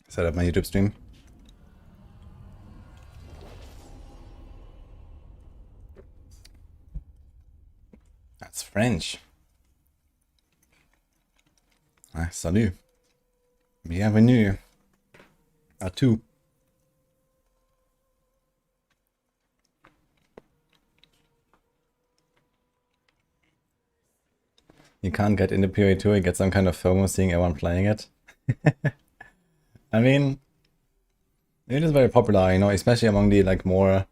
Set up my YouTube stream. That's French. Ah, salut. Bienvenue. À tout. You can't get into PoE 2, you get some kind of FOMO seeing everyone playing it. I mean, it is very popular, you know, especially among the like more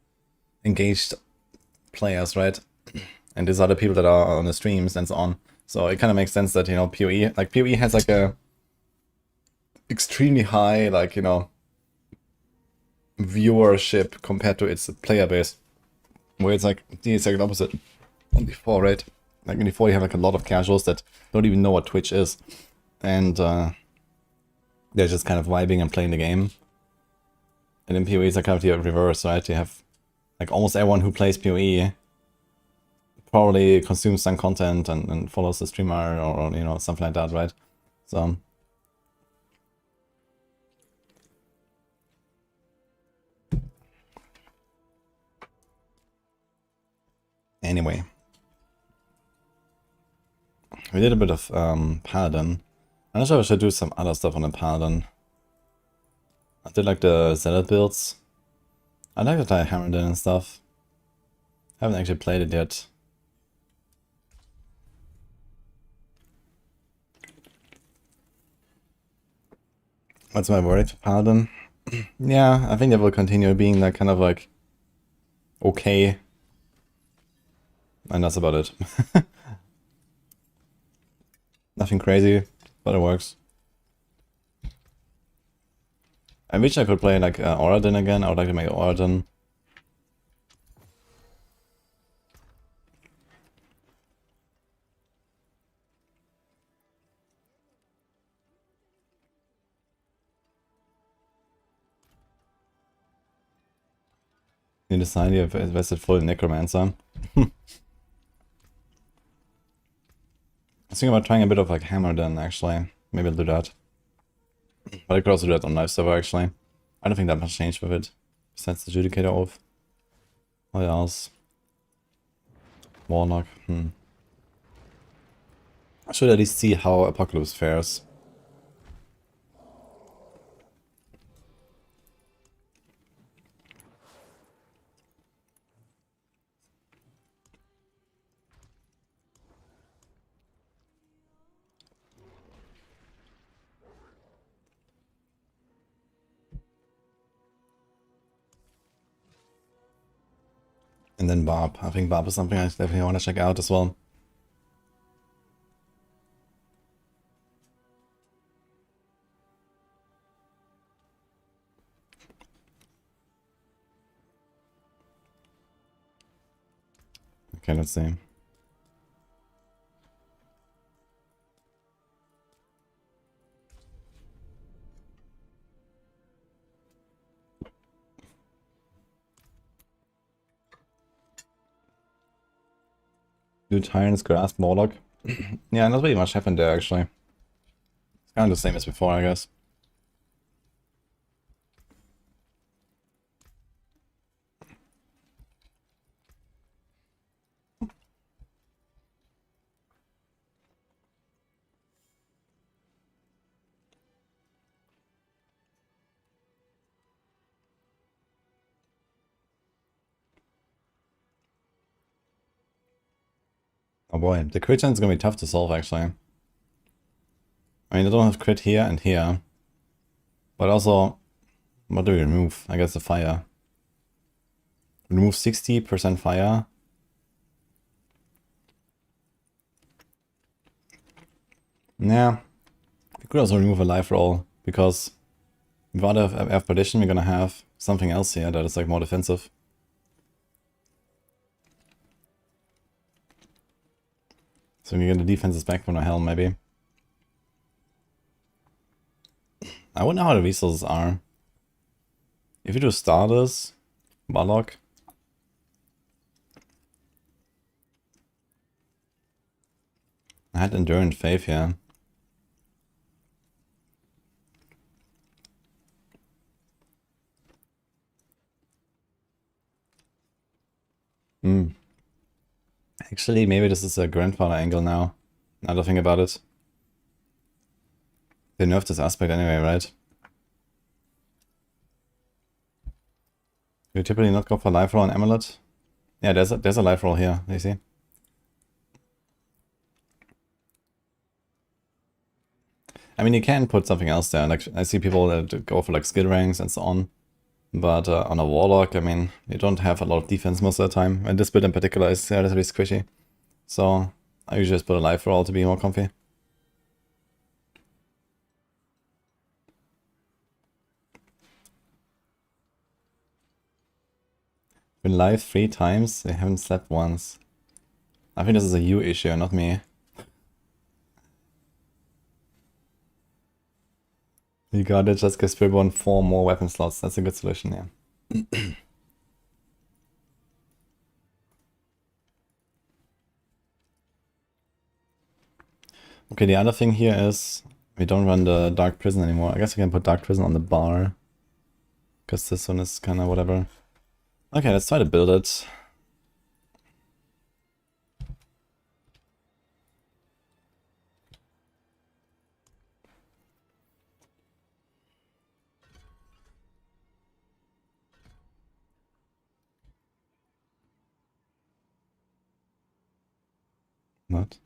engaged players, right? And these are the people that are on the streams and so on. So it kind of makes sense that, you know, PoE has like a extremely high, like, you know, viewership compared to its player base. Where it's like the exact opposite on D4, right? Like in D4 you have like a lot of casuals that don't even know what Twitch is. And they're just kind of vibing and playing the game. And in PoE it's like kind of the reverse, right? You have like almost everyone who plays PoE probably consumes some content and follows the streamer or, you know, something like that, right? So anyway, we did a bit of Paladin. I'm not sure if I should do some other stuff on the Paladin. I did like the Zealot builds. I like that I hammered in and stuff. Haven't actually played it yet. What's my verdict for Paladin? Yeah, I think it will continue being like kind of like okay. And that's about it. Nothing crazy, but it works. I wish I could play like Oradin again. I would like to make Oradin. You decide you've invested full in Necromancer. I was thinking about trying a bit of like Hammer then, actually. Maybe I'll do that. But I could also do that on live server, actually. I don't think that much changed with it. Besides the Judicator off. What else? Warlock. I should at least see how Apocalypse fares. And then Barb. I think Barb is something I definitely want to check out as well. Okay, let's see. Do Tyrant's Grasp Warlock? Yeah, not really much happened there, actually. It's kind of the same as before, I guess. Oh boy, the crit chance is gonna be tough to solve, actually. I mean, I don't have crit here and here. But also, what do we remove? I guess the fire. Remove 60% fire. Yeah. We could also remove a life roll, because without F perdition, we're gonna have something else here that is like more defensive. So we get the defenses back from the helm, maybe. I wonder how the resources are. If you do starters, Warlock. I had Endurance Faith here. Actually, maybe this is a grandfather angle now. Now that I think about it. They nerfed this aspect anyway, right? You typically not go for life roll on amulet. Yeah, there's a life roll here, you see? I mean, you can put something else there. Like, I see people that go for like skill ranks and so on. But on a warlock, I mean, you don't have a lot of defense most of the time. And this build in particular is relatively squishy. So I usually just put a life roll to be more comfy. Been live 3 times, they haven't slept once. I think this is a you issue, not me. You got it, just give Spiritborn 4 more weapon slots. That's a good solution, yeah. Okay, the other thing here is we don't run the Dark Prison anymore. I guess we can put Dark Prison on the bar. Because this one is kind of whatever. Okay, let's try to build it. What?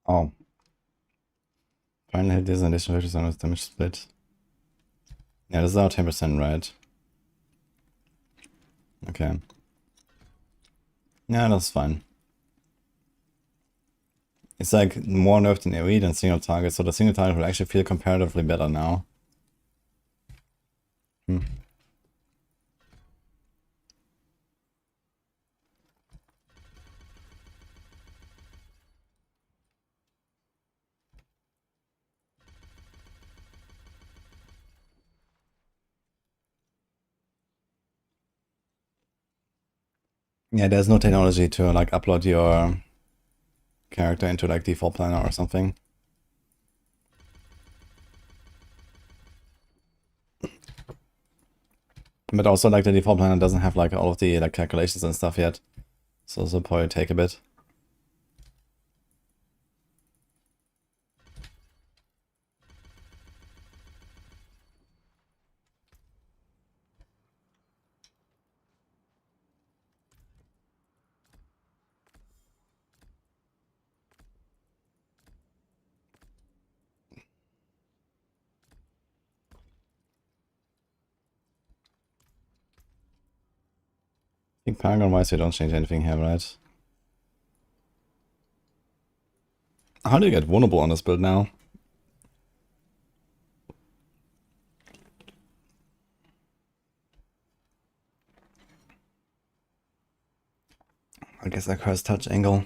Oh. Final hit is an additional 50% with damage split. Yeah, this is our 10%, right? Okay. Yeah, that's fine. It's like more nerfed in AoE than single target, so the single target will actually feel comparatively better now. Hmm. Yeah, there's no technology to like upload your character into like default planner or something. But also like the default planner doesn't have like all of the like calculations and stuff yet. So this will probably take a bit. I think Paragon-wise we don't change anything here, right? How do you get vulnerable on this build now? I guess I curse touch angle.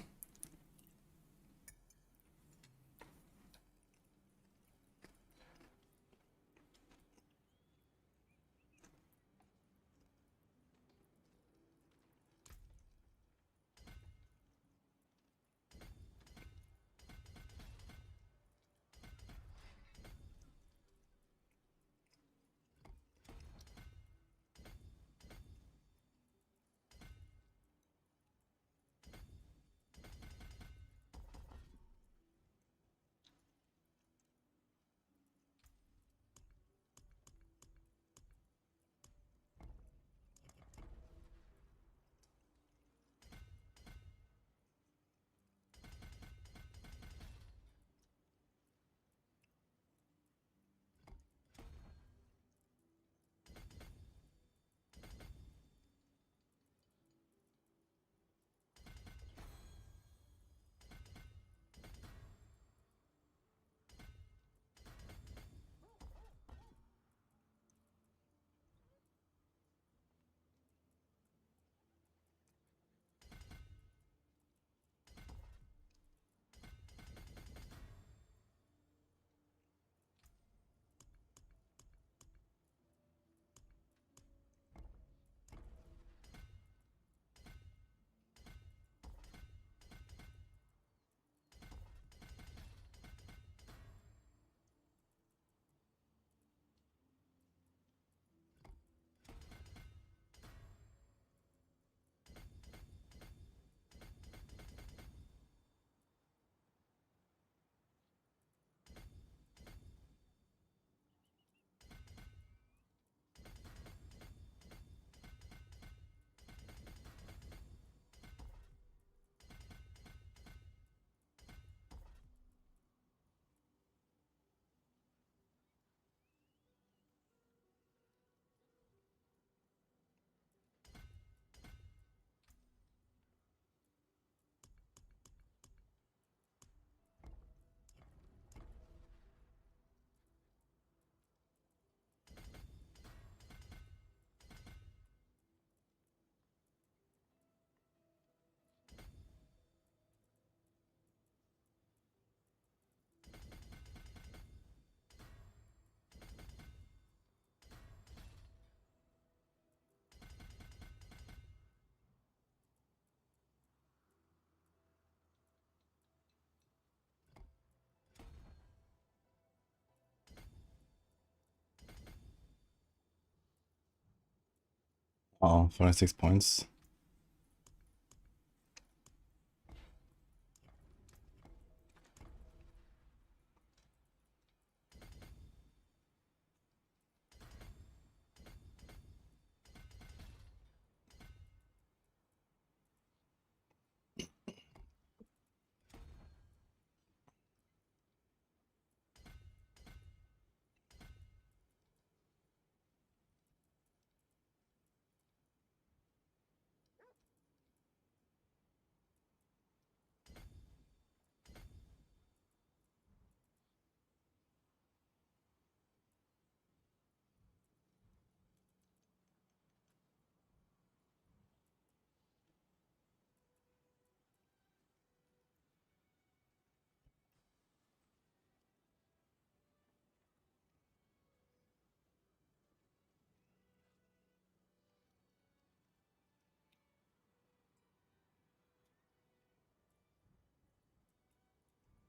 Oh, 46 points.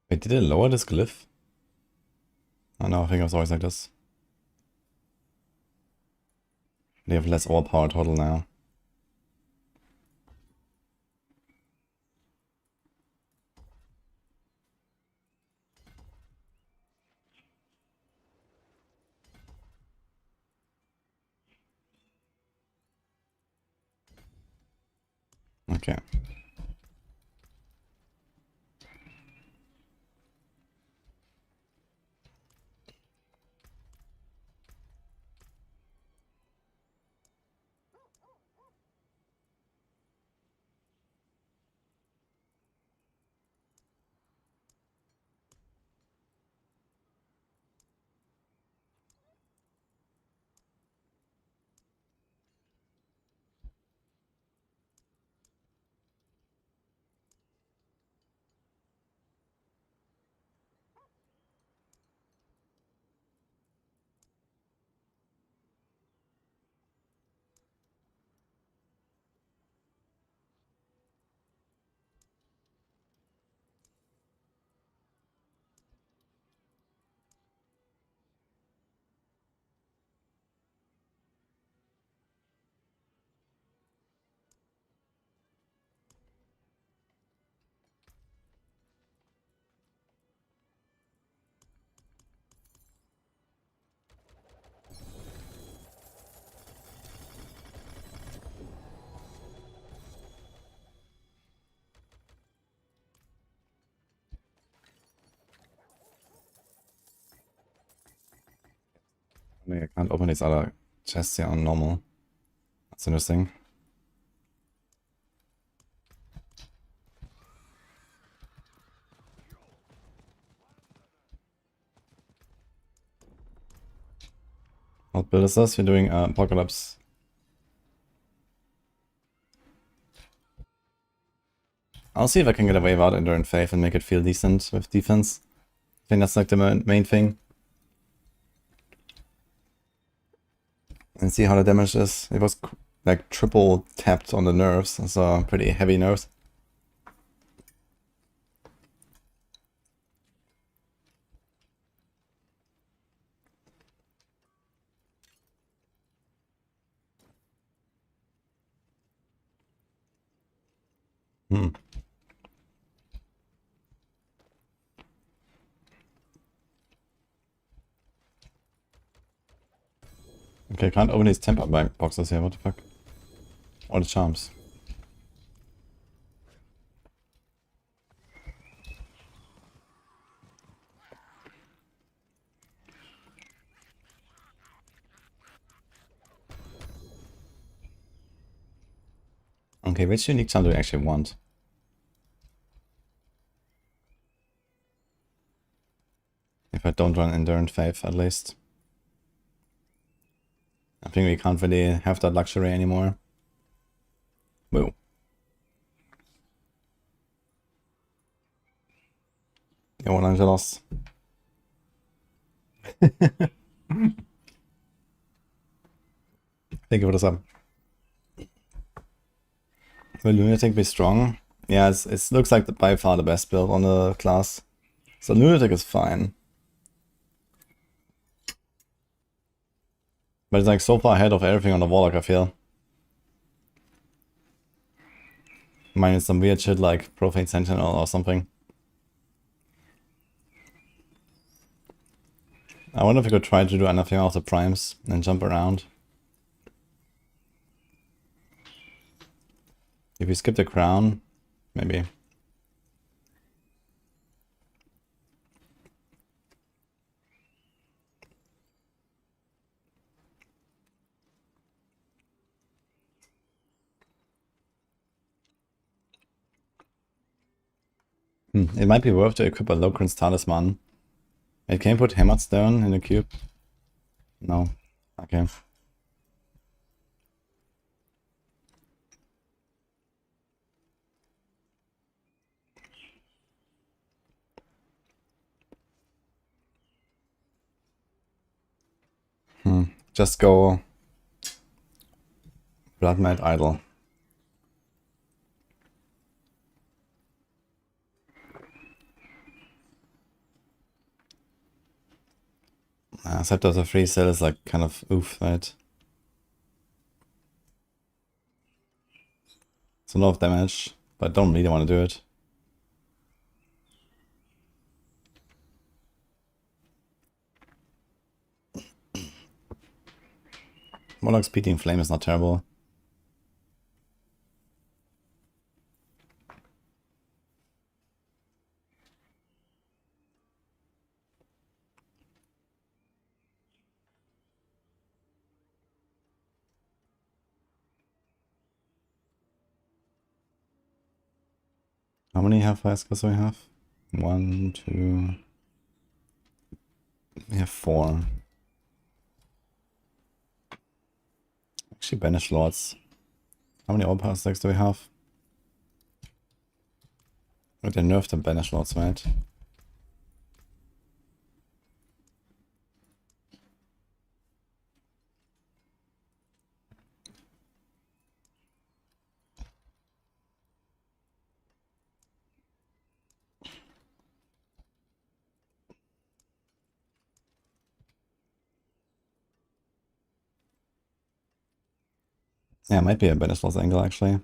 Wait, did it lower this glyph? Oh no, I think it was always like this. They have less overpower total now. Okay. I can't open these other chests here on normal. That's interesting. What build is this? We're doing Apocalypse. I'll see if I can get a wave out Endurance Faith and make it feel decent with defense. I think that's like the main thing. And see how the damage is. It was like triple tapped on the nerves, so pretty heavy nerves. Hmm. Okay, can't open these temper boxes here, what the fuck? All the charms. Okay, which unique charm do we actually want? If I don't run Endurance Faith, at least. I think we can't really have that luxury anymore. Whoa. Yeah, one Angelos. Thank you for the sub. Will Lunatic be strong? Yeah, it looks like by far the best build on the class. So Lunatic is fine. But it's like so far ahead of everything on the Warlock, I feel. Minus some weird shit like Profane Sentinel or something. I wonder if we could try to do anything off the primes and jump around. If we skip the crown, maybe. It might be worth to equip a Locrin's Talisman. It can put Hammered Stone in the cube. No. Okay. Just go Blood Mad Idol. Scepter of the Free Cell is like kind of oof, right? It's a lot of damage, but I don't really want to do it. Warlock's Beating Flame is not terrible. How many Hellfire Scars do we have? 1, 2... We have 4. Actually, Banish Lords. How many Overpower stacks do we have? Oh, they nerfed the Banish Lords, right? Yeah, it might be a Banish Lords angle, actually.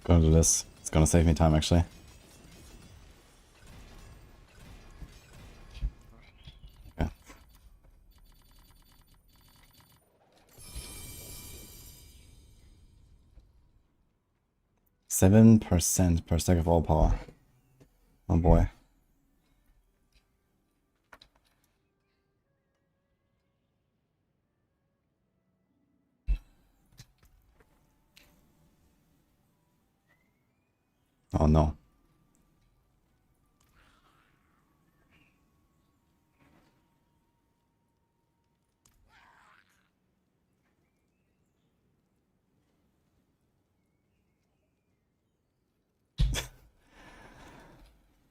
Gonna do this. It's gonna save me time, actually. Okay. 7% per stack of all power. Oh boy. Oh no.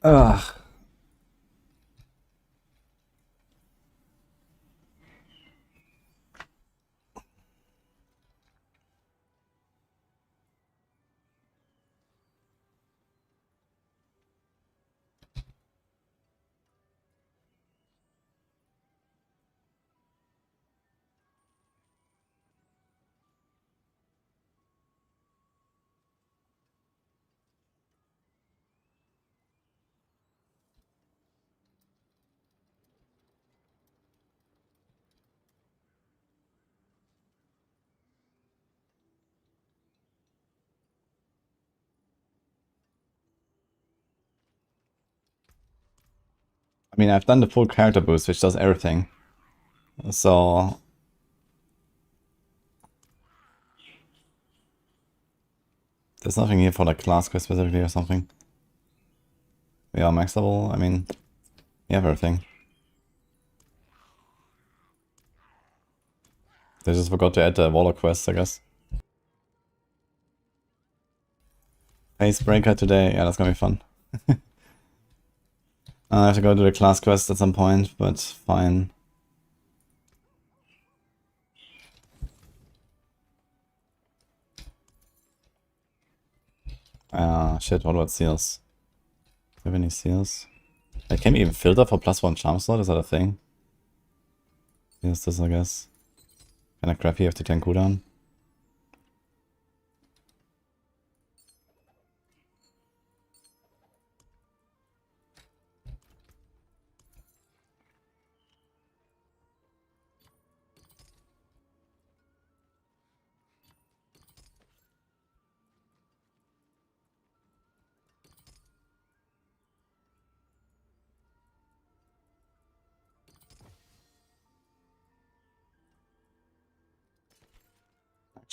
Ugh. I mean, I've done the full character boost, which does everything. So... There's nothing here for like class quest specifically or something. We are max level, I mean, we have everything. They just forgot to add the Warlock quest, I guess. Facebreaker today, yeah, that's gonna be fun. I have to go do the class quest at some point, but fine. Shit, what about seals? Do you have any seals? Can we even filter for +1 charm slot? Is that a thing? Yes, this I guess. Kinda crappy after 10 cooldown.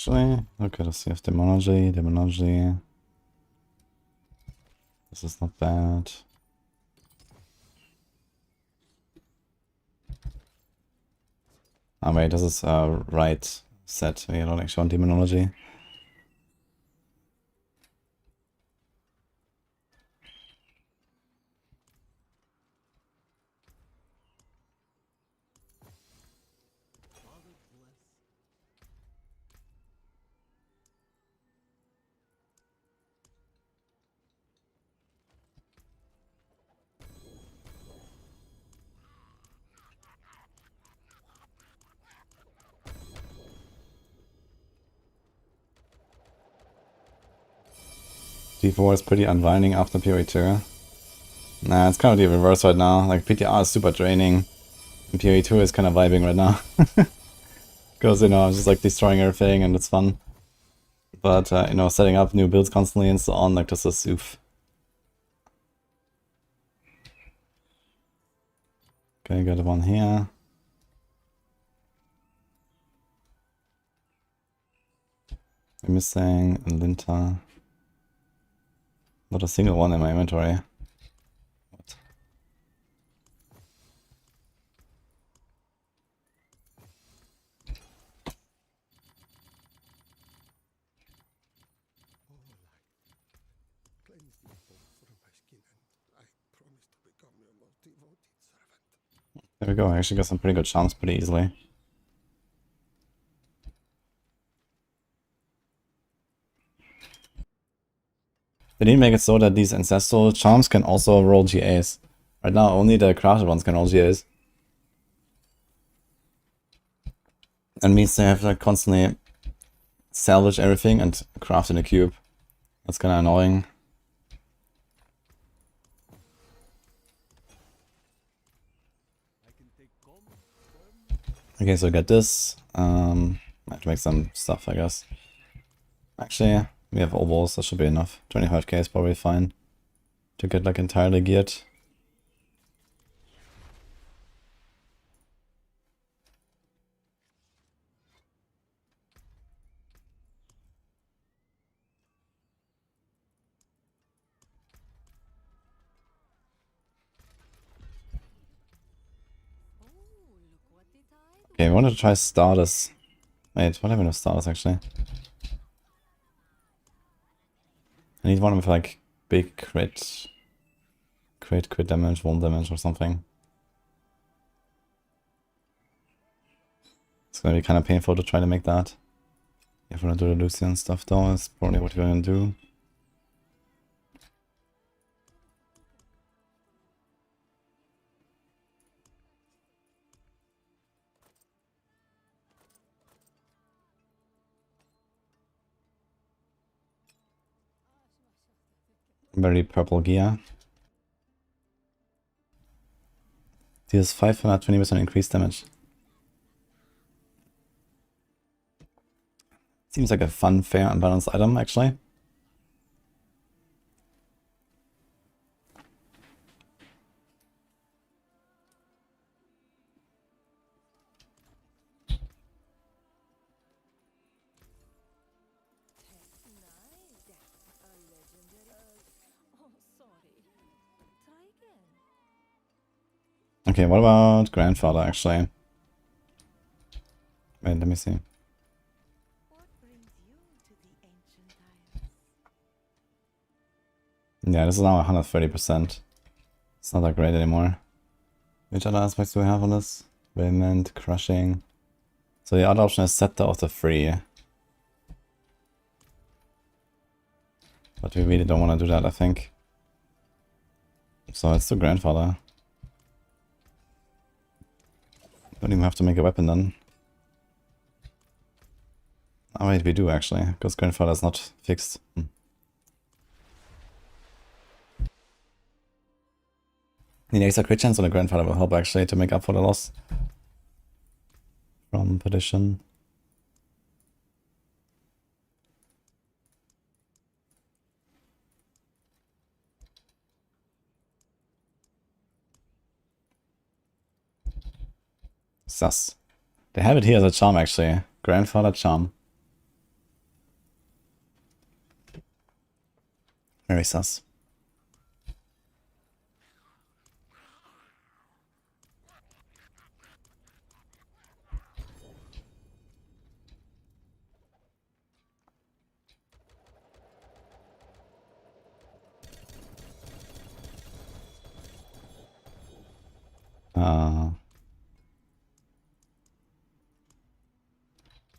Actually, okay, let's see if demonology. This is not bad. Oh wait, this is right set. We don't actually want demonology. D4 is pretty unwinding after PoE 2. Nah, it's kind of the reverse right now. Like, PTR is super draining. And PoE 2 is kind of vibing right now. Because, you know, I'm just like destroying everything and it's fun. But, you know, setting up new builds constantly and so on, like, this is oof. Okay, got one here. I'm missing a Linta. Not a single one in my inventory. What? There we go, I actually got some pretty good charms pretty easily. They didn't make it so that these ancestral charms can also roll GAs. Right now only the crafted ones can roll GAs. And means they have to like constantly salvage everything and craft in a cube. That's kinda annoying. Okay, so I got this. I have to make some stuff, I guess. Actually, we have ovals, that should be enough. 25k is probably fine to get like entirely geared. Okay, I wanted to try starters. Wait, what happened to starters actually? I need one with like big crit damage, 1 damage or something. It's gonna be kind of painful to try to make that. If we're gonna do the Lucian stuff though, that's probably what we're gonna do. Very purple gear. Deals 520% increased damage. Seems like a fun, fair, and balanced item, actually. Okay, what about grandfather, actually? Wait, let me see. Yeah, this is now 130%. It's not that great anymore. Which other aspects do we have on this? Vehement, crushing. So the other option is Scepter of the Free. But we really don't want to do that, I think. So it's the grandfather. Don't even have to make a weapon then. Oh wait, we do actually, because grandfather is not fixed. The extra crit chance on the grandfather will help actually to make up for the loss from perdition. Sus. They have it here as a charm actually. Grandfather charm. Very sus.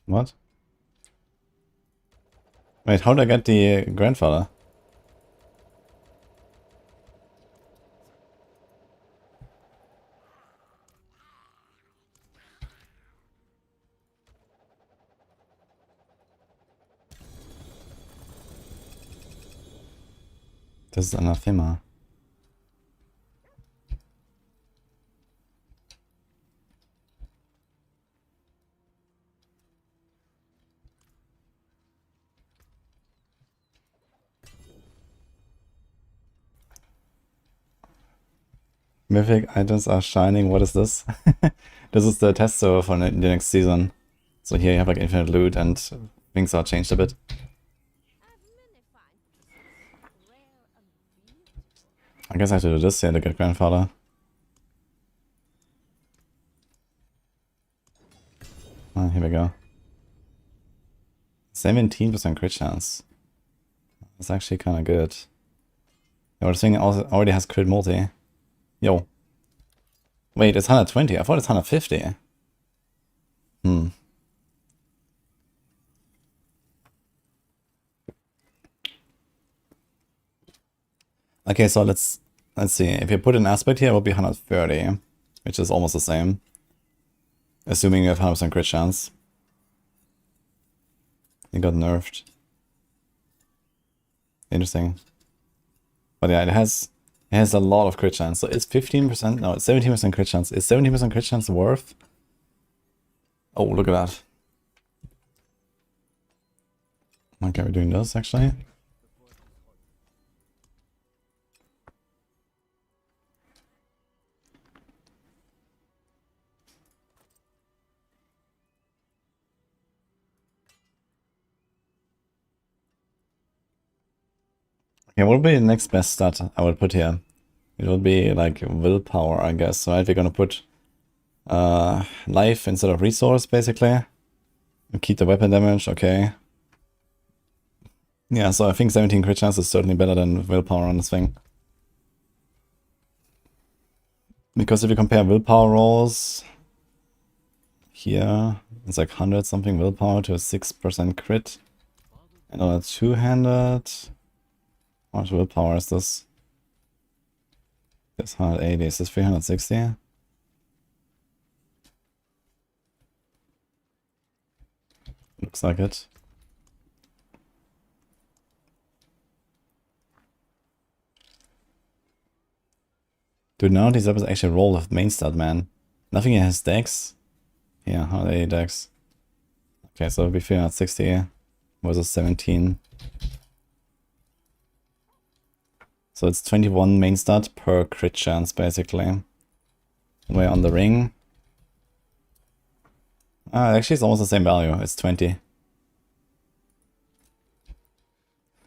What? Wait, how did I get the grandfather? Das ist Anathema. Mythic items are shining. What is this? This is the test server for the next season. So here you have like infinite loot and things are changed a bit. I guess I have to do this here to get grandfather. Oh, here we go. 17% crit chance. That's actually kind of good. Yeah, this thing also already has crit multi. Yo. Wait, it's 120. I thought it's 150. Okay, so let's see. If you put an aspect here, it will be 130, which is almost the same. Assuming you have 100% crit chance. It got nerfed. Interesting. But yeah, it has a lot of crit chance. So it's 15%, no, it's 17% crit chance. Is 17% crit chance worth? Oh, look at that. Okay, we're doing this actually. Okay, what would be the next best stat I would put here? It would be like willpower, I guess. So we're gonna put life instead of resource, basically. Keep the weapon damage, okay. Yeah, so I think 17 crit chance is certainly better than willpower on this thing. Because if you compare willpower rolls, here, it's like 100 something willpower to a 6% crit. And on a two-handed, how much willpower is this? This 180, is this 360? Looks like it. Dude, none of these weapons actually roll with main stat, man. Nothing here has dex. Yeah, 180 dex. Okay, so it'll be 360 versus 17. So it's 21 main stat per crit chance, basically. We're on the ring. Actually, it's almost the same value. It's 20.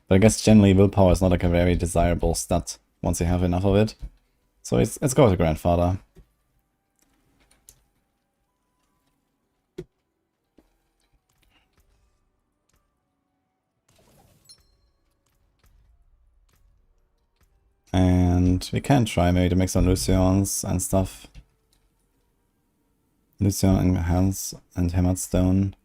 But I guess generally willpower is not like a very desirable stat once you have enough of it. So let's go with the grandfather. And we can try maybe to make some Lucions and stuff. Lucian and Hans and Hammered Stone.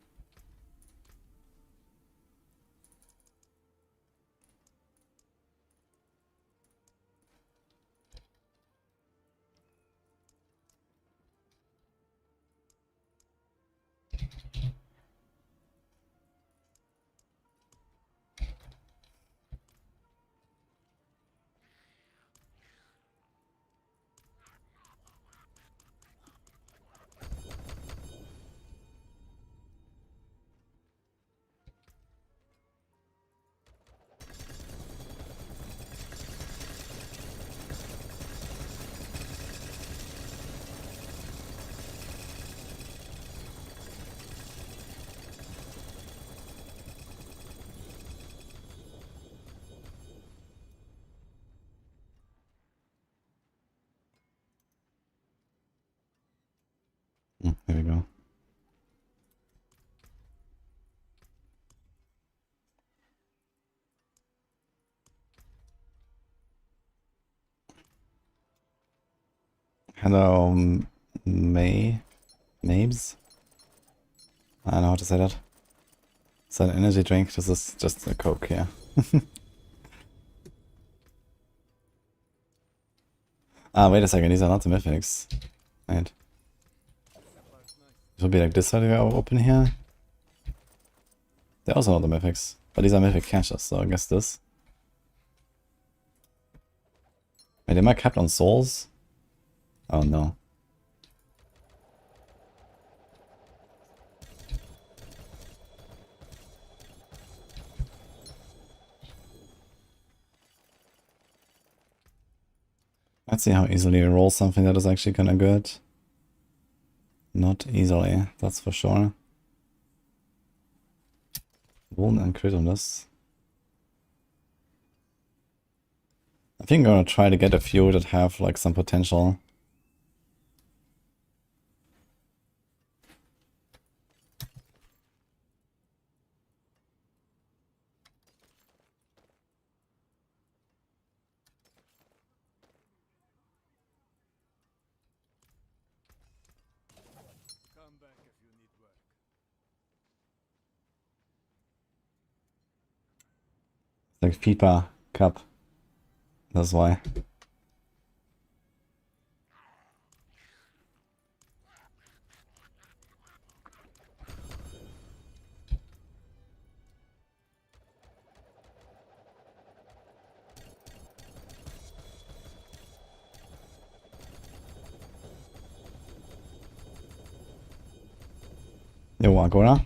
Here we go. Hello, Mabes? I don't know how to say that. It's an energy drink, this is just a Coke here. Ah, wait a second, these are not the mythics. Right. It would be like this side open here. They're also not the mythics, but these are mythic caches, so I guess this. Wait, am I capped on souls? Oh no. Let's see how easily I roll something that is actually kinda good. Not easily, that's for sure. Wound and crit on this. I think I'm gonna try to get a few that have like some potential. Like FIFA Cup. That's why. Yo, agora.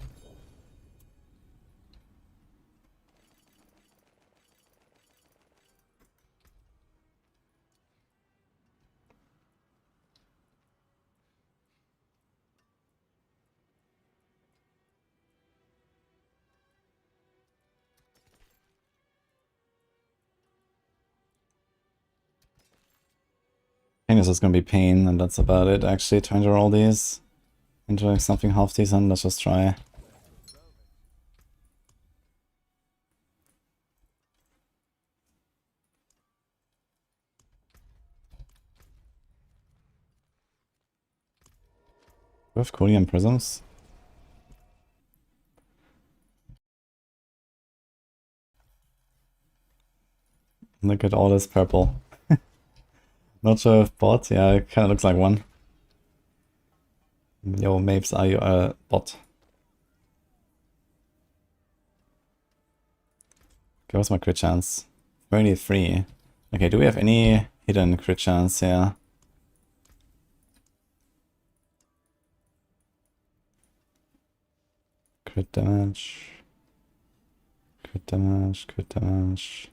I think this is gonna be pain, and that's about it actually, trying to roll these into like something half decent. Let's just try. We have Korean prisms. Look at all this purple. Not sure if bot, yeah, it kinda looks like one. Yo, Mapes, are you a bot? Okay, what's my crit chance? 33. Okay, do we have any hidden crit chance here? Crit damage. Crit damage, crit damage.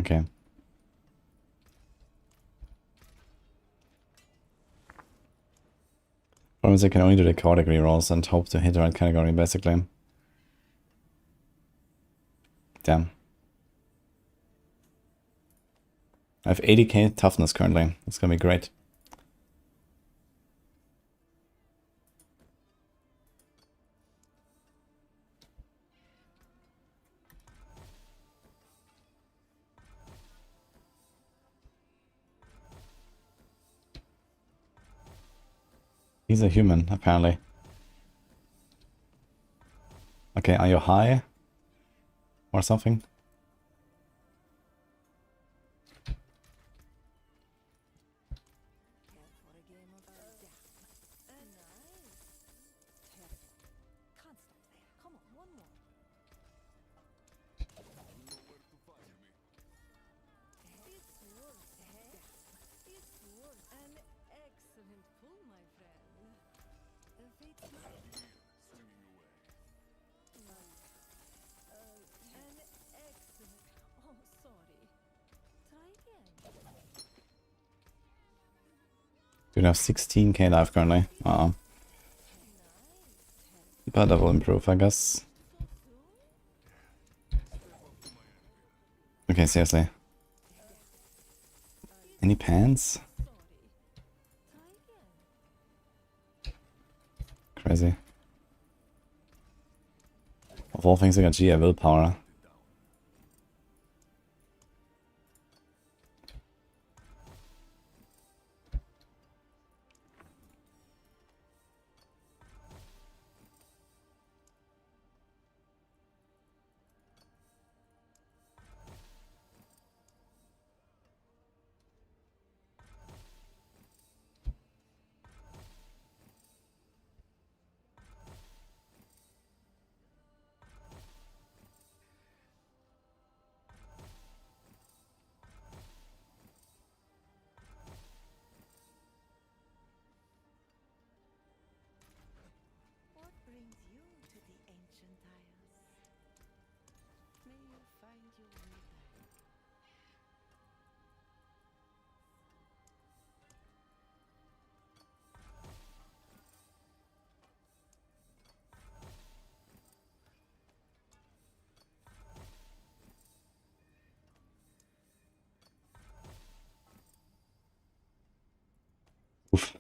Okay. Problem is I can only do the category rolls and hope to hit the right category, basically. Damn. I have 80k toughness currently. It's gonna be great. He's a human, apparently. Okay, are you high? Or something? We have 16k life currently. But that will improve, I guess. Okay, seriously. Any pants? Crazy. Of all things, I got GA willpower. Oof.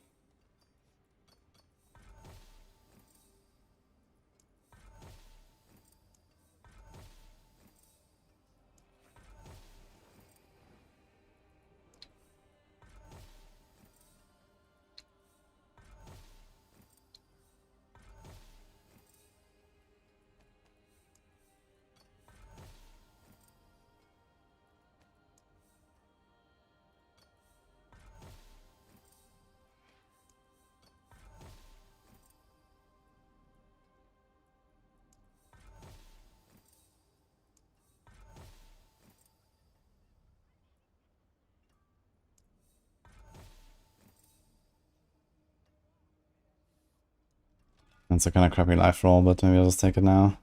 That's a kind of crappy life roll, but maybe I'll just take it now.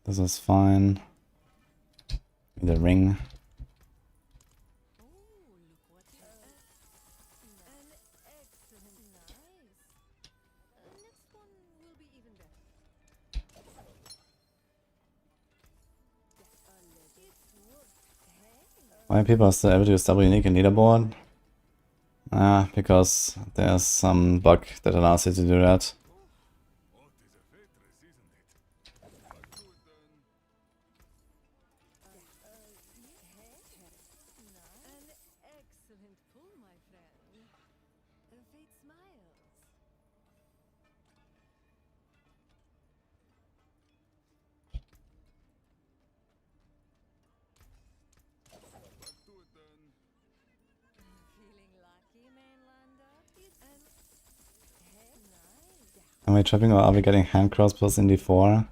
This is fine. The ring. Why people are still able to use double unique in leaderboard? Because there's some bug that allows you to do that. Am I trapping or are we getting hand crossbows in D4?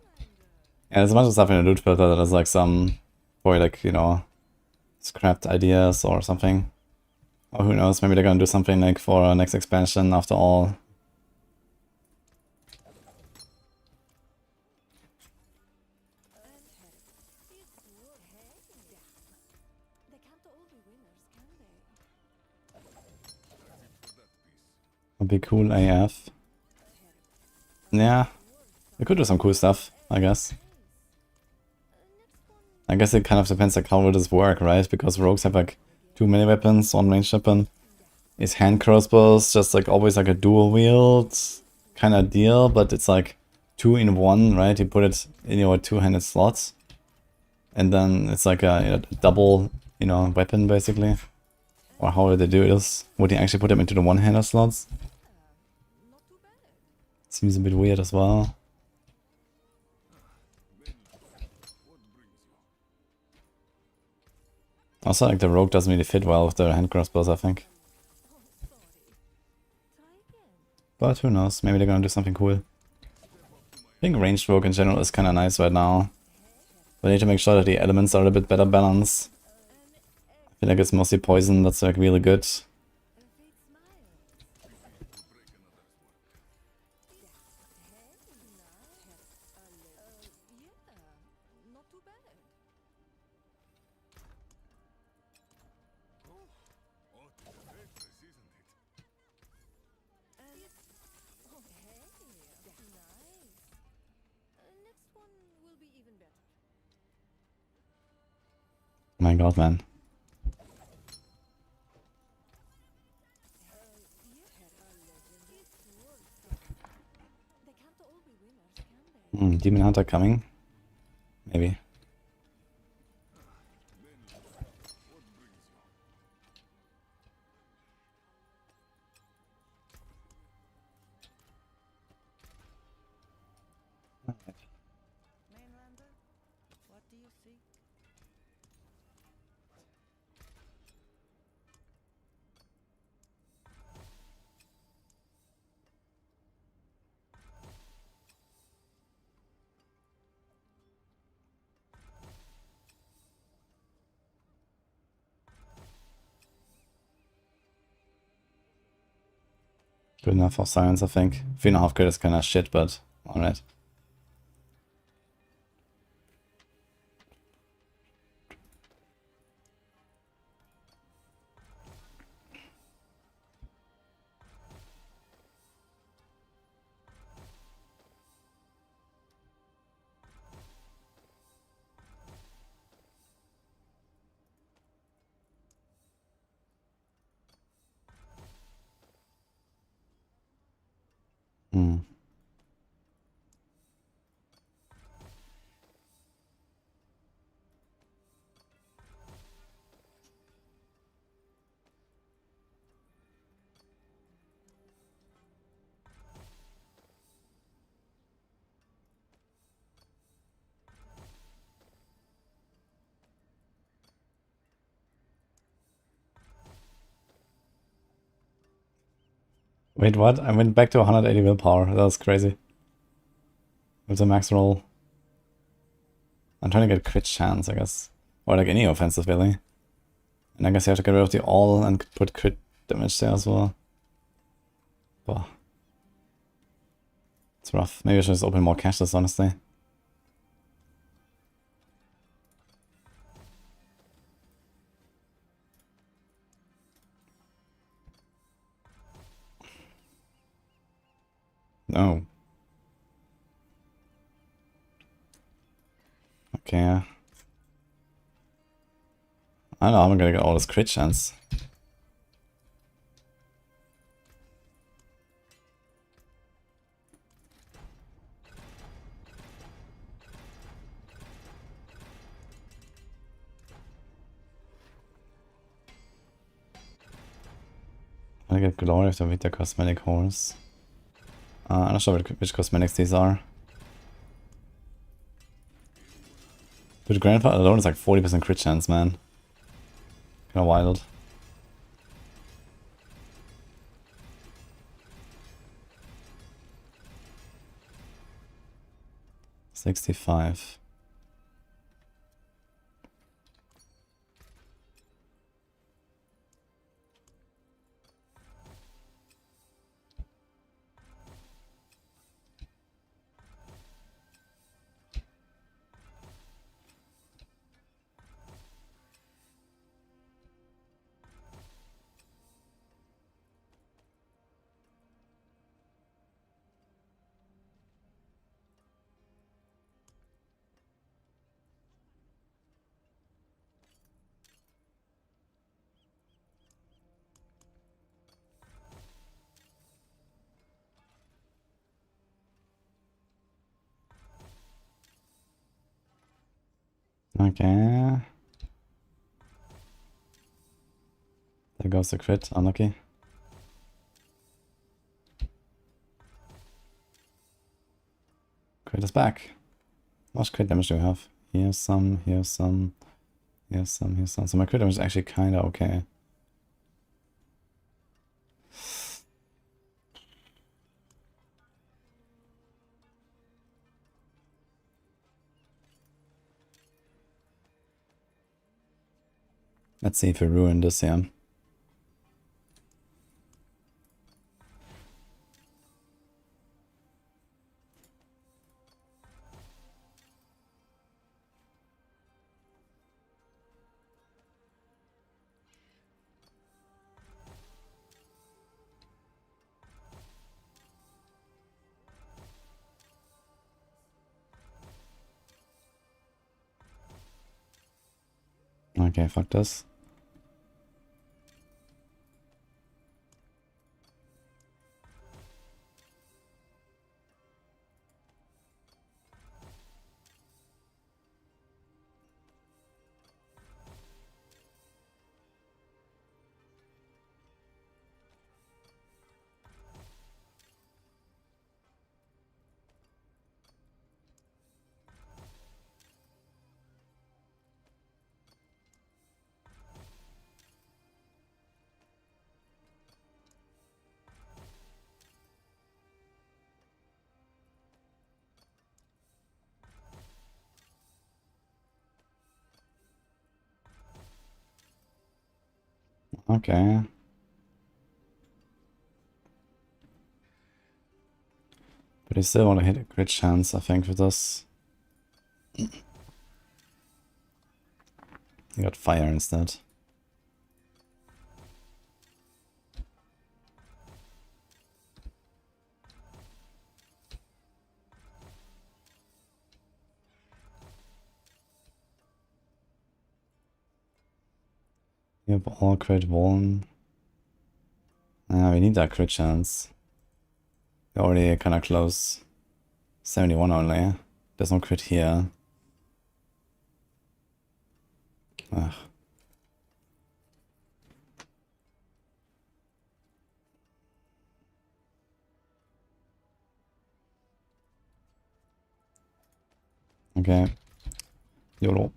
Yeah, there's a bunch of stuff in the loot filter that is like some, probably like, you know, scrapped ideas or something. Or who knows, maybe they're gonna do something like for our next expansion after all. Would be cool AF. Yeah, we could do some cool stuff, I guess. I guess it kind of depends like how will this work, right? Because rogues have like 2 melee weapons, 1 ranged weapon. Is hand crossbows just like always like a dual wield kind of deal, but it's like 2 in 1, right? You put it in your 2-handed slots. And then it's like a double, you know, weapon basically. Or how would they do this? Would you actually put them into the 1-handed slots? Seems a bit weird as well. Also, like, the rogue doesn't really fit well with the hand crossbows, I think. But who knows, maybe they're gonna do something cool. I think ranged rogue in general is kinda nice right now. We need to make sure that the elements are a bit better balanced. I feel like it's mostly poison that's like really good. My god, man. Demon Hunter coming? Maybe. Good enough for science, I think. 3.5 grid is kinda shit, but alright. Wait, what? I went back to 180 willpower. That was crazy. With the max roll. I'm trying to get crit chance, I guess. Or like any offensive, really. And I guess you have to get rid of the all and put crit damage there as well. Oh. It's rough. Maybe I should just open more cashless, honestly. No. Okay. I don't know, I'm gonna get all this crit chance. I get glory of the cosmetic horse. I'm not sure which cosmetics these are. But grandfather alone is like 40% crit chance, man. Kinda wild. $65. Okay. There goes the crit, unlucky. Crit is back. How much crit damage do we have? Here's some, here's some. Here's some, here's some. So my crit damage is actually kinda okay. Let's see if we ruin this here. Okay, fuck this. Okay. But I still want to hit a crit chance, I think, with this. You got fire instead. You have all crit 1. We need that crit chance. We're already kinda close. 71 only. There's no crit here. Ugh. Okay. YOLO.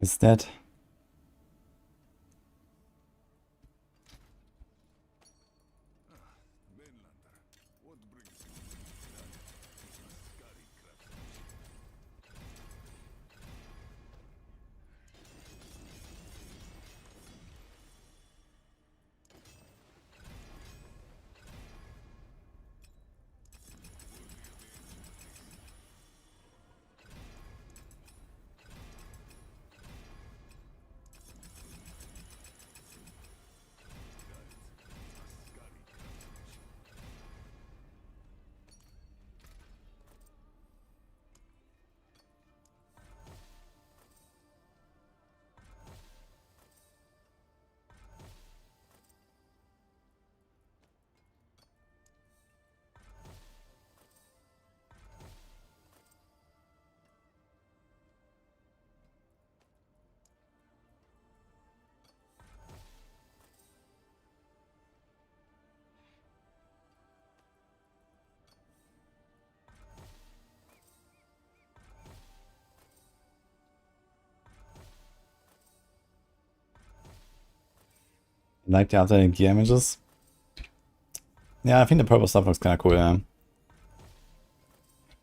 Is that? Like the other gear images? Yeah, I think the purple stuff looks kinda cool, yeah.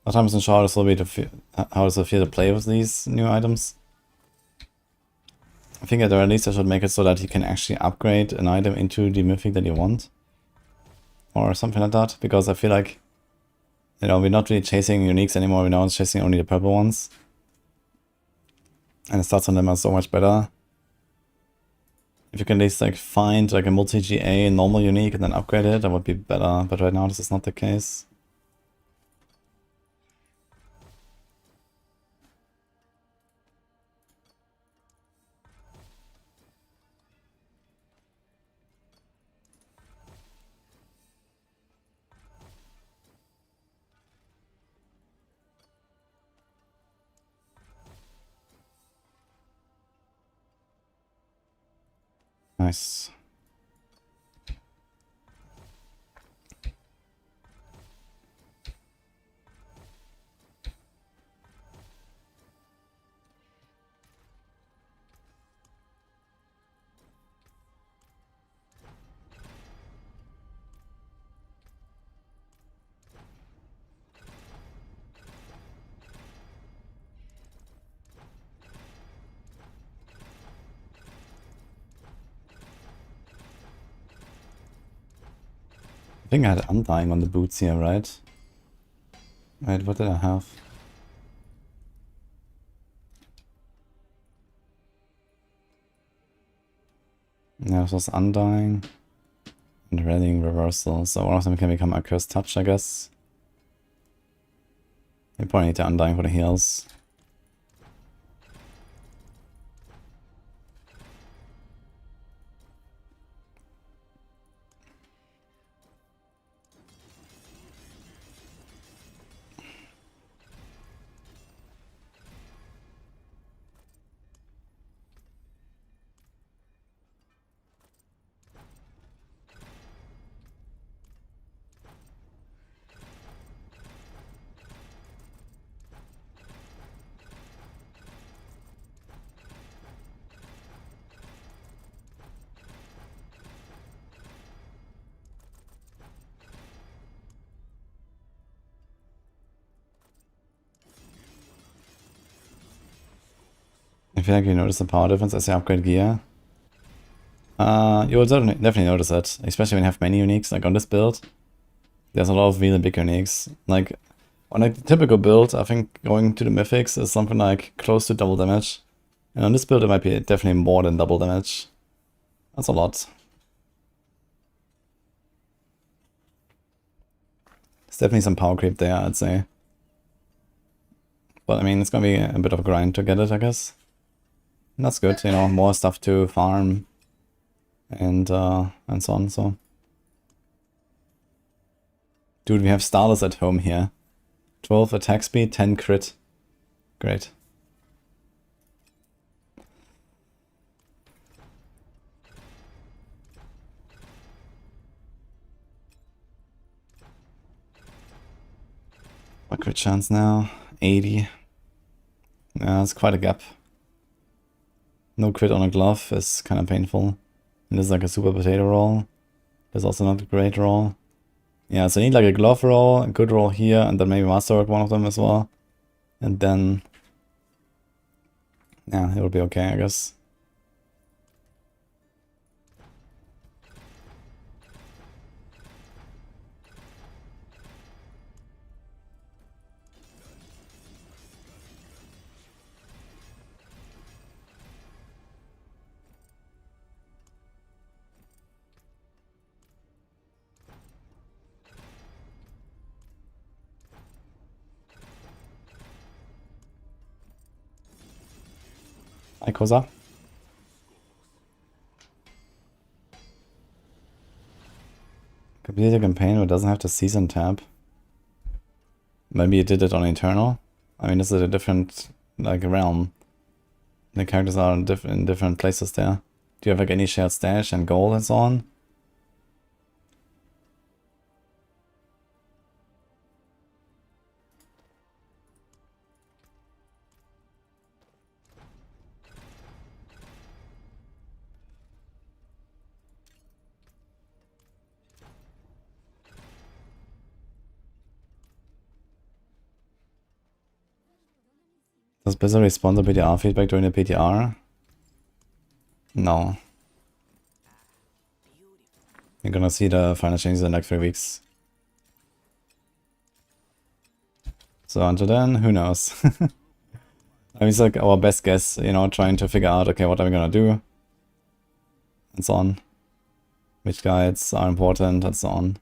But I wasn't sure how this will be to feel, how does it feel to play with these new items. I think at the very least I should make it so that you can actually upgrade an item into the mythic that you want. Or something like that, because I feel like, you know, we're not really chasing uniques anymore, we're now chasing only the purple ones. And the stats on them are so much better. If you can at least like find like a multi-GA normal unique and then upgrade it, that would be better. But right now this is not the case. Nice. I think I had Undying on the boots here, right? Wait, what did I have? Yeah, this was Undying and Rallying Reversal. So one of them can become a Cursed Touch, I guess. You probably need to Undying for the heals. I feel like you notice the power difference as you upgrade gear. You will definitely notice it, especially when you have many uniques. Like on this build, there's a lot of really big uniques. Like on a typical build, I think going to the mythics is something like close to double damage. And on this build, it might be definitely more than double damage. That's a lot. There's definitely some power creep there, I'd say. But I mean, it's gonna be a bit of a grind to get it, I guess. And that's good, you know, more stuff to farm and so on, so. Dude, we have Starless at home here. 12 attack speed, 10 crit. Great. What crit chance now? 80. Yeah, it's quite a gap. No crit on a glove is kind of painful. And this is like a super potato roll. There's also not a great roll. Yeah, so I need like a glove roll, a good roll here, and then maybe masterwork one of them as well. And then... yeah, it'll be okay, I guess. Hi, Koza. Complete a campaign but doesn't have the season tab. Maybe you did it on Eternal. I mean, this is a different, like, realm. The characters are in different places there. Do you have, like, any shared stash and goal and so on? Does Blizzard respond to PTR feedback during the PTR? No. You're gonna see the final changes in like 3 weeks. So until then, who knows? I mean, it's like our best guess, you know, trying to figure out, okay, what are we gonna do? And so on. Which guides are important and so on.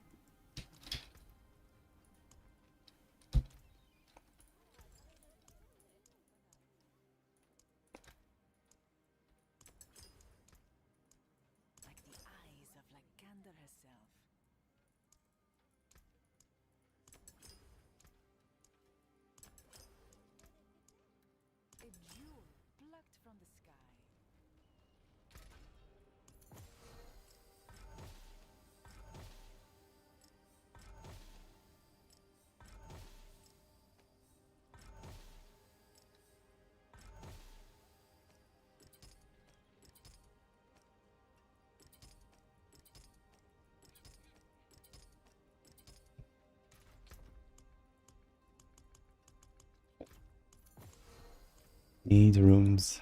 Need rooms.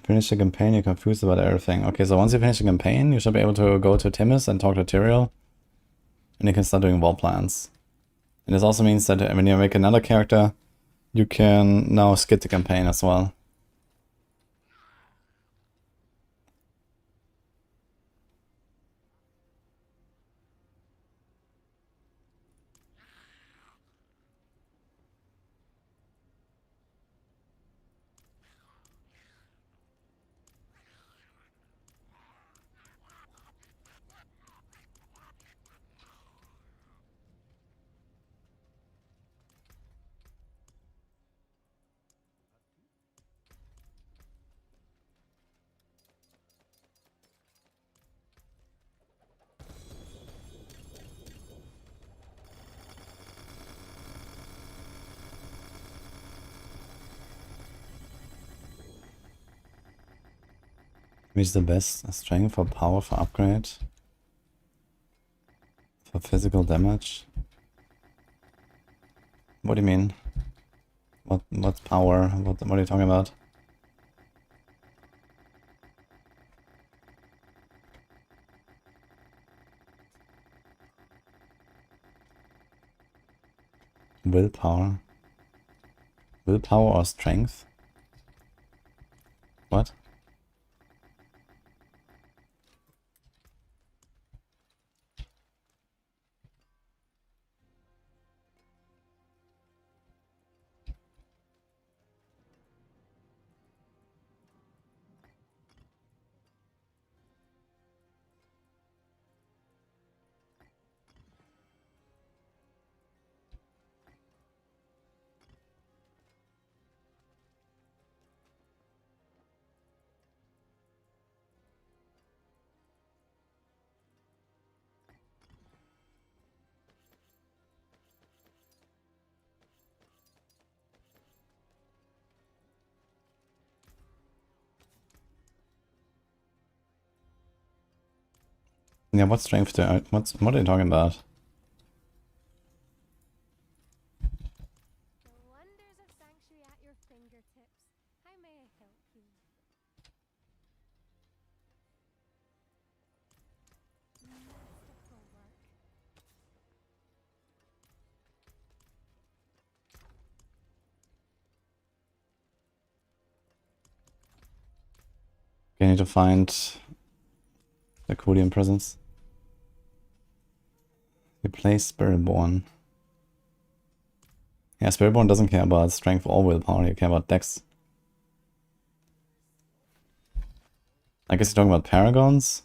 Finish the campaign, you're confused about everything. Okay, so once you finish the campaign, you should be able to go to Timus and talk to Tyrael. And you can start doing war plans. And this also means that when you make another character, you can now skip the campaign as well. Which is the best? Strength for power for upgrade? For physical damage? What do you mean? What's power? What are you talking about? Willpower? Willpower or strength? What? Yeah, what strength what are you talking about? The wonders of sanctuary at your fingertips. How may I help you? Masterful work. Okay, I need to find the Codium presence. Replace Spiritborn. Yeah, Spiritborn doesn't care about strength or willpower, you care about dex. I guess you're talking about Paragons?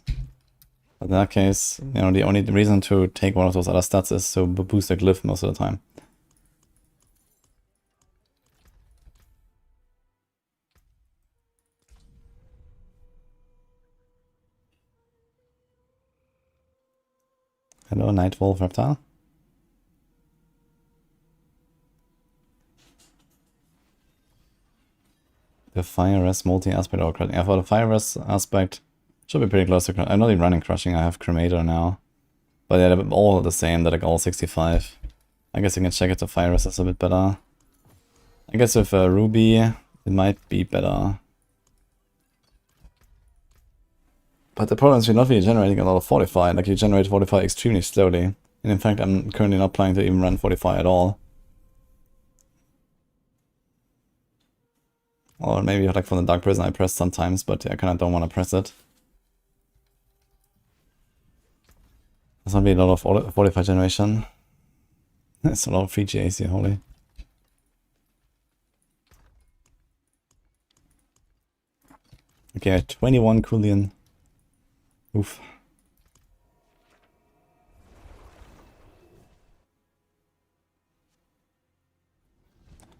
But in that case, you know, the only reason to take one of those other stats is to boost the glyph most of the time. Hello, Nightwolf Reptile. The Fire Res multi-aspect or crushing. Yeah, for the Fire Res aspect, should be pretty close to crushing. I'm not even running crushing, I have Cremator now. But yeah, they're all the same, they're like all 65. I guess you can check if the Fire Res is a bit better. I guess with Ruby, it might be better. But the problem is you're not really generating a lot of Fortify. Like, you generate Fortify extremely slowly. And in fact, I'm currently not planning to even run Fortify at all. Or maybe like from the Dark Prison I press sometimes, but I kind of don't want to press it. There's not really a lot of Fortify generation. There's a lot of free GAs here, holy. Okay, 21 Coolian. Oof.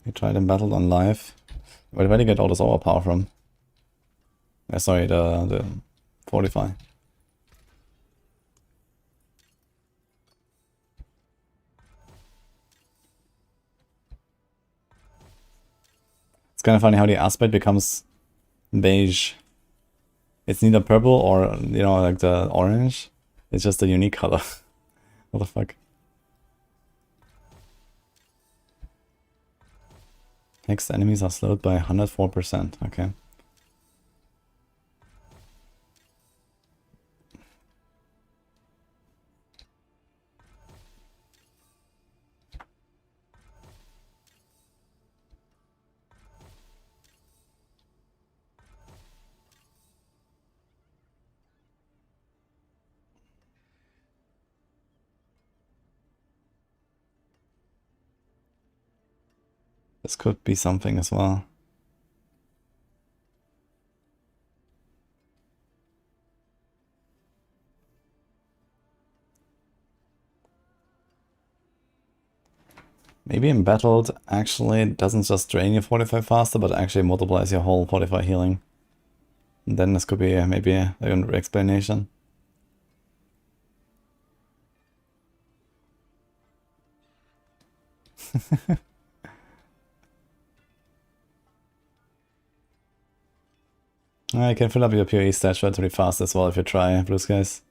We tried and battled on live. Where did you get all this overpower from? Sorry, the Fortify. It's kind of funny how the aspect becomes beige. It's neither purple or, you know, like the orange. It's just a unique color. What the fuck? Next enemies are slowed by 104%. Okay. This could be something as well. Maybe embattled actually doesn't just drain your fortify faster, but actually multiplies your whole fortify healing. And then this could be maybe a good explanation. I can fill up your PoE stats relatively fast as well if you try, blue skies.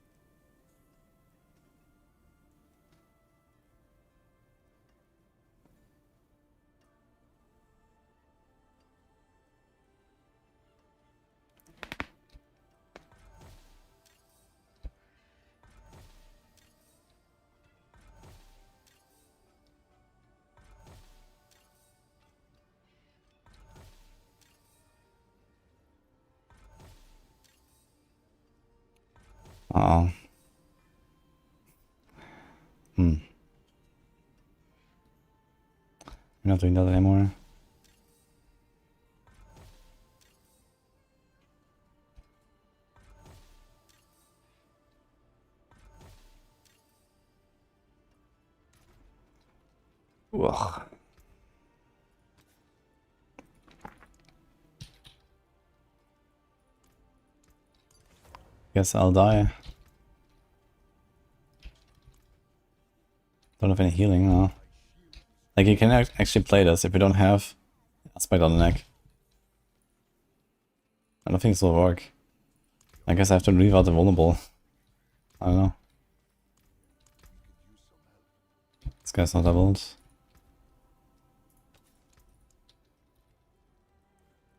Oh. You're not doing that anymore. Ugh. Guess I'll die. Don't have any healing, no. Like, you can actually play this if you don't have Aspect on the neck. I don't think this will work. I guess I have to leave out the vulnerable. I don't know. This guy's not doubled.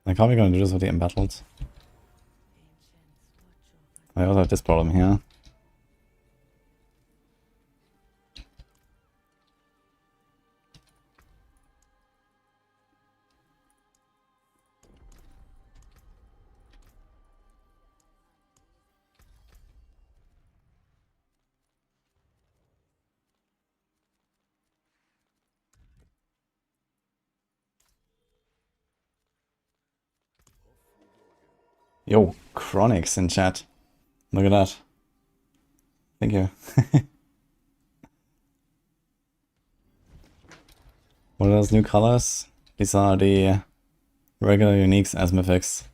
Like, how are we gonna do this with the embattled? I also have this problem here. Yo, Chronics in chat. Look at that. Thank you. What are those new colors? These are the regular uniques as mythics.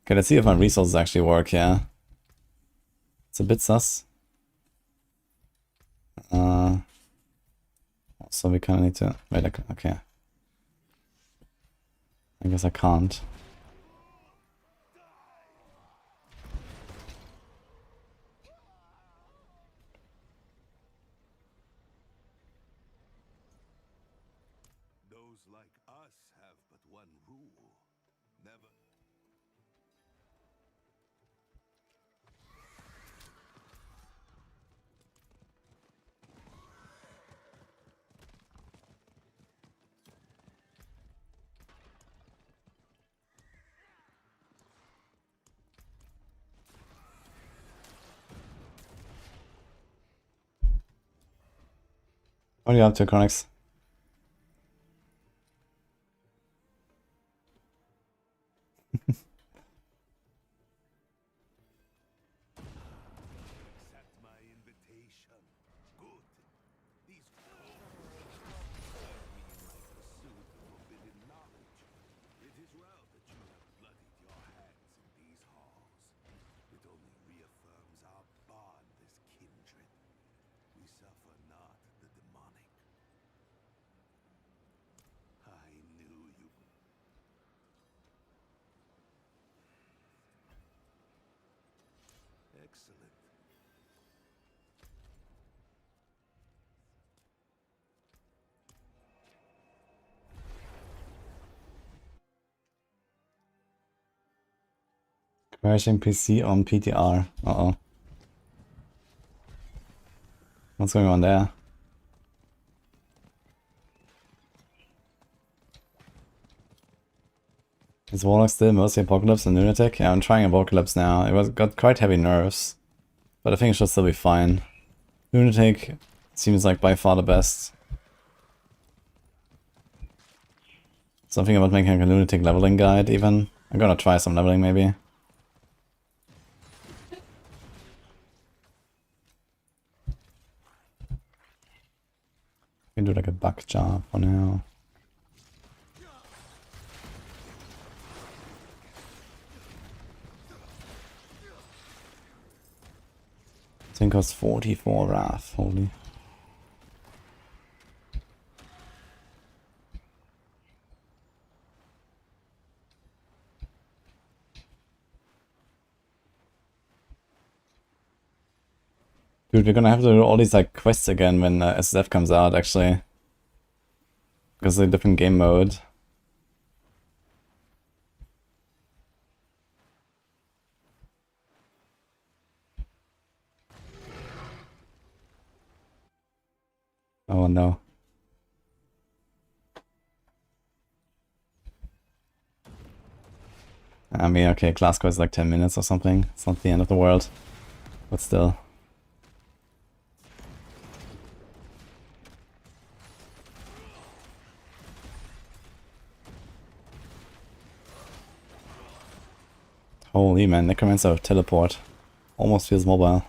Okay, let's see if my resources actually work, yeah. It's a bit sus. So we kind of need to... Wait, okay. I guess I can't. Those like us have but one rule. Never... What are you up to, Chronics? Accept my invitation. Good. These cold me in my pursuit of forbidden knowledge. It is well that you have bloodied your hands in these halls. It only reaffirms our bond as kindred. We suffer not the demonic. I knew you. Excellent. Crashing PC on PTR. Uh-oh. What's going on there? Is Warlock still mostly Apocalypse and Lunatic? Yeah, I'm trying Apocalypse now. It got quite heavy nerfs, but I think it should still be fine. Lunatic seems like by far the best. Something about making a Lunatic leveling guide even. I'm gonna try some leveling maybe. We can do like a buck jar for now. Thing costs 44 Wrath, holy. Dude, we're gonna have to do all these like quests again when SSF comes out actually. Because of a different game mode. Oh no. I mean, okay, class quest is like 10 minutes or something. It's not the end of the world. But still. Holy man, Necromancer of Teleport. Almost feels mobile.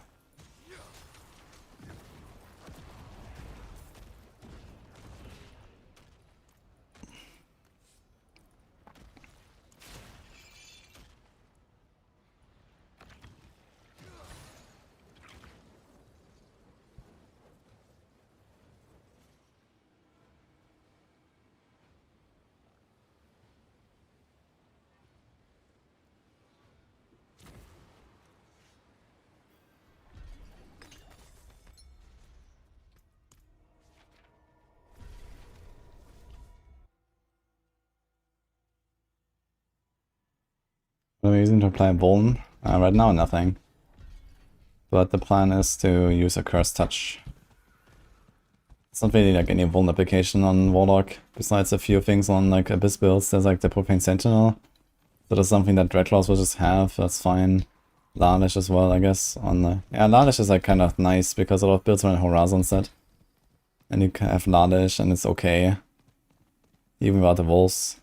What am I using to apply Vuln? Right now, nothing. But the plan is to use a Curse Touch. It's not really like any Vuln application on Warlock, besides a few things on like Abyss builds. There's like the Profane Sentinel. So that's something that Dreadclaws will just have, that's fine. Lalish as well, I guess. On the yeah, Lalish is like kind of nice because a lot of builds run Horizon set. And you can have Lalish and it's okay. Even without the Wolves.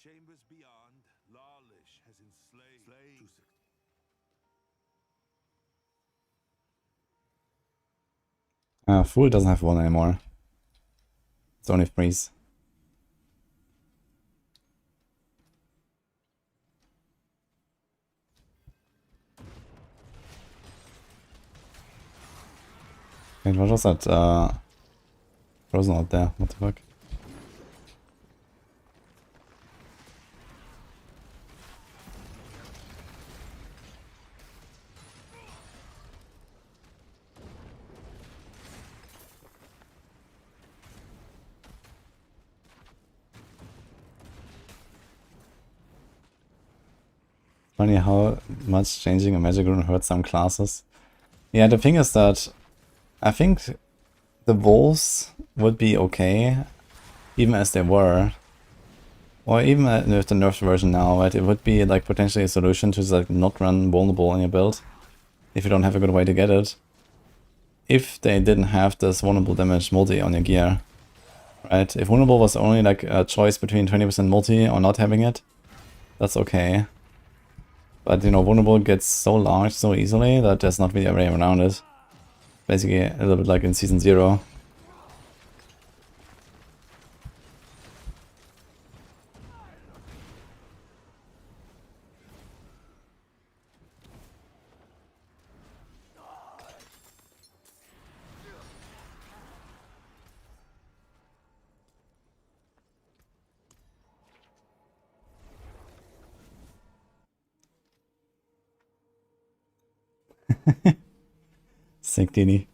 Chambers beyond, Lawlish has enslaved. Fool doesn't have one anymore. It's only freeze. Wait, what was that? Frozen out there, what the fuck? Funny how much changing a magic rune hurts some classes. Yeah, the thing is that I think the wolves would be okay, even as they were. Or even with the nerfed version now, right? It would be like potentially a solution to just, like not run vulnerable in your build if you don't have a good way to get it. If they didn't have this vulnerable damage multi on your gear, right? If vulnerable was only like a choice between 20% multi or not having it, that's okay. But, you know, vulnerable gets so large so easily that there's not really a way around it. Basically, a little bit like in Season 0. Sick DD.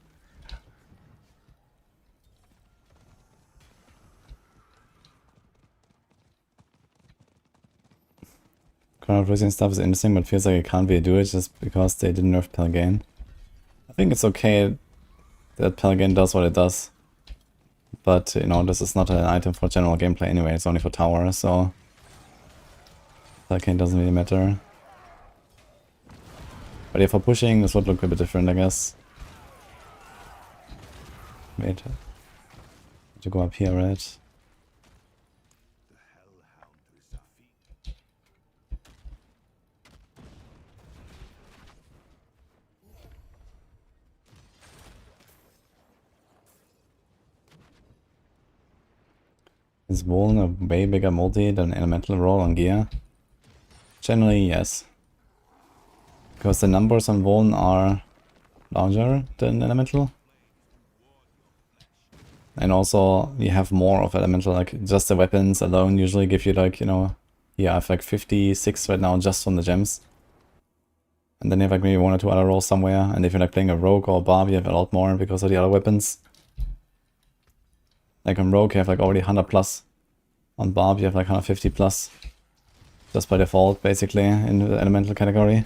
Chrono Freezing stuff is interesting, but feels like it can't really do it just because they didn't nerf Pelgain. I think it's okay that Pelgain does what it does. But, you know, this is not an item for general gameplay anyway, it's only for tower, so Pelgain doesn't really matter. But yeah, for pushing, this would look a bit different, I guess. Wait. To go up here, right? Is Vuln a way bigger multi than Elemental Roll on gear? Generally, yes. Because the numbers on Vuln are larger than Elemental. And also, you have more of Elemental, like just the weapons alone usually give you like, you know, yeah, I have like 56 right now just from the gems. And then you have like maybe 1 or 2 other rolls somewhere, and if you're like playing a Rogue or a Barb, you have a lot more because of the other weapons. Like on Rogue you have like already 100 plus. On Barb you have like 150 plus. Just by default, basically, in the Elemental category.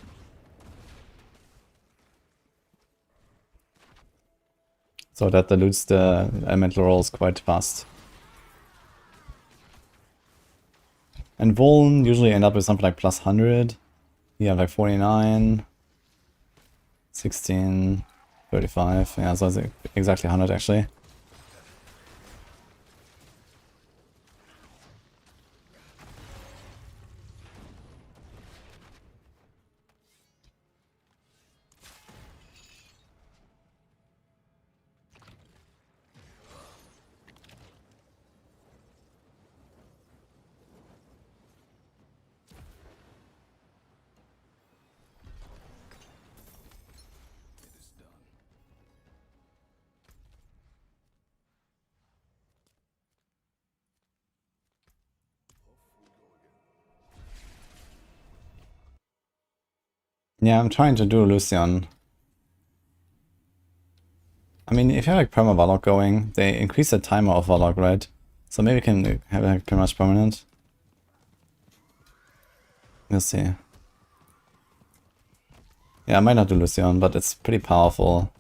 So that dilutes the Elemental rolls quite fast. And Vuln usually end up with something like plus 100. You have like 49, 16, 35. Yeah, so it's exactly 100 actually. Yeah, I'm trying to do Lucian. I mean, if you have like Perma Varlock going, they increase the timer of Varlock, right? So maybe we can have like pretty much permanent. We'll see. Yeah, I might not do Lucian, but it's pretty powerful.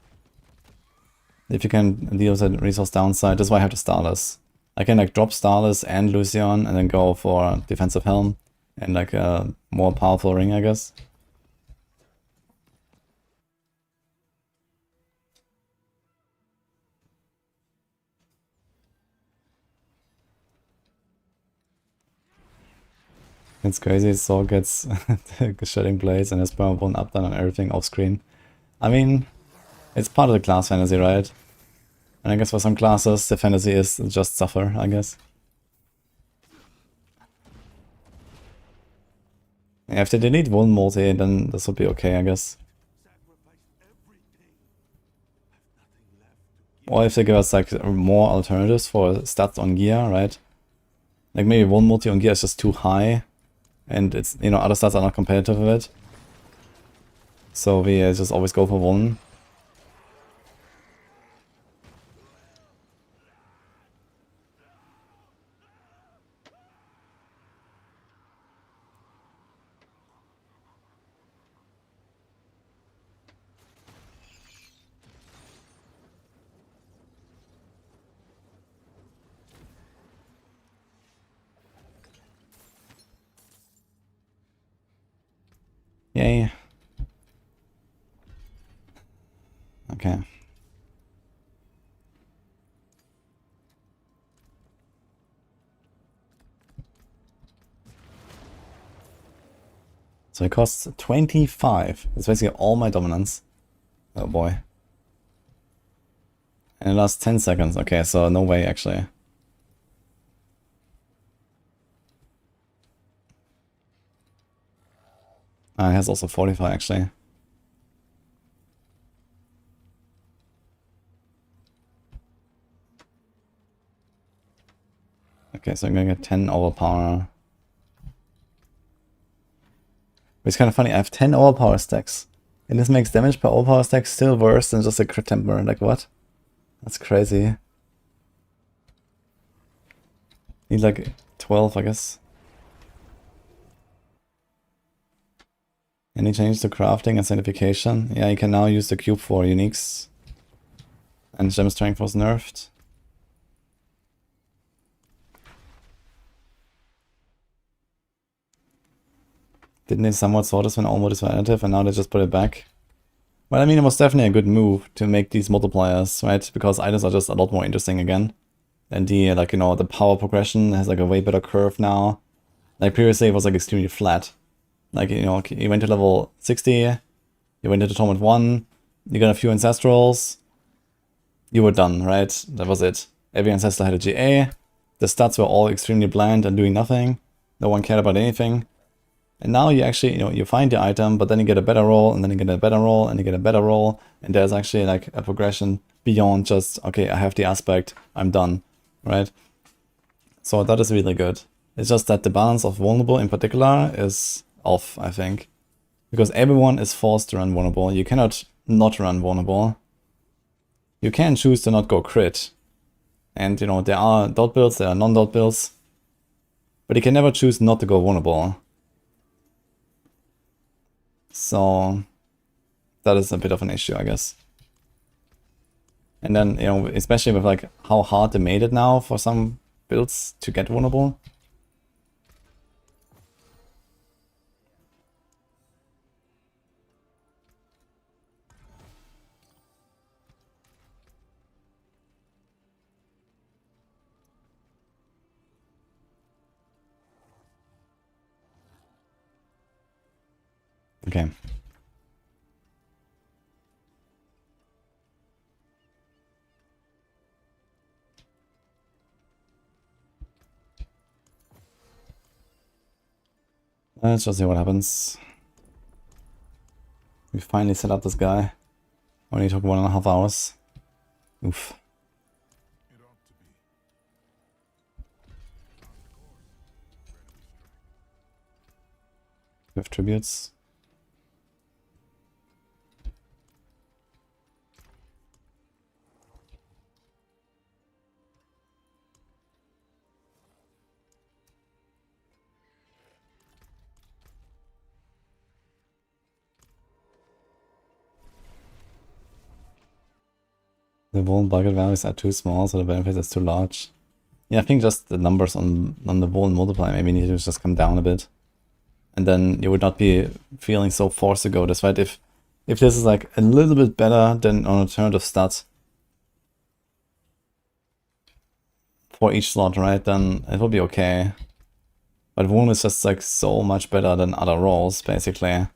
If you can deal with the resource downside, that's why I have the Starless. I can like drop Starless and Lucian and then go for Defensive Helm and like a more powerful ring, I guess. It's crazy, Saw gets Shedding Blades and has Perma 1 up down on everything off screen. I mean, it's part of the class fantasy, right? And I guess for some classes, the fantasy is just suffer, I guess. Yeah, if they delete one multi, then this would be okay, I guess. Or if they give us like more alternatives for stats on gear, right? Like maybe one multi on gear is just too high, and it's, you know, other stats are not competitive with it. So we just always go for one. Yay. Okay. So it costs 25. It's basically all my dominance. Oh boy. And it lasts 10 seconds. Okay, so no way actually. It has also 45 actually. Okay, so I'm gonna get 10 overpower. It's kind of funny, I have 10 overpower stacks, And this makes damage per overpower stack still worse than just a crit temper. Like what? That's crazy. Need like 12, I guess. Any change to crafting and sanctification? Yeah, you can now use the cube for uniques. And gem strength was nerfed. Didn't they somewhat sort this when all modes were additive and now they just put it back? Well, I mean, it was definitely a good move to make these multipliers, right? Because items are just a lot more interesting again. And the, like, you know, the power progression has like a way better curve now. Like previously it was like extremely flat. Like, you know, you went to level 60, you went into Torment 1, you got a few Ancestrals, you were done, right? That was it. Every Ancestor had a GA, the stats were all extremely bland and doing nothing, no one cared about anything. And now you actually, you know, you find the item, but then you get a better roll, and then you get a better roll, and you get a better roll, and there's actually like a progression beyond just, okay, I have the aspect, I'm done, right? So that is really good. It's just that the balance of vulnerable in particular is off, I think. Because everyone is forced to run vulnerable. You cannot not run vulnerable. You can choose to not go crit. And, you know, there are dot builds, there are non-dot builds. But you can never choose not to go vulnerable. So that is a bit of an issue, I guess. And then, you know, especially with like how hard they made it now for some builds to get vulnerable. Okay. Let's just see what happens. We finally set up this guy. Only took 1.5 hours. Oof. With tributes. The Vuln bucket values are too small, so the benefit is too large. Yeah, I think just the numbers on the Vuln multiplier maybe need to just come down a bit. And then you would not be feeling so forced to go this, right? If this is like a little bit better than an alternative stat for each slot, right, then it will be okay. But Vuln is just like so much better than other rolls, basically.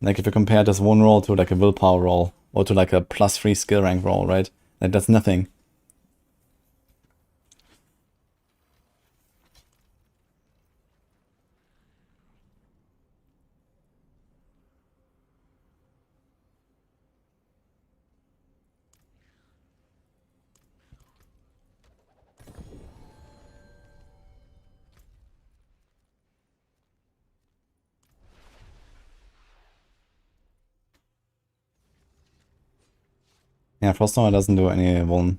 Like if you compare this one roll to like a willpower roll, or to like a +3 skill rank roll, right? Like that's nothing. Yeah, Frosthammer doesn't do any Vuln.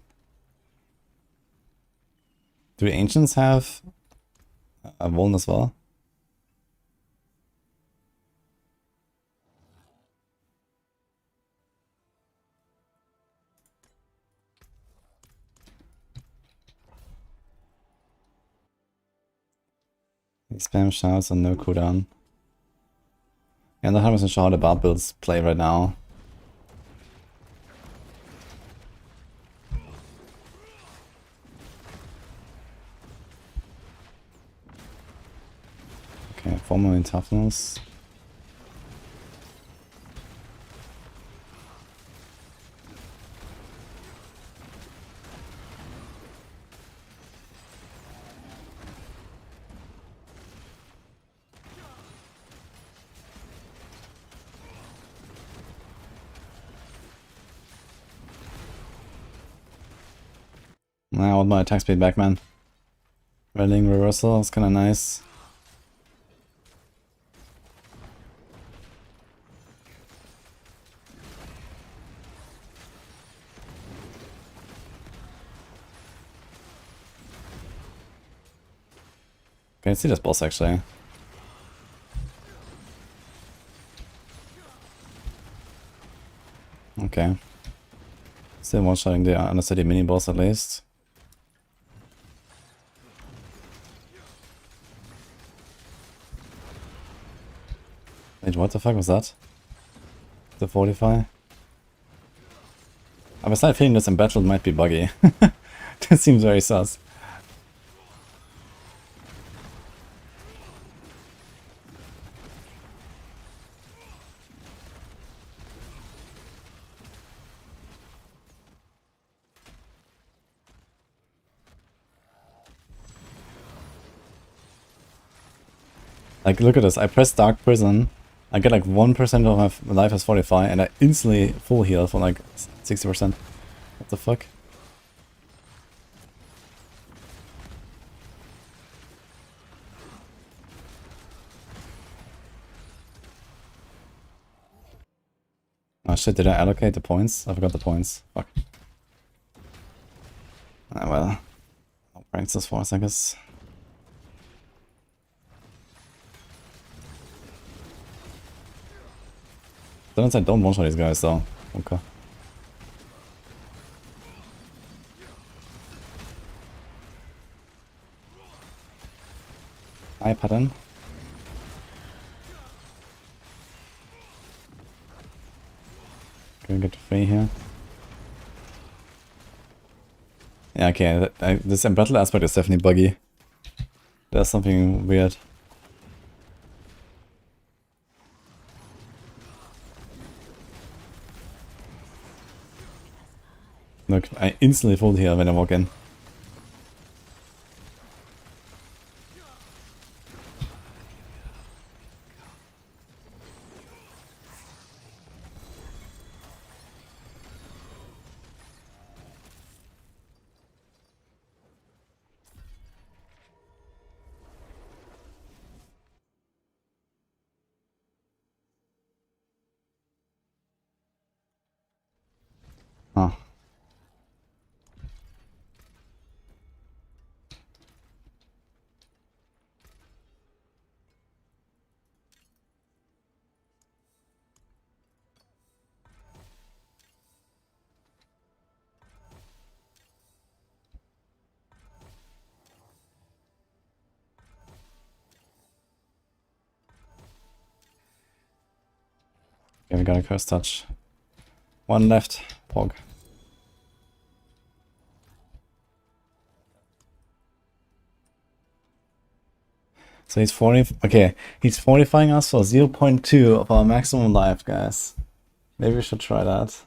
Do the Ancients have a Vuln as well? Spam shouts and no cooldown. Yeah, I'm not 100% sure how the Bard builds play right now. Okay, 4 million toughness. I want my attack speed back, man. Rallying reversal is kinda nice. Can I see this boss actually? Okay. Still one-shotting the Undercity mini-boss at least. Wait, what the fuck was that? The 45? I have a slight feeling this in battle might be buggy. This seems very sus. Like, look at this. I press Dark Prison. I get like 1% of my life as 45, and I instantly full heal for like 60%. What the fuck? Oh shit, did I allocate the points? I forgot the points. Fuck. Ah well. I'll practice this for us, I guess. Sometimes I don't one-shot these guys though. Okay. Hi, pattern. Gonna get free here. Yeah, okay. This battle aspect is definitely buggy. There's something weird. Look, I instantly full heal when I walk in. Huh. Okay, we got a curse touch. One left. Pog. So he's 40. Okay, he's fortifying us for 0.2 of our maximum life, guys. Maybe we should try that.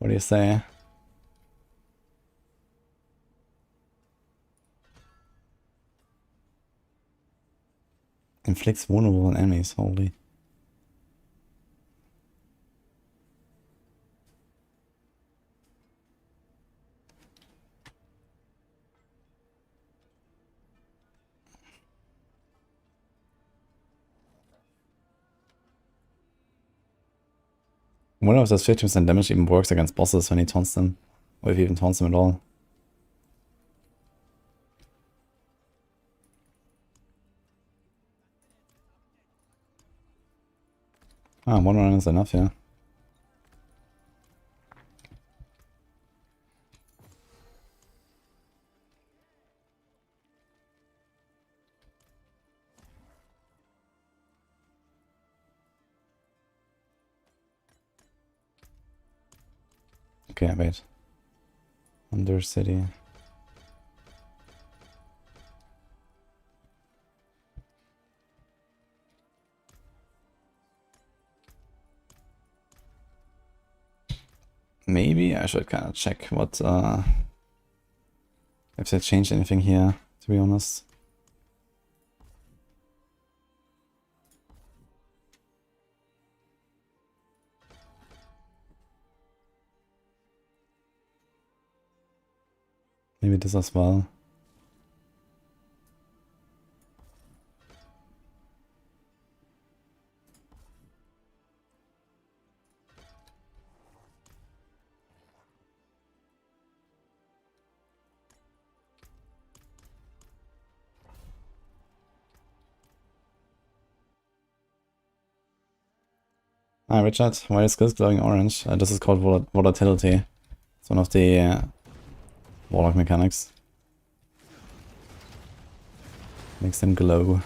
What do you say? Inflicts vulnerable on enemies. Holy. I wonder if this 50% damage even works against bosses when he taunts them. Or if he even taunts them at all. Ah, one run is enough, yeah. Okay, wait. Undercity. Maybe I should kind of check what, if they changed anything here, to be honest. Maybe this as well. Ah, Richard, why is this glowing orange? This is called volatility. It's one of the Warlock mechanics. Makes them glow.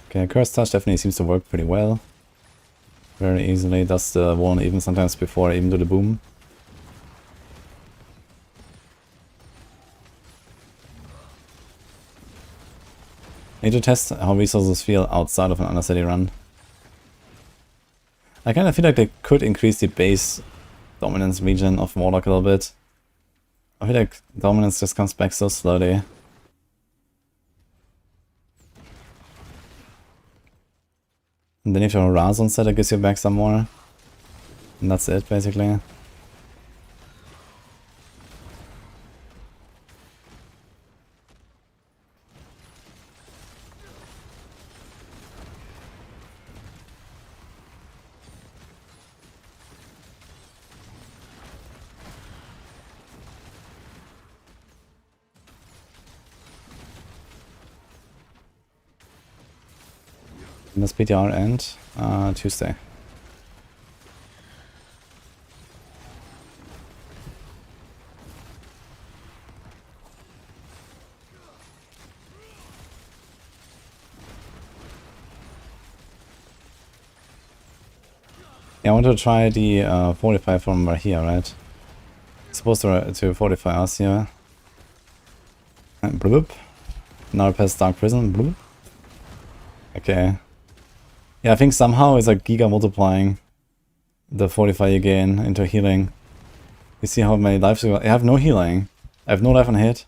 Okay, Curse Touch definitely seems to work pretty well. Very easily, does the one even sometimes before I even do the boom. Need to test how resources feel outside of an Undercity run. I kind of feel like they could increase the base dominance region of Warlock a little bit. I feel like dominance just comes back so slowly. And then if you have a Razon set, it gives you back some more. And that's it, basically. When does PTR end? Tuesday. Yeah, I want to try the fortify from right here, right? It's supposed to fortify us here. And bloop. Now past Dark Prison. Bloop. Okay. Yeah, I think somehow it's like giga multiplying the fortify you gain into healing. You see how many lives you got? I have no healing. I have no life on hit.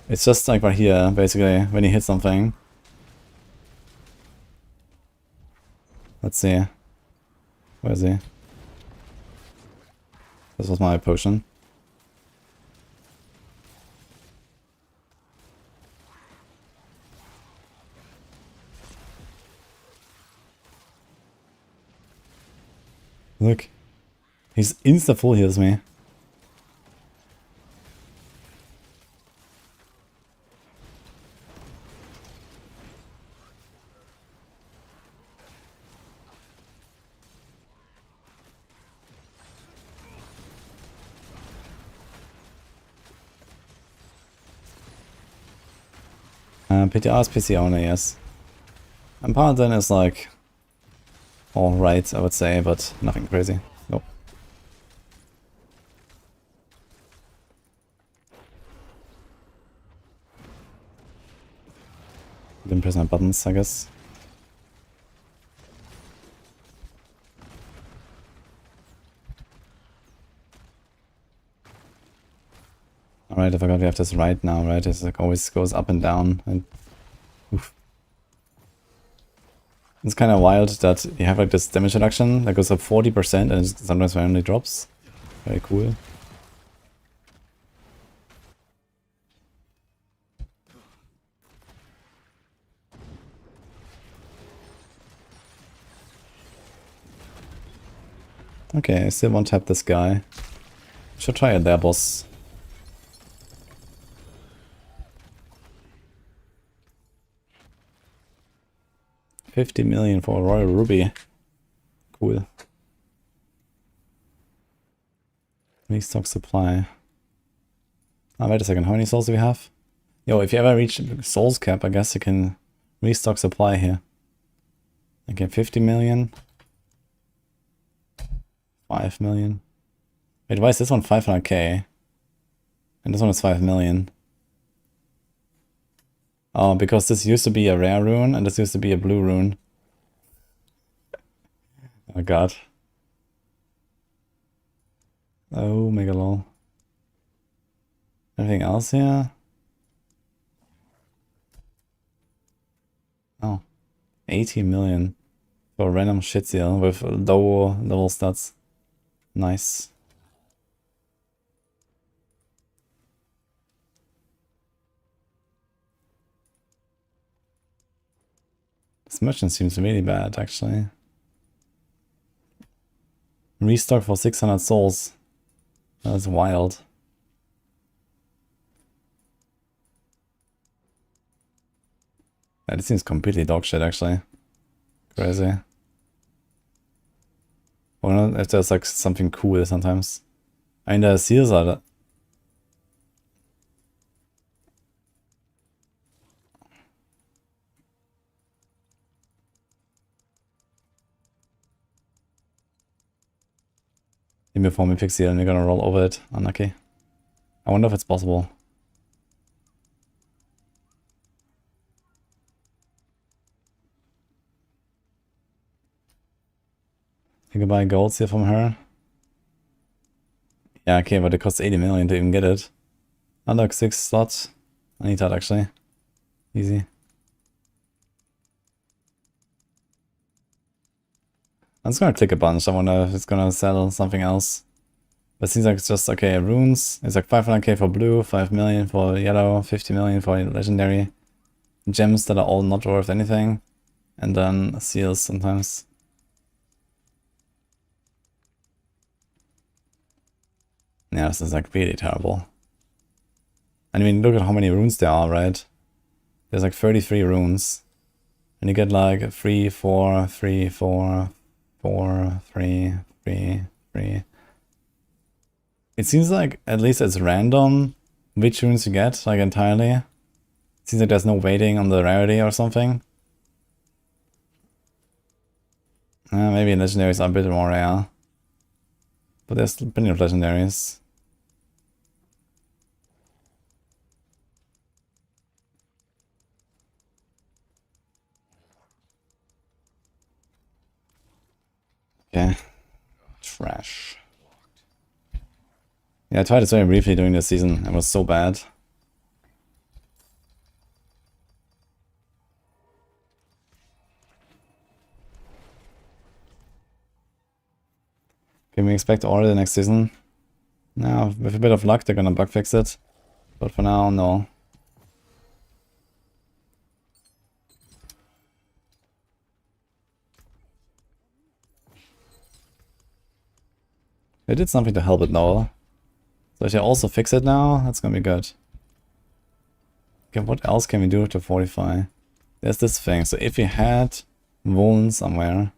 It's just like right here, basically, when you hit something. Let's see. Where is he? This was my potion. Look. He's insta-full heals me. PTR is PC only, yes. And Paladin is like alright, I would say, but nothing crazy. Nope. Didn't press my buttons, I guess. Alright, I forgot we have this right now, right? It like always goes up and down. And oof. It's kind of wild that you have like this damage reduction that goes up 40% and it sometimes randomly drops. Very cool. Okay, I still won't tap this guy. Should try it there, boss. $50 million for a Royal Ruby. Cool. Restock supply. Ah, wait a second, how many souls do we have? Yo, if you ever reach souls cap, I guess you can restock supply here. Okay, 50 million. 5 million. Wait, why is this one 500k? And this one is 5 million. Oh, because this used to be a rare rune and this used to be a blue rune. Oh god. Oh, mega lol. Anything else here? Oh. 80 million for a random shit seal with low level stats. Nice. This merchant seems really bad, actually. Restock for 600 souls. That's wild. That seems completely dog shit actually. Crazy. I wonder if there's like something cool sometimes. I mean, the seals are... Even before me pick seal and we're gonna roll over it. Unlucky. I wonder if it's possible. You can buy golds here from her. Yeah, okay, but it costs 80 million to even get it. Unlock 6 slots. I need that actually. Easy. I'm just gonna click a bunch. I wonder if it's gonna sell something else. But it seems like it's just, okay, runes. It's like 500k for blue, 5 million for yellow, 50 million for legendary. Gems that are all not worth anything. And then seals sometimes. Yeah, this is like really terrible. I mean, look at how many runes there are, right? There's like 33 runes. And you get like 3, 4, 3, 4, 4, 3, 3, 3. It seems like at least it's random which runes you get, like entirely. It seems like there's no weighting on the rarity or something. Maybe legendaries are a bit more rare. But there's plenty of legendaries. Okay. Trash. Yeah, I tried it very briefly during the season. It was so bad. Can we expect order the next season? No, with a bit of luck they're gonna bug fix it. But for now, no. They did something to help it now. So if they also fix it now, that's gonna be good. Okay, what else can we do to fortify? There's this thing. So if we had wound somewhere,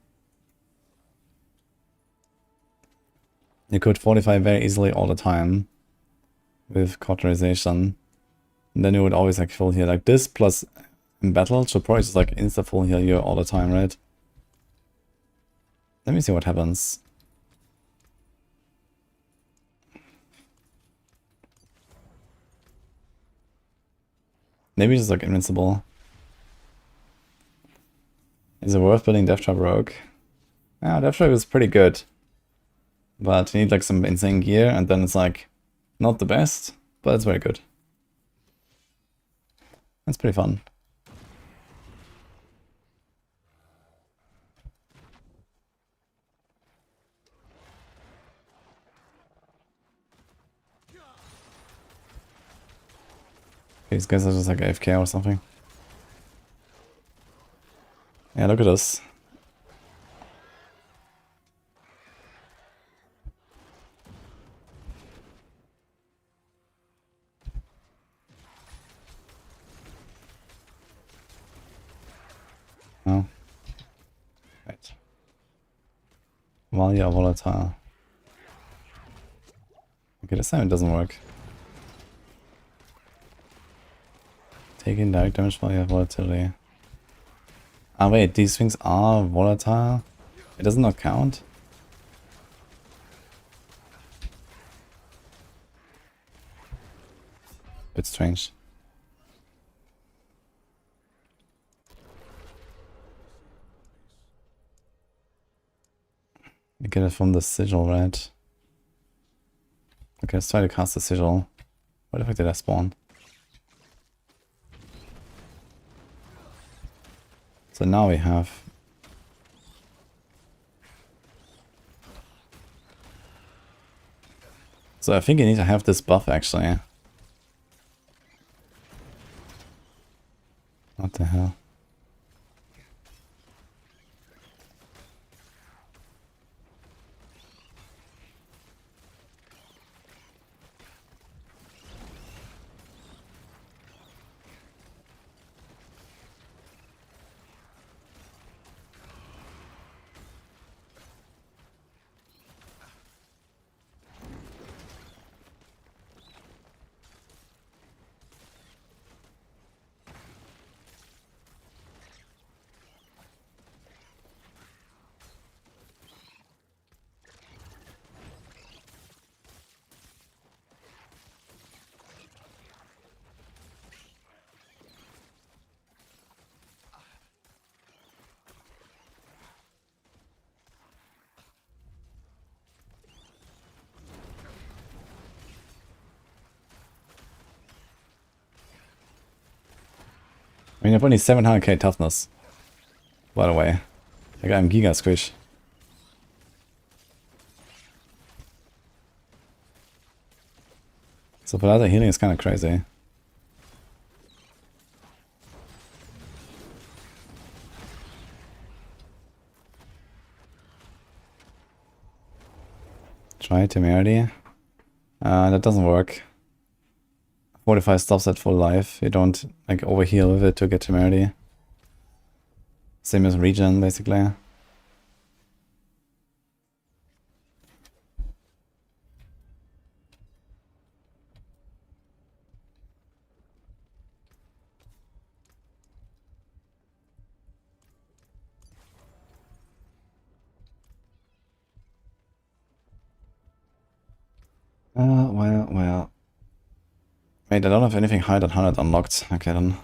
you could fortify very easily all the time with cauterization. And then you would always like full heal. Like this plus in battle should probably just like insta full heal you all the time, right? Let me see what happens. Maybe just like invincible. Is it worth building Death Trap Rogue? Yeah, Death Trap is pretty good. But you need like some insane gear and then it's like not the best, but it's very good. That's pretty fun. These guys are just like AFK or something. Yeah, look at this. Oh. Right. While you're volatile. Okay, this time it doesn't work. Taking direct damage while you have volatility. Ah wait, these things are volatile? It does not count? Bit strange. You get it from the sigil, right? Okay, let's try to cast the sigil. Where the fuck did I spawn? So now we have... So I think you need to have this buff actually. What the hell? mean, I have only 700k toughness. By the way. Like, I'm Giga Squish. So for that, the healing is kind of crazy. Try temerity. That doesn't work. Fortify stops at full life. You don't like overheal with it to get temerity. Same as regen, basically. Well. Wait, I don't have anything higher than 100 unlocked. Okay, then.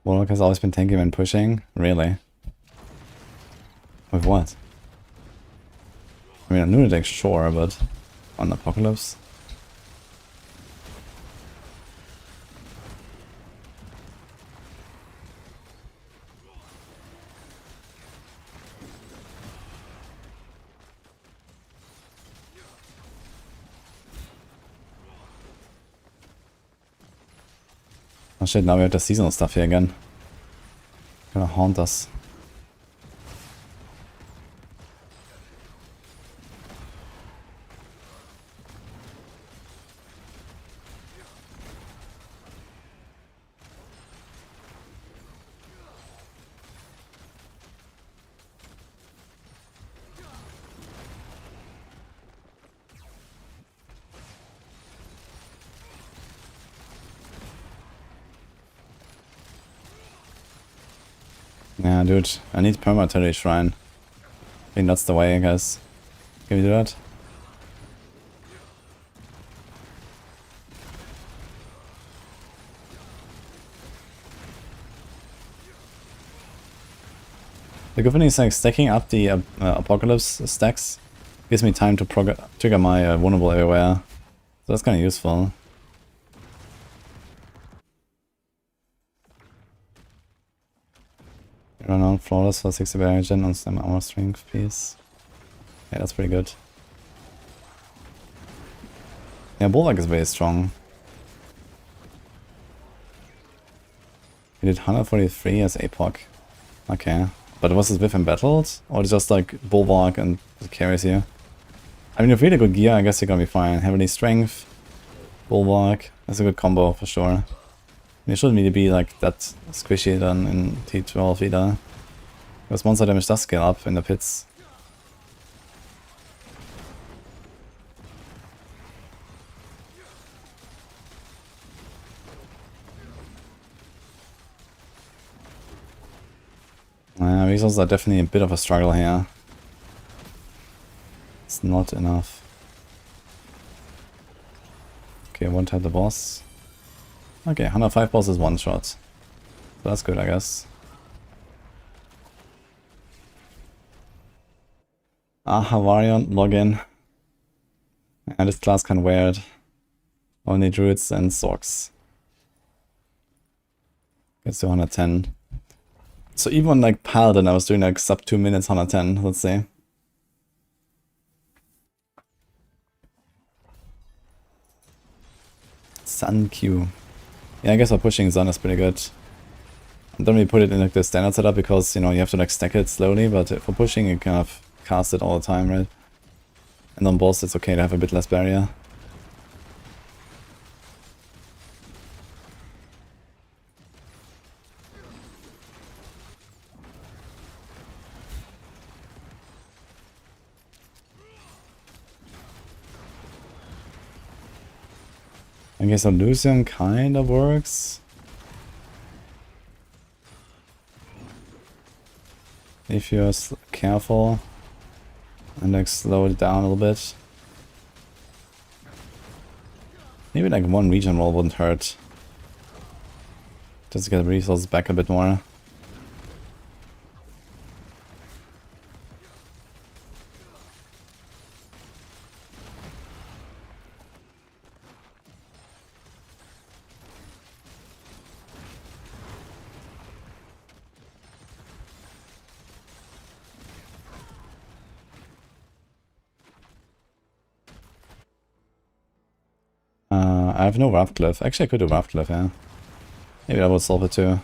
Warlock has always been tanky when pushing? Really? With what? I mean, on Lunatic, sure, but on Apocalypse? Oh shit, now we have the seasonal stuff here again. Gonna haunt us. Yeah, dude, I need perma shrine. I think that's the way, I guess. Can we do that? The good thing is like stacking up the Apocalypse stacks gives me time to trigger my vulnerable everywhere. So that's kind of useful. Run out flawless for 60 barrier gen on stem armor strength piece. Yeah, that's pretty good. Yeah, Bulwark is very strong. He did 143 as Epoch. Okay. But was this with embattled? Or just like Bulwark and it carries you? I mean, with really good gear, I guess you're gonna be fine. Heavily strength, Bulwark. That's a good combo for sure. It shouldn't really be like that squishy then in T12 either. Because monster damage does scale up in the pits. Resources are definitely a bit of a struggle here. It's not enough. Okay, one tap the boss. Okay, 105 boss is one shot. So that's good, I guess. Havarian, login. And this class can wear it. Only druids and sorks. Gets to 110. So even on like Paladin I was doing like sub 2 minutes 110, let's say. Sun Q. Yeah, I guess our pushing Sun is pretty good. I don't really put it in like the standard setup because, you know, you have to like stack it slowly, but for pushing you kind of cast it all the time, right? And on boss it's okay to have a bit less barrier. I guess Illusion kinda works. If you're careful and like slow it down a little bit. Maybe like one regen roll wouldn't hurt. Just to get the resources back a bit more. I have no Wrath Cliff. Actually, I could do Wrath Cliff, yeah. Maybe that would solve it too.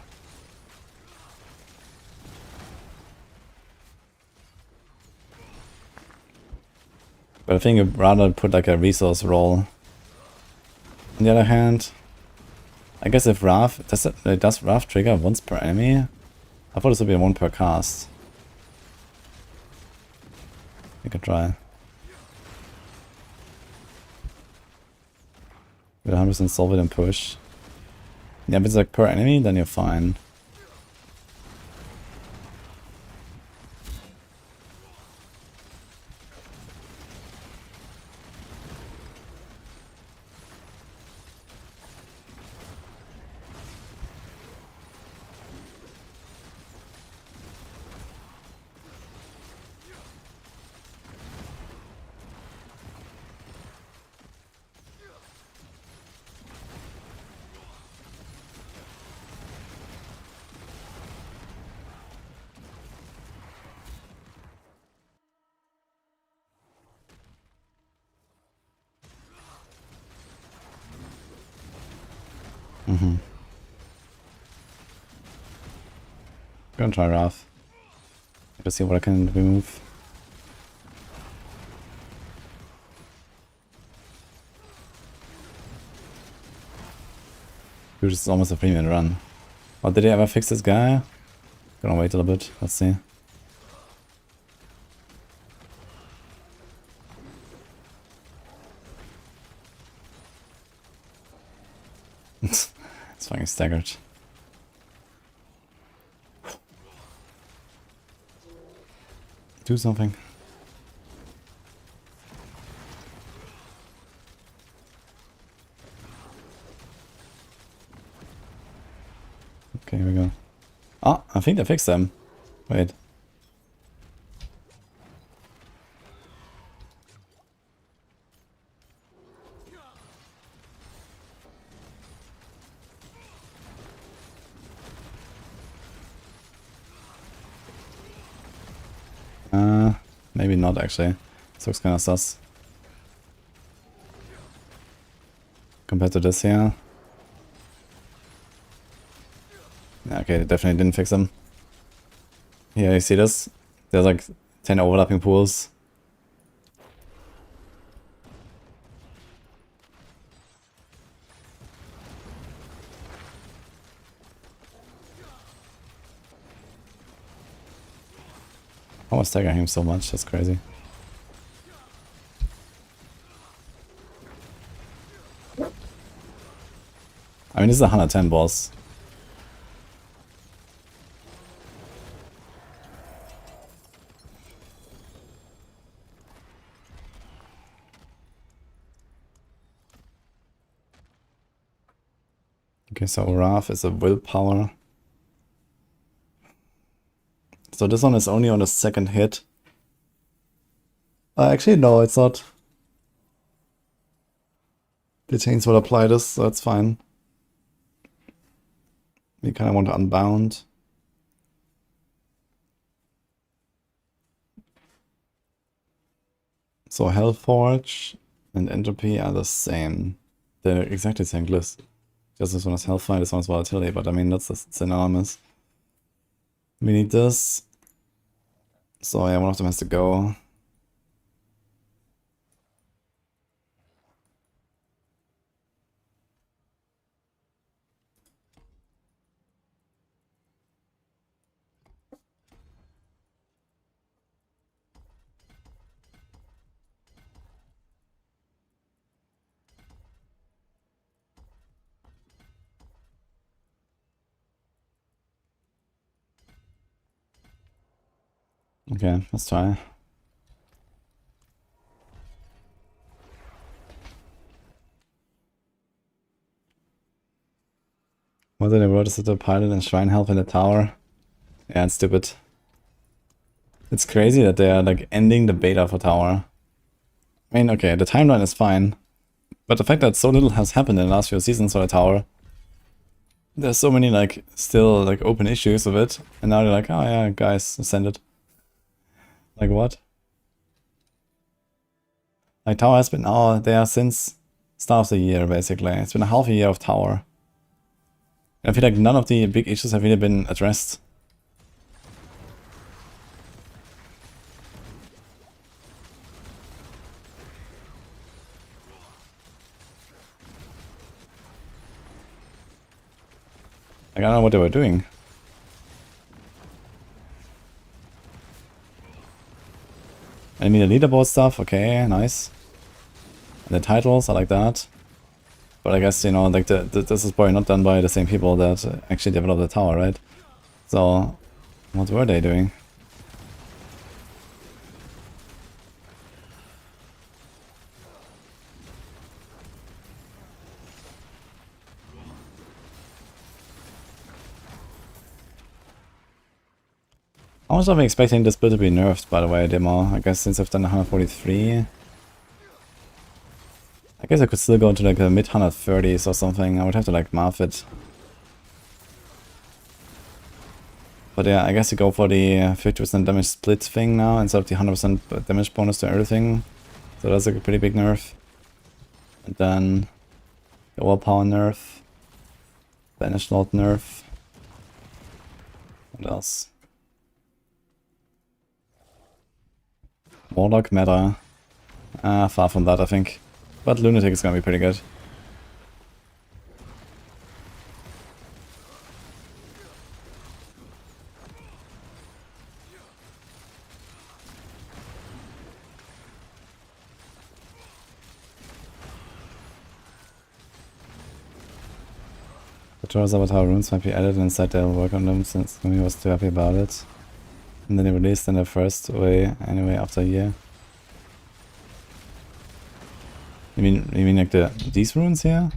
But I think I'd rather put like a resource roll. On the other hand, I guess if Wrath... Does Wrath trigger once per enemy? I thought this would be one per cast. We could try. We'll 100% solve it and push. Yeah, if it's like per enemy, then you're fine. Gonna try Wrath. Let's see what I can remove. Dude, this is almost a premium run. Oh, did they ever fix this guy? Gonna wait a little bit. Let's see. It's fucking staggered. Do something. Okay, here we go. Oh, I think they fixed them. Wait. Maybe not actually. This looks kinda sus. Compared to this here. Yeah, okay, they definitely didn't fix them. Here, you see this? There's like 10 overlapping pools. I was staggering him so much, that's crazy. I mean, this is a 110 boss. Okay, so Wrath is a willpower. So this one is only on the second hit. Actually, no, it's not. The chains will apply this, so that's fine. We kind of want to unbound. So Hellforge and Entropy are the same. They're exactly the same glyphs. Just this one is Hellfire, this one is Volatility, but I mean, that's synonymous. We need this. So yeah, one of them has to go. Okay, let's try. Whether they wrote to the pilot and shrine health in the tower. Yeah, it's stupid. It's crazy that they are like ending the beta for tower. I mean, okay, the timeline is fine. But the fact that so little has happened in the last few seasons for the tower. There's so many like still like open issues of it. And now they're like, oh yeah, guys, send it. Like what? Like tower has been there since Start of the year, basically. It's been a half a year of tower. I feel like none of the big issues have really been addressed. Like, I don't know what they were doing. I mean, the leaderboard stuff, okay, nice. And the titles, I like that. But I guess, you know, like, this is probably not done by the same people that actually developed the tower, right? So, what were they doing? How much are we expecting this build to be nerfed, by the way, demo? I guess since I've done 143. I guess I could still go into like the mid 130s or something. I would have to like math it. But yeah, I guess you go for the 50% damage split thing now instead of the 100% damage bonus to everything. So that's like a pretty big nerf. And then the overpower nerf. Banish Lord nerf. What else? Warlock meta. Far from that, I think. But Lunatic is gonna be pretty good. The Taurus Avatar runes might be added and said they'll work on them since he was too happy about it. And then they released in the first way anyway after a year. You mean like these runes here?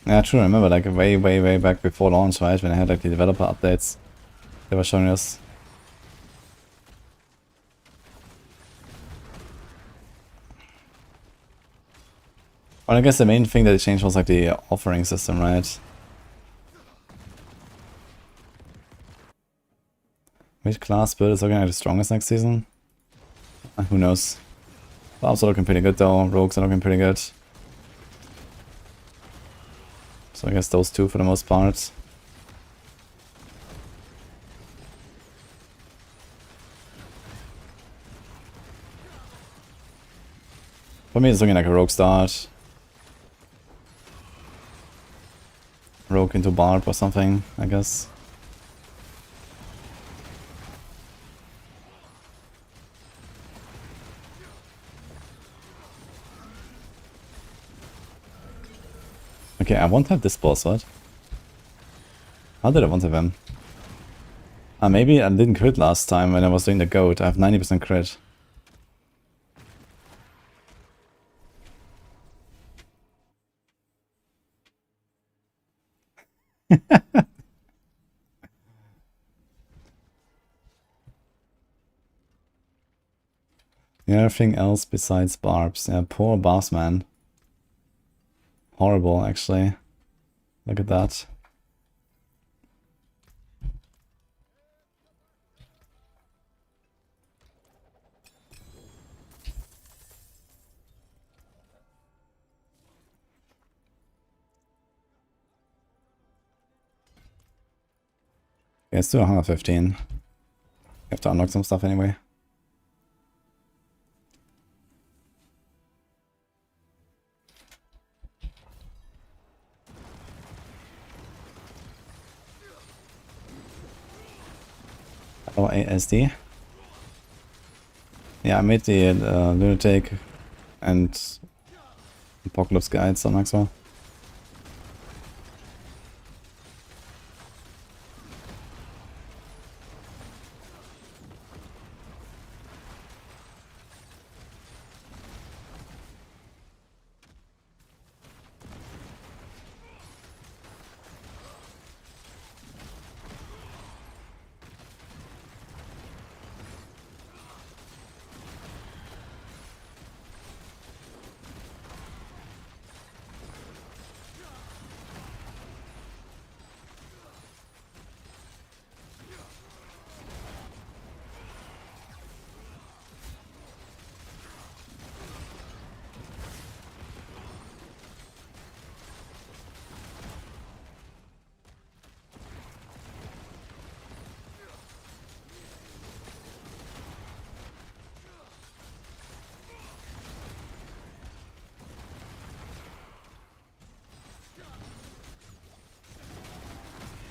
Yeah, true. I remember like way back before launch, right? When I had like the developer updates, they were showing us. Well, I guess the main thing that changed was like the offering system, right? Which class build is looking like the strongest next season? Who knows? Barbs are looking pretty good though, rogues are looking pretty good. So I guess those two for the most part. For me it's looking like a rogue start. Rogue into Barb or something, I guess. Okay, I won't have this boss, what? How did I want to have him? Maybe I didn't crit last time when I was doing the goat. I have 90% crit. Everything else besides barbs. Yeah, poor boss man. Horrible, actually. Look at that. Yeah, it's still 115. You have to unlock some stuff anyway. Oh, ASD. Yeah, I made the Lunatic and Apocalypse guides on Maxwell.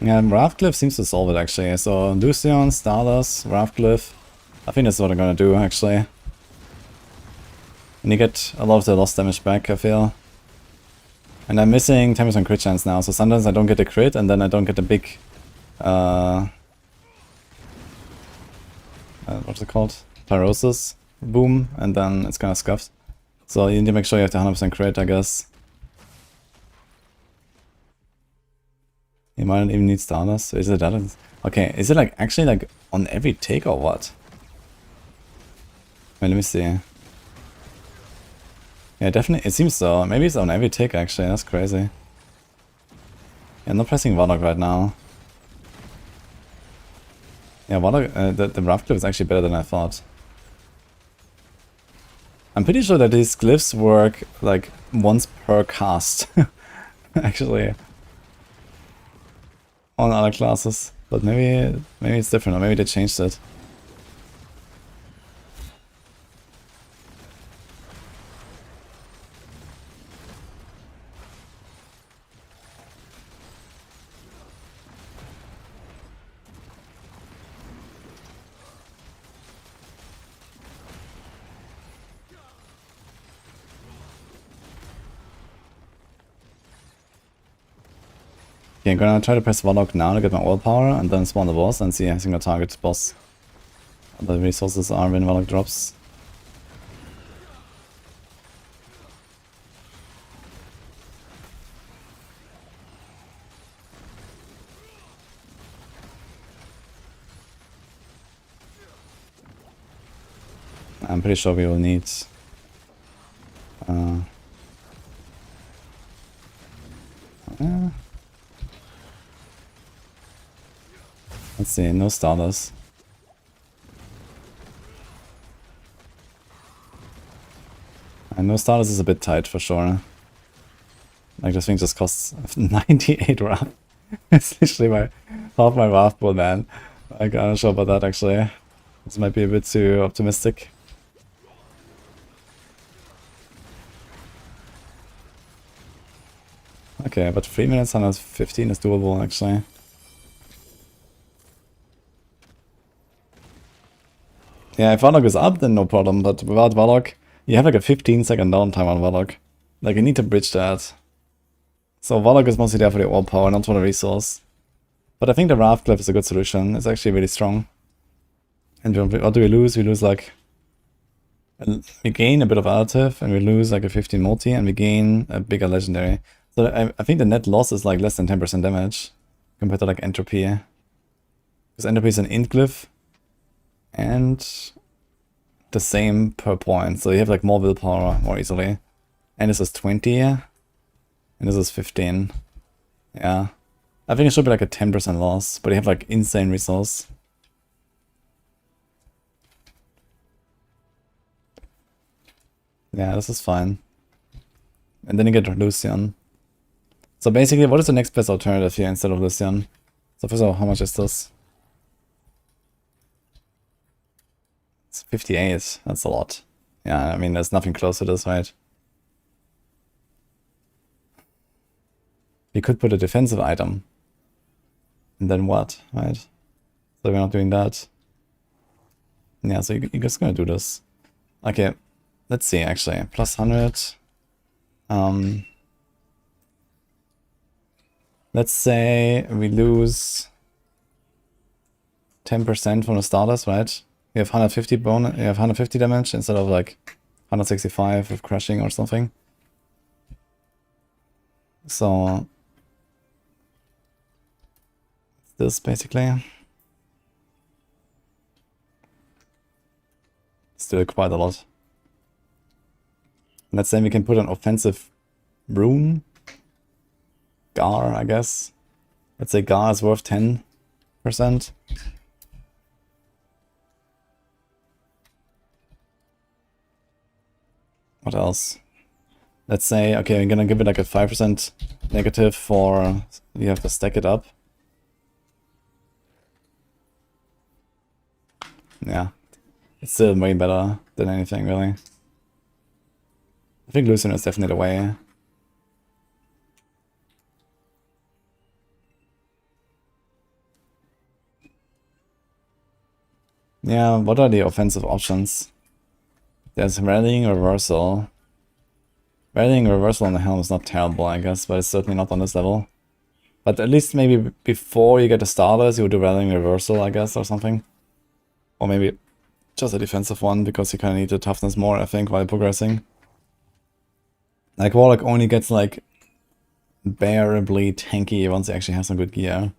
Yeah, Raftglyph seems to solve it actually. So Lucian, Stardust, Raftglyph. I think that's what I'm gonna do actually. And you get a lot of the lost damage back, I feel. And I'm missing 10% crit chance now, so sometimes I don't get a crit and then I don't get a big what's it called? Pyrosis boom, and then it's kind of scuffed. So you need to make sure you have the 100% crit, I guess. You might not even need Stardust. Is it that? Okay, is it like actually like on every take or what? Wait, let me see. Yeah, definitely. It seems so. Maybe it's on every tick actually. That's crazy. Yeah, I'm not pressing Warlock right now. Yeah, Warlock, the rough glyph is actually better than I thought. I'm pretty sure that these glyphs work like once per cast. Actually. On other classes. But maybe it's different, or maybe they changed it. Okay, I'm gonna try to press Warlock now to get my ult power and then spawn the boss and see a single target boss. The resources are when Warlock drops. I'm pretty sure we will need let's see, no starters. And no starters is a bit tight for sure. Like this thing just costs 98 RAF. It's literally my half my RAF pool, man. Like, I'm not sure about that actually. This might be a bit too optimistic. Okay, but 3 minutes 115 is doable actually. Yeah, if Warlock is up, then no problem, but without Warlock, you have like a 15-second downtime on Warlock. Like, you need to bridge that. So Warlock is mostly there for the ult power, not for the resource. But I think the Raft Glyph is a good solution. It's actually really strong. And what do we lose? We lose like... We gain a bit of additive, and we lose like a 15 multi, and we gain a bigger legendary. So I think the net loss is like less than 10% damage, compared to like Entropy. Because Entropy is an int glyph, and the same per point. So you have like more willpower more easily. And this is 20, and this is 15. Yeah. I think it should be like a 10% loss, but you have like insane resource. Yeah, this is fine. And then you get Lucian. So basically, what is the next best alternative here instead of Lucian? So first of all, how much is this? It's 58. That's a lot. Yeah, I mean, there's nothing close to this, right? We could put a defensive item. And then what, right? So we're not doing that. Yeah, so you're just gonna do this. Okay, let's see, actually. Plus 100. Let's say we lose 10% from the starters, right? We have 150 bonus, you have 150 damage instead of like 165 with crushing or something. So this basically. Still quite a lot. Let's say we can put an offensive rune. Gar, I guess. Let's say Gar is worth 10%. What else? Let's say, okay, we're gonna give it like a 5% negative for, you have to stack it up. Yeah, it's still way better than anything, really. I think Lucian is definitely the way. Yeah, what are the offensive options? There's Rallying Reversal. Rallying Reversal on the helm is not terrible, I guess, but it's certainly not on this level. But at least maybe before you get the starters, you would do Rallying Reversal, I guess, or something. Or maybe just a defensive one, because you kind of need the toughness more, I think, while progressing. Like, Warlock only gets, like, bearably tanky once you actually have some good gear.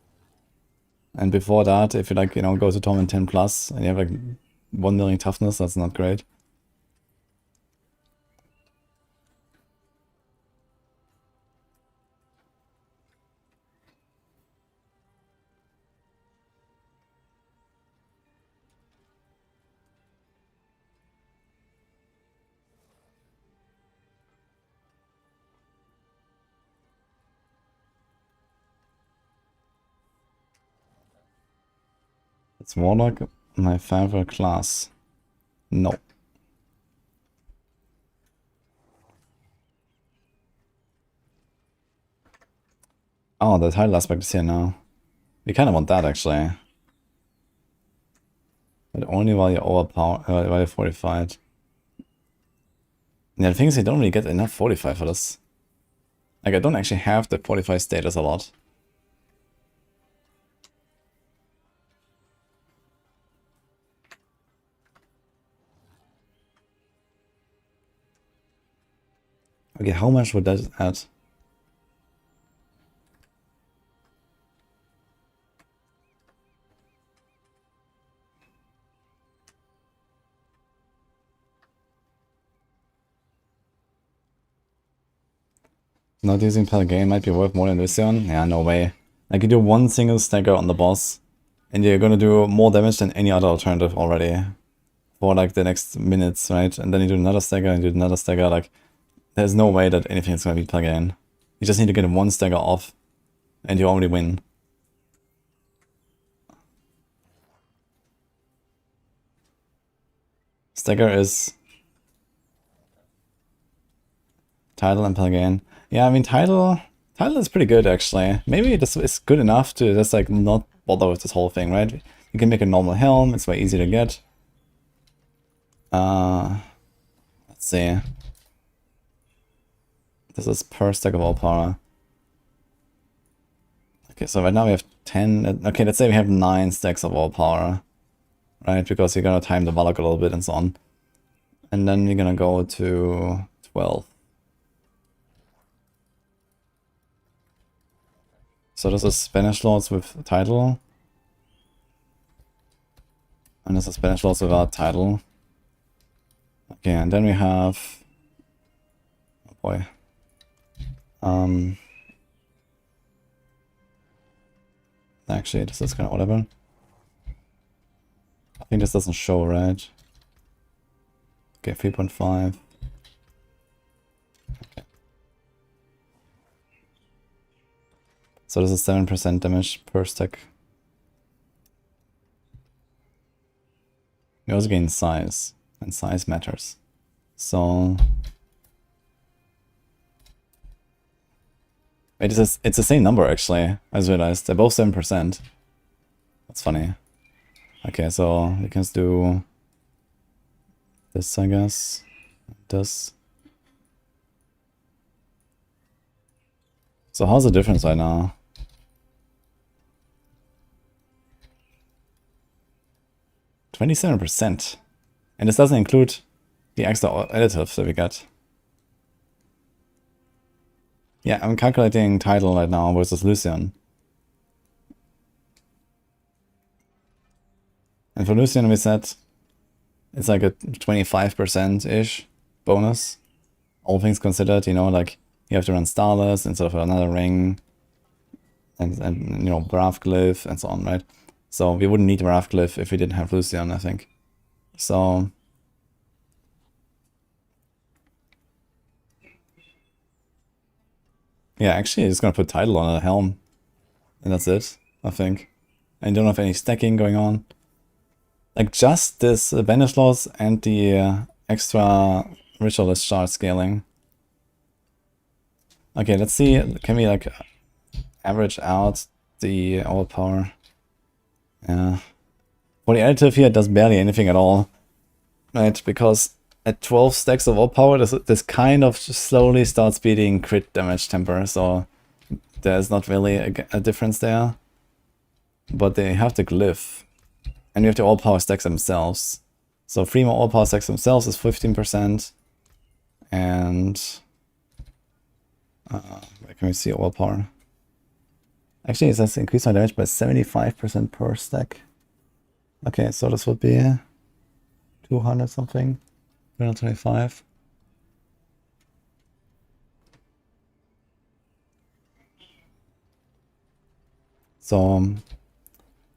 And before that, if you, like, you know, go to Torment 10 plus, and you have, like, 1 million toughness, that's not great. It's Warlock my favorite class? No. Oh, the title aspect is here now. We kind of want that, actually. But only while you're overpowered, while you're fortified. Yeah, the thing is, you don't really get enough fortify for this. Like, I don't actually have the fortify status a lot. Okay, how much would that add? Not using per game might be worth more than this one? Yeah, no way. Like, you do one single stagger on the boss, and you're gonna do more damage than any other alternative already. For, like, the next minutes, right? And then you do another stagger, and you do another stagger, like... There's no way that anything is gonna be plug in. You just need to get one stagger off, and you already win. Stagger is... Title and Pelgain. Yeah, I mean, Title is pretty good, actually. Maybe this is good enough to just, like, not bother with this whole thing, right? You can make a normal helm, it's very easy to get. Let's see. This is per stack of all power. Okay, so right now we have 10... Okay, let's say we have 9 stacks of all power. Right, because you're gonna time the Valak a little bit and so on. And then we're gonna go to 12. So this is Spanish Lords with title. And this is Spanish Lords without title. Okay, and then we have... Oh boy. Actually, this is kind of whatever. I think this doesn't show, right? Okay, 3.5. Okay. So this is 7% damage per stack. You also gain size, and size matters. So... Wait, it's the same number, actually. I just realized. They're both 7%. That's funny. Okay, so we can just do... this, I guess. This. So how's the difference right now? %. And this doesn't include the extra additives that we got. Yeah, I'm calculating title right now versus Lucian. And for Lucian we said it's like a 25%-ish bonus. All things considered, you know, like you have to run Starless instead of another ring. And you know, Wrathglyph and so on, right? So we wouldn't need Wrathglyph if we didn't have Lucian, I think. So... yeah, actually, it's gonna put title on a helm. And that's it, I think. And you don't have any stacking going on. Like, just this Banish Laws and the extra Ritualist Shard scaling. Okay, let's see. Can we, like, average out the overpower? Yeah. For the additive here, it does barely anything at all. Right, because at 12 stacks of overpower, this kind of just slowly starts beating crit damage temper, so there's not really a difference there. But they have the glyph, and you have the overpower stacks themselves. So 3 more overpower stacks themselves is 15%, and where can we see overpower? Actually, it says increase my damage by 75% per stack. Okay, so this would be 200 something, 225. So,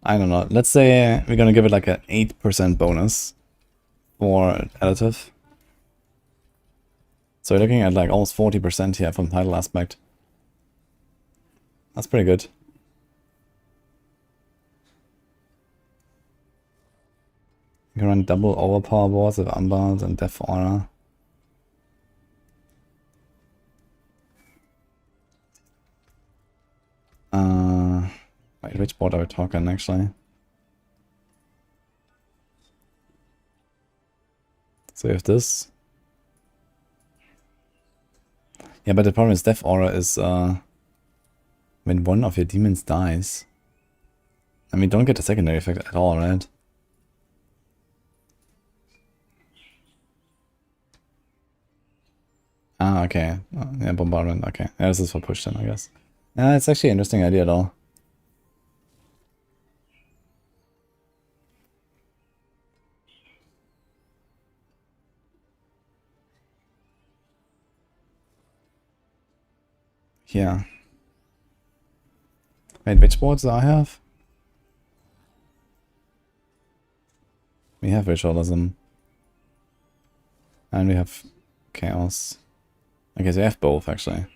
I don't know. Let's say we're gonna give it like an 8% bonus for additive. So we're looking at like almost 40% here from title aspect. That's pretty good. You can run double overpower boards with Unbound and Death Aura. Wait, which board are we talking actually? So we have this. Yeah, but the problem is Death Aura is when one of your demons dies. I mean, don't get the secondary effect at all, right? Ah, okay. Yeah, bombardment, okay. Yeah, this is for push then, I guess. Yeah, it's actually an interesting idea though. Yeah. Wait, which boards do I have? We have ritualism. And we have chaos. Okay, so we have both actually.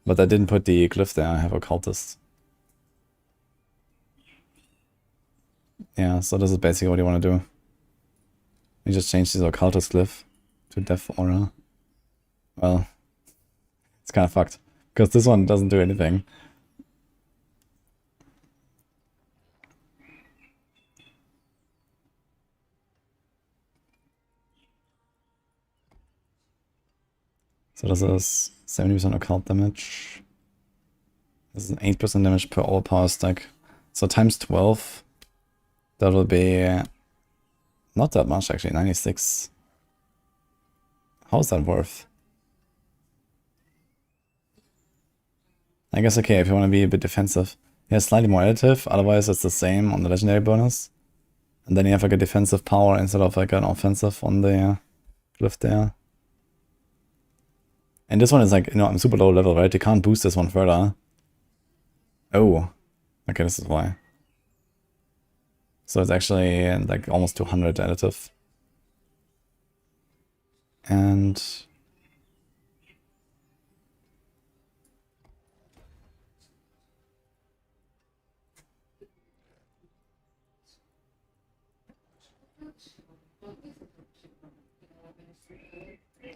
But I didn't put the glyph there, I have occultist. Yeah, so this is basically what you want to do. You just change this occultist glyph to Death Aura. Well, it's kind of fucked. Because this one doesn't do anything. So this is 70% occult damage. This is an 8% damage per overpower stack. So times 12, that will be not that much actually, 96. How is that worth? I guess okay, if you want to be a bit defensive. Yeah, slightly more additive, otherwise it's the same on the legendary bonus. And then you have like a defensive power instead of like an offensive on the glyph there. And this one is like, you know, I'm super low level, right? You can't boost this one further. Oh. Okay, this is why. So it's actually like almost 200 additive. And...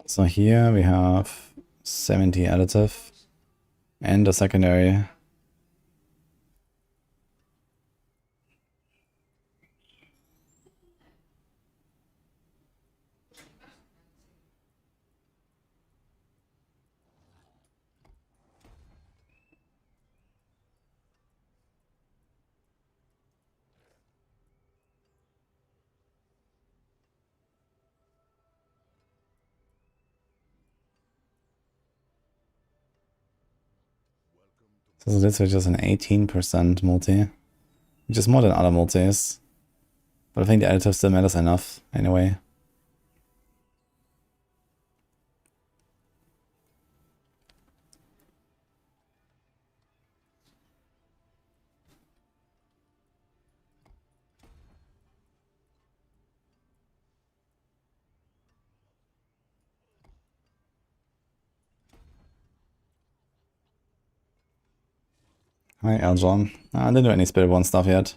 so here we have 70 additive and a secondary. So this is just an 18% multi, which is more than other multis. But I think the additive still matters enough anyway. Hi, Eljon. I didn't do any Spirit One stuff yet.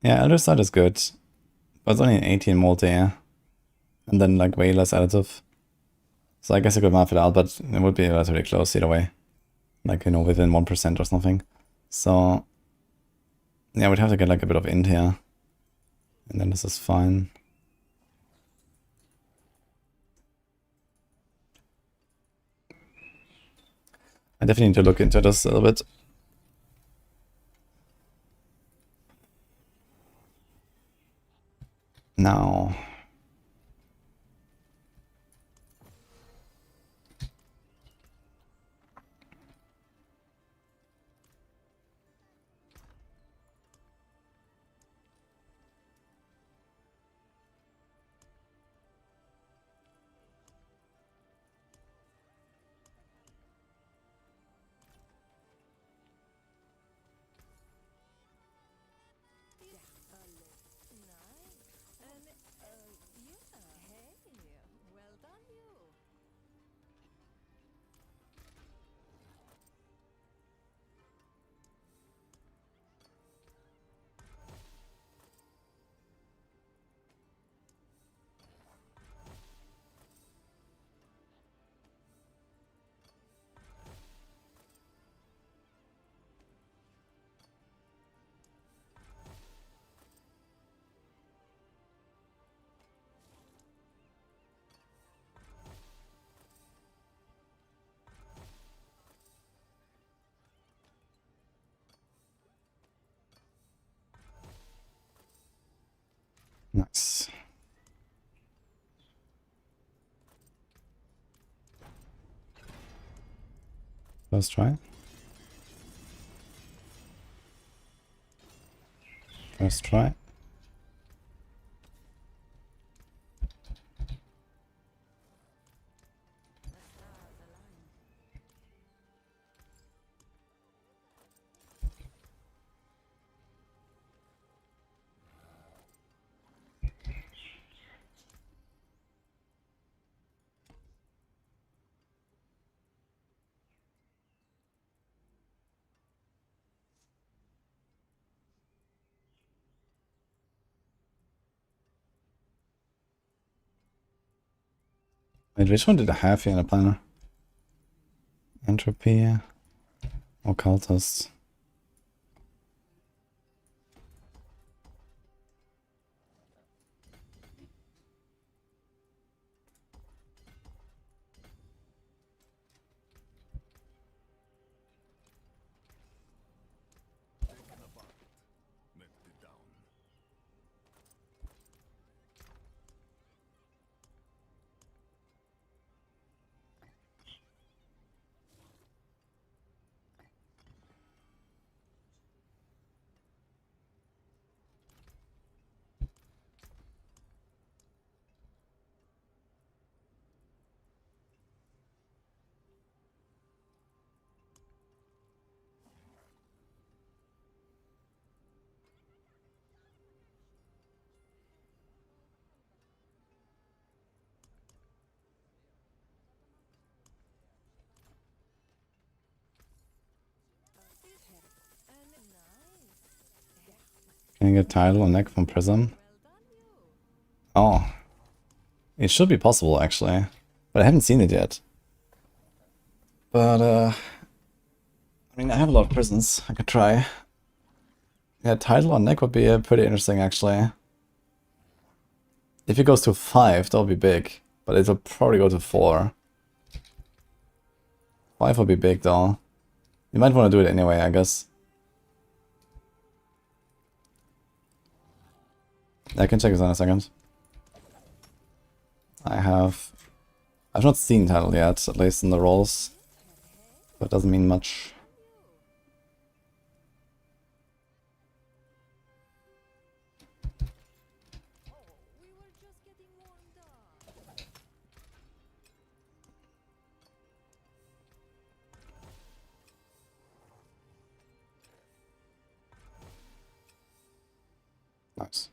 Yeah, Elder Sight is good. But it's only an 18 multi, yeah. And then like way less additive. So I guess I could map it out, but it would be relatively close either way. Like, you know, within 1% or something. So, yeah, we'd have to get like a bit of int here. And then this is fine. I definitely need to look into this a little bit. Now, nice. Let's try. First try. Wait, which one did I have here in the planner? Entropy or cultist? Can I get title and neck from Prism? Oh. It should be possible, actually. But I haven't seen it yet. But, I mean, I have a lot of prisons. I could try. Yeah, title on neck would be pretty interesting, actually. If it goes to 5, that would be big. But it'll probably go to 4. 5 would be big, though. You might want to do it anyway, I guess. I can check this in a second. I've not seen title yet, at least in the rolls. That doesn't mean much. Nice.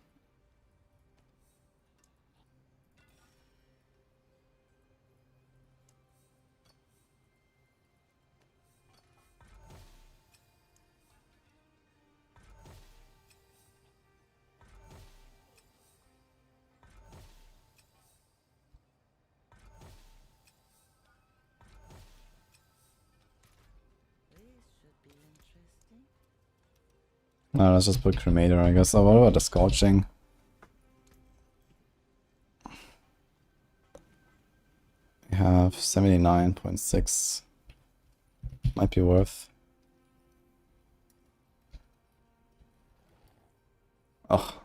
No, let's just put Cremator, I guess. Oh, what about the Scorching? We have 79.6. Might be worth. Oh.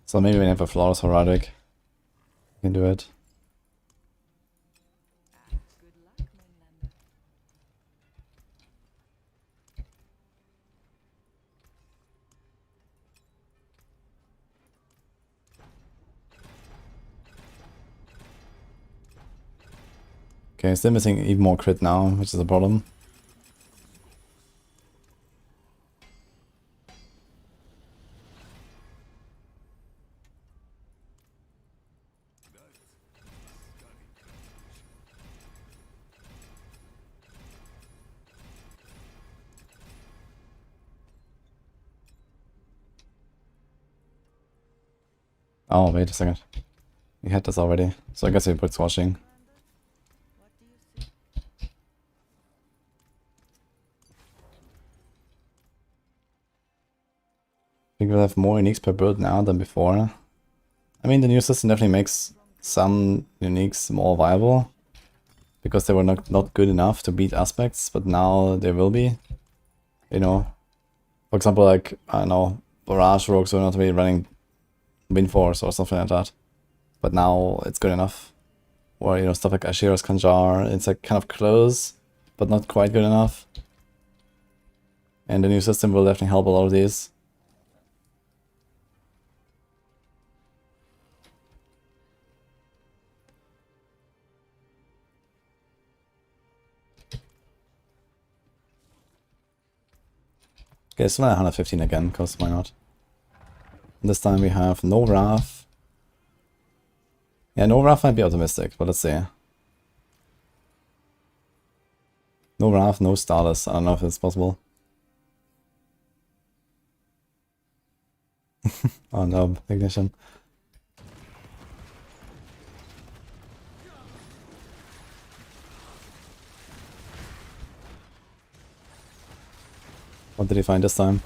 So maybe we have a Flawless Heraldic. We can do it. Okay, still missing even more crit now, which is a problem. Oh, wait a second. We had this already, so I guess we put Squashing. I think we'll have more uniques per build now than before. I mean, the new system definitely makes some uniques more viable, because they were not good enough to beat aspects, but now they will be. You know, for example, like, I don't know, Barrage Rogues were not really running Wind Force or something like that, but now it's good enough. Or, you know, stuff like Ashira's Kanjar, it's like kind of close, but not quite good enough. And the new system will definitely help a lot of these. Okay, so now 115 again, because why not? This time we have no Wrath. Yeah, no Wrath might be optimistic, but let's see. No Wrath, no Starless. I don't know if it's possible. Oh no, Ignition. What did he find this time?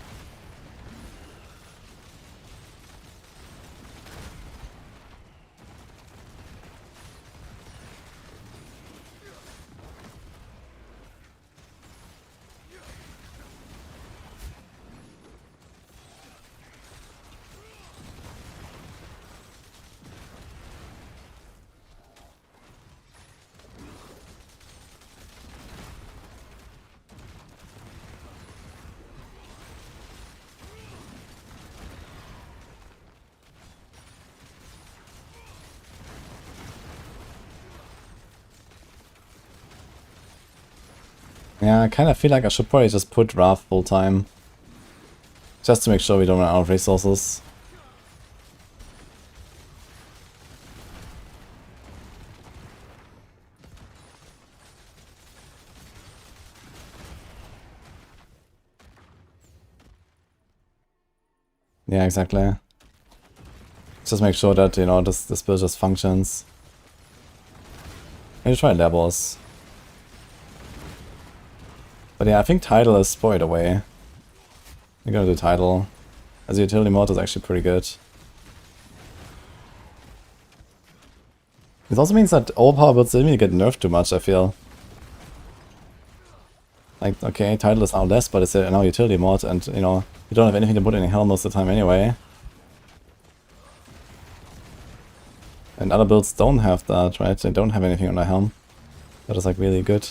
Yeah, I kind of feel like I should probably just put Wrath full time. Just to make sure we don't run out of resources. Yeah, exactly. Just make sure that, you know, this build just functions. Maybe try levels. But yeah, I think Tidal is spoiled away. We're gonna do Tidal. As a utility mod is actually pretty good. This also means that overpower builds didn't really get nerfed too much, I feel. Like, okay, Tidal is now less, but it's now utility mod, and, you know, you don't have anything to put in hell most of the time anyway. And other builds don't have that, right? They don't have anything on their helm. That is like really good.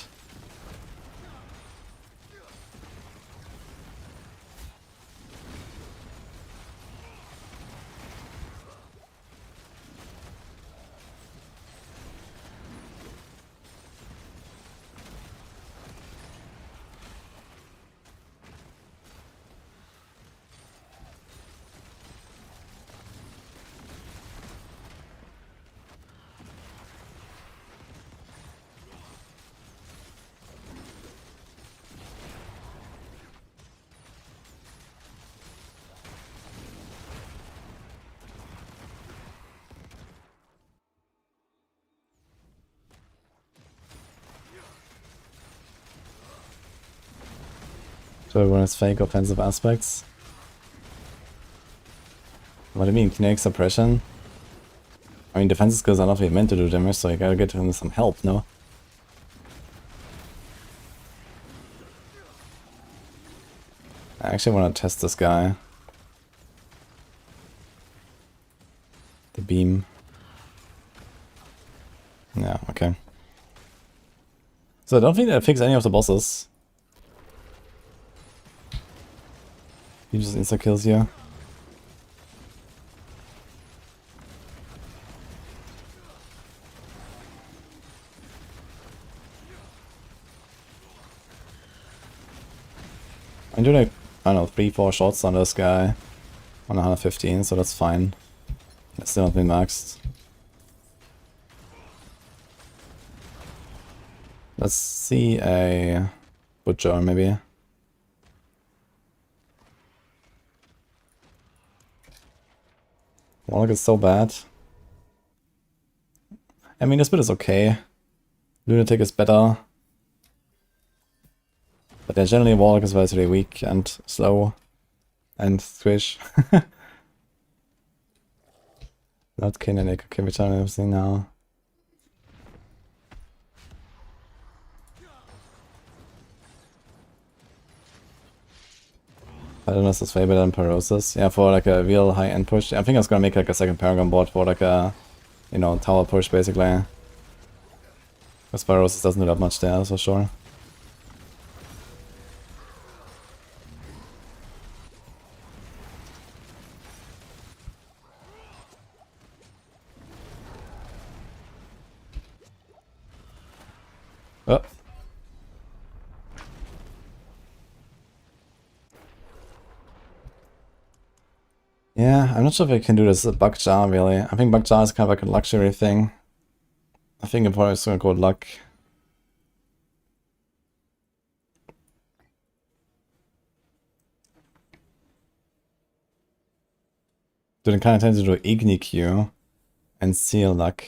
So everyone has fake offensive aspects. What do you mean, kinetic suppression? I mean, defensive skills are not really meant to do damage, so you gotta get him some help, no? I actually want to test this guy. The beam. Yeah, okay. So I don't think that fixes any of the bosses. He just insta-kills you. I'm doing like, I don't know, 3-4 shots on this guy. On 115, so that's fine. It's still not been maxed. Let's see a butcher maybe. Warlock is so bad. I mean, this bit is okay. Lunatic is better. But yeah, generally Warlock is relatively weak and slow. And squish. Not kinetic. Okay, we're trying everything now. Paladinus is way better than Pyrosis. Yeah, for like a real high-end push. I think I was gonna make like a second Paragon board for like a, you know, tower push basically. Because Pyrosis doesn't do that much there, that's for sure. Oh. Yeah, I'm not sure if I can do this bug jar really. I think bug jar is kind of like a luxury thing. I think I'm probably just gonna go with luck. Dude, I kind of tend to do Igni and seal luck.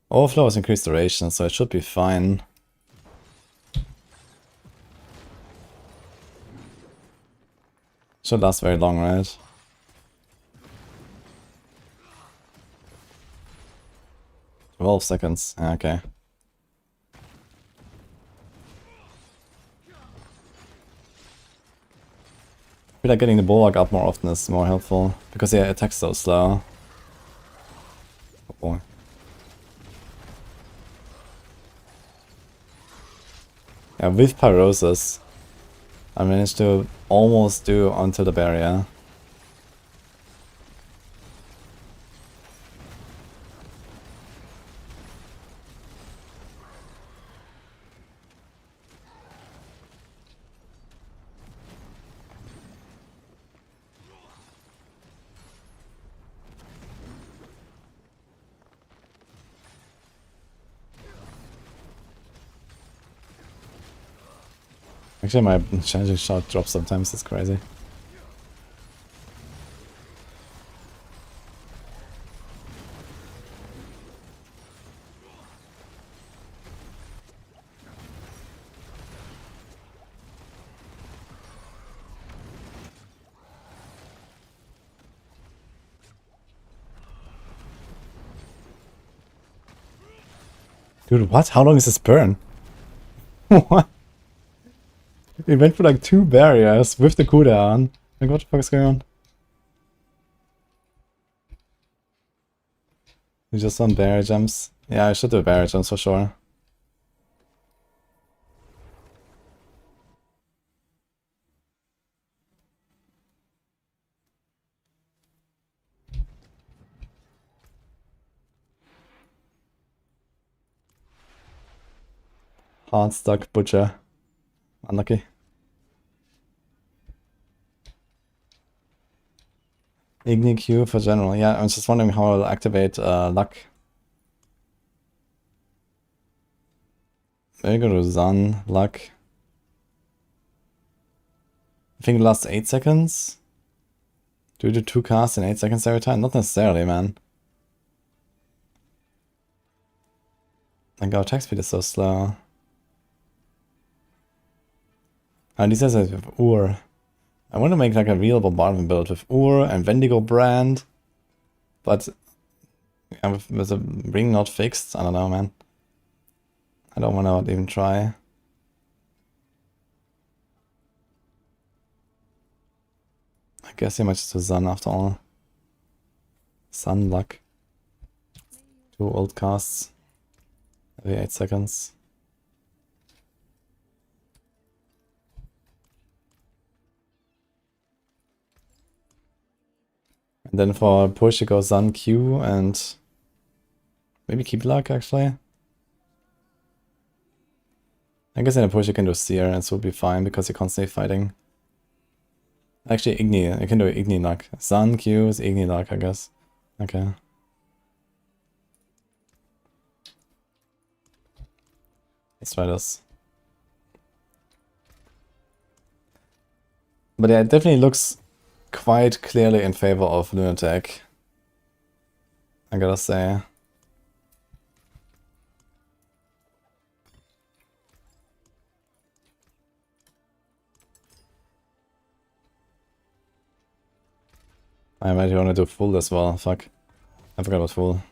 Overflow has increased duration, so it should be fine. Should last very long, right? "12 seconds. Okay. I feel like getting the bulwark up more often is more helpful, because the attack's so slow. Oh boy. Yeah, with Pyrosis, I managed to almost do onto the barrier. Actually, my challenging shot drops sometimes, it's crazy. Dude, what? How long is this burn? What? It went for like 2 barriers with the cooldown. Like, what the fuck is going on? You just want barrier jumps? Yeah, I should do barrier jumps for sure. Hard stuck butcher. Unlucky. Igni Q for general. Yeah, I was just wondering how I'll activate luck. There you go to Sun, luck. I think it lasts 8 seconds. Do you do 2 casts in 8 seconds every time? Not necessarily, man. Like, our attack speed is so slow. And he says that with Ur. I want to make like a real bombardment build with Ur and Wendigo brand. But yeah, with the ring not fixed, I don't know, man. I don't want to even try. I guess he matches to Sun after all. Sun luck. 2 old casts. Every 8 seconds. And then for push it goes Sun Q and maybe keep luck actually. I guess in a push you can do Seer and this will be fine because you're constantly fighting. Actually Igni, you can do Igni luck. Sun Q is Igni luck, I guess. Okay. Let's try this. But yeah, it definitely looks quite clearly in favor of Lunatic, I gotta say. I might want to do full as well, fuck. I forgot about full.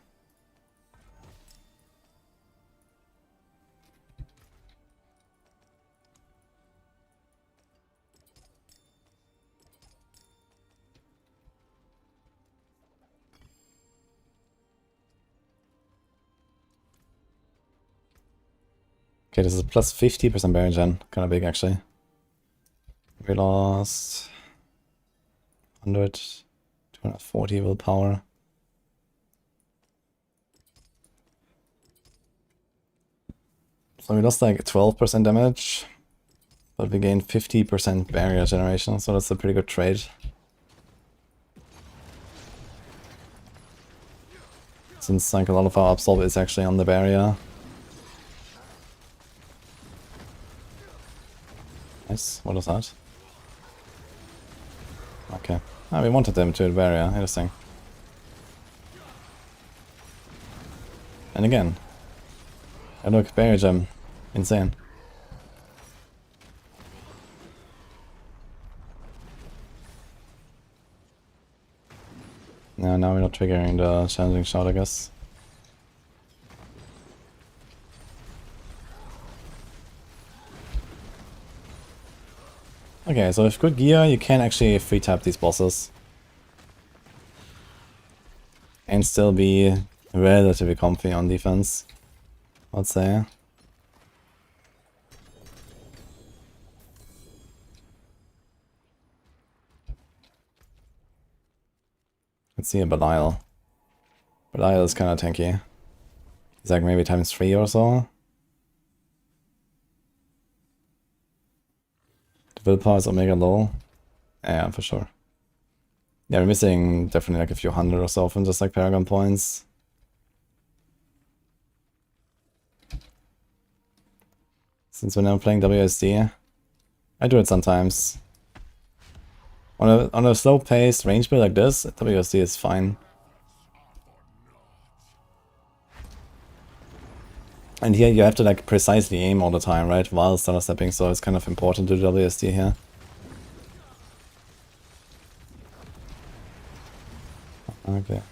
Okay, this is plus 50% barrier gen. Kinda big actually. We lost 100, 240 willpower. So we lost like 12% damage, but we gained 50% barrier generation, so that's a pretty good trade. Since like a lot of our absolve is actually on the barrier. Nice, what was that? Okay. Ah, we wanted them to the barrier, interesting. And again. Oh look, barrier gem. Insane. Yeah, now we're not triggering the challenging shot, I guess. Okay, so with good gear, you can actually free tap these bosses. And still be relatively comfy on defense, I'd say. Let's see a Belial. Belial is kinda tanky. He's like maybe times 3 or so. The willpower is omega low. Yeah, for sure. Yeah, we're missing definitely like a few hundred or so from just like Paragon points. Since we're now playing WSD, I do it sometimes. On a slow paced range build like this, WSD is fine. And here you have to like precisely aim all the time, right? While stutter stepping, so it's kind of important to do WSD here. Okay.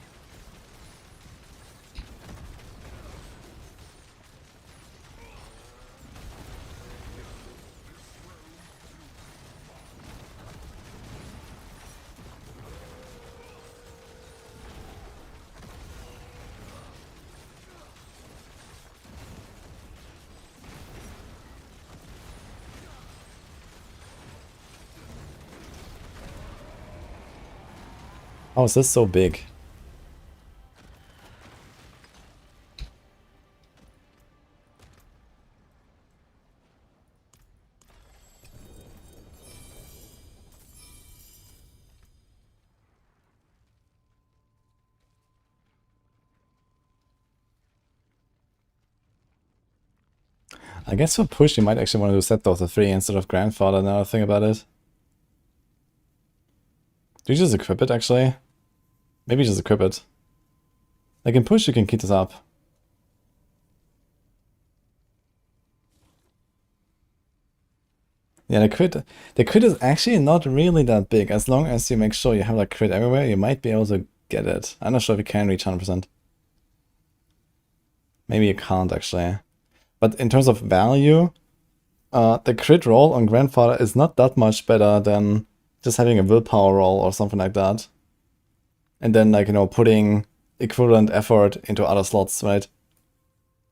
How is this so big? I guess for push you might actually want to do set of the 3 instead of grandfather now I think about it. Do you just equip it actually? Maybe just equip it. Like in push you can keep this up. Yeah, the crit is actually not really that big. As long as you make sure you have like crit everywhere, you might be able to get it. I'm not sure if you can reach 100%. Maybe you can't actually. But in terms of value, the crit roll on Grandfather is not that much better than just having a willpower roll or something like that. And then, like, you know, putting equivalent effort into other slots, right?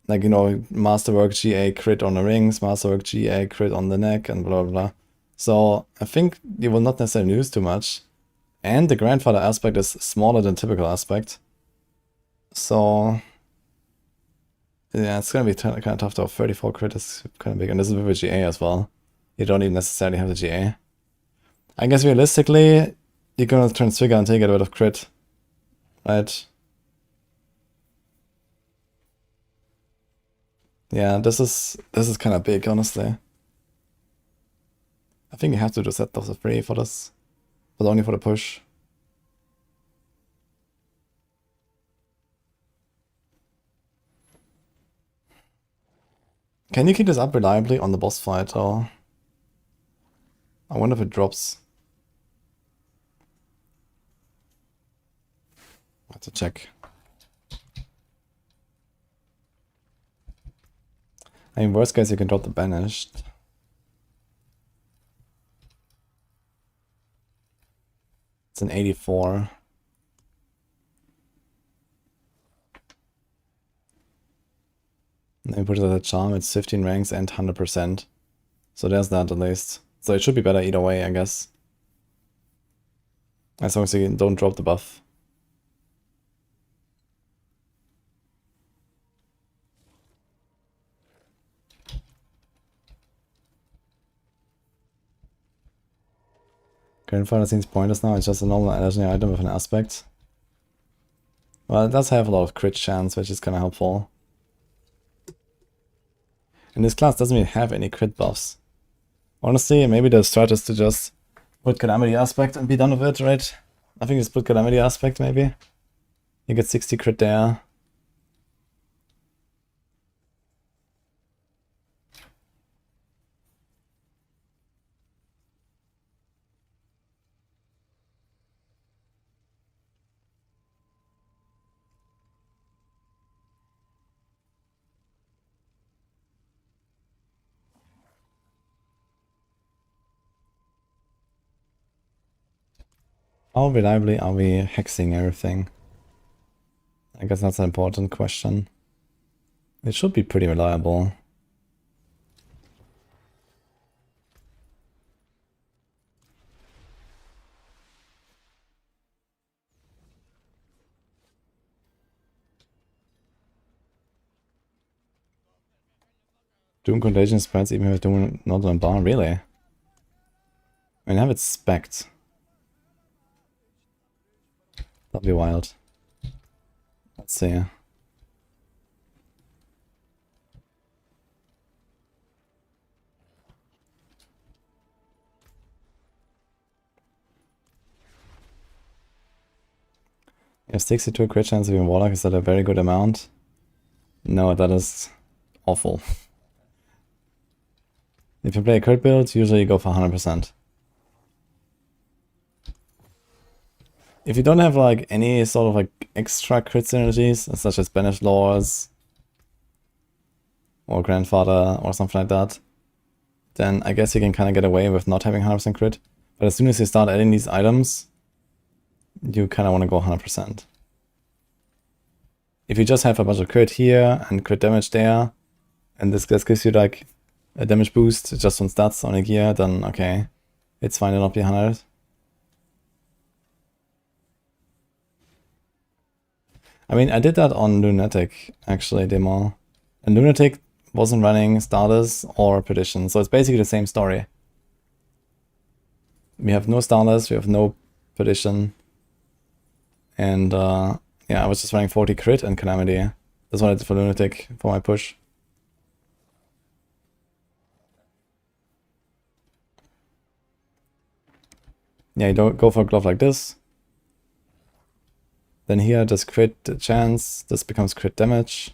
Like, you know, Masterwork GA crit on the rings, Masterwork GA crit on the neck, and blah, blah, blah. So I think you will not necessarily lose too much. And the Grandfather aspect is smaller than typical aspect. So yeah, it's gonna be kind of tough though. 34 crit is kind of big, and this is with a GA as well. You don't even necessarily have the GA. I guess realistically, you're gonna transfigure until you get rid of crit, right? Yeah, this is kind of big, honestly. I think you have to just set those free for this, but only for the push. Can you keep this up reliably on the boss fight, or I wonder if it drops. I have to check. I mean, worst case, you can drop the banished. It's an 84. And then put it as a charm, it's 15 ranks and 100%. So there's that at least. So it should be better either way, I guess. As long as you don't drop the buff. Grandfather seems pointless now, it's just a normal legendary item with an aspect. Well, it does have a lot of crit chance, which is kind of helpful. And this class doesn't really have any crit buffs. Honestly, maybe the strat is to just put Calamity Aspect and be done with it, right? I think just put Calamity Aspect, maybe. You get 60 crit there. How reliably are we hexing everything? I guess that's an important question. It should be pretty reliable. Doom Contagion spreads even with Doom not on bar, really? I mean, have it spec'd. That'd be wild. Let's see. You have 62 crit chance of being Warlock, is that a very good amount? No, that is awful. If you play a crit build, usually you go for 100%. If you don't have like any sort of like extra crit synergies, such as Banished Laws or Grandfather or something like that, then I guess you can kind of get away with not having 100% crit. But as soon as you start adding these items, you kind of want to go 100%. If you just have a bunch of crit here and crit damage there, and this gives you like a damage boost just on stats on a gear, then okay, it's fine to not be 100. I mean, I did that on Lunatic, actually, demo. And Lunatic wasn't running starters or Perdition, so it's basically the same story. We have no starters, we have no Perdition. And yeah, I was just running 40 crit and Calamity. That's what I did for Lunatic, for my push. Yeah, you don't go for a glove like this. Then here, just crit chance, this becomes crit damage.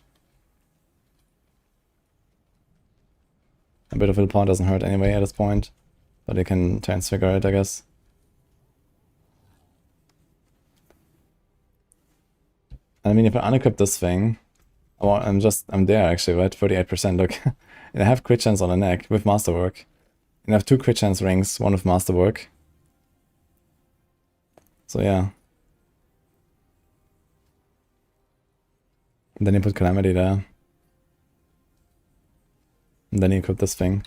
A bit of willpower doesn't hurt anyway at this point. But you can transfigure it, I guess. I mean, if I unequip this thing, oh, I'm there actually, right? 38%, look. And I have crit chance on the neck with Masterwork. And I have 2 crit chance rings, one with Masterwork. So yeah. And then you put Calamity there. And then you equip this thing.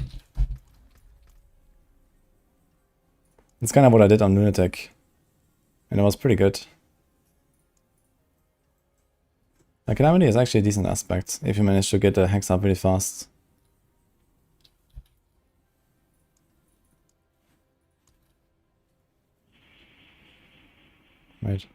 It's kind of what I did on Lunatic. And it was pretty good. The Calamity is actually a decent aspect if you manage to get the Hex up really fast. Right.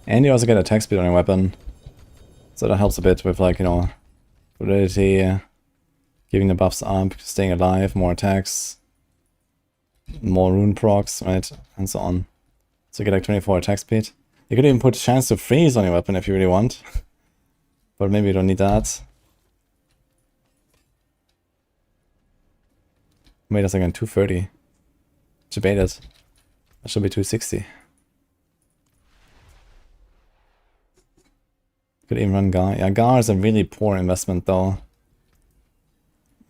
And you also get attack speed on your weapon. So that helps a bit with, like, you know, validity, giving the buffs up, staying alive, more attacks, more rune procs, right? And so on. So you get like 24 attack speed. You could even put chance to freeze on your weapon if you really want. But maybe you don't need that. Wait a second, 230. Debated. That should be 260. Could even run Gar. Yeah, Gar is a really poor investment though.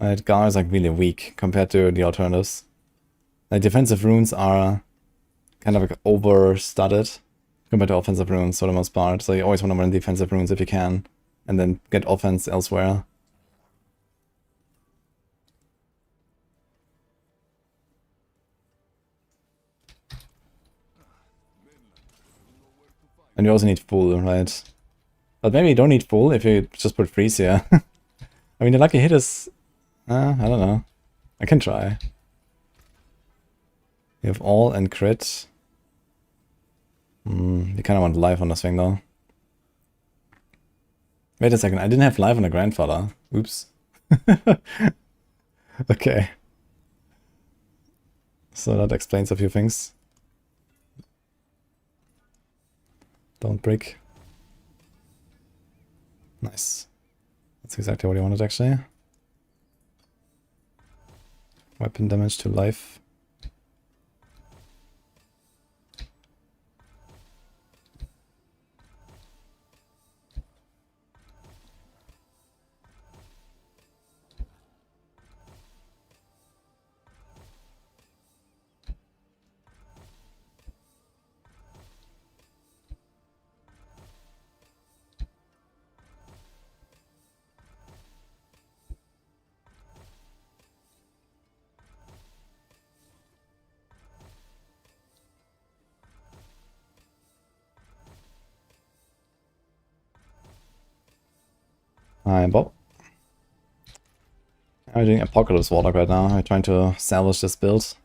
Right, Gar is like really weak compared to the alternatives. Like defensive runes are kind of like over-studded compared to offensive runes for the most part. So you always want to run defensive runes if you can. And then get offense elsewhere. And you also need Fool, right? But maybe you don't need Fool if you just put Freeze here. I mean, the lucky hit is... I don't know. I can try. You have all and crit. You kind of want life on this thing though. Wait a second, I didn't have life on the grandfather. Oops. Okay. So that explains a few things. Don't break. Nice. That's exactly what I wanted actually. Weapon damage to life. I'm Bob. I'm doing Apocalypse Warlock right now. I'm trying to salvage this build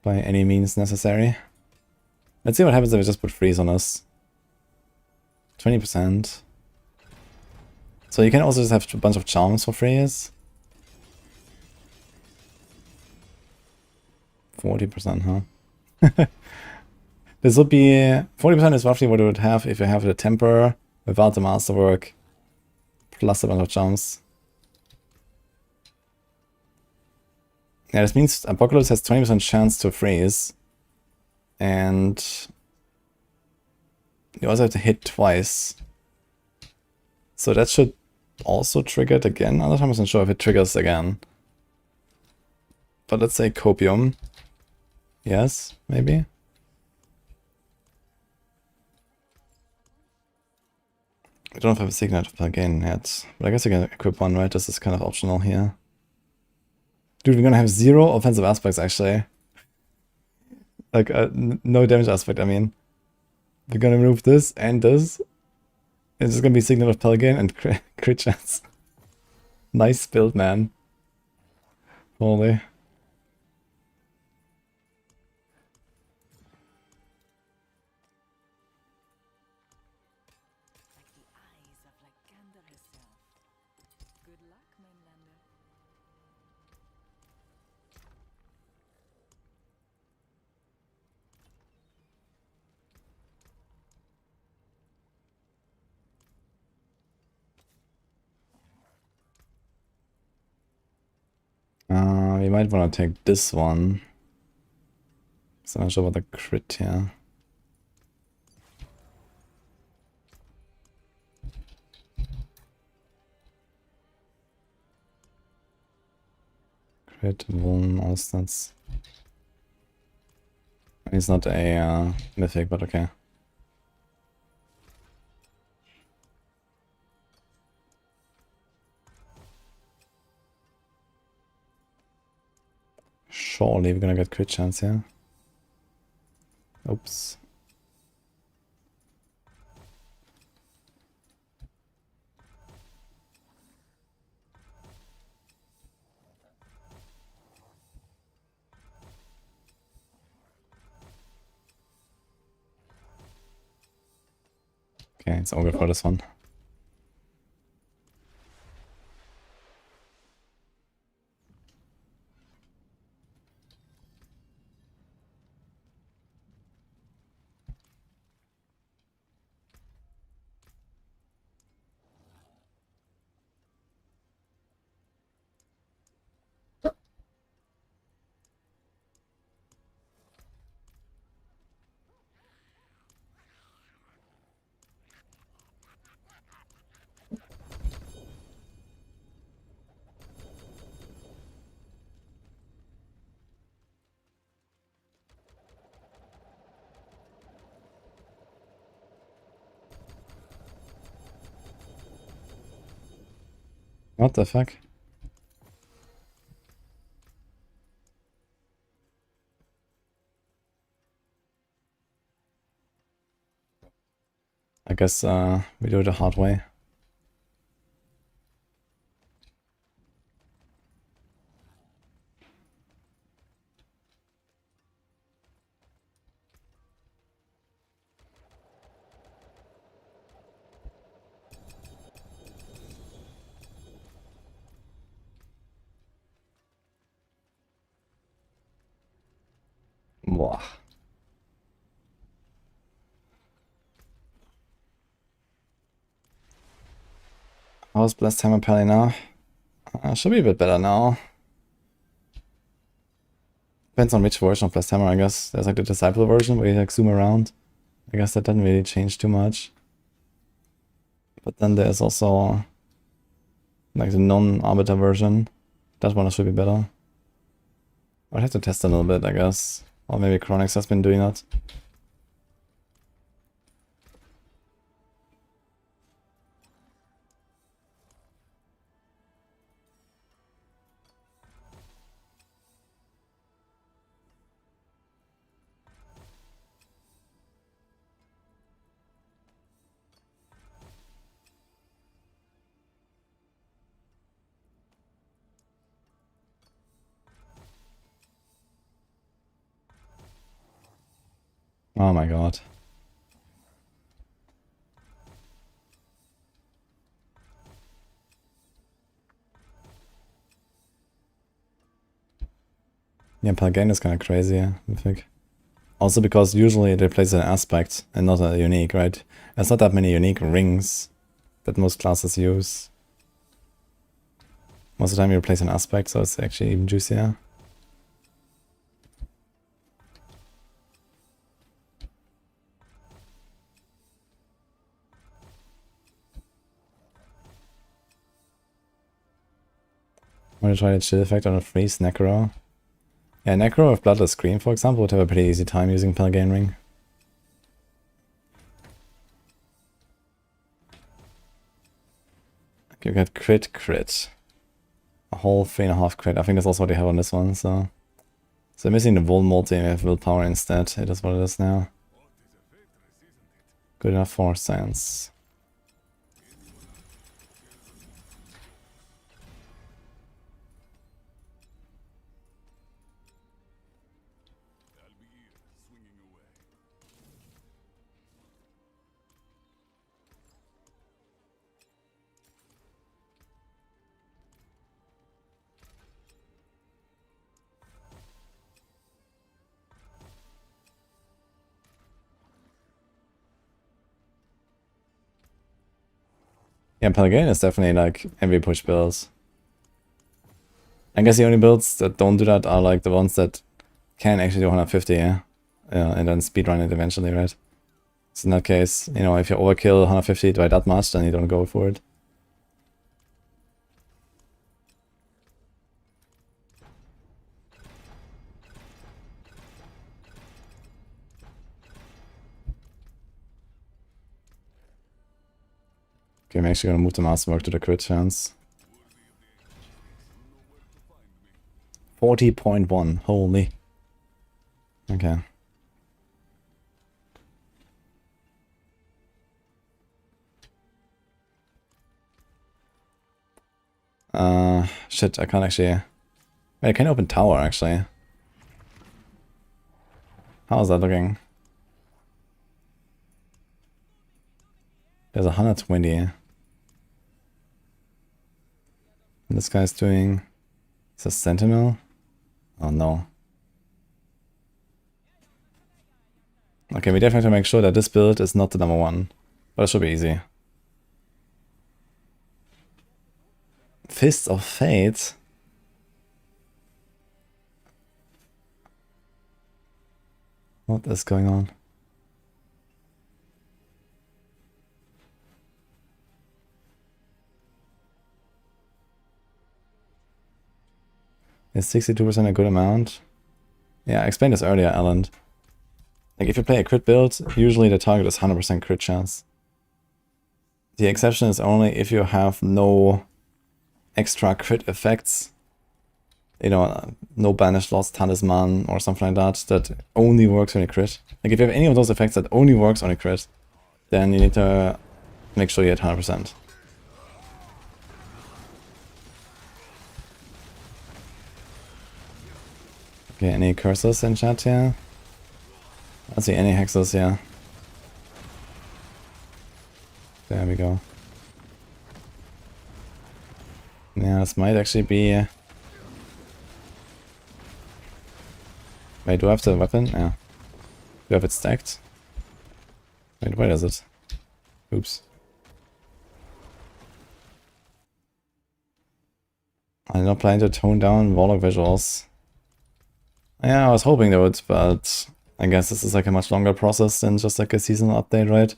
by any means necessary. Let's see what happens if I just put freeze on us. 20%. So you can also just have a bunch of charms for freeze. 40%, huh? This would be... 40% is roughly what you would have if you have the temper without the masterwork, plus a bunch of charms. Yeah, this means Apocalypse has 20% chance to freeze. And you also have to hit twice. So that should also trigger it again. I'm not 100% sure if it triggers again. But let's say Copium. Yes, maybe. I don't have a signet per gain yet. But I guess I can equip one, right? This is kind of optional here. Dude, we're gonna have 0 offensive aspects actually. Like, no damage aspect, I mean. We're gonna remove this and this. It's just gonna be Signet of Pelgane and crit chance. Nice build, man. Holy. We might want to take this one. So I'm not sure about the crit here. Crit, Vuln, all stats. He's not a mythic, but okay. Surely we're gonna get crit chance here. Oops. Okay, it's all good for this one. What the fuck? I guess we do it the hard way. Boah. How's Blessed Hammer Pally now? Should be a bit better now. Depends on which version of Blessed Hammer, I guess. There's like the Disciple version where you like zoom around. I guess that doesn't really change too much. But then there's also like the non-Arbiter version. That one should be better. I'd have to test a little bit, I guess. Or maybe Chronix has been doing that. Oh my god. Yeah, Palgain is kind of crazy, I think. Also because usually they place an aspect and not a unique, right? There's not that many unique rings that most classes use. Most of the time you replace an aspect, so it's actually even juicier. I'm gonna try the chill effect on a freeze Necro. Yeah, Necro with Bloodless Scream, for example, would have a pretty easy time using Pelagane Ring. You get crit. A whole 3.5 crit. I think that's also what they have on this one, so... So missing the Vol multi, we have Willpower instead. It is what it is now. Good enough for Sense. Yeah, Pelagane is definitely like heavy push builds. I guess the only builds that don't do that are like the ones that can actually do 150, yeah? And then speedrun it eventually, right? So in that case, you know, if you overkill 150 by that much, then you don't go for it. Okay, I'm actually gonna move the Masterwork to the crit chance. 40.1, holy. Okay. Shit, I can't actually... Wait, I can open tower, actually. How is that looking? There's 120. And this guy's doing... Is this Sentinel? Oh no. Okay, we definitely have to make sure that this build is not the number one. But it should be easy. Fists of Fate? What is going on? Is 62% a good amount? Yeah, I explained this earlier, Alan. Like, if you play a crit build, usually the target is 100% crit chance. The exception is only if you have no extra crit effects. You know, no banished lost talisman or something like that, that only works on a crit. Like, if you have any of those effects that only works on a crit, then you need to make sure you hit 100%. Okay, any curses in chat here? I don't see any hexes here. There we go. Yeah, this might actually be... Wait, do I have the weapon? Yeah. Do I have it stacked? Wait, where is it? Oops. I'm not planning to tone down Warlock visuals. Yeah, I was hoping they would, but I guess this is like a much longer process than just like a seasonal update, right?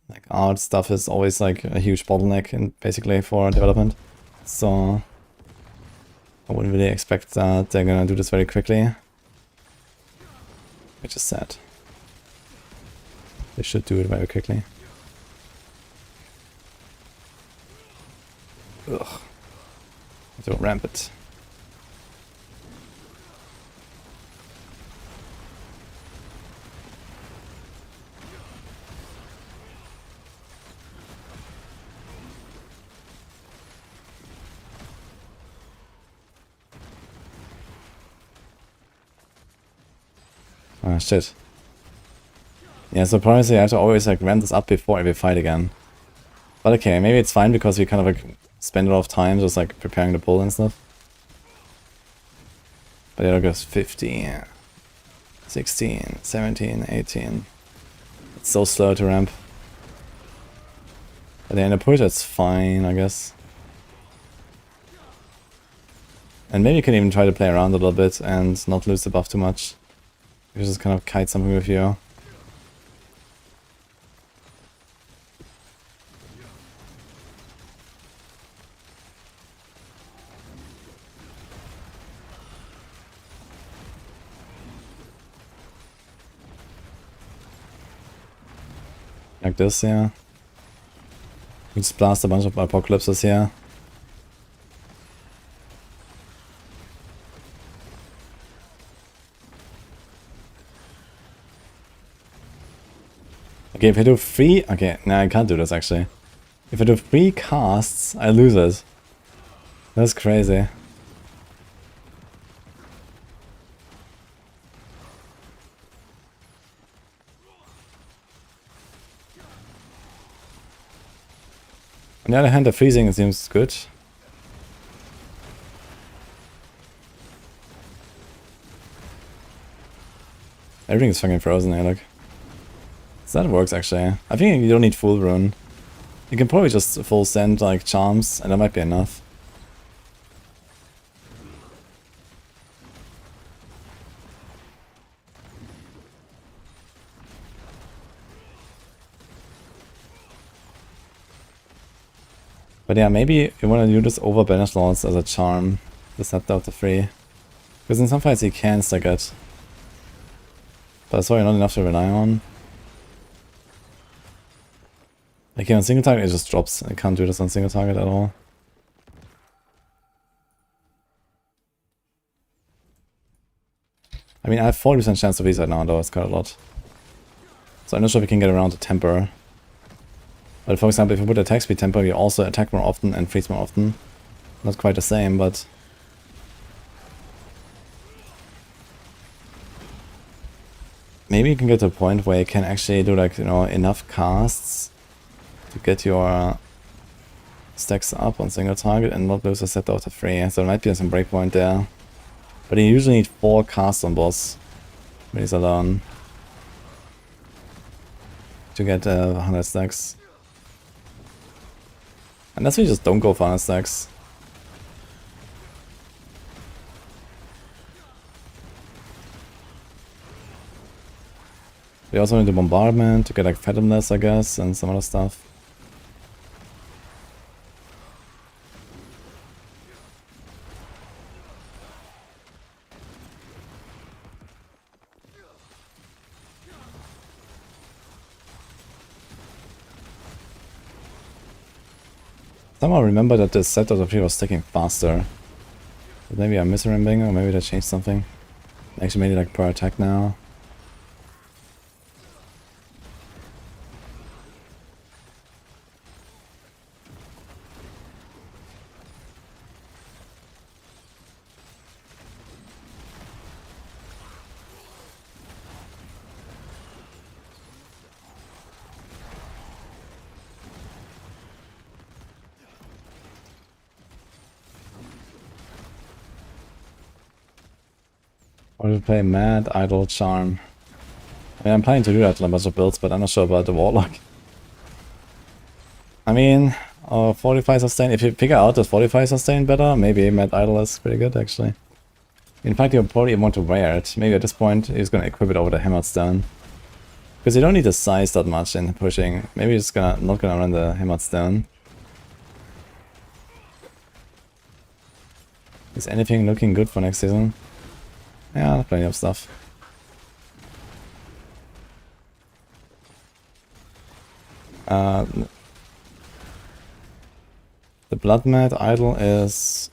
Like art stuff is always like a huge bottleneck in basically for development. So I wouldn't really expect that they're gonna do this very quickly. Which is sad. They should do it very quickly. Ugh. So ramp it. Ah, shit. Yeah, so probably I have to always like ramp this up before every fight again. But okay, maybe it's fine because we kind of like spend a lot of time just like preparing the pull and stuff. But yeah, it goes 15, 16, 17, 18. It's so slow to ramp. But yeah, in the push it's fine, I guess. And maybe you can even try to play around a little bit and not lose the buff too much. You just kind of kite something with you. Like this, yeah. We just blast a bunch of apocalypses here. Okay, if I do 3... Okay, no, I can't do this actually. If I do 3 casts, I lose it. That's crazy. On the other hand, the freezing seems good. Everything is fucking frozen here, look. So that works actually. I think you don't need full rune. You can probably just full send like charms and that might be enough. But yeah, maybe you want to do this over Banish Lords as a charm. The Scepter of the Free. Because in some fights you can stack it. But it's probably not enough to rely on. Like on single target it just drops. I can't do this on single target at all. I mean I have 40% chance to reset now though, it's quite a lot. So I'm not sure if we can get around the temper. But for example, if you put attack speed temper, you also attack more often and freeze more often. Not quite the same, but... maybe you can get to a point where you can actually do like, you know, enough casts to get your stacks up on single target and not lose a set out of 3. So there might be some breakpoint there. But you usually need 4 casts on boss when he's alone to get 100 stacks. Unless we just don't go for 100 stacks. We also need the bombardment to get like fathomless, I guess, and some other stuff. Somehow I remember that the set of the tree was sticking faster. But maybe I'm misremembering, or maybe they changed something. Actually made it like per attack now. Or to play Mad Idol Charm. I mean, I'm planning to do that in a bunch of builds, but I'm not sure about the Warlock. I mean, 45 sustain. If you figure out this 45 sustain better, maybe Mad Idol is pretty good actually. In fact, you'll probably want to wear it. Maybe at this point, he's gonna equip it over the Hammered Stone. Because you don't need the size that much in pushing. Maybe he's not gonna run the Hammered Stone. Is anything looking good for next season? Yeah, plenty of stuff. The Blood Mad Idol is...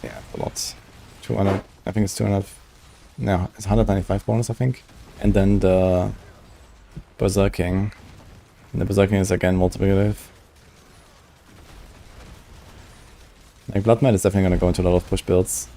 yeah, a lot. 200, I think it's 200... no, it's 195 bonus, I think. And then the Berserking. And the Berserking is again multiplicative. Like Blood Mad is definitely gonna go into a lot of push builds.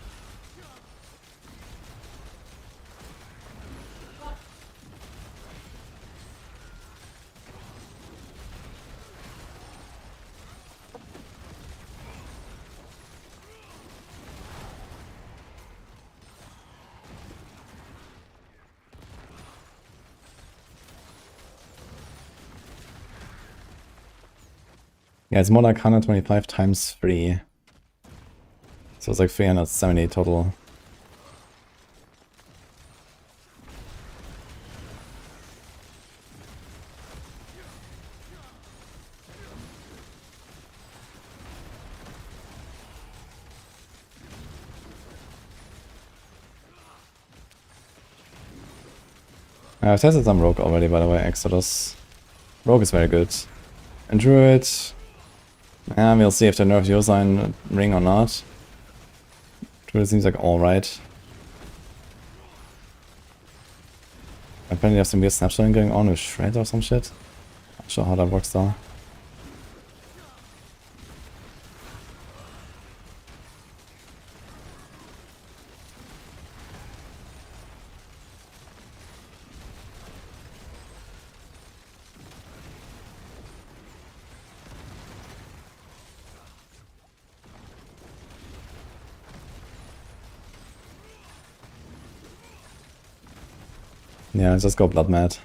Yeah, it's more like 125 times 3. So it's like 370 total. I've tested some Rogue already, by the way, Exodus. Rogue is very good. And Druid... yeah, we'll see if they nerf Yosign ring or not. Druid seems like alright. Apparently there's some weird snapshotting going on with Shred or some shit. Not sure how that works though. Yeah, just go Blood Mad.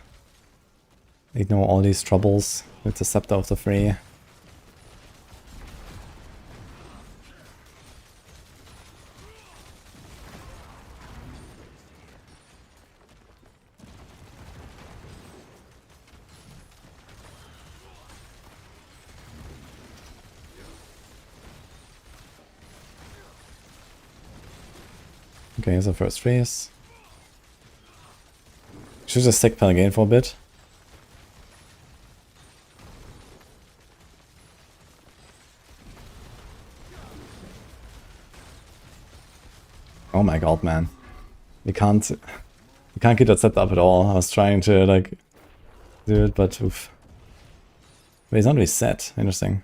Ignore all these troubles with the Scepter of the Free. Okay, here's the first freeze. Should just stick Pelagane for a bit. Oh my god, man. We can't get that set up at all. I was trying to like do it, but oof. Wait, it's not really set. Interesting.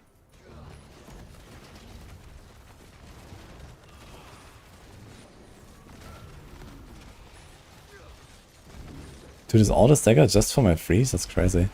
Dude, is all the stagger just for my freeze? That's crazy.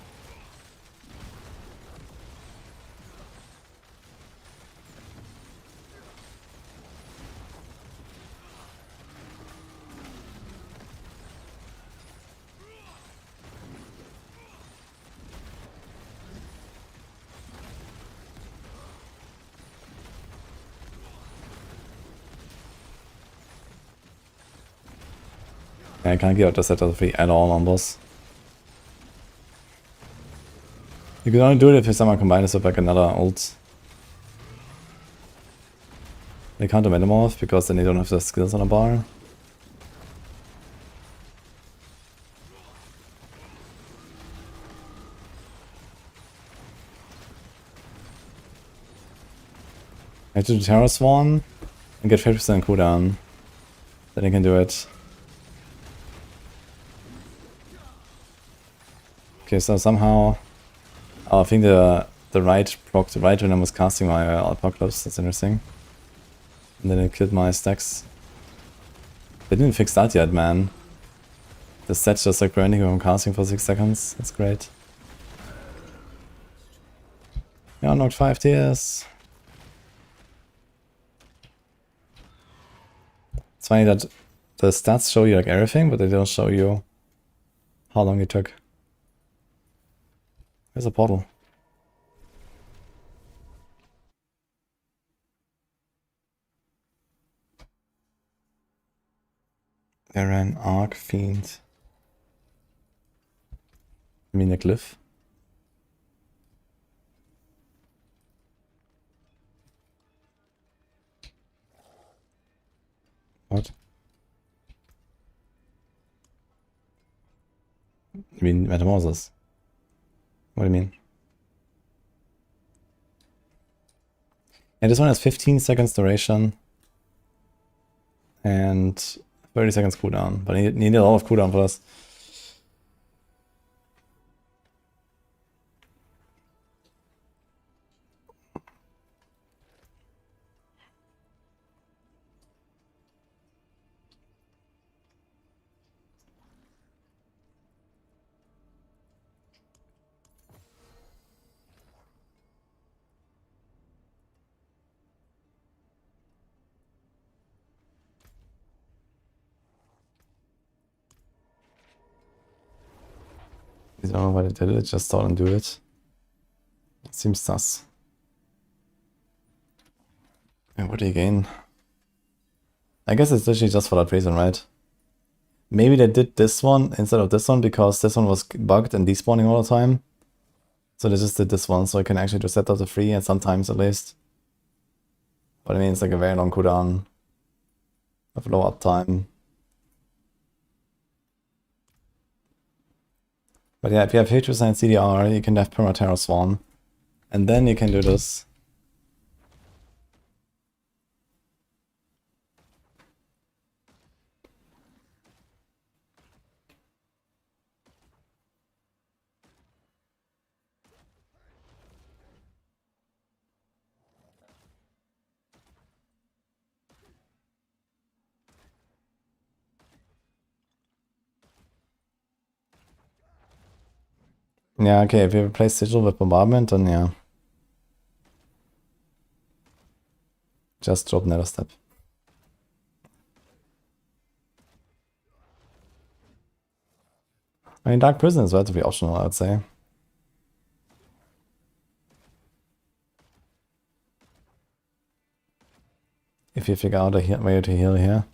I can't get out the set of free at all on boss. You can only do it if you somehow combine this with like another ult. They can't do Metamorph because then they don't have the skills on a bar. I have to do Terror Swarm and get 50% cooldown. Then I can do it. Okay, so somehow... Oh, I think the right proc, the right when I was casting my Apocalypse, that's interesting. And then it killed my stacks. They didn't fix that yet, man. The set's just like branding when I'm casting for 6 seconds. That's great. Yeah, knocked 5 tears. It's funny that the stats show you like everything, but they don't show you how long it took. There's a portal. There an Arc Fiend. I mean a glyph. What? I mean Metamorphosis. What do you mean? And this one has 15 seconds duration. And 30 seconds cooldown. But I need a lot of cooldown for this. I don't know why they did it, just thought and do it. It seems sus. And what do you gain? I guess it's literally just for that reason, right? Maybe they did this one instead of this one because this one was bugged and despawning all the time. So they just did this one so I can actually just set up the free and sometimes at least. But I mean, it's like a very long cooldown of low uptime. But yeah, if you have 50% CDR, you can have Perma-Terror Swarm. And then you can do this. Yeah, okay, if you replace Sigil with Bombardment, then yeah. Just drop Nether Step. I mean, Dark Prison is relatively optional, I would say. If you figure out a way to heal here.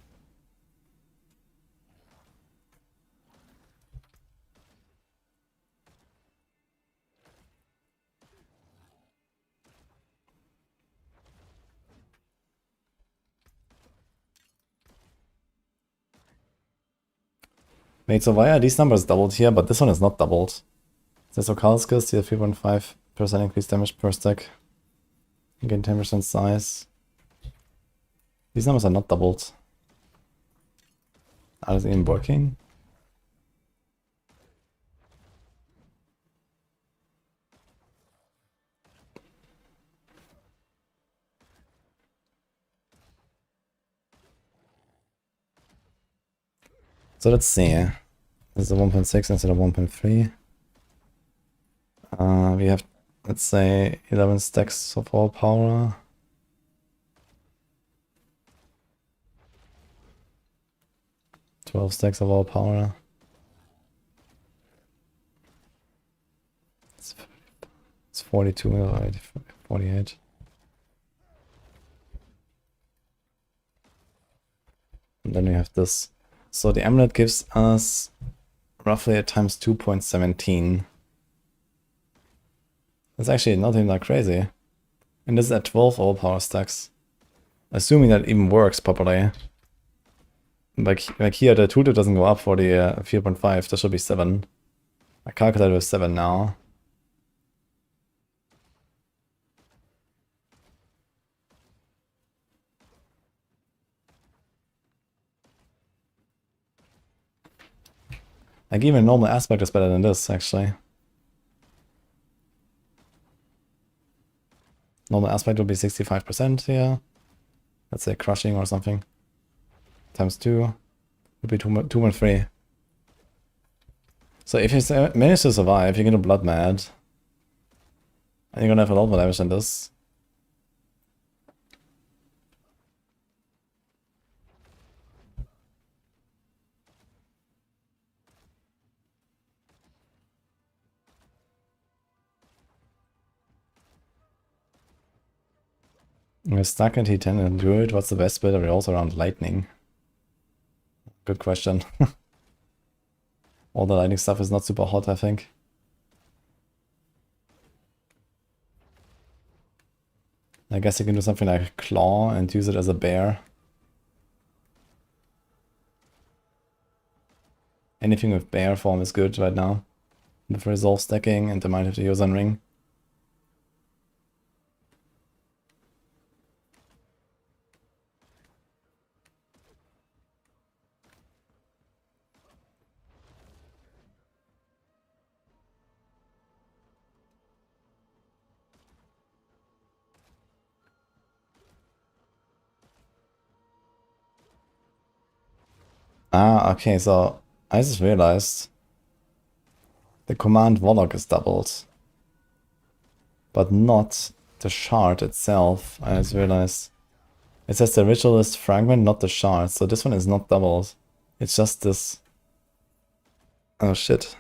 Wait, so why are these numbers doubled here, but this one is not doubled? There's Occult Skills, here 3.5% increased damage per stack. You gain 10% size. These numbers are not doubled. Are they even working? So let's see. This is a 1.6 instead of 1.3. We have, let's say, 11 stacks of all power. Stacks of all power. It's 42, right? 48. And then we have this. So the amulet gives us roughly a times 2.17. That's actually not even that crazy. And this is at 12 all power stacks. Assuming that it even works properly. Like here, the tutor doesn't go up for the 4.5, there should be 7. I calculated with 7 now. Like even normal aspect is better than this, actually. Normal aspect would be 65% here. Let's say crushing or something. Times 2 would be 2.3. So if you manage to survive, you're gonna blood mad. And you're gonna have a lot more damage than this. We're stuck at T10 and Druid. What's the best build? We're also around lightning. Good question. All the lightning stuff is not super hot, I think. I guess you can do something like Claw and use it as a bear. Anything with bear form is good right now. With resolve stacking and the might have the Yosan ring. Ah, okay, so I just realized the command Warlock is doubled. But not the shard itself. I just realized. It says the ritualist fragment, not the shard. So this one is not doubled. It's just this. Oh shit.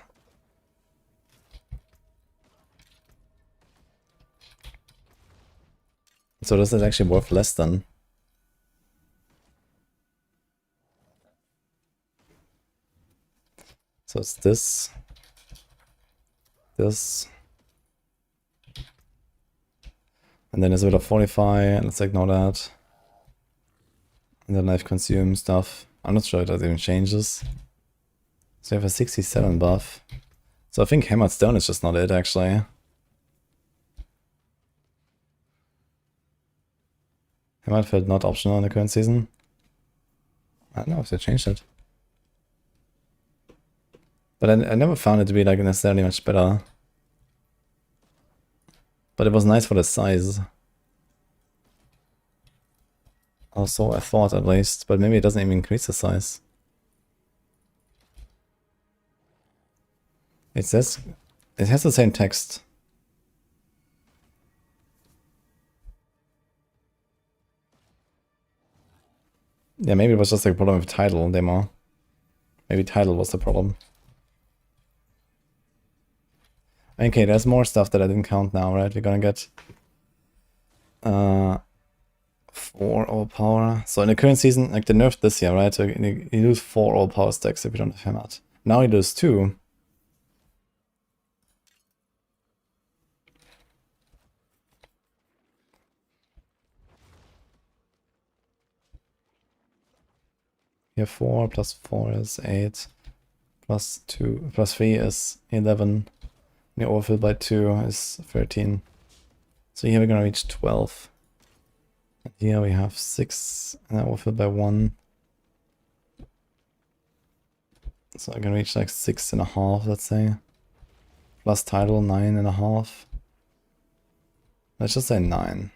So this is actually worth less than. So it's this. This. And then there's a bit of Fortify. Let's ignore that. And then Life Consume stuff. I'm not sure if that even changes. So you have a 67 buff. So I think Hammered Stone is just not it, actually. Hammered felt not optional in the current season. I don't know if they changed it. But I never found it to be like necessarily much better. But it was nice for the size. Also, I thought at least, but maybe it doesn't even increase the size. It says, it has the same text. Yeah, maybe it was just like a problem with title demo. Maybe title was the problem. Okay, there's more stuff that I didn't count now, right? We're gonna get 4 all power. So in the current season, like they nerfed this year, right? So you lose 4 all power stacks if you don't have Hammered. Now you lose 2. Here 4 plus 4 is 8. +2, +3 is 11. The overfill by 2 is 13. So here we're gonna reach 12. And here we have 6 and overfill by 1. So I can reach like 6.5, let's say. Plus title 9.5. Let's just say 9.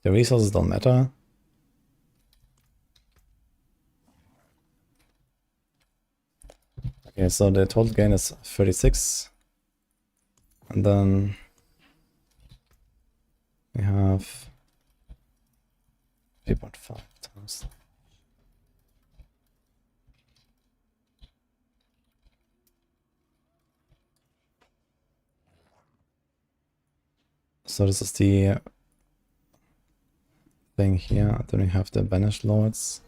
The resources don't matter. Okay, so the total gain is 36. And then we have 3.5 times. So this is the thing here. Then we have the banished lords.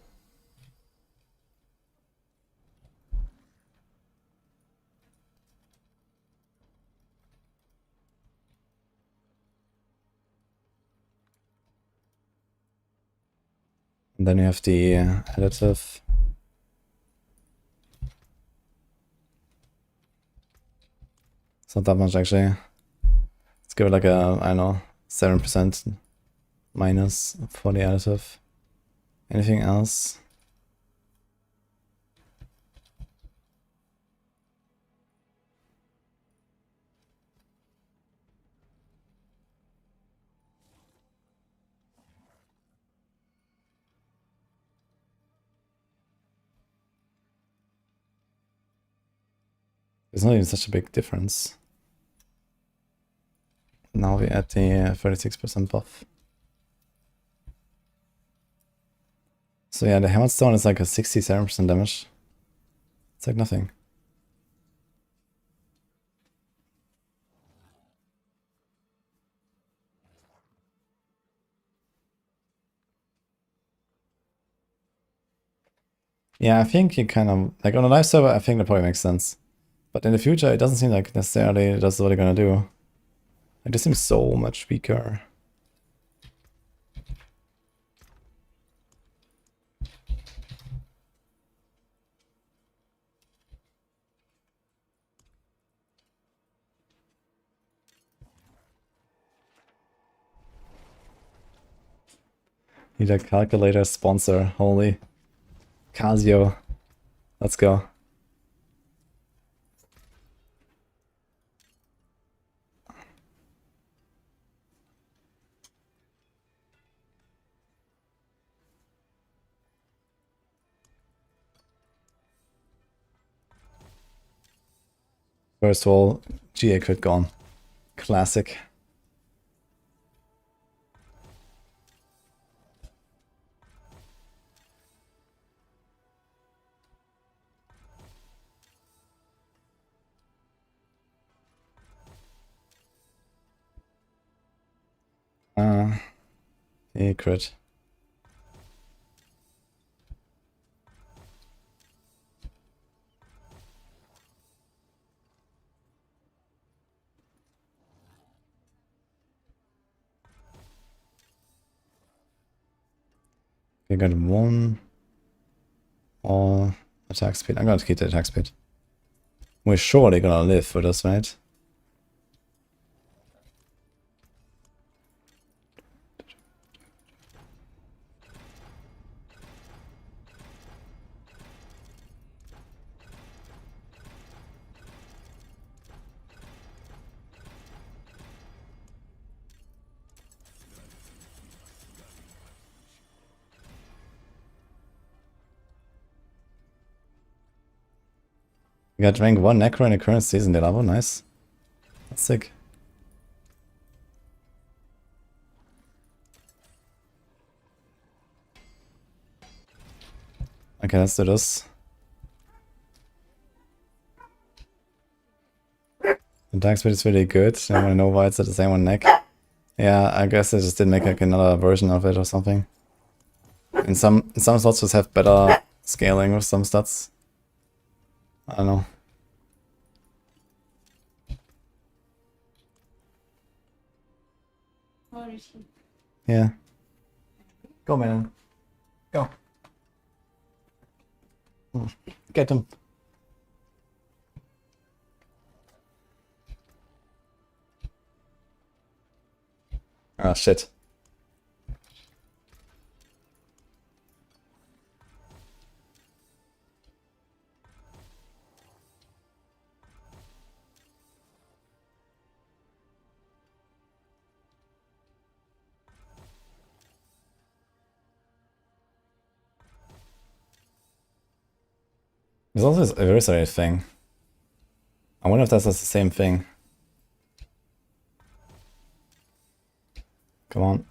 And then you have the additive. It's not that much actually. Let's give it like a, I don't know, 7% minus for the additive. Anything else? It's not even such a big difference. Now we add the 36% buff. So yeah, the hammered stone is like a 67% damage. It's like nothing. Yeah, I think you kind of, like on a live server, I think that probably makes sense. But in the future, it doesn't seem like necessarily that's what they're gonna do. Like, this seems so much weaker. Need a calculator sponsor, holy. Casio. Let's go. First of all, GA crit gone. Classic. A crit. We got 1 or attack speed. I'm gonna keep the attack speed. We're surely gonna live for this, right? We got rank 1 Necro in the current season, Diablo, nice. That's sick. Okay, let's do this. The attack speed is really good. I wanna know why it's at the same one neck. Yeah, I guess I just didn't make like another version of it or something. In some slots just have better scaling with some stats. I don't know. Yeah. Go, man. Go. Get him. Ah, shit. There's also this adversary thing. I wonder if that's the same thing. Come on.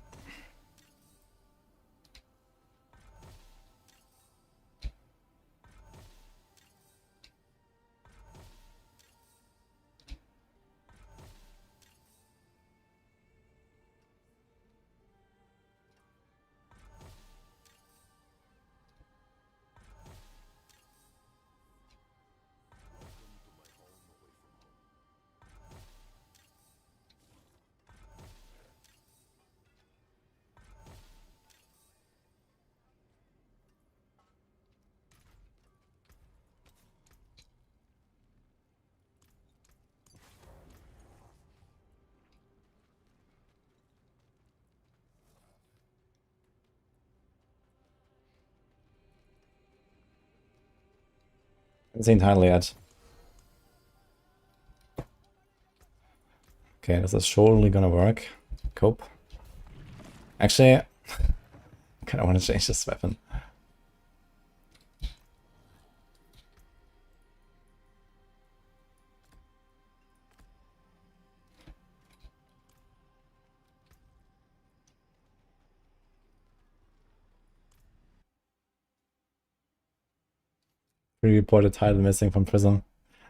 Haven't seen title yet. Okay, this is surely gonna work. Cope. Actually, I kinda wanna change this weapon. Pre-reported title missing from Prism.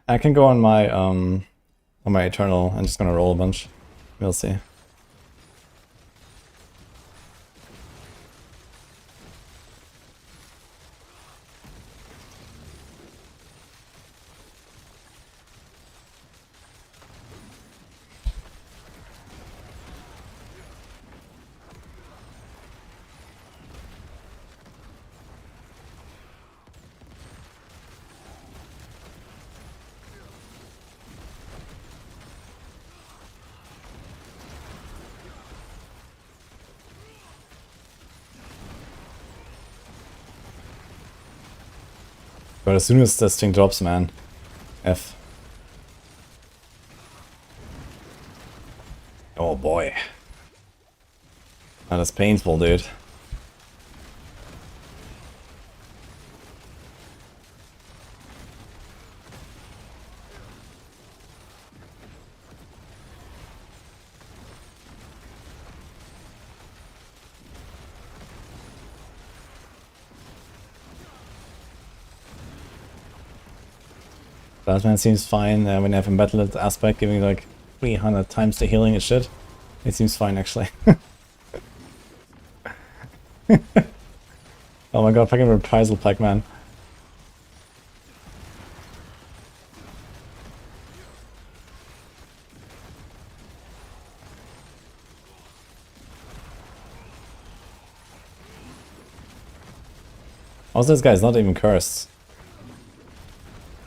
I can go on my Eternal. I'm just gonna roll a bunch. We'll see. But as soon as this thing drops, man, F. Oh boy. That is painful, dude. Batman seems fine when you have a battle aspect, giving like 300 times the healing and shit. It seems fine, actually. Oh my god, fucking reprisal pack, man. Also, this guy's not even cursed.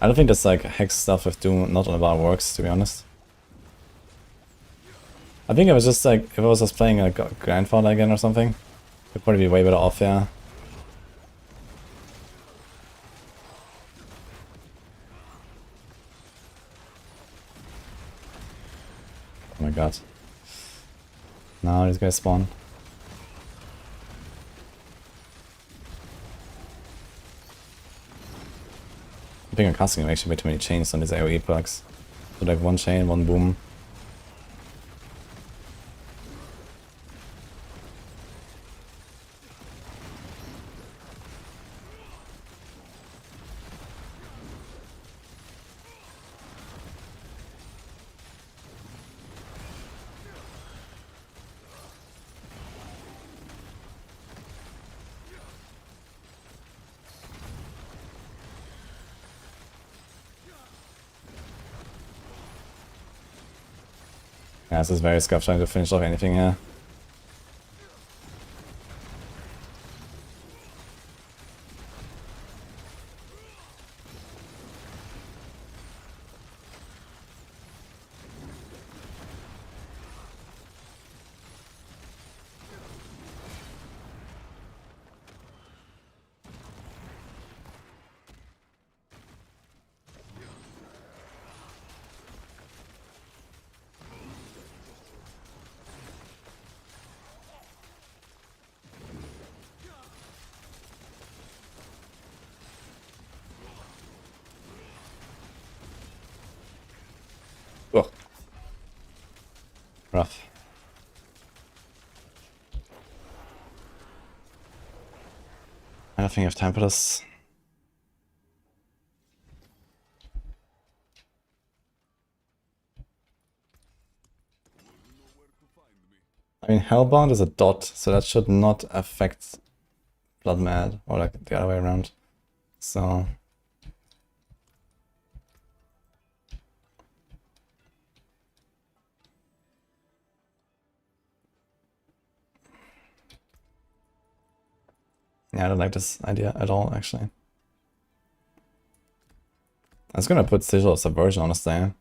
I don't think this like hex stuff with Doom not on the bar works, to be honest. I think it was just like, if I was just playing a Grandfather again or something, it'd probably be way better off, yeah. Oh my god. Now these guys spawn. I think I'm casting actually way too many chains on these AoE perks. So like one chain, one boom. Yeah, this is very scuffed trying to finish off anything here. Ugh. Rough. I don't think I have time for this. I mean, Hellbound is a dot, so that should not affect Blood Mad, or like the other way around. So... yeah, I don't like this idea at all, actually. I was gonna put Sigil of Subversion, honestly. How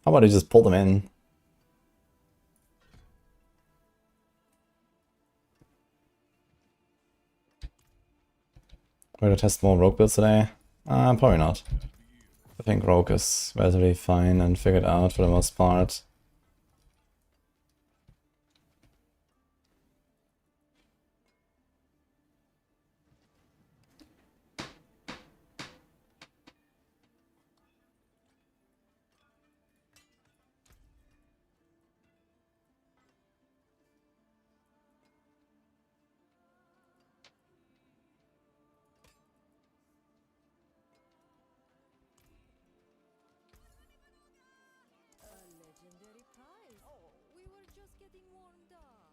about I just pull them in? We're gonna test more Rogue builds today? Probably not. I think Rogue is relatively fine and figured out for the most part. A legendary prize. Oh, we were just getting warmed up.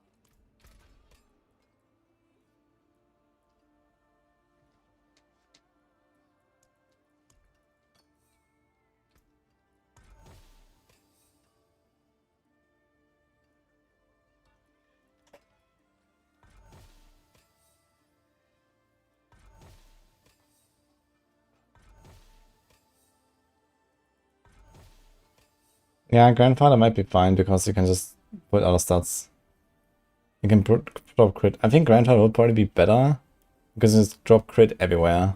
Yeah, Grandfather might be fine because you can just put other stats. You can drop crit. I think Grandfather would probably be better because it's drop crit everywhere.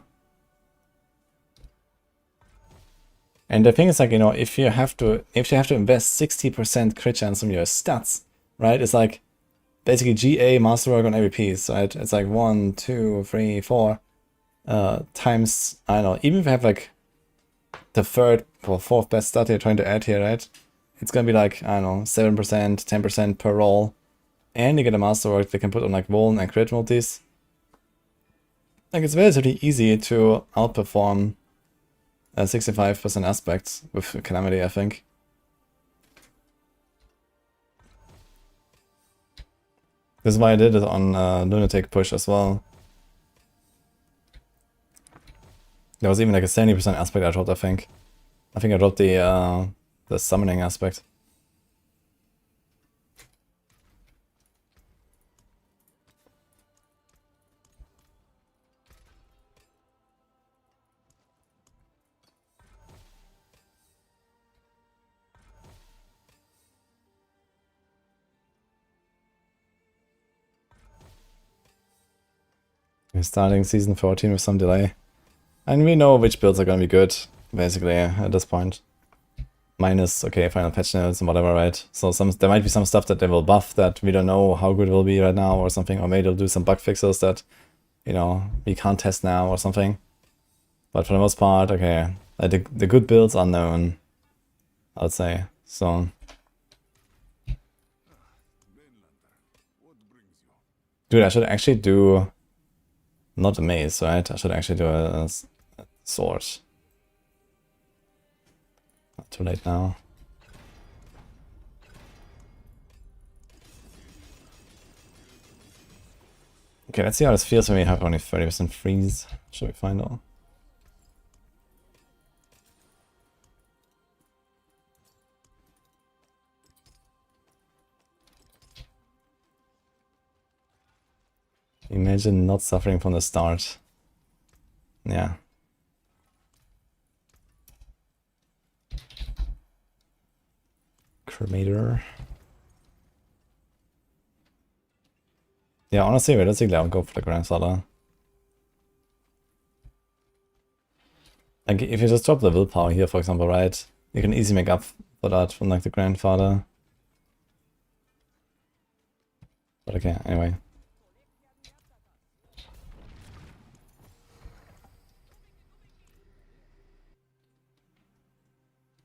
And the thing is, like, you know, if you have to invest 60% crit chance on your stats, right? It's like basically GA masterwork on every piece, right? It's like 1, 2, 3, 4 times, I don't know, even if you have like the third or fourth best stat you're trying to add here, right? It's gonna be like, I don't know, 7%, 10% per roll. And you get a masterwork that can put on like Vuln and crit multis. Like, it's relatively easy to outperform 65% aspects with Calamity, I think. This is why I did it on Lunatic Push as well. There was even like a 70% aspect I dropped, I think. I think I dropped the summoning aspect. We're starting season 14 with some delay. And we know which builds are gonna be good, basically, at this point. Minus, okay, final patch notes and whatever, right? So there might be some stuff that they will buff that we don't know how good it will be right now or something. Or maybe they'll do some bug fixes that, you know, we can't test now or something. But for the most part, okay, the good builds are known, I would say. So... dude, I should actually do... not a maze, right? I should actually do a sword. Not too late now. Okay, let's see how this feels when we have only 30% freeze. Should we find out? Imagine not suffering from the start. Yeah. Cremator. Yeah, honestly, realistically, I'll go for the grandfather. Like, if you just drop the willpower here, for example, right? You can easily make up for that from, like, the grandfather. But okay, anyway.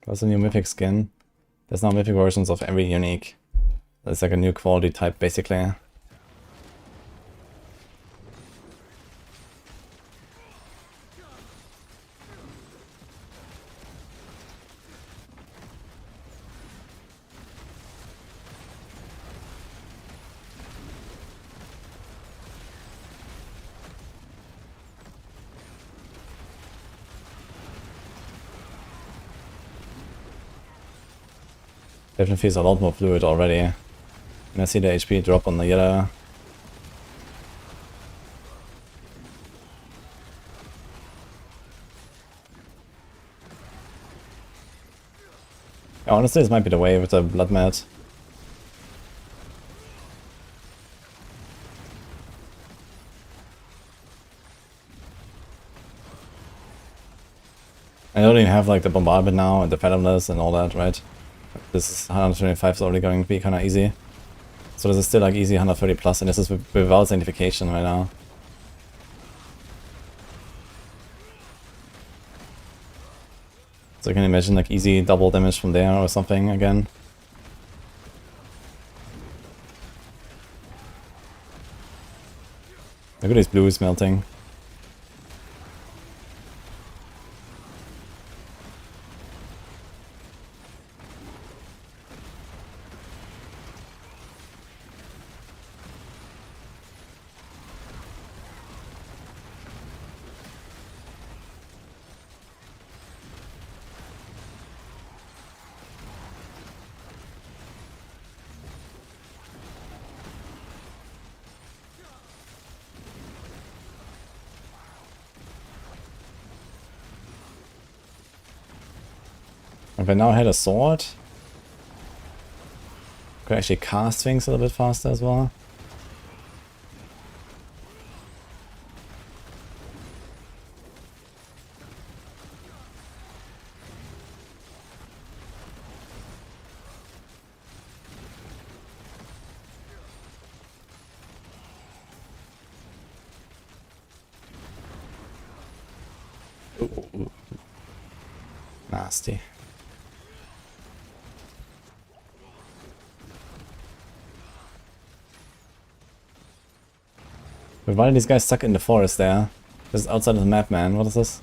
What's a new mythic skin? There's now mythic versions of every unique. It's like a new quality type, basically. Definitely feels a lot more fluid already. And I see the HP drop on the yellow. Honestly, this might be the way with the blood mat. I don't even have like the bombardment now and the fathomless and all that, right? This is 125 is already going to be kind of easy. So this is still like easy 130 plus, and this is without sanctification right now. So you can imagine like easy double damage from there or something again. Look at these blues melting. If I now had a sword, could actually cast things a little bit faster as well. Ooh. Nasty. But why are these guys stuck in the forest there? This is outside of the map, man. What is this?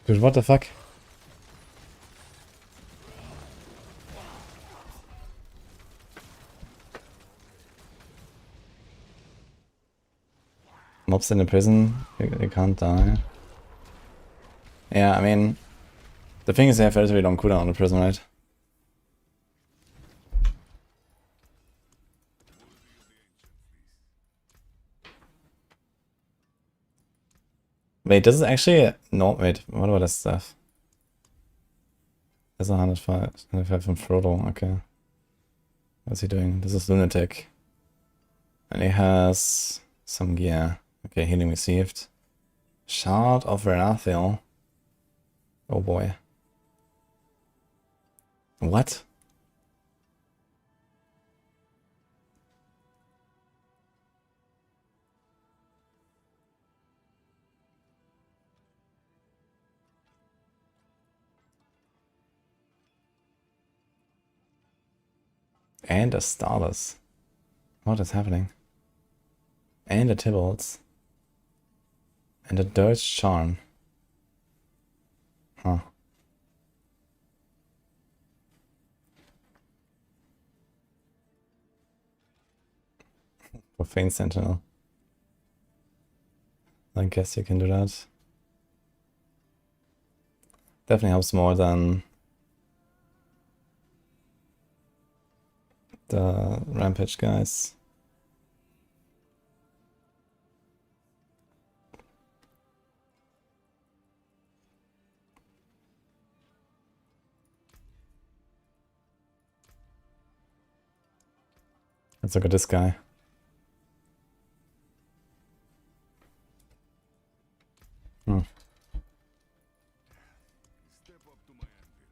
Dude, what the fuck? Mobs in the prison, they can't die. Yeah, I mean, the thing is they have relatively long cooldown on the prison, right? Wait, this is actually... No, wait, what about this stuff? There's a 105 from Frodo, okay. What's he doing? This is Lunatic. And he has some gear. Okay, healing received. Shard of REROLL. Oh boy. What? And a Starless. What is happening? And a Tybalt's. And a Dirge Charm. Huh. for Feint Sentinel. I guess you can do that. Definitely helps more than the Rampage guys. Let's look at this guy. Step up to my anvil.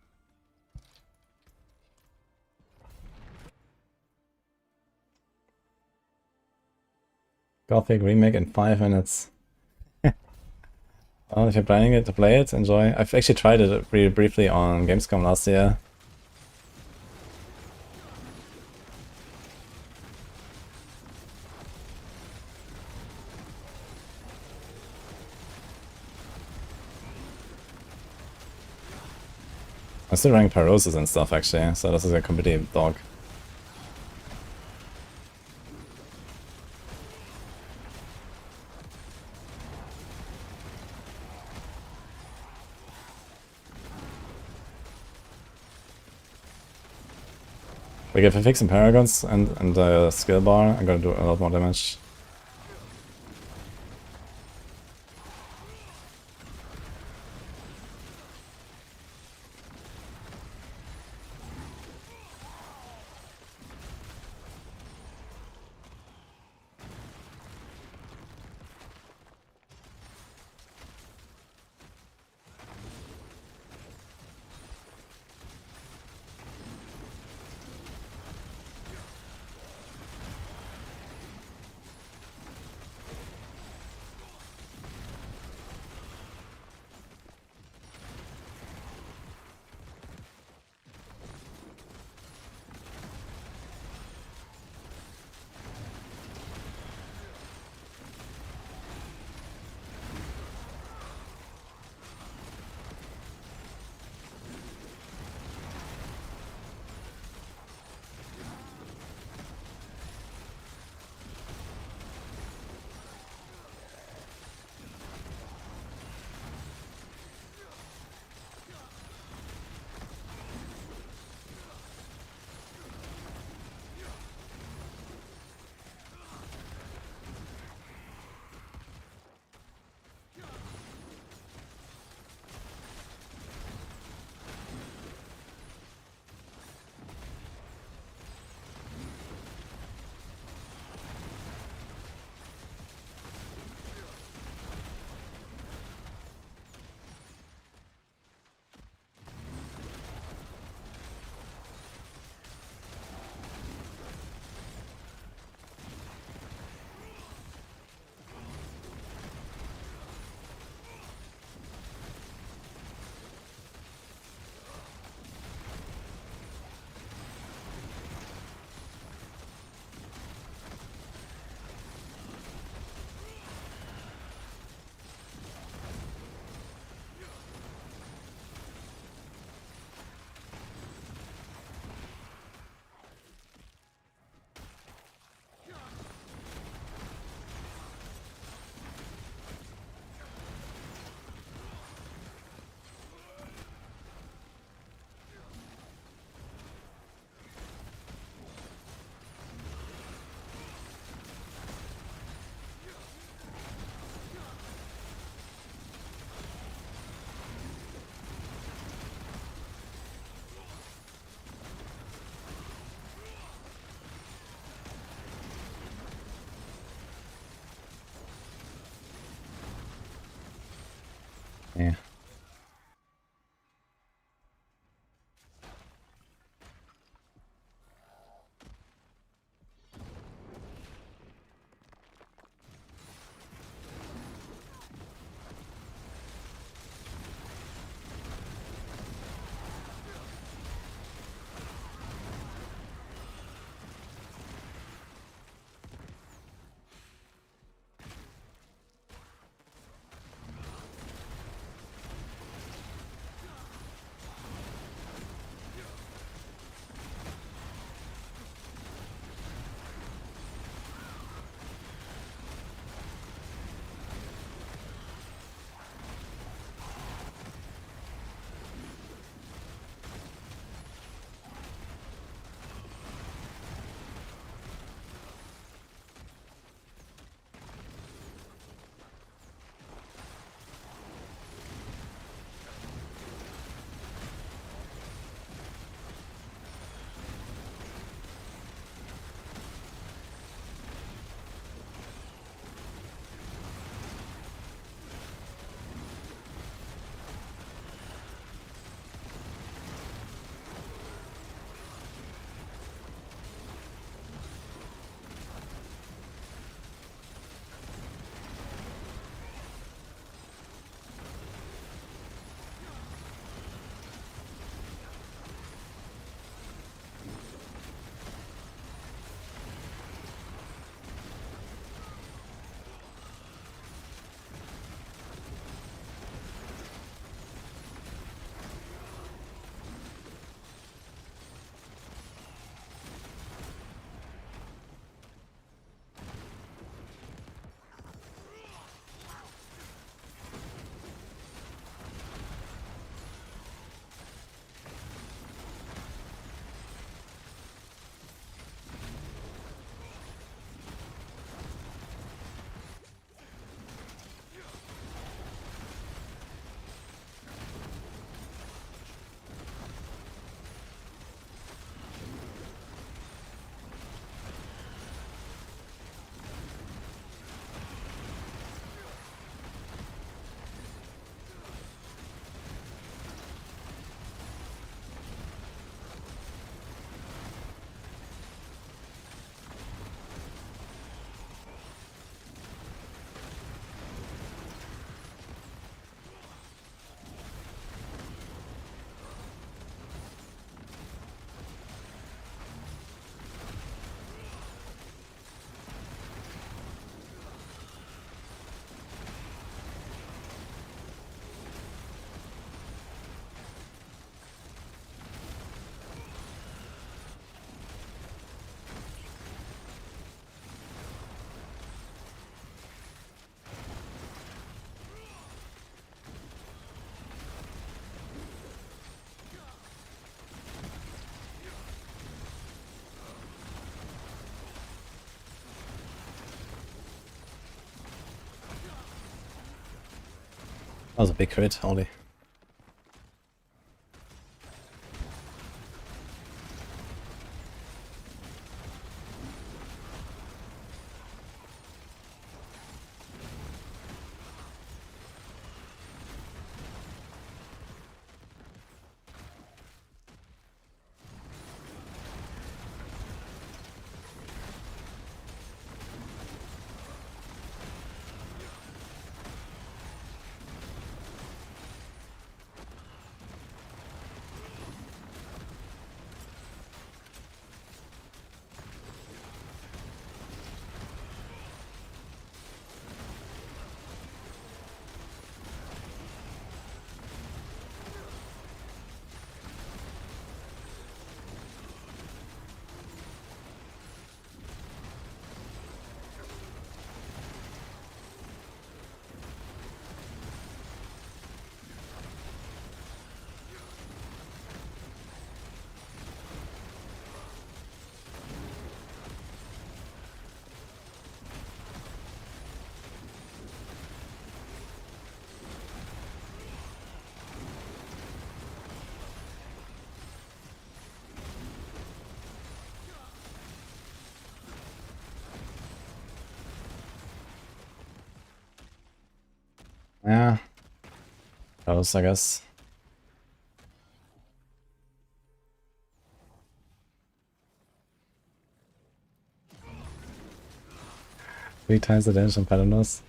Gothic remake in 5 minutes. Well, if you're planning it to play it, enjoy. I've actually tried it really briefly on Gamescom last year. I'm still running Pyrosis and stuff actually, so this is a competitive dog. Like if I fix some Paragons and the skill bar, I'm gonna do a lot more damage. Yeah. That was a big crit, holy. Yeah. Close, I guess. 3 times the damage on Paladinus.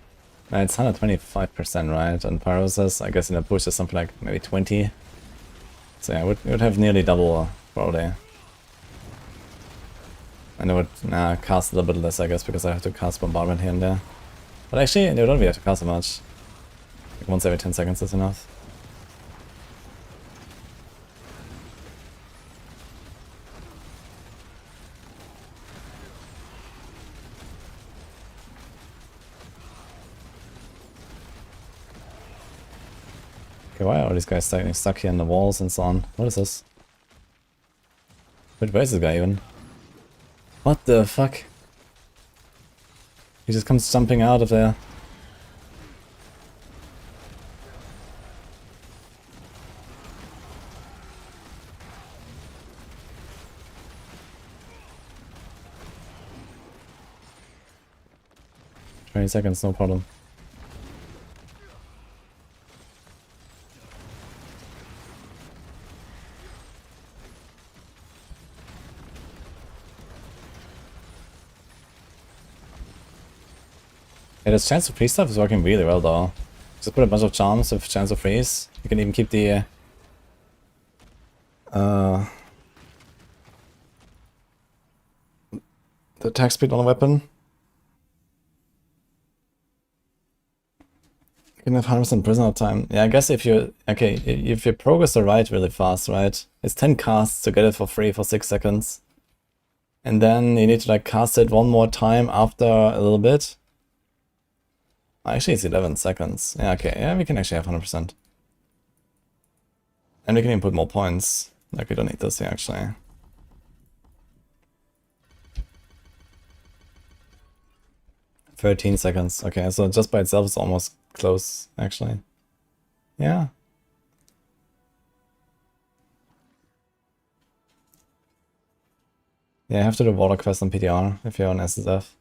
It's 125%, right? And Pyrosis, I guess in the push is something like maybe 20. So yeah, it would have nearly double probably. And it would cast a little bit less, I guess, because I have to cast Bombardment here and there. But actually, you don't really have to cast so much. Like once every 10 seconds is enough. Okay, why are all these guys stuck here in the walls and so on? What is this? Where is this guy even? What the fuck? He just comes jumping out of there. Seconds, no problem. Yeah, this chance to freeze stuff is working really well though. Just put a bunch of charms with chance of freeze. You can even keep the attack speed on a weapon. You can have 100% prisoner time. Yeah, I guess if you if you progress the ride really fast, right? It's 10 casts to get it for free for 6 seconds. And then you need to like cast it one more time after a little bit. Actually, it's 11 seconds. Yeah, okay. Yeah, we can actually have 100%. And we can even put more points. Like, we don't need this here, actually. "13 seconds. Okay, so just by itself it's almost close, actually. Yeah. Yeah, I have to do water quest on PTR if you're on SSF.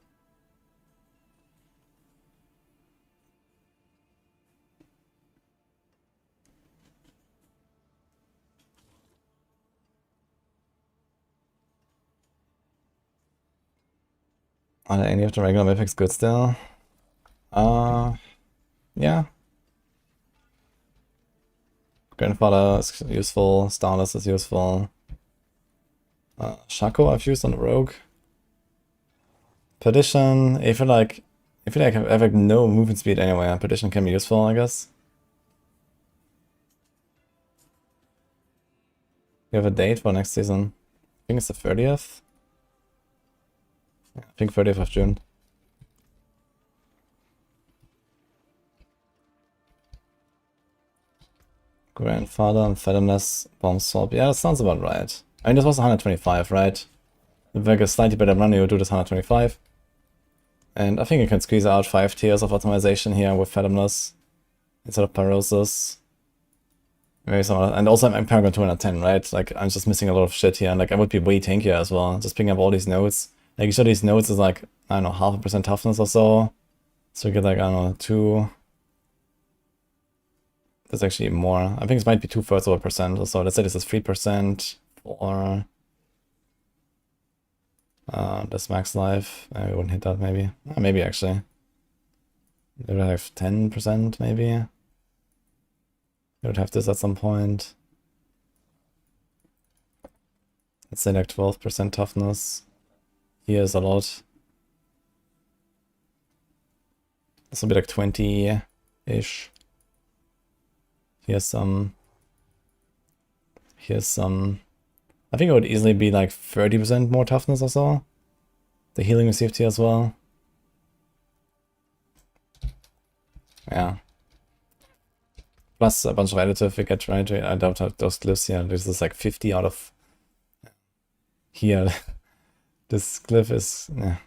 Are any of the regular mythics good still? Yeah. Grandfather is useful, Starless is useful. Shaco I've used on the Rogue. Perdition, if you like I have like no movement speed anyway, Perdition can be useful, I guess. You have a date for next season. I think it's the 30th. Yeah, I think 30th of June. Grandfather and Fathomless Bomb Swap. Yeah, that sounds about right. I mean, this was 125, right? With like a slightly better run, you would do this 125. And I think you can squeeze out 5 tiers of optimization here with Fathomless. instead of Pyrosis. Maybe some other, and also I'm Paragon 210, right? Like, I'm just missing a lot of shit here, and like, I would be way tankier as well, just picking up all these nodes. Like, each of these nodes is like, I don't know, 0.5% toughness or so. So you get like, I don't know, 2... That's actually more. I think it might be 2/3 of a percent or so. Let's say this is 3% for this max life. We wouldn't hit that maybe. Maybe actually. They would have 10% maybe. They would have this at some point. Let's say like 12% toughness. Here's a lot. This will be like 20-ish. Here's some. Here's some. I think it would easily be like 30% more toughness or so. The healing received here as well. Yeah. Plus a bunch of additive we get, right? I don't have those glyphs here. This is like 50 out of here. This glyph is, yeah.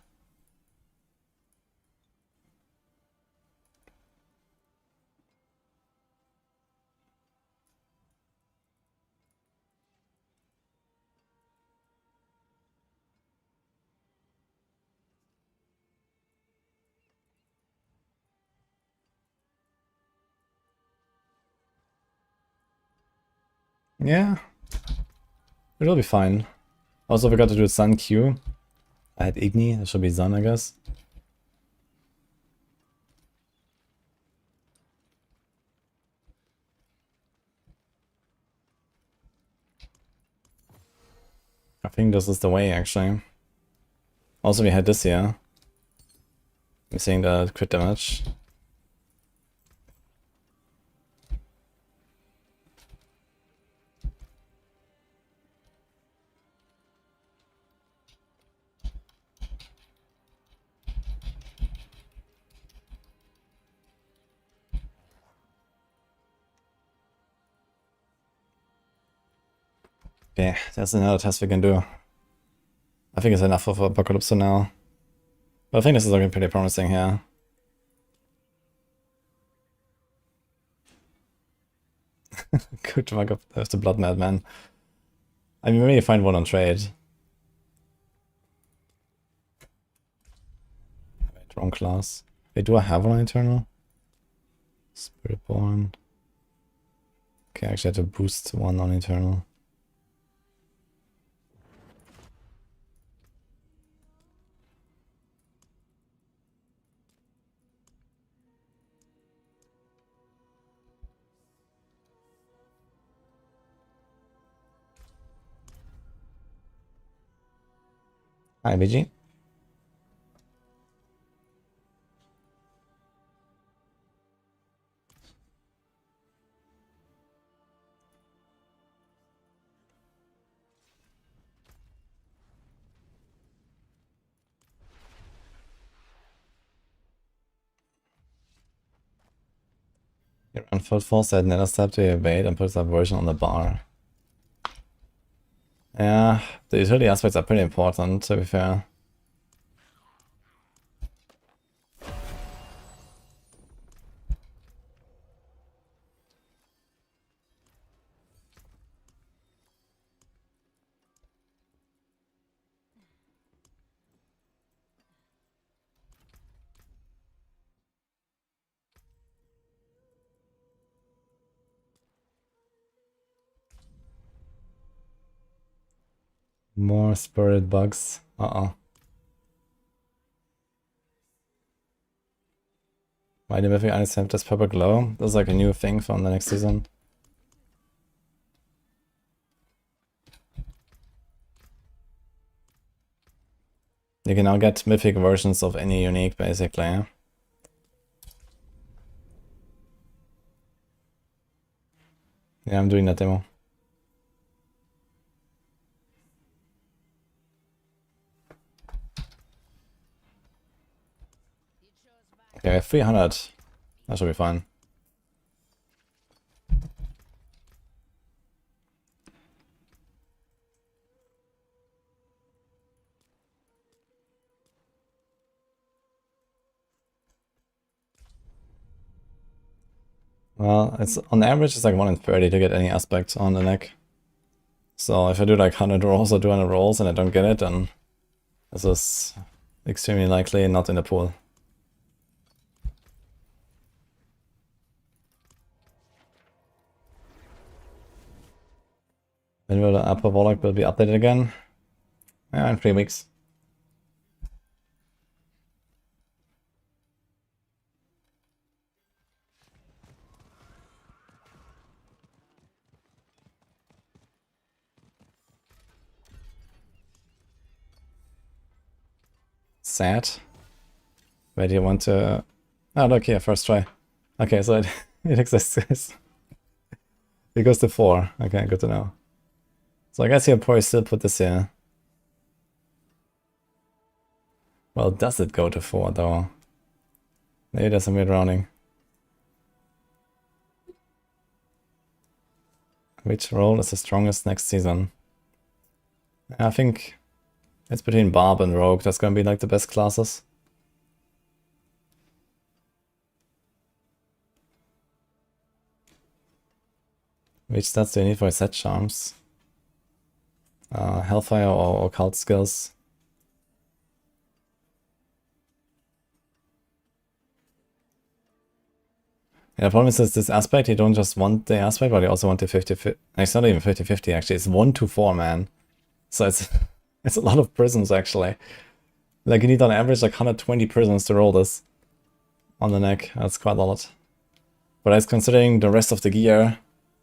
Yeah. It'll be fine. Also forgot to do Sun Q. I had Igni, that should be Sun, I guess. I think this is the way, actually. Also, we had this here. I'm seeing the crit damage. Okay, there's another test we can do. I think it's enough for Apocalypse now. But I think this is looking pretty promising here. Good to up there's the Blood Madman. I mean, maybe find one on trade. Wait, wrong class. Wait, do I have one on Eternal? Spiritborn. Okay, I actually had to boost one on Eternal. Hi, BG. Your unfold force at nether step to evade and puts that version on the bar. Yeah, the utility aspects are pretty important, to be fair. More spirit bugs. Uh-oh. Why do mythic items have this purple glow? This is like a new thing from the next season. You can now get mythic versions of any unique, basically. Yeah, I'm doing that demo. Okay, 300. That should be fine. Well, it's on average it's like 1 in 30 to get any aspect on the neck. So if I do like 100 rolls or 200 rolls and I don't get it, then this is extremely likely not in the pool. When will the upper Warlock build be updated again? Yeah, in 3 weeks. Sad. Where do you want to... Oh, look here, first try. Okay, so it exists, guys. It goes to 4. Okay, good to know. So I guess you'll probably still put this here. Well, does it go to 4 though? Maybe there's some weird rounding. Which role is the strongest next season? I think it's between Barb and Rogue. That's gonna be like the best classes. Which stats do you need for set charms? Hellfire or occult skills? Yeah, the problem is this aspect, you don't just want the aspect, but you also want the 50-50. It's not even 50-50 actually, it's 1 to 4, man. So it's it's a lot of prisms actually. Like you need on average like 120 prisms to roll this on the neck. That's quite a lot. But as considering the rest of the gear,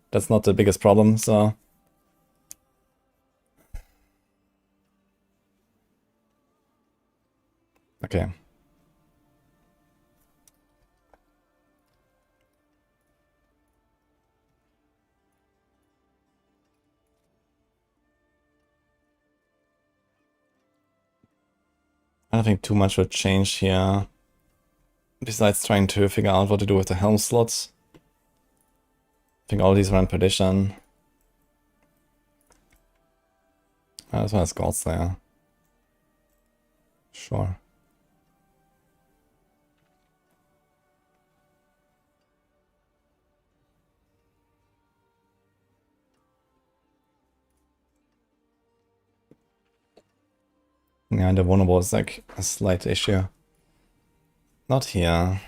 that's not the biggest problem, so... Okay. I don't think too much will change here. Besides trying to figure out what to do with the helm slots. I think all these run perdition. This one has gods there. Sure. Yeah, and the vulnerable is like a slight issue. Not here.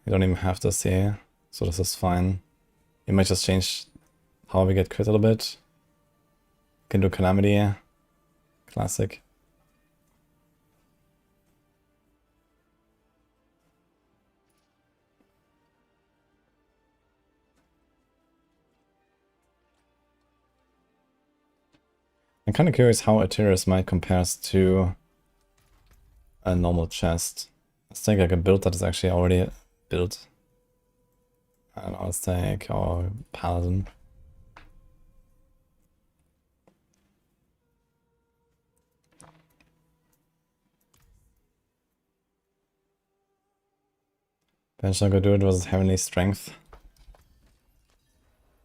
You don't even have this here, so this is fine. You might just change how we get crit a little bit. Can do Calamity. Classic. I'm kind of curious how Exile might compares to a normal chest. Let's take like a build that is actually already built. I don't know, let's take our Paladin. Bench not gonna do it was Heavenly Strength.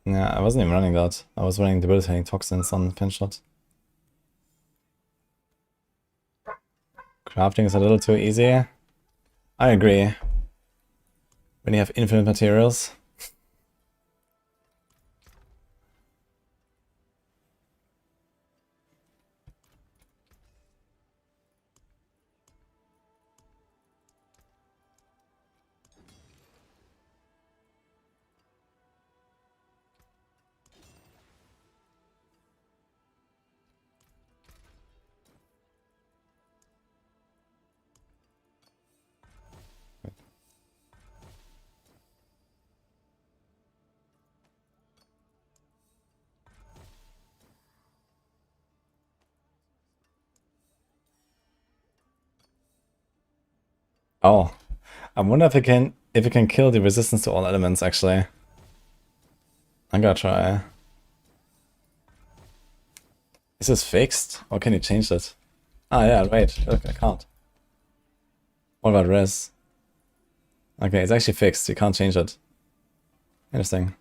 Yeah, I wasn't even running that. I was running Debilitating Toxins on Pinshot. Crafting is a little too easy. I agree. When you have infinite materials. Oh, I wonder if it can kill the resistance to all elements actually. I'm gonna try. Is this fixed? Or can you change it? Ah yeah, wait, look, I can't. What about res? Okay, it's actually fixed, you can't change it. Interesting.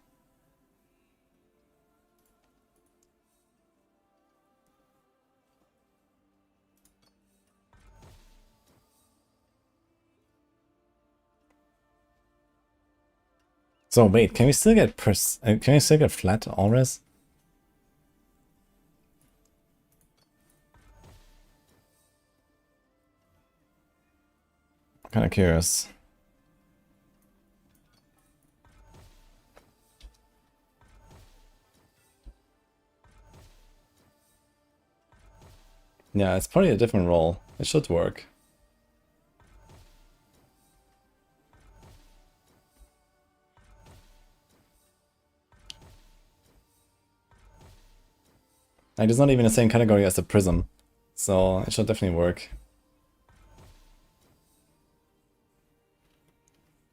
So wait, can we still get flat auras? I'm kind of curious. Yeah, it's probably a different role. It should work. Like, it's not even the same category as the prism, so it should definitely work.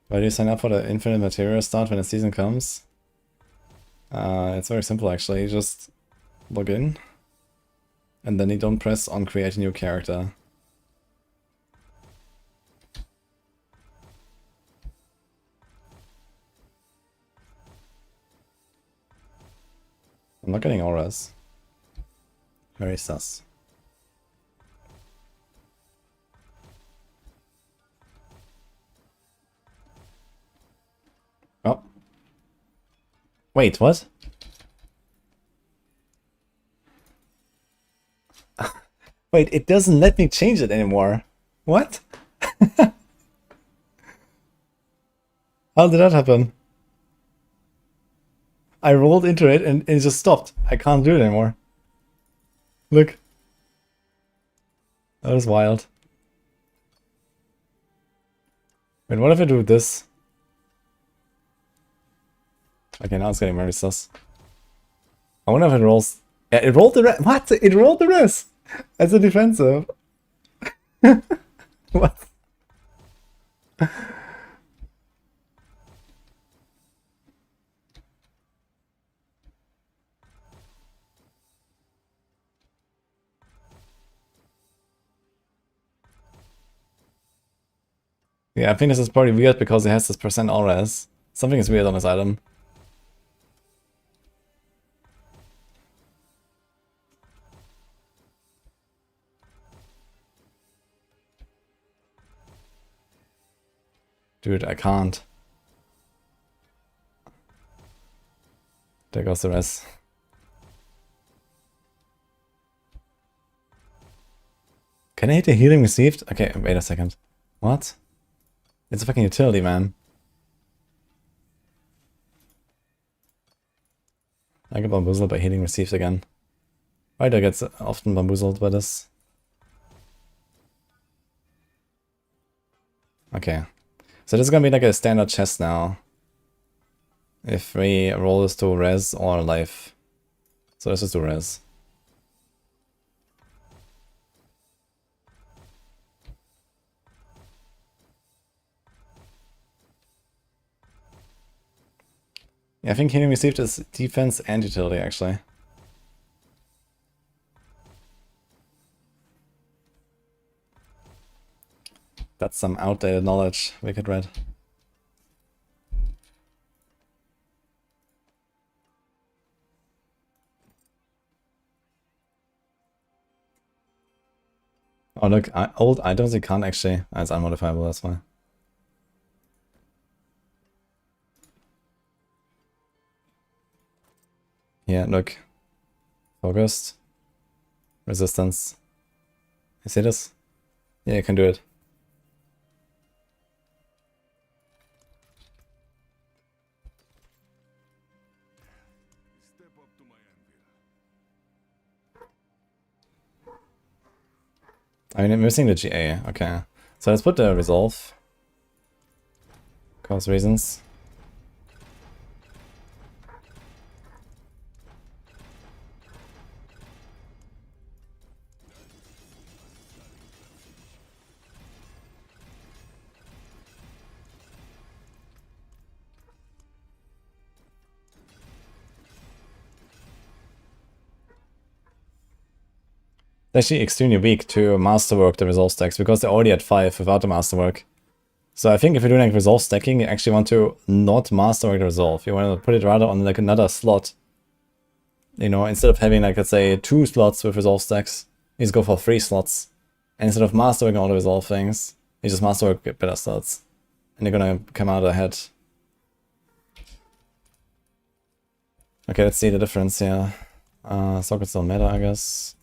Why do you sign up for the infinite material start when the season comes? It's very simple actually, you just log in, and then you don't press on create a new character. I'm not getting auras. Very sus. Oh. Wait, what? Wait, it doesn't let me change it anymore. What? How did that happen? I rolled into it and it just stopped. I can't do it anymore. Look. That was wild. Wait, what if I do this? Okay, now it's getting very sus. I wonder if it rolls... Yeah, it rolled the rest. What? It rolled the rest! As a defensive. What? Yeah, I think this is probably weird because it has this percent auras. Something is weird on this item. Dude, I can't. There goes the rest. Can I hit the healing received? Okay, wait a second. What? It's a fucking utility, man. I get bamboozled by healing received again. Why do I get often bamboozled by this? Okay. So this is gonna be like a standard chest now. If we roll this to res or life. So let's just do res. Yeah, I think healing received is defense and utility actually. That's some outdated knowledge, Wicked Red. Oh look, old items you can't actually. It's unmodifiable, that's why. Yeah, look. Focused. Resistance. You see this? Yeah, you can do it. Step up to my anvil. I mean, I'm missing the GA. Okay. So let's put the resolve. Cause reasons. It's actually extremely weak to masterwork the resolve stacks because they're already at 5 without the masterwork. So I think if you're doing like resolve stacking, you actually want to not masterwork the resolve. You want to put it rather on like another slot. You know, instead of having like, let's say, 2 slots with resolve stacks, you just go for 3 slots. And instead of masterworking all the resolve things, you just masterwork better slots. And you're gonna come out ahead. Okay, let's see the difference here. Sockets don't matter, I guess.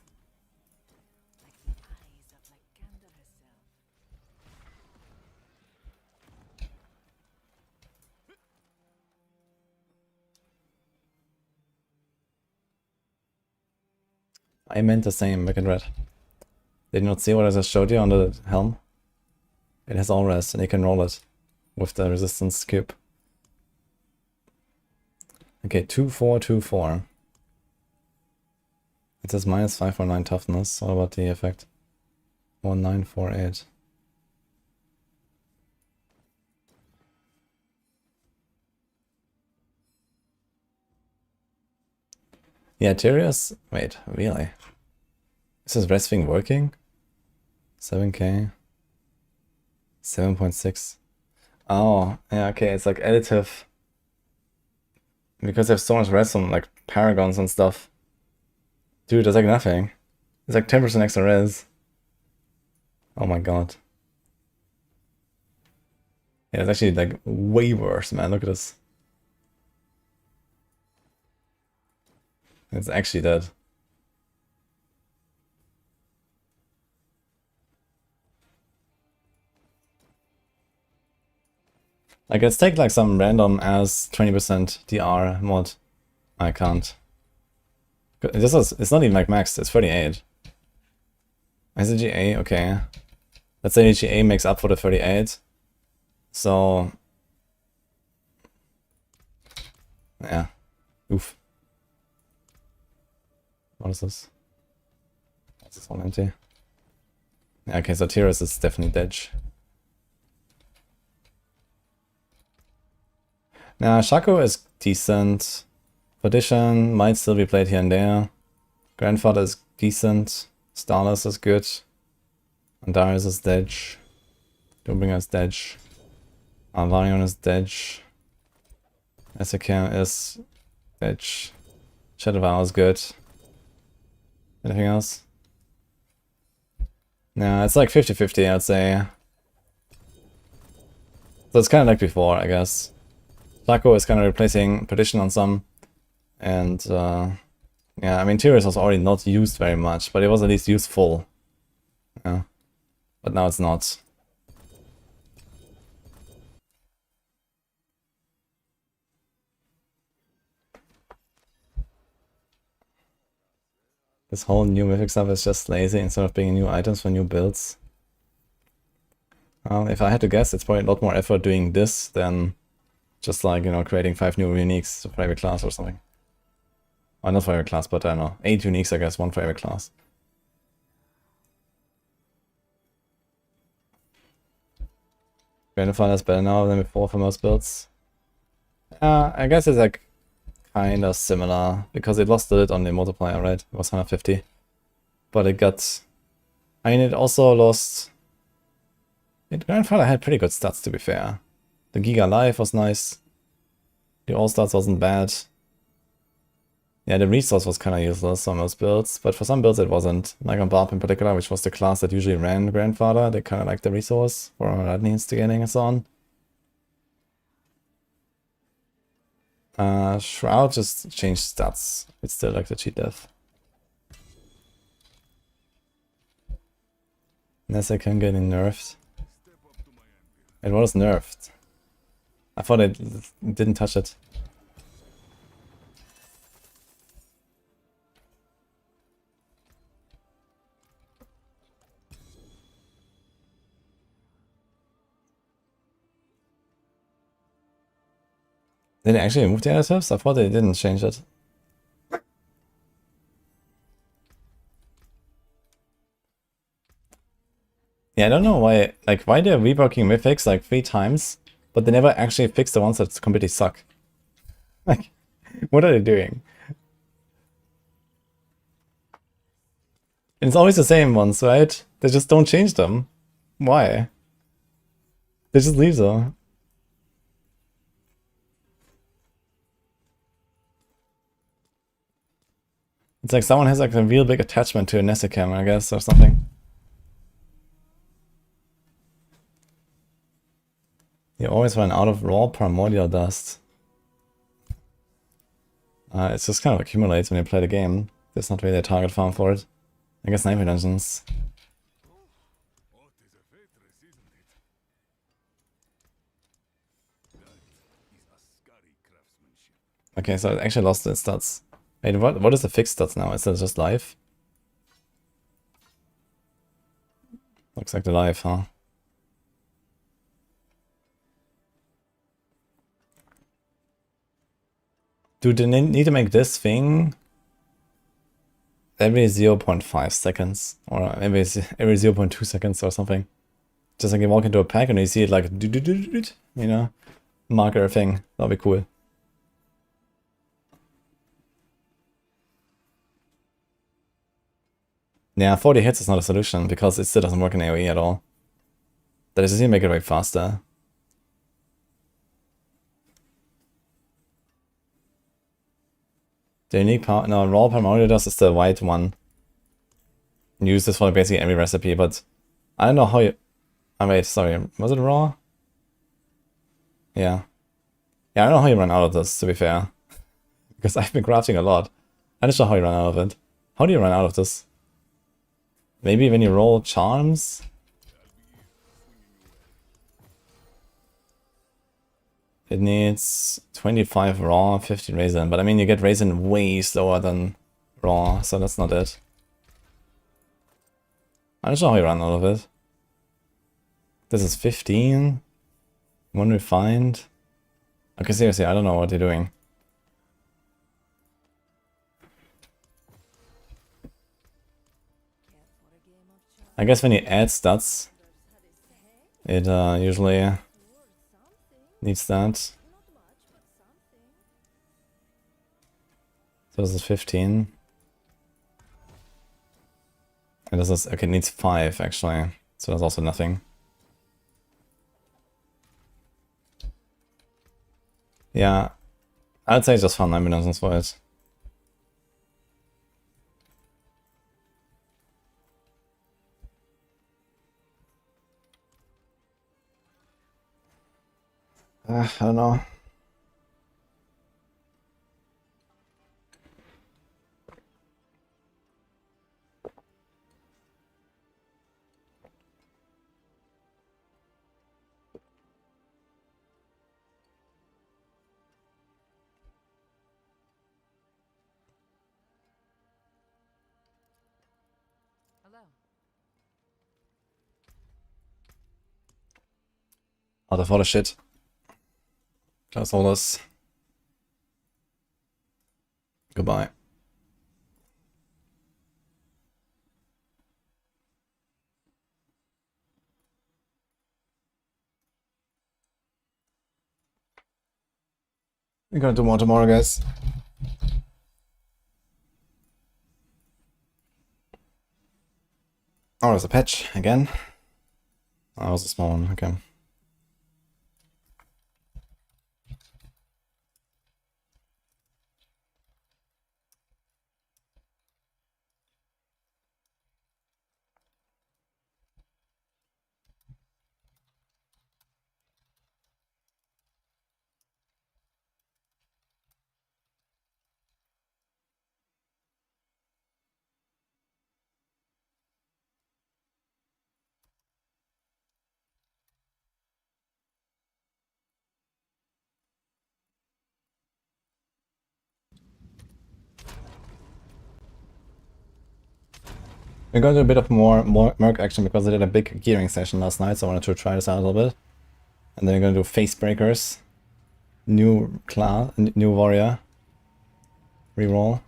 I meant the same, back in red. Did you not see what I just showed you on the helm? It has all res, and you can roll it with the resistance cube. Okay, 2-4-2-4. It says minus 549 toughness. What about the effect? 1948. Yeah, Tyrius. Wait, really? Is this res thing working? 7k. 7.6. Oh, yeah, okay, it's like additive. Because they have so much res on like paragons and stuff. Dude, that's like nothing. It's like 10% extra res. Oh my god. Yeah, it's actually like way worse, man. Look at this. It's actually dead. Like, let's take like some random as 20% DR mod. I can't. It's not even like maxed, it's 38. Is it GA? Okay. Let's say GA makes up for the 38. So yeah. Oof. What is this? Is this one empty? Yeah, okay, so Tyrus is definitely dead. Now, Shaco is decent. Perdition might still be played here and there. Grandfather is decent. Starless is good. Andarius is dead. Doombringer is dead. Alvarion is dead. Ezekiel is dead. Shadowvow is good. Anything else? Yeah, it's like 50-50, I'd say. So it's kind of like before, I guess. Shaco is kind of replacing Perdition on some. And yeah, I mean, Tyrius was already not used very much, but it was at least useful. Yeah. But now it's not. This whole new mythic stuff is just lazy instead of bringing new items for new builds. If I had to guess, it's probably a lot more effort doing this than just like, you know, creating 5 new uniques for every class or something. Or not for every class, but I don't know. 8 uniques, I guess, 1 for every class. Grandfather is better now than before for most builds. I guess it's like kind of similar, because it lost a bit on the multiplier, right? It was 150. But it got... I mean, it also lost... Grandfather had pretty good stats, to be fair. The Giga Life was nice. The All-Stars wasn't bad. Yeah, the resource was kind of useless on most builds, but for some builds it wasn't. Like on Barb in particular, which was the class that usually ran Grandfather, they kind of liked the resource for lightning instigating and so on. Shroud just changed stats. It's still like the cheat death. Nessa can get nerfed. It was nerfed. I thought it didn't touch it. Did they actually remove the additives? I thought they didn't change it. Yeah, I don't know why, like, why they're reworking mythics like 3 times, but they never actually fix the ones that completely suck. Like, what are they doing? And it's always the same ones, right? They just don't change them. Why? They just leave them. It's like someone has like a real big attachment to a Nesicam, I guess, or something. You always run out of raw primordial dust. It's just kind of accumulates when you play the game. There's not really a target farm for it. I guess sniper dungeons. Okay, so it actually lost its stats. Wait, what is the fixed stats now? Is that just life? Looks like the life, huh? Do they need to make this thing every 0.5 seconds? Or maybe it's every 0.2 seconds or something? Just like you walk into a pack and you see it like, you know, marker thing. That'll be cool. Yeah, 40 hits is not a solution because it still doesn't work in AoE at all. That is just to make it way faster. The unique power, no, raw power does is the white one. Use this for basically every recipe, but I don't know how you. Oh wait, sorry, was it raw? Yeah. Yeah, I don't know how you run out of this, to be fair. Because I've been crafting a lot. I don't know how you run out of it. How do you run out of this? Maybe when you roll charms? It needs 25 raw, 50 raisin. But I mean, you get raisin way slower than raw, so that's not it. I don't know how you run out of it. This is 15. One refined. Okay, seriously, I don't know what they're doing. I guess when you add stats, it usually needs that. So this is 15. And this is, okay, it needs 5 actually. So that's also nothing. Yeah, I'd say just farm ambulances for it. I don't know. Out of all the shit. Close all this. Goodbye. We're gonna do more tomorrow, guys. Oh, there's a patch again. Oh, that was a small one, okay. We're going to do a bit of more Merc action because I did a big gearing session last night, so I wanted to try this out a little bit. And then we're going to do FACEBREAKERS. New class, new warrior. Reroll.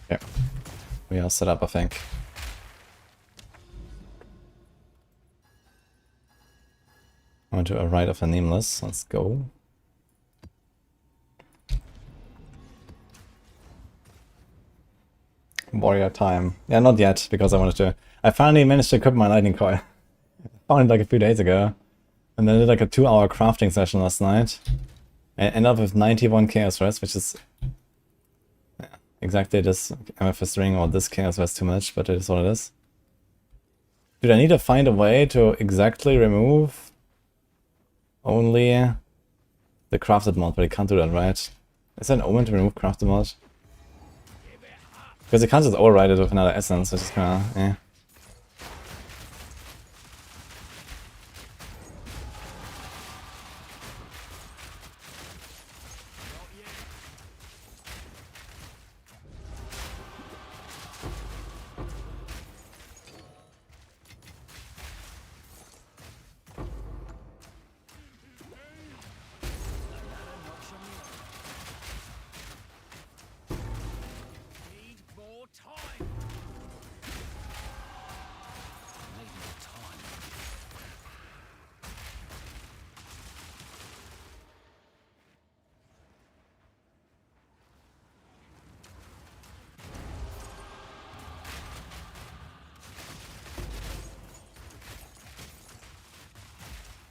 Yeah. We are set up, I think. I want to a Rite of the Nameless. Let's go. Warrior time. Yeah, not yet, because I wanted to... I finally managed to equip my lightning coil. Found it like a few days ago. And then did like a 2-hour crafting session last night. And ended up with 91 chaos rest, which is... Yeah, exactly this amethyst ring or this chaos rest too much, but it is what it is. Dude, I need to find a way to exactly remove only the crafted mod, but I can't do that, right? Is there an omen to remove crafted mod? Because you can't just override it with another essence, which is kinda, eh.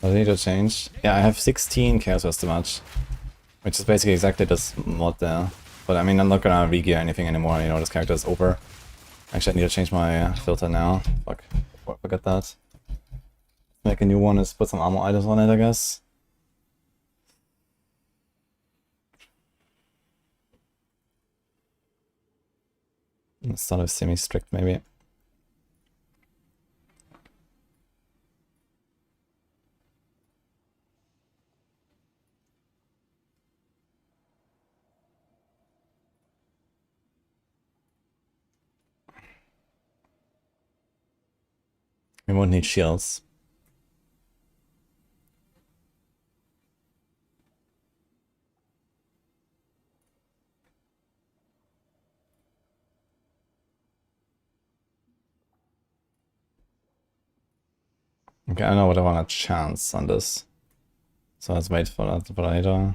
I need to change. Yeah, I have 16 chaos rest too much. Which is basically exactly this mod there. But I mean, I'm not gonna re-gear anything anymore, you know, this character is over. Actually, I need to change my filter now. Fuck, before I forget that. Make a new one is put some armor items on it, I guess. Let's start with semi-strict, maybe. We won't need shields. Okay, I know what I want a chance on this. So let's wait for that later.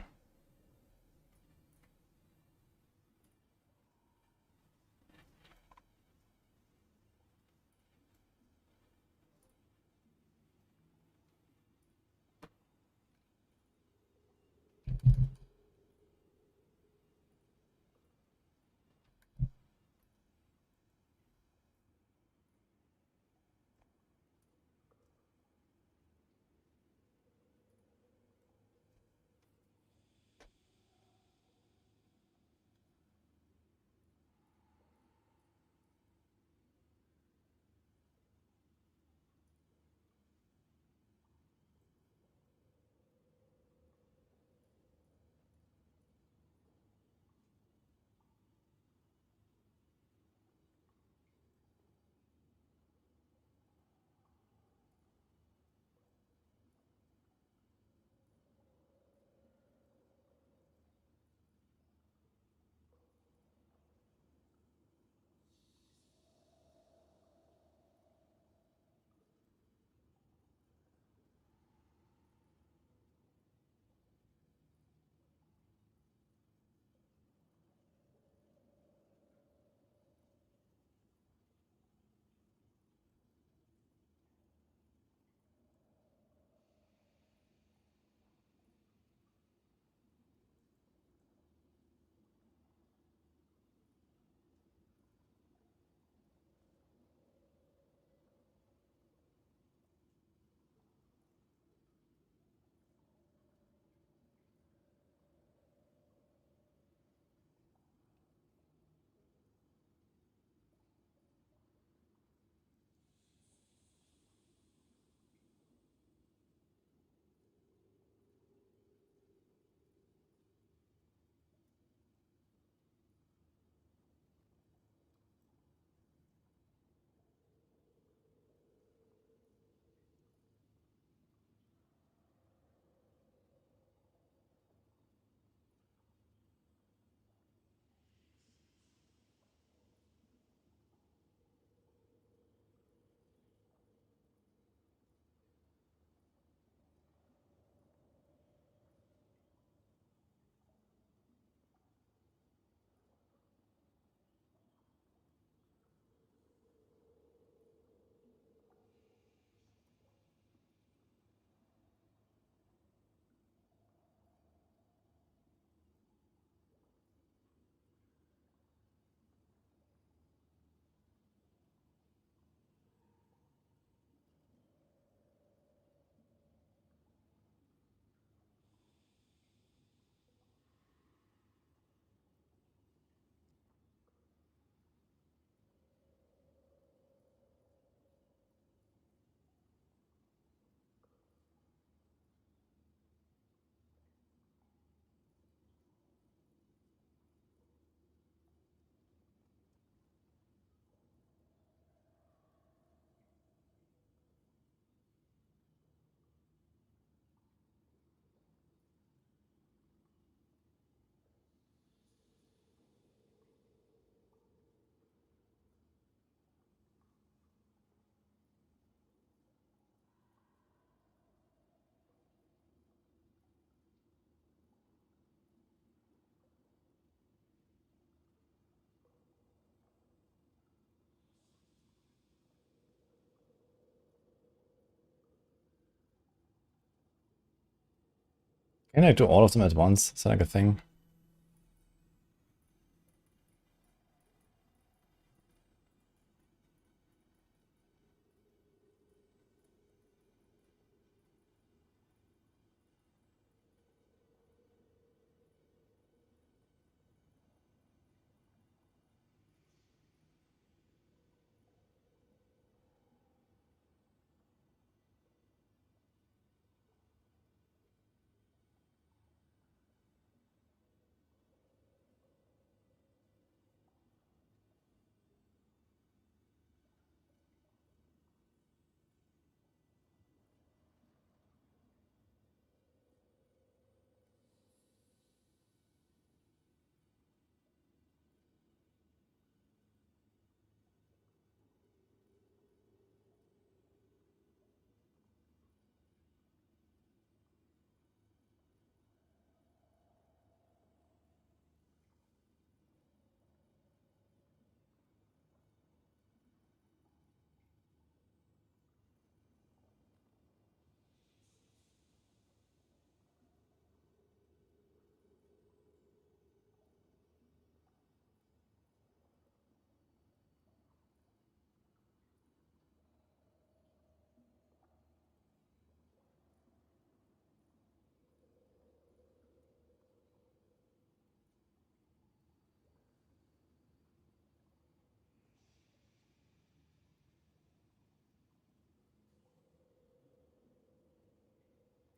Can I do all of them at once? Is that like a thing?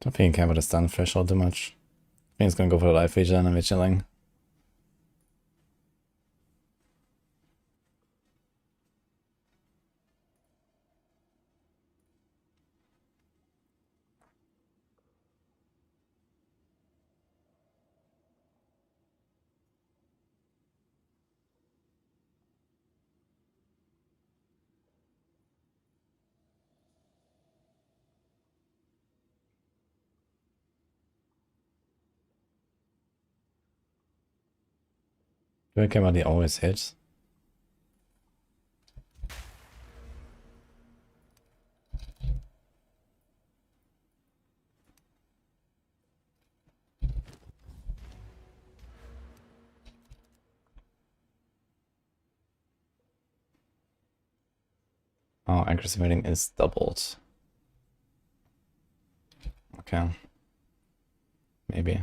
Don't think I care about the stun threshold too much. I think it's gonna go for the life regen and we're chilling. Do I care about the always hits? Oh, accuracy rating is doubled. Okay. Maybe.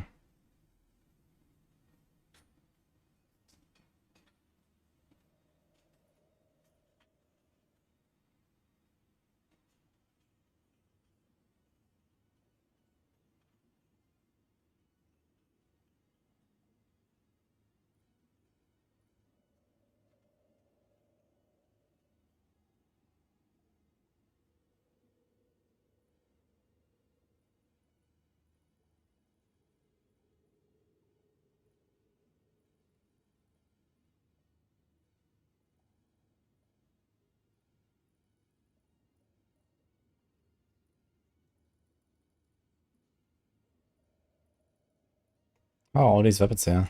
Oh, all these weapons here.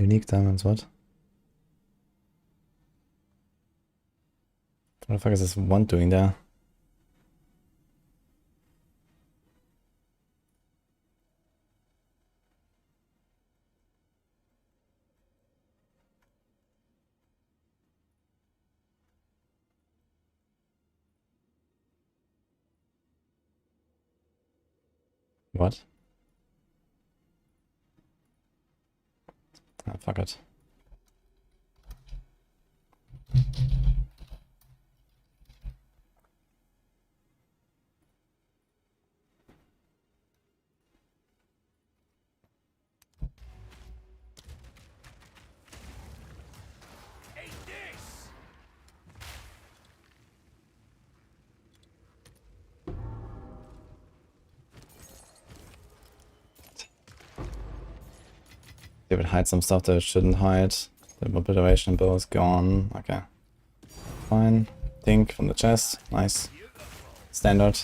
Unique diamonds, what? What the fuck is this one doing there? What? Ah, fuck it. It would hide some stuff that it shouldn't hide. The mobilization bow is gone. Okay. Fine. Think from the chest. Nice. Standard.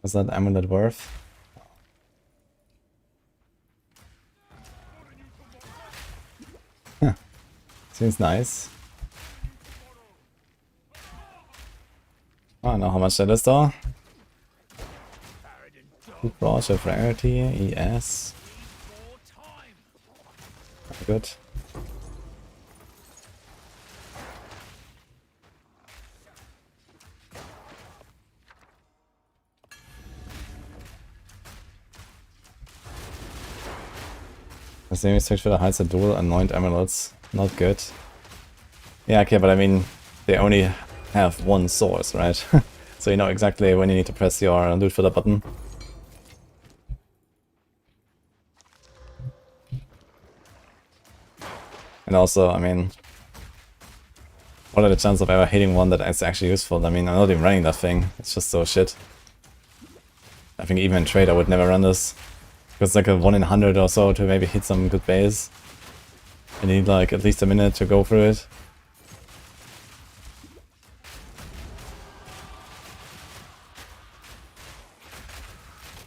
What's that amulet worth? Huh. Seems nice. I don't know how much that is though. Broad of rarity, ES. Good. The same search for the hides a dual anoint amulets. Not good. Yeah, okay, but I mean, they only have one source, right? So you know exactly when you need to press your loot filler button. And also, I mean, what are the chances of ever hitting one that is actually useful? I mean, I'm not even running that thing. It's just so shit. I think even in trade I would never run this. Because it's like a 1 in 100 or so to maybe hit some good base. You need like at least a minute to go through it.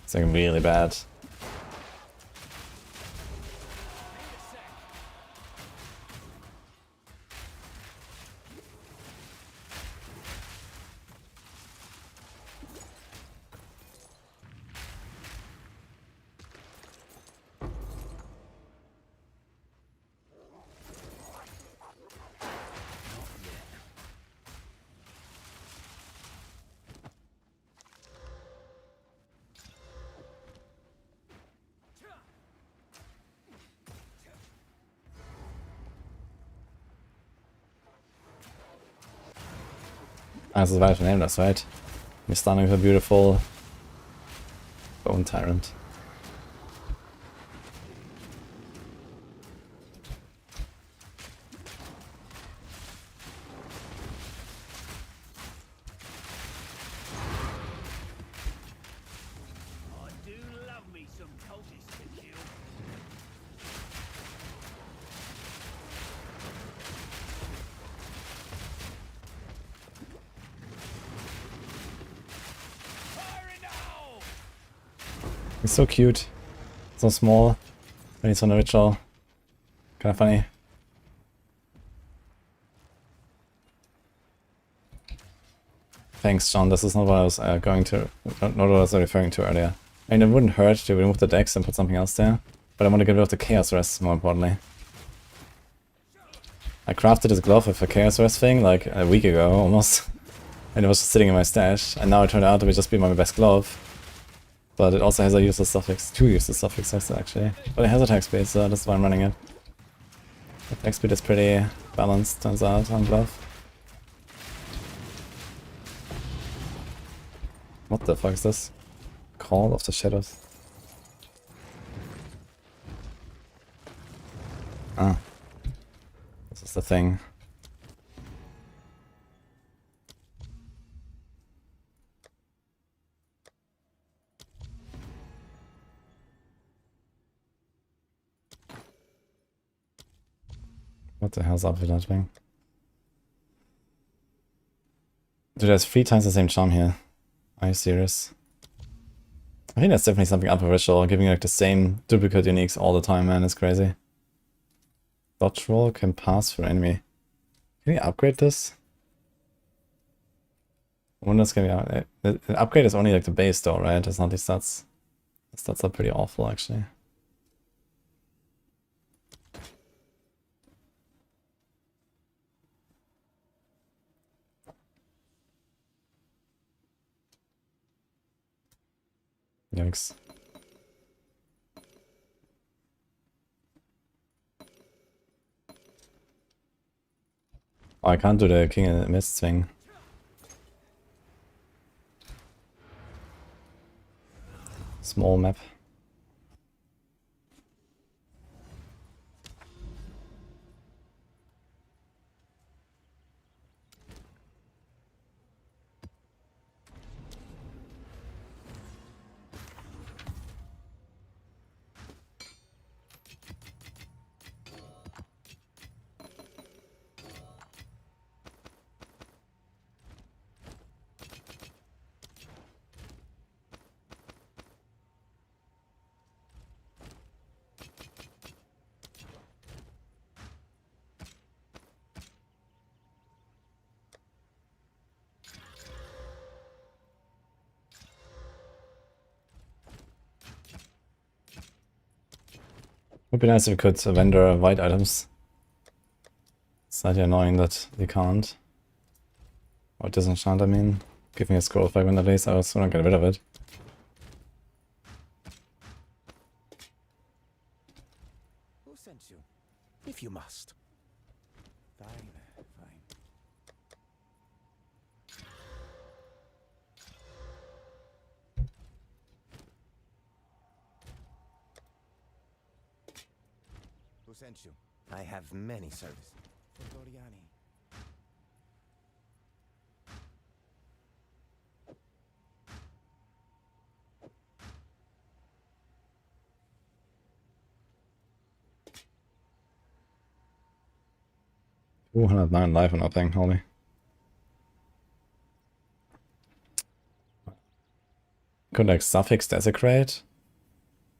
It's like really bad. As is right name, that's right. You're stunning with a beautiful bone tyrant. I do love me some cultists to kill. Fire now! He's so cute. So small. When he's on a ritual. Kinda funny. Thanks, John. This is not what I was not what I was referring to earlier. I mean, it wouldn't hurt to remove the decks and put something else there, but I want to get rid of the Chaos Rest, more importantly. I crafted this glove with a Chaos Rest thing like a week ago, almost, and it was just sitting in my stash, and now it turned out to just be my best glove. But it also has a useless suffix, 2 useless suffixes actually, but it has attack speed, so that's why I'm running it. Attack speed is pretty balanced, turns out, on glove. What the fuck is this? Call of the Shadows. Ah. This is the thing. What the hell's up with that thing? Dude, there's 3 times the same charm here. Are you serious? I think that's definitely something unprofessional, giving like the same duplicate uniques all the time, man. It's crazy. Dodge roll can pass through enemy. Can we upgrade this? I wonder if the upgrade is only like the base though, right? It's not the stats. The stats are pretty awful actually. Yikes. Oh, I can't do the King in the Mist thing. Small map. Would be nice if we could vendor white items. It's slightly annoying that we can't. Or disenchant, I mean. Give me a scroll fragment at least, I was gonna get rid of it. Who sent you? If you must. Fine, fine. Who sent you? I have many services. For Doriani. Ooh, 109 life or nothing, holy. Could like suffix desecrate?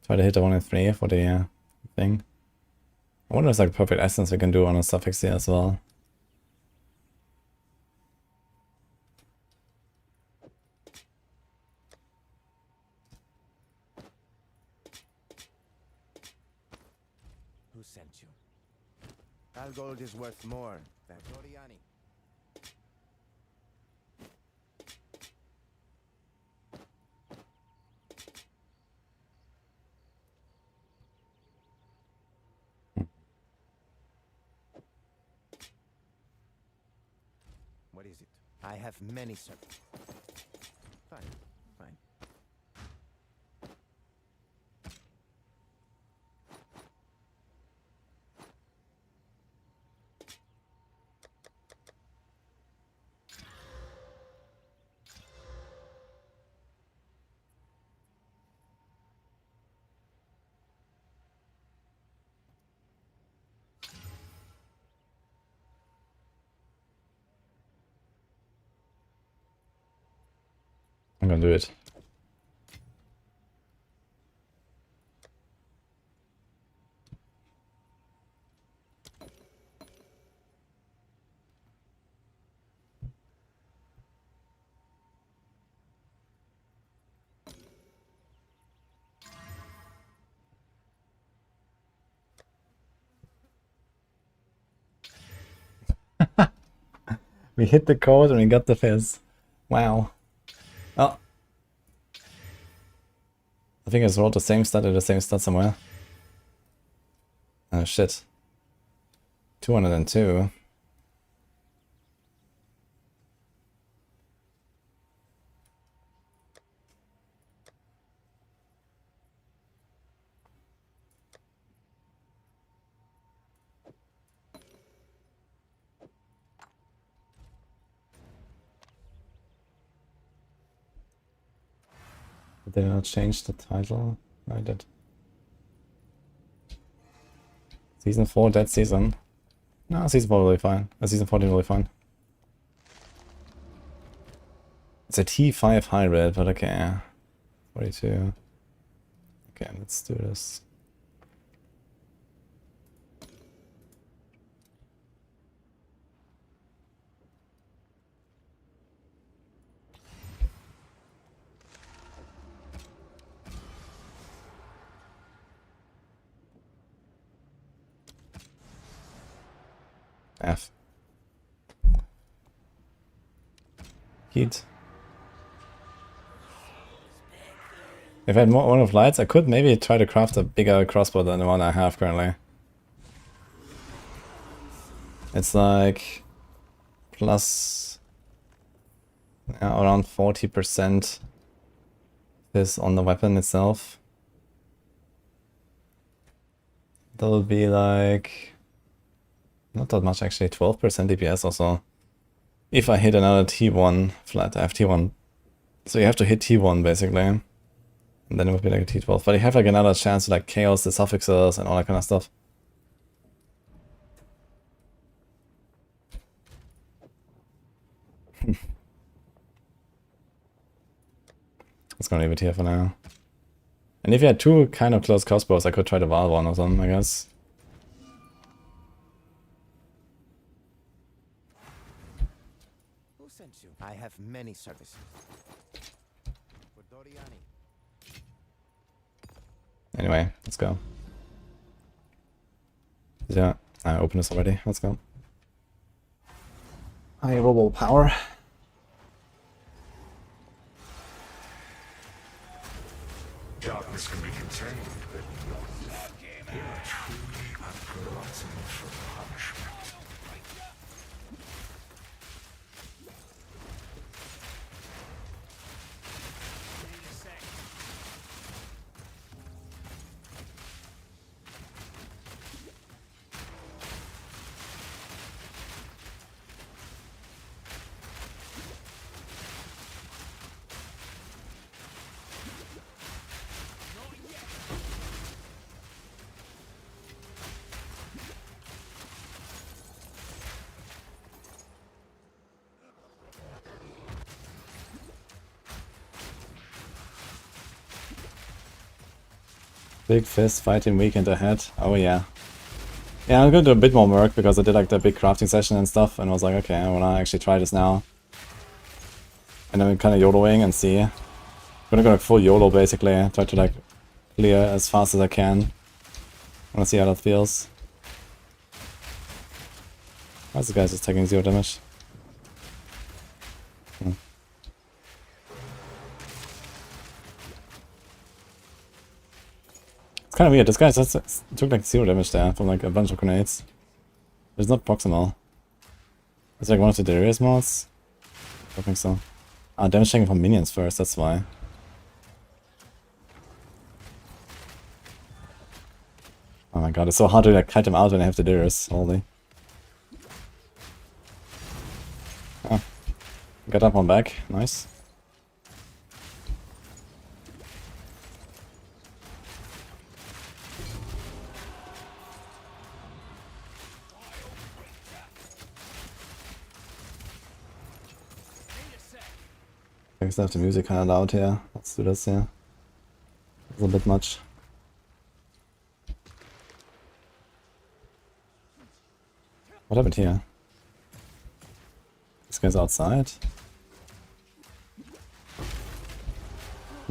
Try to hit the 1 in 3 for the thing. I wonder if there's like perfect essence we can do on a suffix here as well. Who sent you? Al gold is worth more than Doriani. What is it? I have many servants. Fine, fine. I'm gonna do it. We hit the code and we got the fizz. Wow. Oh. I think I wrote the same stat or the same stat somewhere. Oh shit. 202. Did they not change the title? I did. Season 4, dead season. No, season 4 will be fine. Season 14 will be fine. It's a T5 hybrid, but okay. 42. Okay, let's do this. F. Heat. If I had more one of lights, I could maybe try to craft a bigger crossbow than the one I have currently. It's like plus around 40% is on the weapon itself. That'll be like not that much actually, 12% DPS also. If I hit another T1 flat, I have T1. So you have to hit T1 basically. And then it would be like a T12. But you have like another chance to like chaos the suffixes and all that kind of stuff. It's gonna leave it here for now. And if you had two kind of close crossbows, I could try to Val one of them, I guess. Who sent you? I have many services. For Doriani. Anyway, let's go. Yeah, I opened this already. Let's go. High robo power. Darkness can be contained, but not. You are truly unforgotten for punishment. Big fist fighting weekend ahead. Oh yeah. Yeah, I'm gonna do a bit more Merc because I did like the big crafting session and stuff, and I was like, okay, I wanna actually try this now. And then kind of YOLOing and see. I'm gonna go like full YOLO basically, try to like clear as fast as I can. Wanna see how that feels. Why is this guy just taking 0 damage? It's kind of weird. This guy just took like 0 damage there from like a bunch of grenades. It's not proximal. It's like one of the Darius mods? I don't think so. Ah, damage taken from minions first, that's why. Oh my god, it's so hard to like kite them out when I have the Darius. Holy. Oh. Got that one back. Nice. I guess I have the music kind of loud here. Let's do this here. It's a bit much. What happened here? This guy's outside?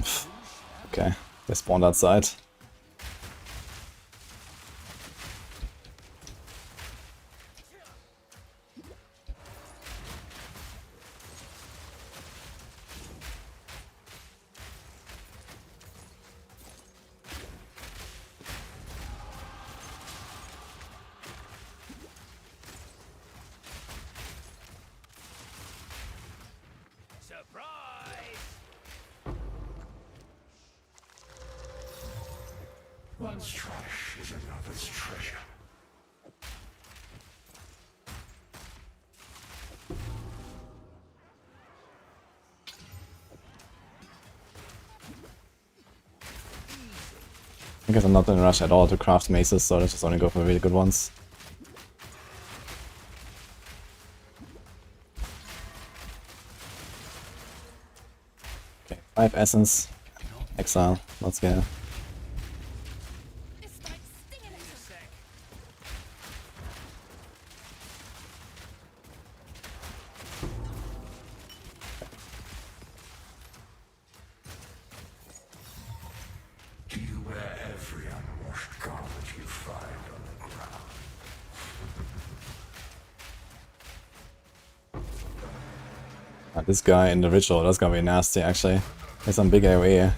Pfft. Okay, they spawned outside. One's trash is another's treasure. I guess I'm not in a rush at all to craft maces, so let's just only go for really good ones. Okay, 5 essence. Exile. Let's go. This guy in the ritual, that's gonna be nasty actually. There's some big AoE.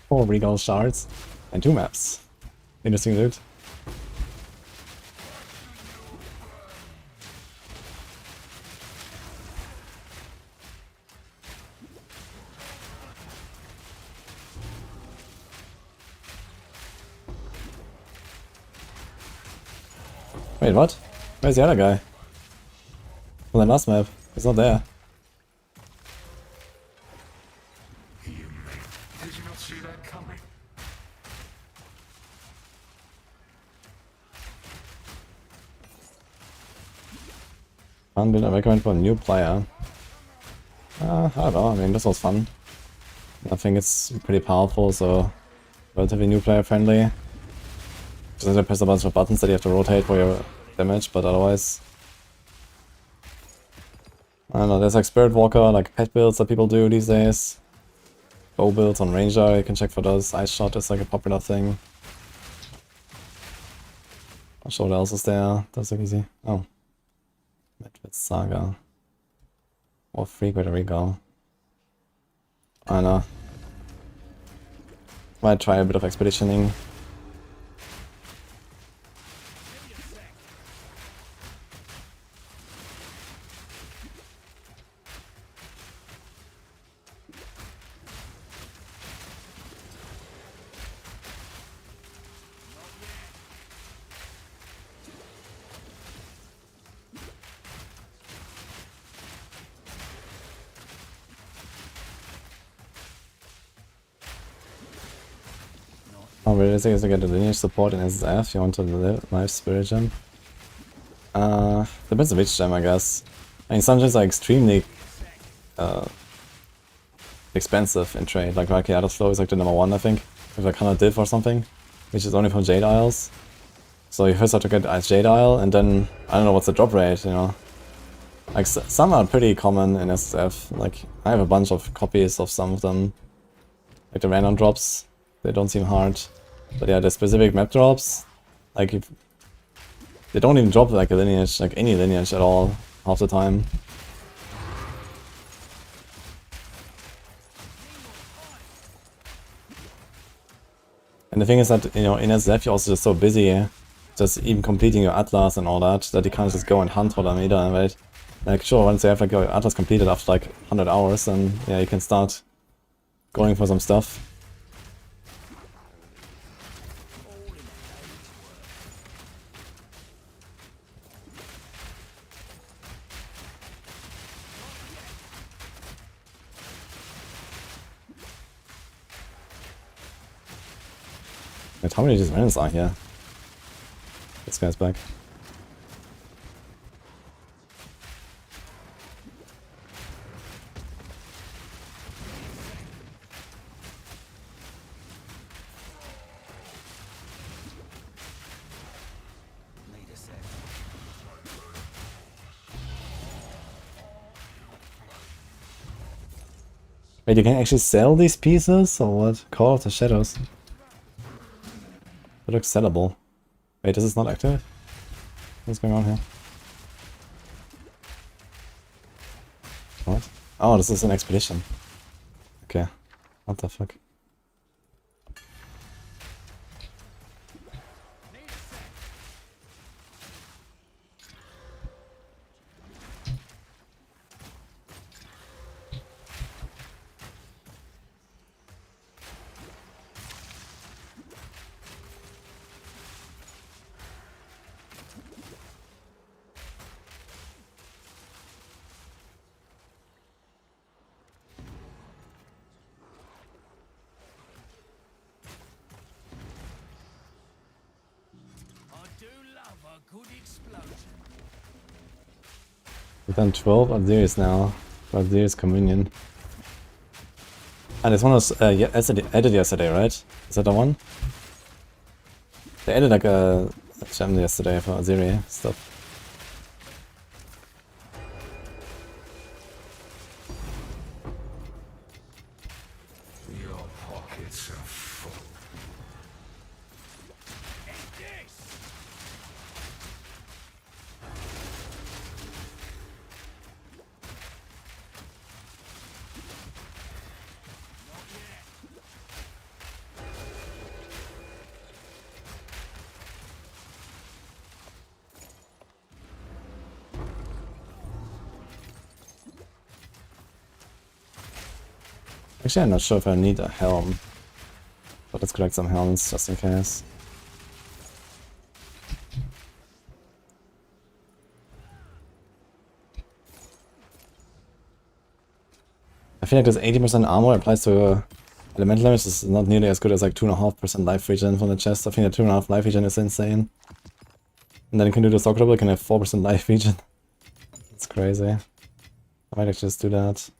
Four regal shards and 2 maps. Interesting loot. Wait, what? Where's the other guy? Well, the last map. He's not there. Did you not see that coming? Fun build I recommend for a new player. I don't know, I mean, this was fun. I think it's pretty powerful, so relatively new player friendly. Just have to press a bunch of buttons that you have to rotate for your damage, but otherwise... I don't know, there's like Spirit Walker, like pet builds that people do these days. Bow builds on Ranger, you can check for those. Ice Shot is like a popular thing. Not sure what else is there. That's like easy. Oh. Medved Saga. Or Free Greater Regal. I don't know. Might try a bit of expeditioning. How realistic is to get the lineage support in SSF? You want to live Spirit Gem? Depends on which gem, I guess. I mean, some gems are extremely expensive in trade. Like Archaeados Flow is like the #1, I think. With like 100 div or something, which is only from Jade Isles. So you first have to get Jade Isle, and then I don't know what's the drop rate, you know. Like some are pretty common in SSF. Like I have a bunch of copies of some of them. Like the random drops. They don't seem hard. But yeah, the specific map drops, like if they don't even drop like a lineage, like any lineage at all, half the time. And the thing is that, you know, in SSF you're also just so busy, just even completing your Atlas and all that, that you can't just go and hunt for them either, right? Like sure, once you have like your Atlas completed after like 100 hours, then yeah, you can start going for some stuff. Wait, how many of these random are here? This guy's back. Wait, you can actually sell these pieces, or what? Call of the Shadows. It looks sellable. Wait, this is not active? What's going on here? What? Oh, this is an expedition. Okay. What the fuck? We've done 12 Osiris now. For Osiris Communion. And this one was added yesterday, right? Is that the one? They added like a gem yesterday for Osiris stuff. Actually, I'm not sure if I need a helm. But let's collect some helms just in case. I feel like this 80% armor applies to elemental damage is not nearly as good as like 2.5% life regen from the chest. I think that 2.5 life regen is insane. And then you can do the stock double, you can have 4% life regen. It's crazy. I might actually just do that.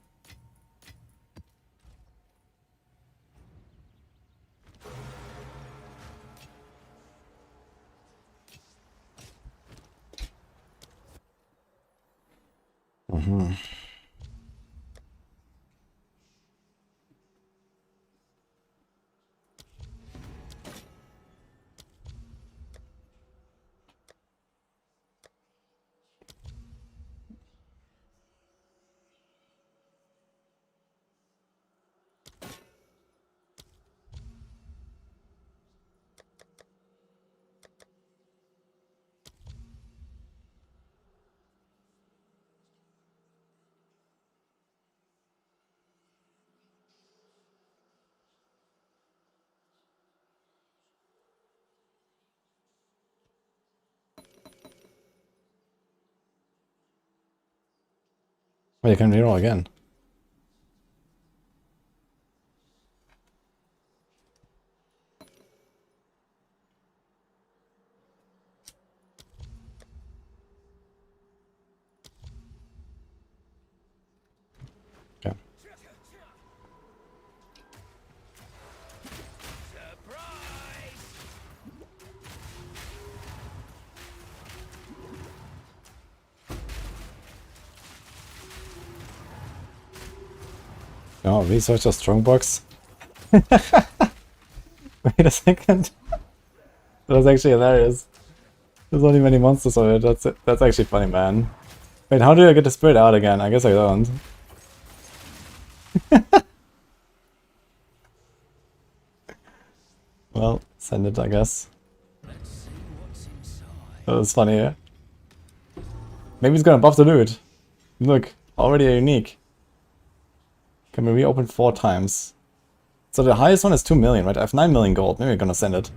Oh, you can reroll again. Okay. Oh, research a strongbox. Wait a second. That was actually hilarious. There's only many monsters on it. That's actually funny, man. Wait, how do I get the spirit out again? I guess I don't. Well, send it, I guess. That was funny, yeah? Maybe it's gonna buff the loot. Look, already a unique. Can we reopen 4 times? So the highest one is 2 million, right? I have 9 million gold. Maybe we're gonna send it.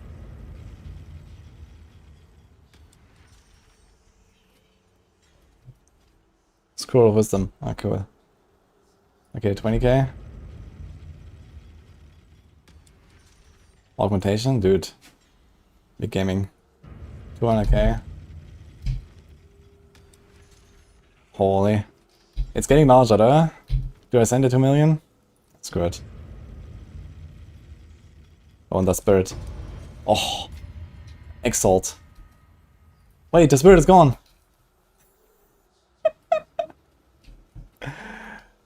Scroll of Wisdom. Ah, cool. Okay, 20k. Augmentation? Dude. Big gaming. 200k. Holy. It's getting larger, though. Do I send it 2 million? That's good. Oh, and the spirit. Oh. Exalt. Wait, the spirit is gone.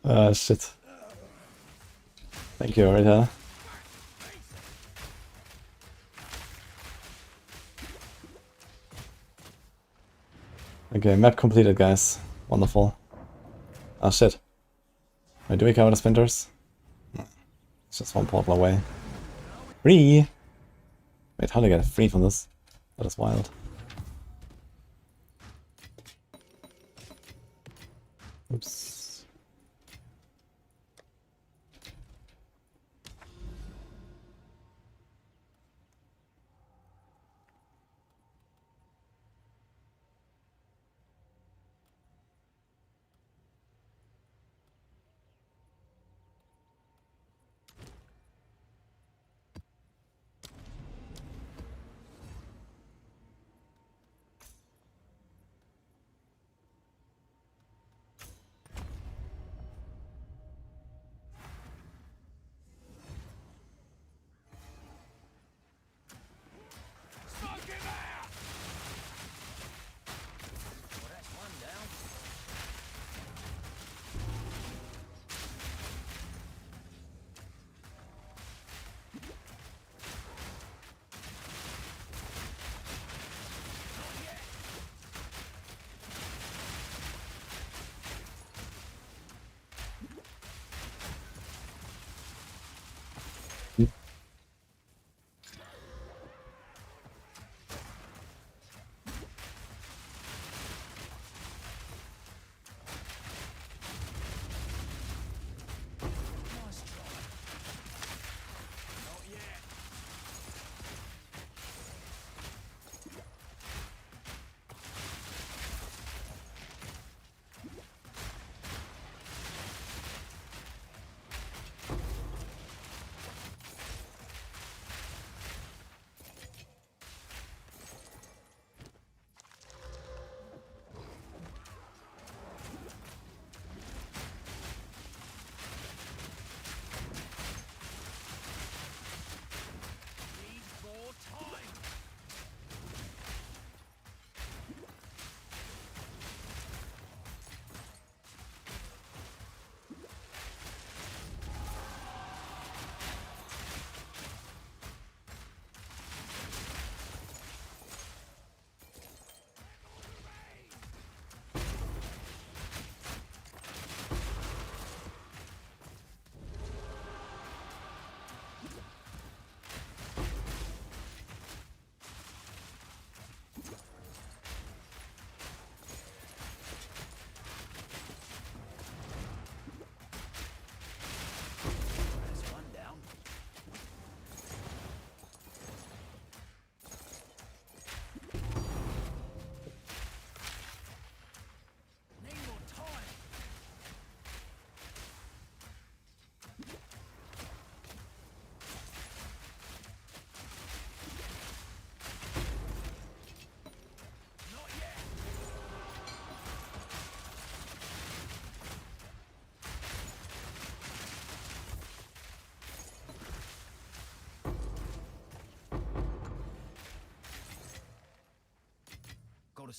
Ah, shit. Thank you, Rita. Okay, map completed, guys. Wonderful. Ah, shit. Wait, do we cover the splinters? No. It's just one portal away. Free! Wait, how do I get free from this? That is wild. Oops.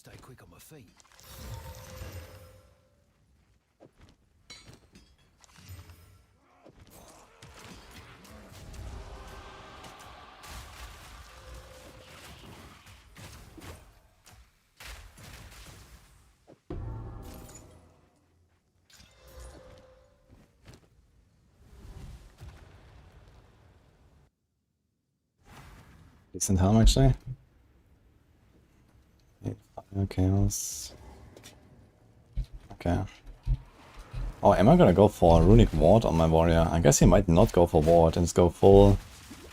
stay quick on my feet. Decent helm actually. Chaos. Okay. Oh, am I gonna go for a runic ward on my warrior? I guess he might not go for ward and just go full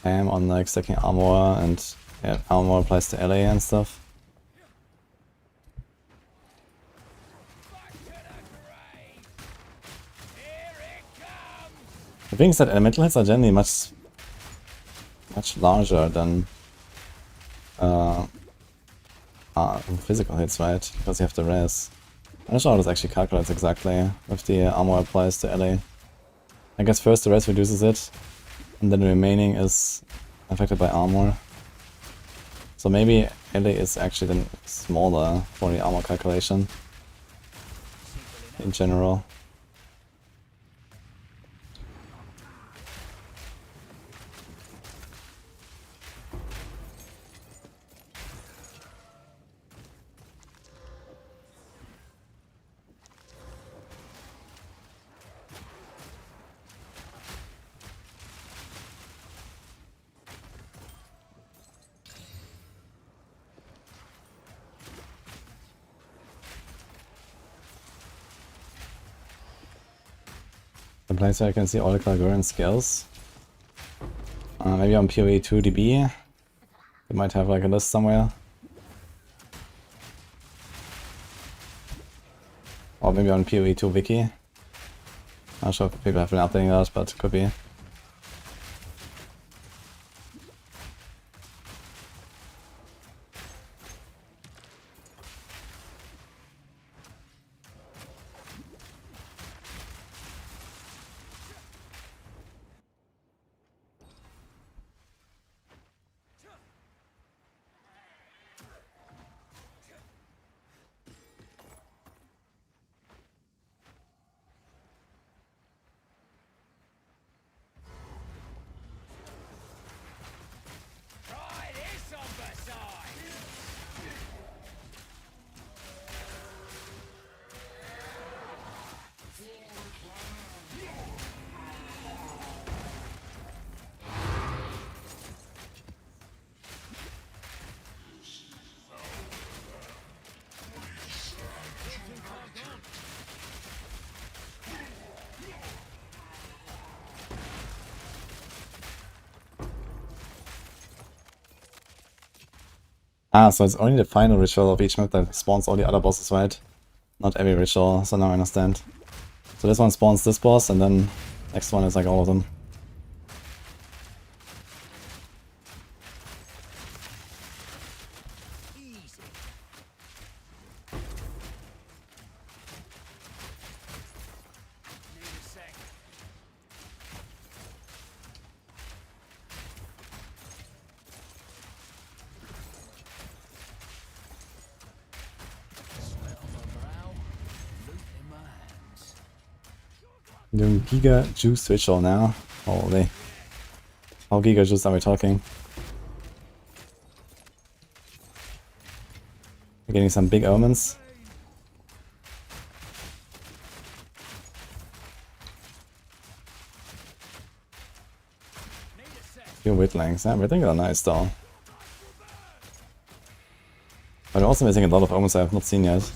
ham on like stacking armor and yeah, armor applies to LA and stuff. The thing is that elemental hits are generally much larger than physical hits, right? Because you have the res. I'm not sure how this actually calculates exactly if the armor applies to LA. I guess first the res reduces it, and then the remaining is affected by armor. So maybe LA is actually then smaller for the armor calculation in general. The place where I can see all the Kalgurian skills. Maybe on PoE 2DB. They might have like a list somewhere. Or maybe on PoE 2 Wiki. Not sure if people have been updating that, but could be. Ah, so it's only the final ritual of each map that spawns all the other bosses, right? Not every ritual, so now I understand. So this one spawns this boss, and then next one is like all of them. Doing Giga Juice ritual now. Holy. How Giga Juice are we talking? We're getting some big omens. Few whittlings. Yeah, everything are nice though. But I'm also missing a lot of omens I have not seen yet.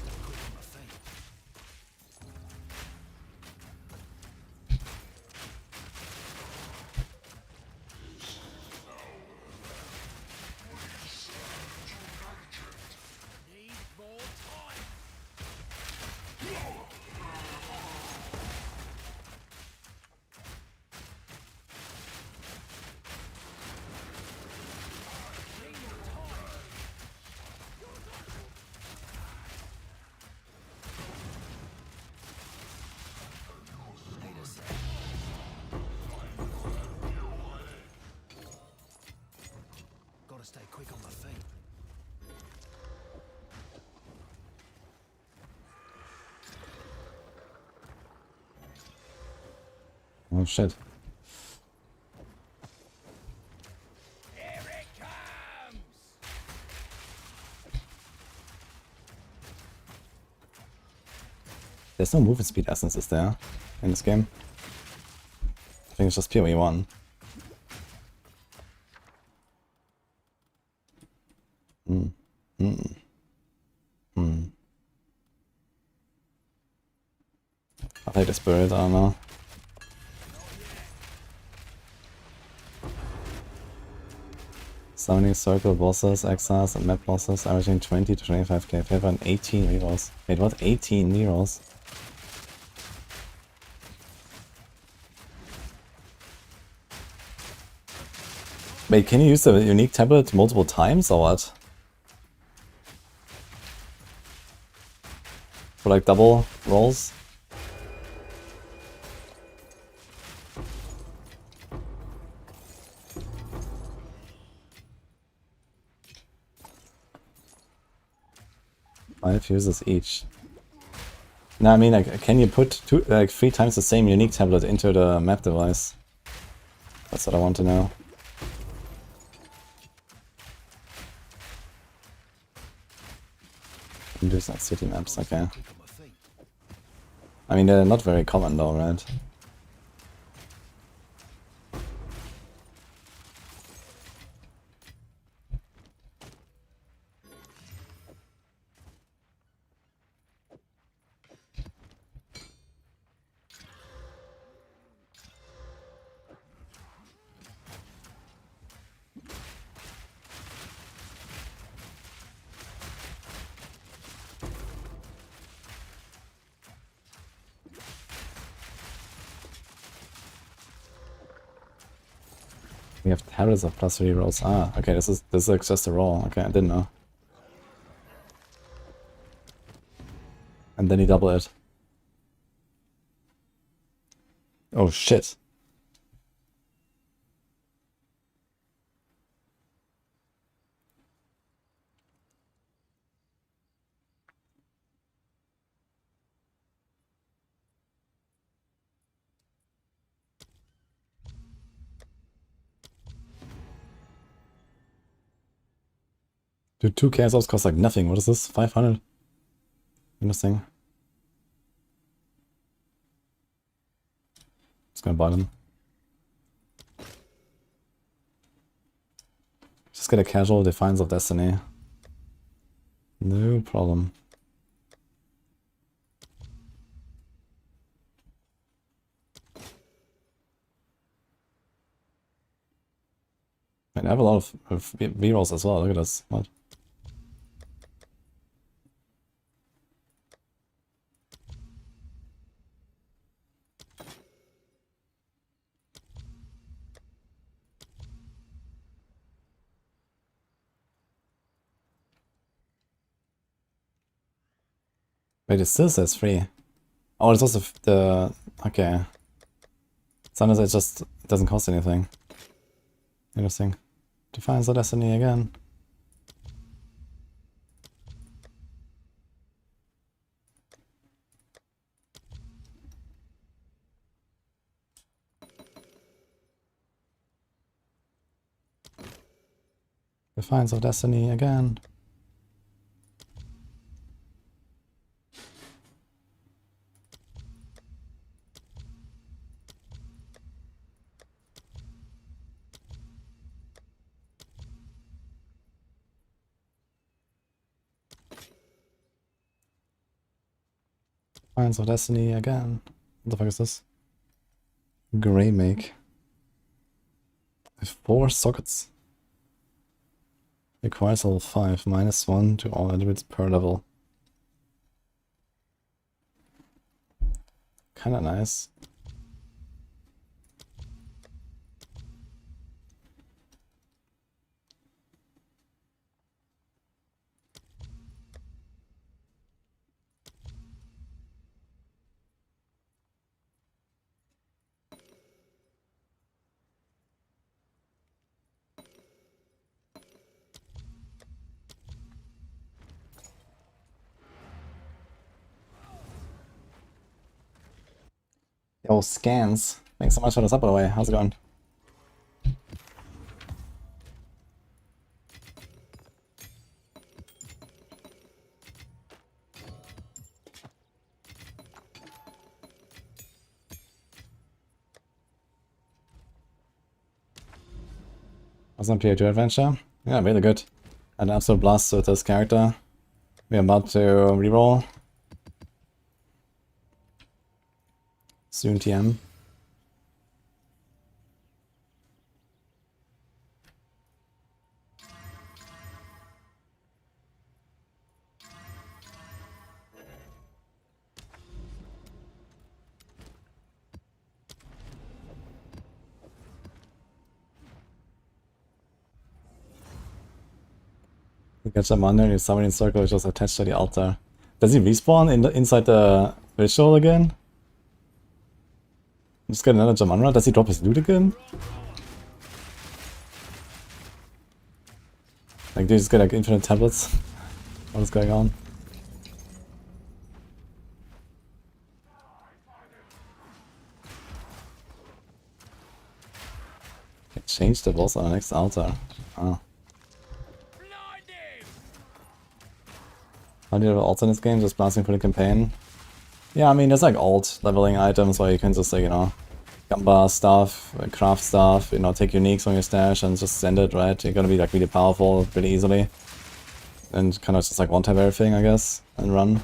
Oh shit. There's no movement speed essence, is there? In this game? I think it's just PoE 1. I think the spirit, I don't know. Summoning circle bosses, exiles, and map bosses averaging 20 to 25k favor and 18 rerolls. Wait, what? 18 rerolls? Wait, can you use the unique tablet multiple times or what? For like double rolls? Five uses each. No, I mean, like, can you put two, like 3 times the same unique tablet into the map device? That's what I want to know. Induce not city maps, okay. I mean, they're not very common though, right? We have tablets of plus 3 rolls. Ah, okay, this is just a roll. Okay, I didn't know. And then you double it. Oh shit. Dude, 2 chaos cost like nothing. What is this? 500? Interesting. Just gonna buy them. Just get a casual Defiance of Destiny. No problem. And I have a lot of V-rolls as well. Look at this. What? Wait, it still says free. Oh, it's also the... Okay. Sometimes it just doesn't cost anything. Interesting. Defiance of Destiny again. Defiance of Destiny again. Defiance of Destiny again. What the fuck is this? Grey make. 4 sockets. Requires level 5, -1 to all attributes per level. Kinda nice. Yo, scans. Thanks so much for the sub, by the way. How's it going? Awesome tier 2 adventure. Yeah, really good. Had an absolute blast with this character. We're about to reroll. Soon TM. You catch them under and you summon in circle which is attached to the altar. Does he respawn inside the ritual again? Just get another Jamandra? Does he drop his loot again? Like, do you just get like infinite tablets? What is going on? Can change the boss on the next altar. Oh. How do you have ults in this game? Just blasting for the campaign? Yeah, I mean, there's like alt leveling items where you can just like, you know, gamba stuff, craft stuff, you know, take uniques from your stash and just send it, right? You're gonna be like really powerful pretty easily. And kind of just like one-tap everything, I guess, and run.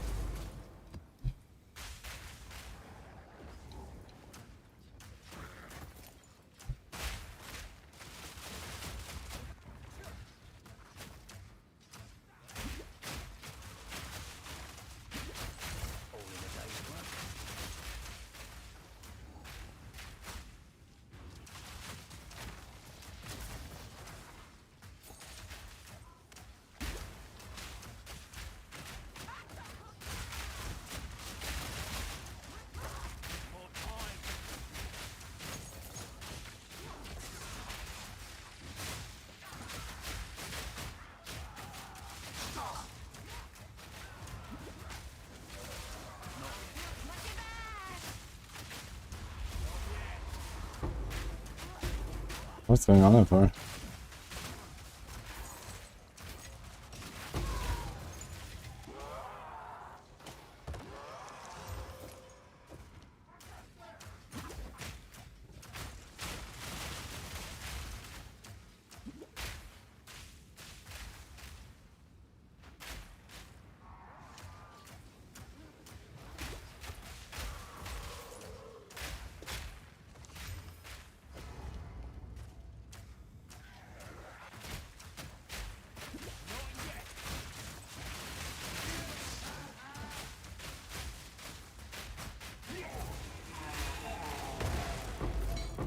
What's going on there for?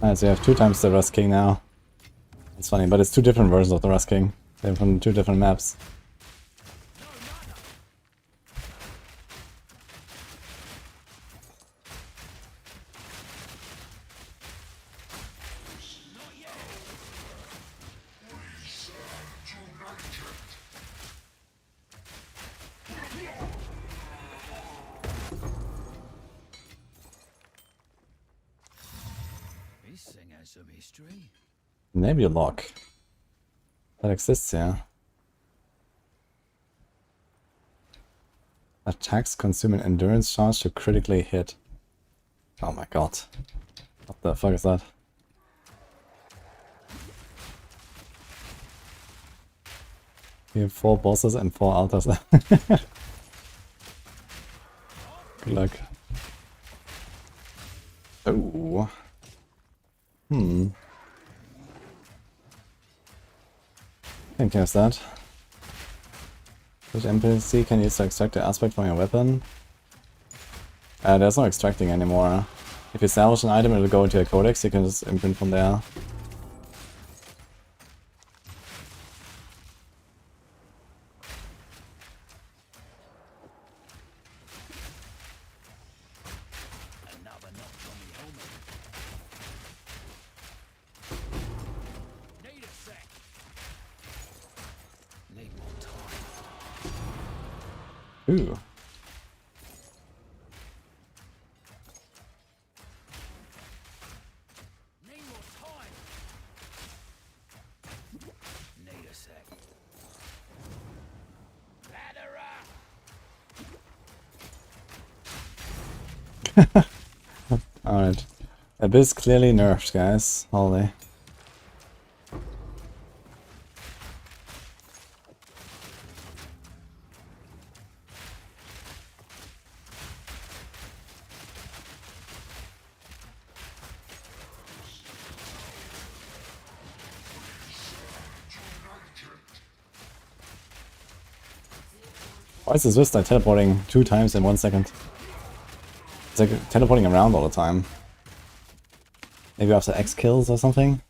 Alright, so you have 2 times the Rust King now. It's funny, but it's 2 different versions of the Rust King. They're from 2 different maps. This thing has some history. Maybe a lock. That exists, yeah. Attacks consume an endurance charge to critically hit. Oh my god. What the fuck is that? We have 4 bosses and 4 altars. Good luck. Oh. Can cast that. Which NPC can use to extract the aspect from your weapon? There's no extracting anymore. If you salvage an item, it will go into a codex, you can just imprint from there. Another notch on the helmet. Need a sec. Need more time. Ooh. Alright. Abyss clearly nerfed, guys. Holy. Why is this Swiss like teleporting 2 times in 1 second? It's like teleporting around all the time. Maybe after X kills or something?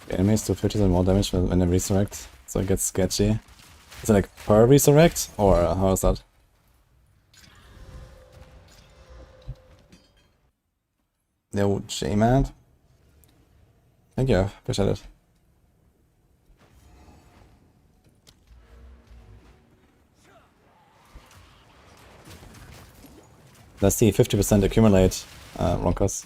Enemies do 50% more damage when they resurrect, so it gets sketchy. Is it like per resurrect, or how is that? Yo, J-Man. Thank you, appreciate it. Let's see, 50% accumulate, Ronkos.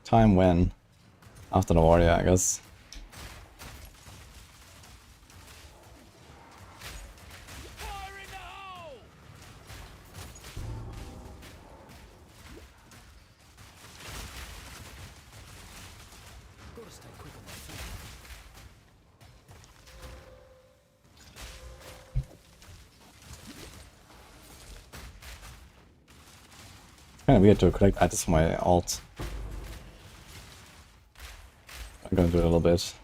Time when? After the warrior, I guess. Kinda weird to collect items for my alt. I'm gonna do it a little bit.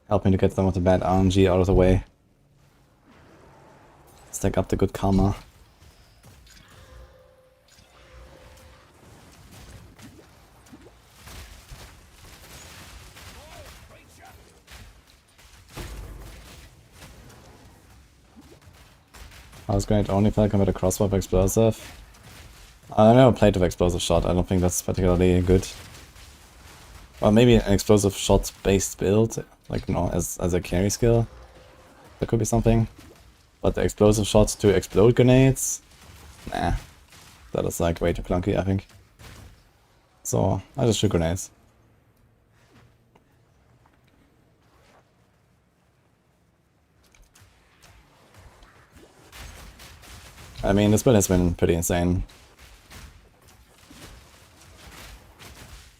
Help me to get some of the bad RNG out of the way. Stack up the good karma. I was going to only Falcon with a crossbow explosive. I never played with explosive shot, I don't think that's particularly good. Well, maybe an explosive shot based build, like, you know, as a carry skill. That could be something. But the explosive shots to explode grenades? Nah. That is like way too clunky, I think. So, I just shoot grenades. I mean, this build has been pretty insane.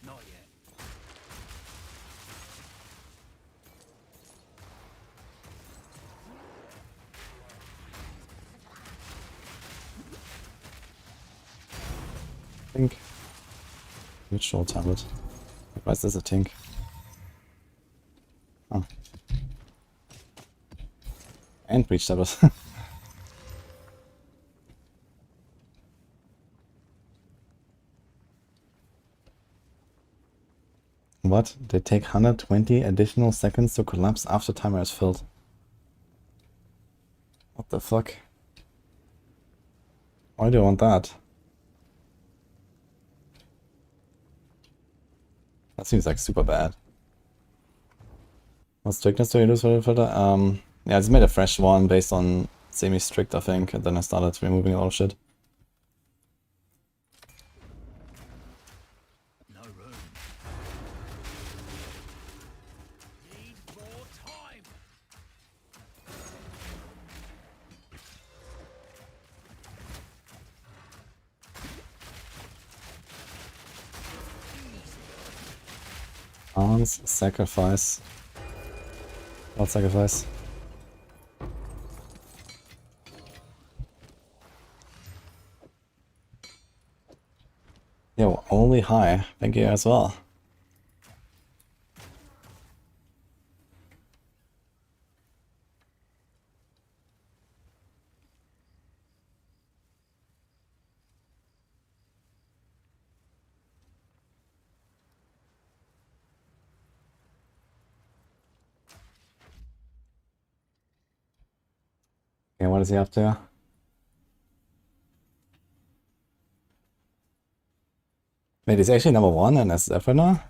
Not yet. Tink. Neutral tablet. Why is this a tink? Oh. And breach tablet. What? They take 120 additional seconds to collapse after timer is filled. What the fuck? Why do I want that? That seems like super bad. What strictness do you use for the filter? Yeah, I just made a fresh one based on semi-strict, I think, and then I started removing a lot of shit. No room. Need more time. Arms, sacrifice. What sacrifice? Yo, only high. Thank you as well. Okay, what is he up to? Wait, he's actually number 1 in SF right now?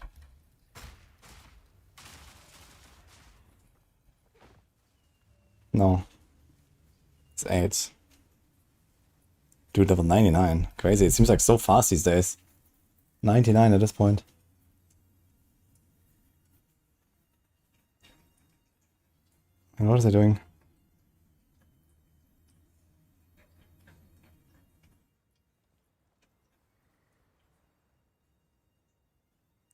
No. It's 8. Dude, level 99. Crazy. It seems like so fast these days. 99 at this point. And what is he doing?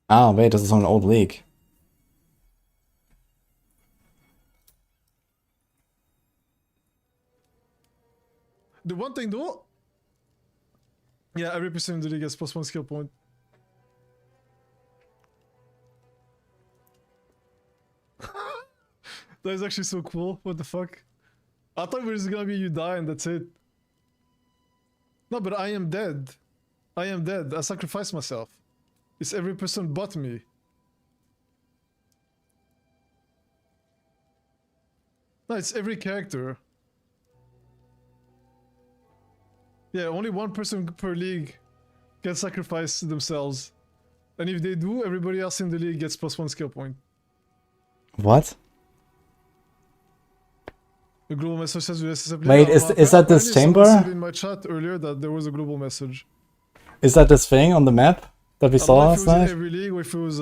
Ah, wait, this is on an old league. The one thing though, yeah, every person in the league gets +1 skill point. That is actually so cool. What the fuck? I thought it was gonna be you die and that's it. No, but I am dead. I am dead. I sacrificed myself. It's every person but me. No, it's every character. Yeah, only one person per league can sacrifice themselves. And if they do, everybody else in the league gets +1 skill point. What? The global message says USSF. Wait, is that this chamber? Someone said in my chat earlier that there was a global message. Is that this thing on the map that we I saw don't know last if it was in night? every league or if it was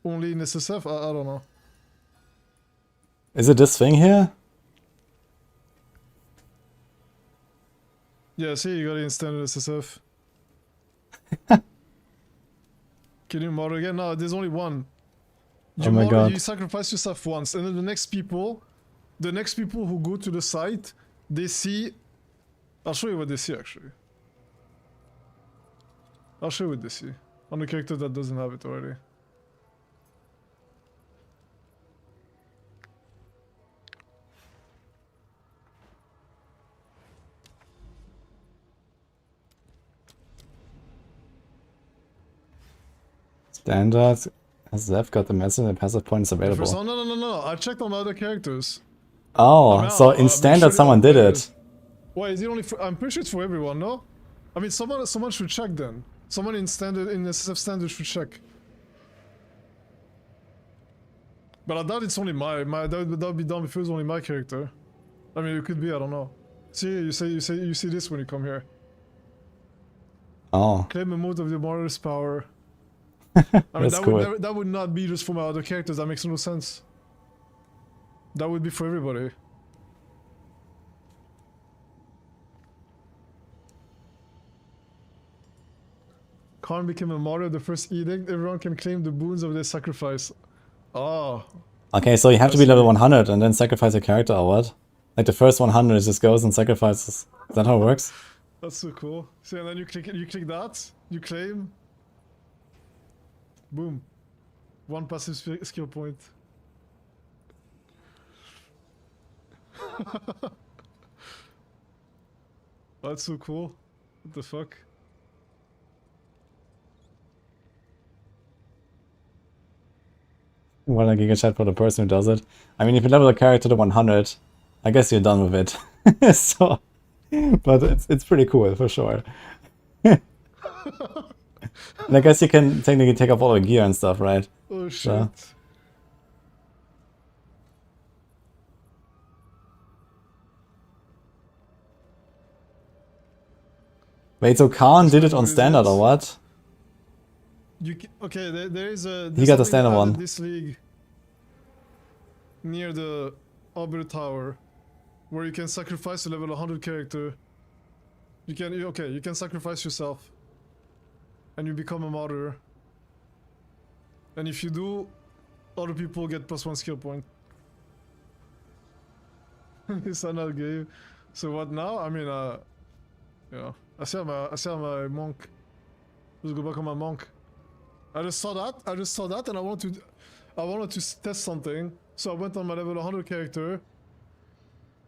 only in SSF. I don't know. Is it this thing here? Yeah, see, you got it in standard SSF. Can you model again? No, there's only one. Oh my god. You sacrifice yourself once, and then the next people who go to the site, they see. I'll show you what they see actually. I'll show you what they see on the character that doesn't have it already. Standard. SF got the message and passive points available. First, no. I checked on other characters. Oh, I mean, so I'm in sure standard they someone all did play it. Why is it only for, I'm pretty sure it's for everyone, no? I mean, someone should check then. Someone in SSF standard should check. But I doubt it's only that would be dumb if it was only my character. I mean, it could be, I don't know. See, you see this when you come here. Oh, Claim a mode of the martyr's power. I mean, that's cool. that would not be just for my other characters. That makes no sense. That would be for everybody. Khan became a martyr, the first edict. Everyone can claim the boons of their sacrifice. Oh. Okay, so you have to be level 100 and then sacrifice a character or what? Like the first 100 just goes and sacrifices. Is that how it works? That's so cool. So and then you click that, you claim. Boom. 1 passive skill point. That's so cool. What the fuck? Well, a giga chat for the person who does it. I mean, if you level a character to 100, I guess you're done with it. So, but it's pretty cool for sure. And I guess you can technically take off all the gear and stuff, right? Oh shit. So. Wait, so Khan did it on standard or what? Okay, there is a. He got the standard one. This league near the Arbor Tower, where you can sacrifice a level 100 character. You can sacrifice yourself, and you become a martyr. And if you do, other people get +1 skill point. It's another game. So what now? I mean, you know, I see I'm a monk. Let's go back on my monk. I just saw that, and I wanted to test something. So I went on my level 100 character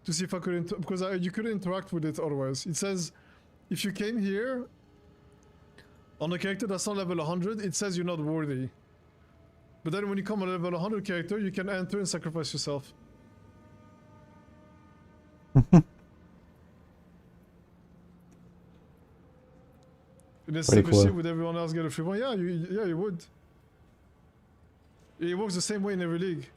to see if I could because you couldn't interact with it otherwise. It says if you came here on a character that's not level 100, it says you're not worthy. But then when you come on a level 100 character, you can enter and sacrifice yourself. In this Pretty type of shit, cool. would everyone else get a free one? Yeah, you would. It works the same way in every league.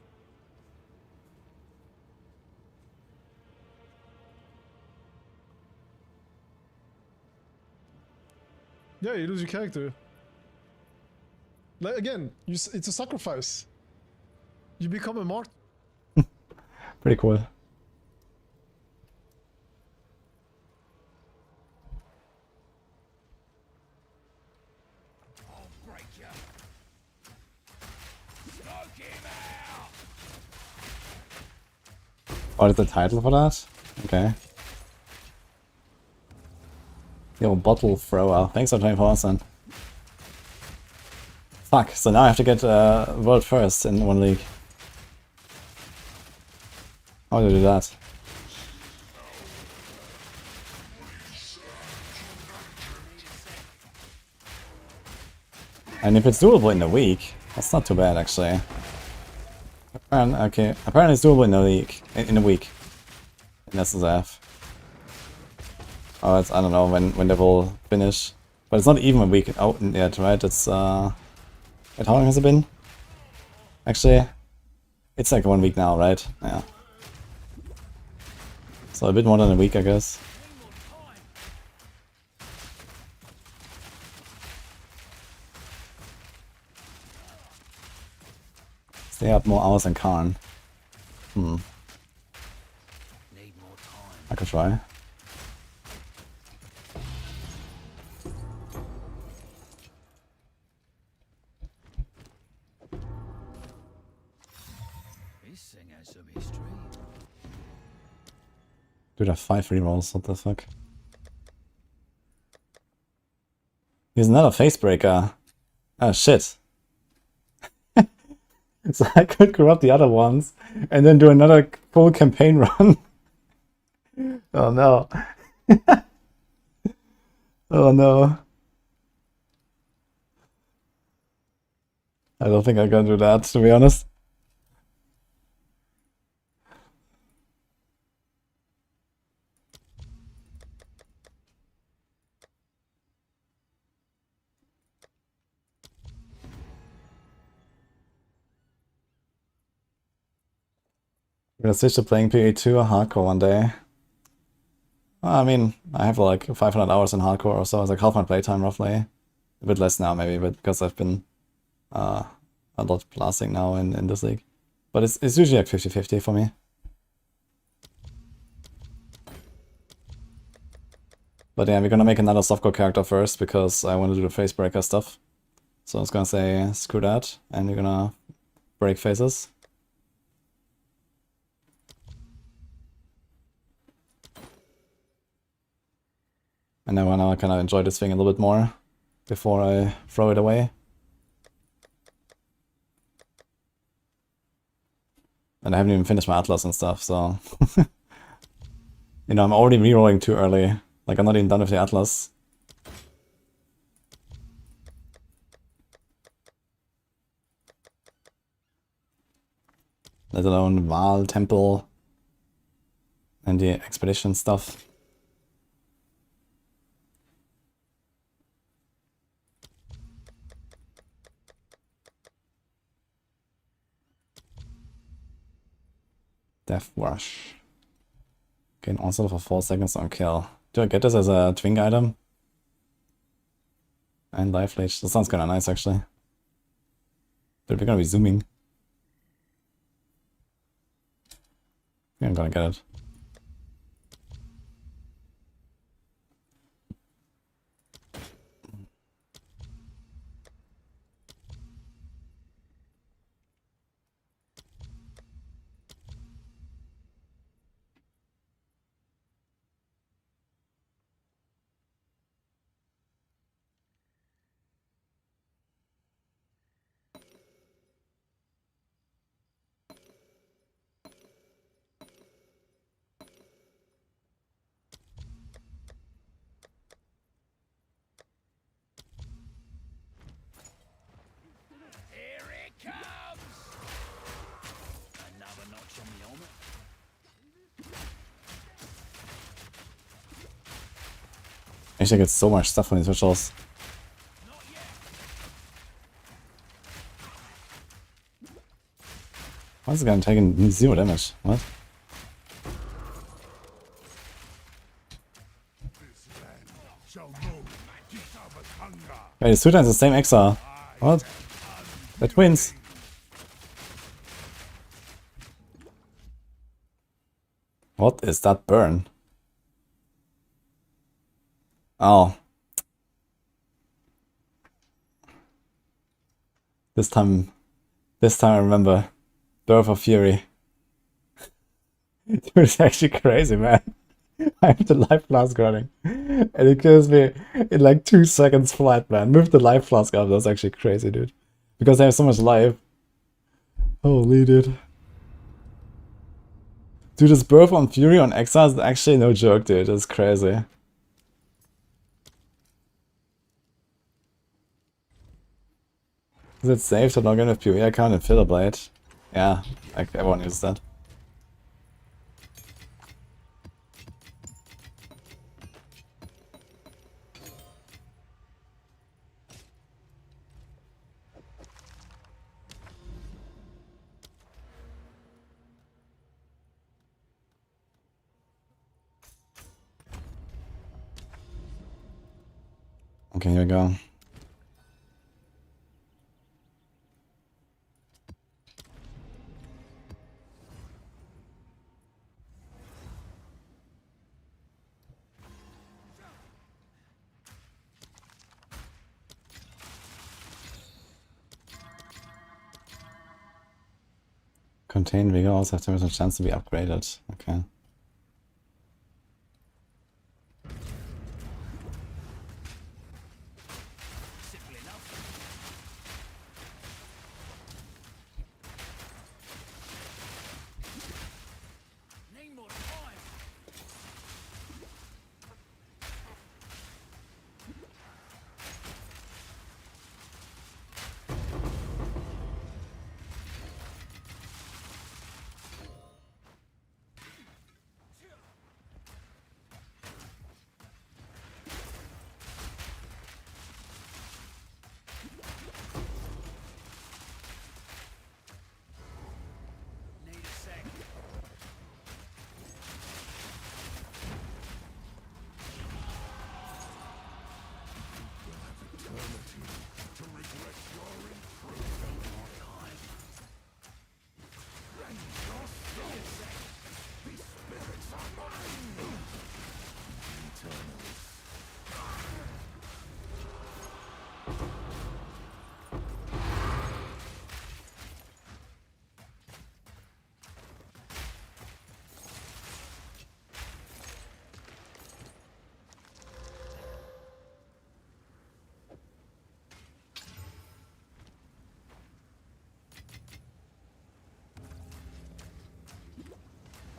Yeah, you lose your character. Like again, it's a sacrifice. You become a martyr. Pretty cool. I'll break you. Smoke him out. Oh, that's the title for that? Okay. Yo, bottle thrower. Thanks for 24 hours, then. Fuck, so now I have to get world first in one league. How do I do that? And if it's doable in a week, that's not too bad actually. Okay, apparently it's doable in a week. In a week. In SSF. Oh, it's, I don't know when they will finish. But it's not even a week out yet, right? It's wait, how long has it been? Actually, it's like 1 week now, right? Yeah. So a bit more than a week, I guess. Stay up more hours than Khan. Need more time. I could try. This thing has some history. Dude, I have 5 rerolls, what the fuck? Here's another facebreaker. Oh shit. So I could corrupt the other ones and then do another full campaign run. Oh no. Oh no. I don't think I can do that, to be honest. I'm gonna switch to playing PoE2 or hardcore one day. Well, I mean, I have like 500 hours in hardcore or so. It's like half my playtime roughly. A bit less now maybe, but because I've been a lot blasting now in this league. But it's usually like 50-50 for me. But yeah, we're gonna make another softcore character first because I want to do the facebreaker stuff. So I was gonna say screw that, and we're gonna break faces. And then I kind of enjoy this thing a little bit more before I throw it away. And I haven't even finished my Atlas and stuff, so... You know, I'm already rerolling too early. Like, I'm not even done with the Atlas. Let alone Val, Temple, and the expedition stuff. Death Rush. Gain onslaught for 4 seconds on kill. Do I get this as a twink item? And life leech. That sounds kinda nice actually. But we're gonna be zooming. Yeah, I'm gonna get it. Actually, I get so much stuff from these rituals. Why is the guy taking 0 damage? What? Wait, the Suitor is the same Exile. What? They're twins. What is that burn? Oh. This time I remember. Birth of Fury. Dude, it's actually crazy, man. I have the life flask running. And it kills me in like 2 seconds flat, man. Move the life flask up, that's actually crazy, dude. Because I have so much life. Holy dude. Dude, this Birth on Fury on Exile is actually no joke, dude. It's crazy. Is it safe to log in with PoE account and Fiddle Blade? Yeah, like everyone uses that. Okay, here we go. Contain Vigor also have 10% chance to be upgraded. Okay.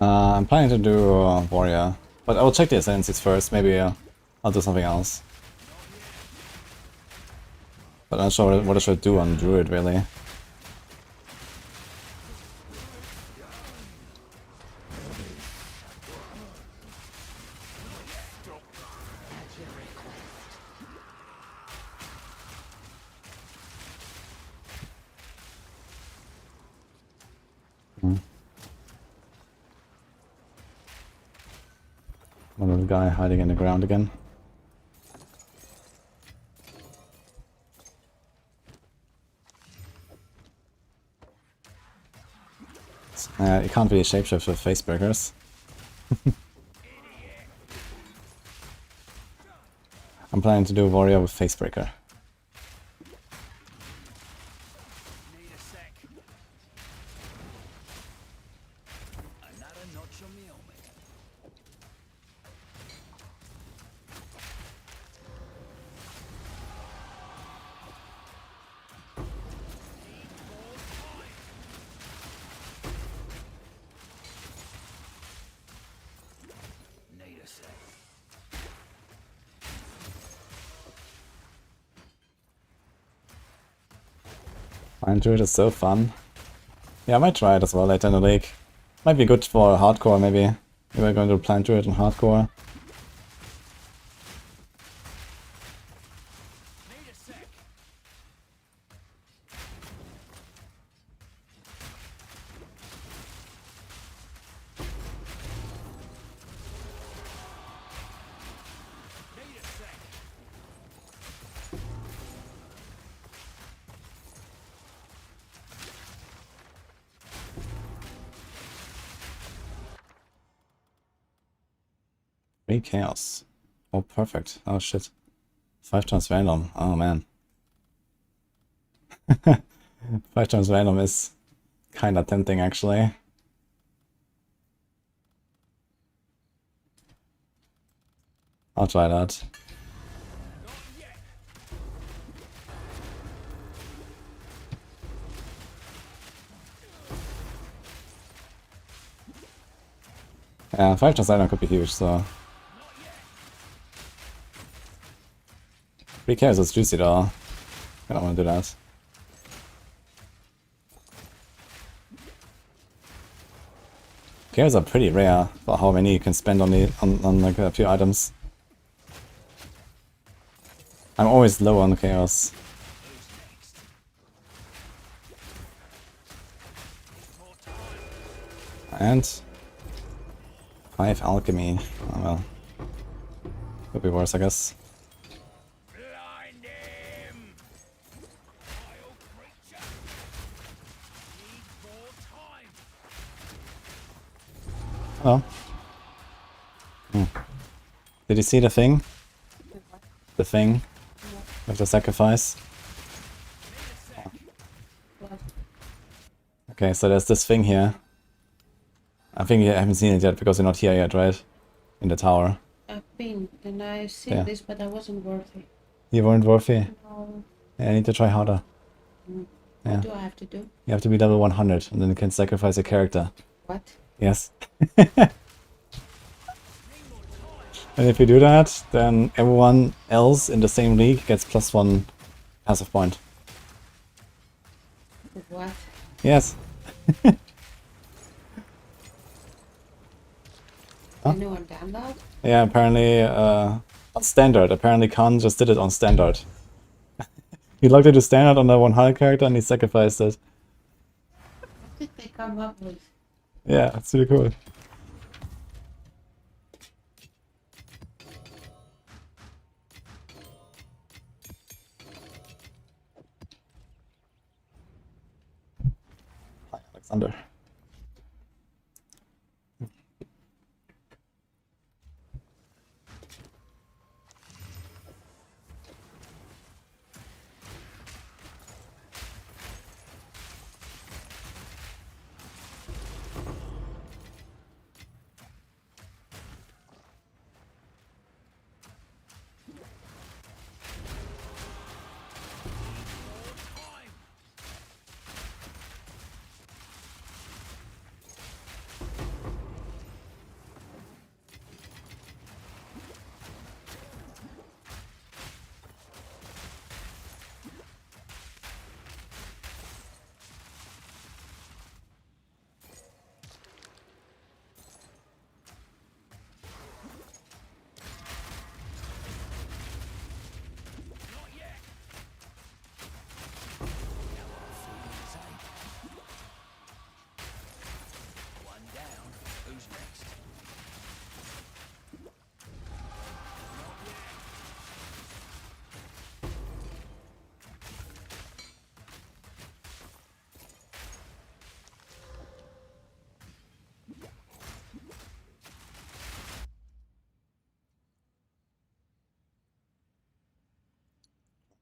I'm planning to do Warrior, but I will check the Ascendancies first, maybe I'll do something else. But I'm not sure what I should do on Druid, really. Another guy hiding in the ground again. You can't really shapeshift with FACEBREAKERS. I'm planning to do Warrior with FACEBREAKER. Plant Druid is so fun. Yeah, I might try it as well later in the league. Might be good for hardcore, maybe. Maybe we're going to Plant Druid in hardcore. 3 chaos. Oh, perfect. Oh, shit. 5 times random. Oh, man. 5 times random is kinda tempting, actually. I'll try that. Yeah, 5 times random could be huge, so... 3 chaos is juicy though. I don't want to do that. Chaos are pretty rare for how many you can spend on like a few items. I'm always low on chaos. And 5 alchemy. Oh well. Could be worse, I guess. Blind him! Vile creature! Need more time! Oh. Did you see the thing? The thing? With the sacrifice? Okay, so there's this thing here. I think you haven't seen it yet because you're not here yet, right? In the tower. I've been and I've seen Yeah. this, but I wasn't worthy. You weren't worthy? No. Yeah, I need to try harder. Yeah. What do I have to do? You have to be level 100 and then you can sacrifice a character. What? Yes. And if you do that, then everyone else in the same league gets +1 passive point. What? Yes. I know I'm damn loud. Yeah, apparently on standard. Apparently Khan just did it on standard. He logged into standard on the 100 character and he sacrificed it. What did they come up with? Yeah, it's really cool. Hi, Alexander.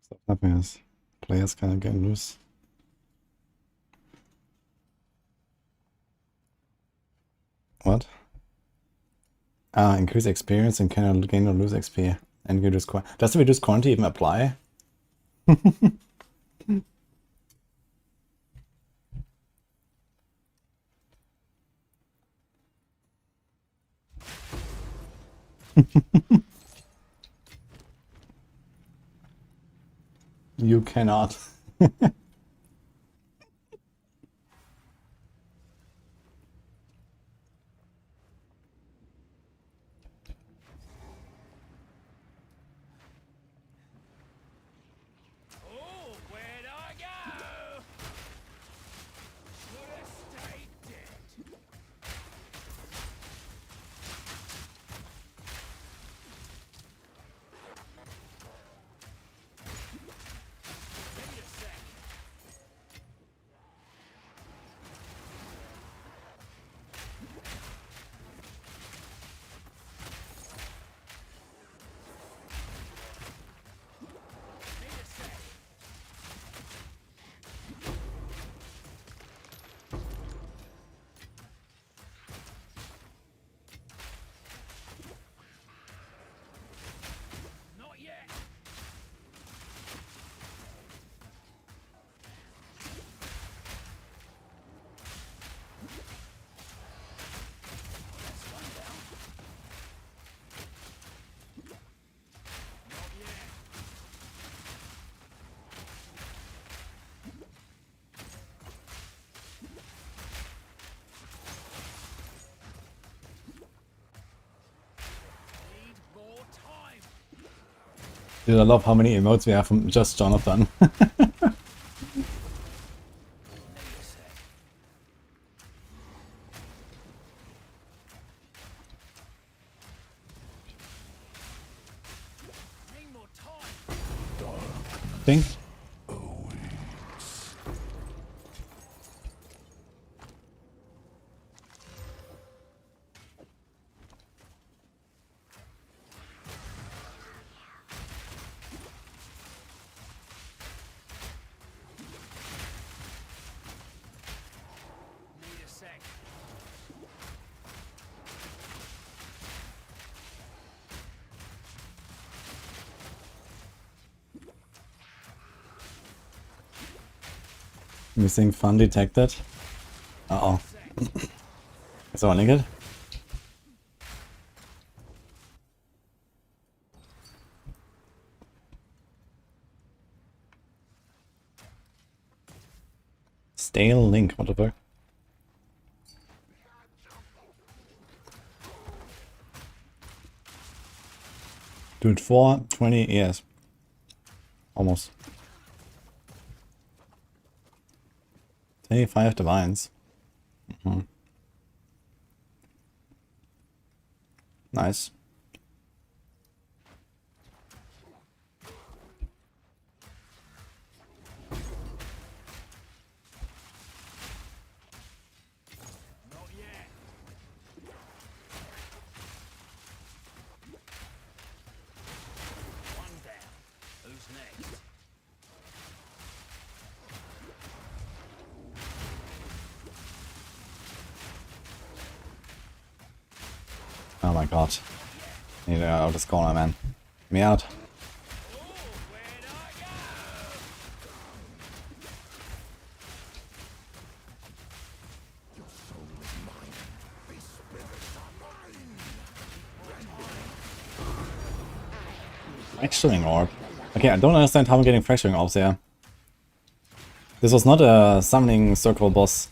Stop happiness. Players kind of getting loose. What? Ah, increase experience and can gain or lose XP. And reduce coin. Does the reduce quantity even apply? You cannot. Oh, where'd I go? Should have stayed dead. Give me a sec. Dude, I love how many emotes we have from just Jonathan. Think. Missing fun detected. Uh-oh. Is someone naked? Stale link, what the fuck? Dude, 420, yes. Almost. 25 divines. Nice. Oh my god. Need to get out of this corner, man. Get me out. Fracturing orb. Okay, I don't understand how I'm getting fracturing orbs here. This was not a summoning circle boss.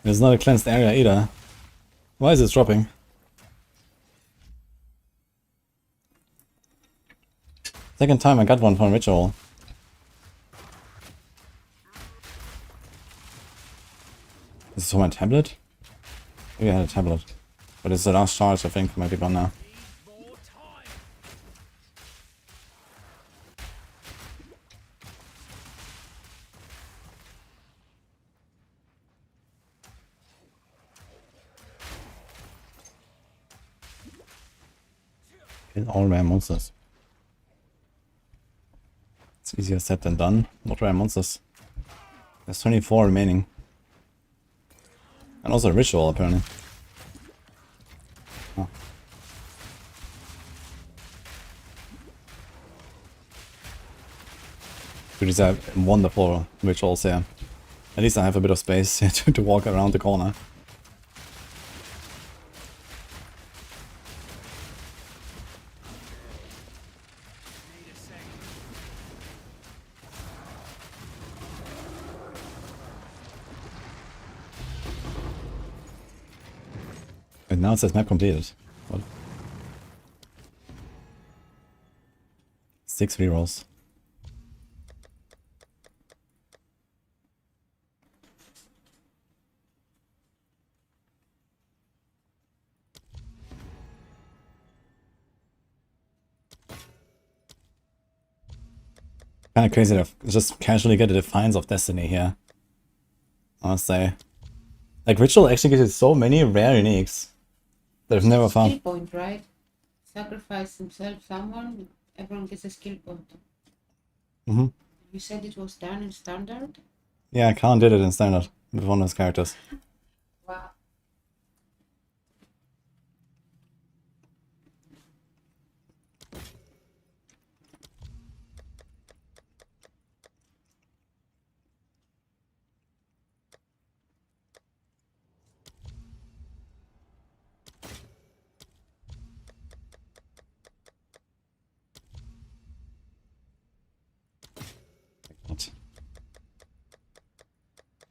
It's not a cleansed area either. Why is it dropping? Second time I got one from Ritual. Is this for my tablet? Maybe I had a tablet. But it's the last charge, I think. Might be gone now. Kill all rare monsters. It's easier said than done. What rare monsters? There's 24 remaining. And also a ritual, apparently. Oh. These are wonderful rituals here. At least I have a bit of space to walk around the corner. And now it says map completed. What? 6 rerolls. Kinda crazy to just casually get the Defiance of Destiny here. I must say. Like, Ritual actually gives you so many rare uniques that I've never Skill found. point, right? Sacrifice himself, someone, everyone gets a skill point. Mm-hmm. You said it was done in standard? Yeah, Khan did it in standard with one of his characters. Wow. What?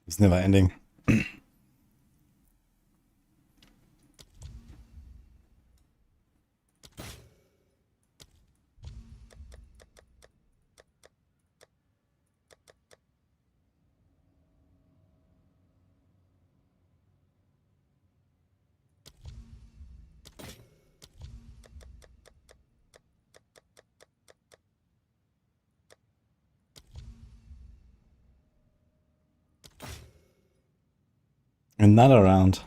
It's never ending. Another round.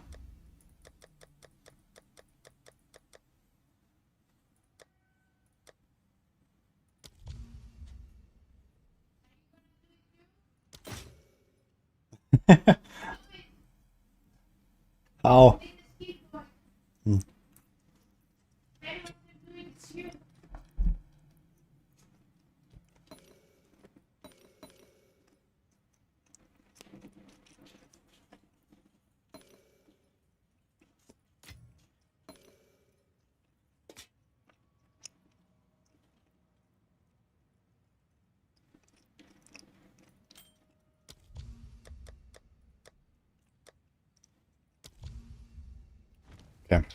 How? Okay.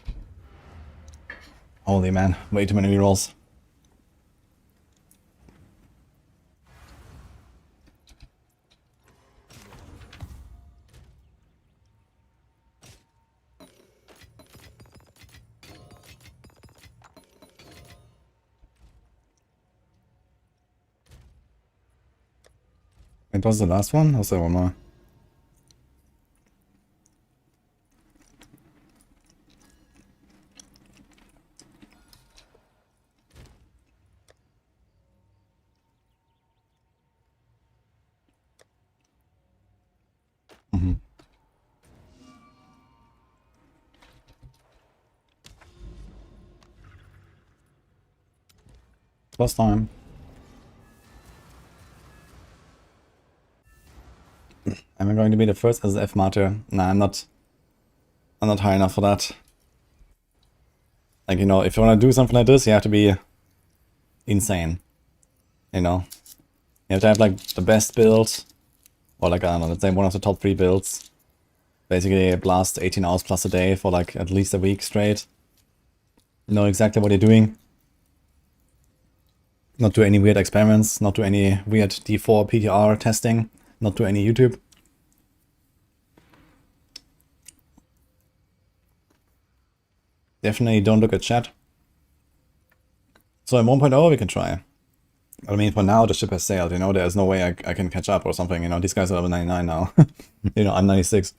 Holy man, way too many rerolls. And was the last one? Or was there one more? Last time. Am I going to be the first SSF martyr? Nah, I'm not high enough for that. Like, you know, if you want to do something like this, you have to be insane. You know? You have to have, like, the best build. Or, like, I don't know, let's say one of the top 3 builds. Basically, blast 18 hours plus a day for, like, at least a week straight. Know exactly what you're doing. Not do any weird experiments. Not do any weird D4 PTR testing. Not do any YouTube. Definitely don't look at chat. So in 1.0 we can try. I mean, for now the ship has sailed, you know, there's no way I can catch up or something, you know, these guys are level 99 now. You know, I'm 96.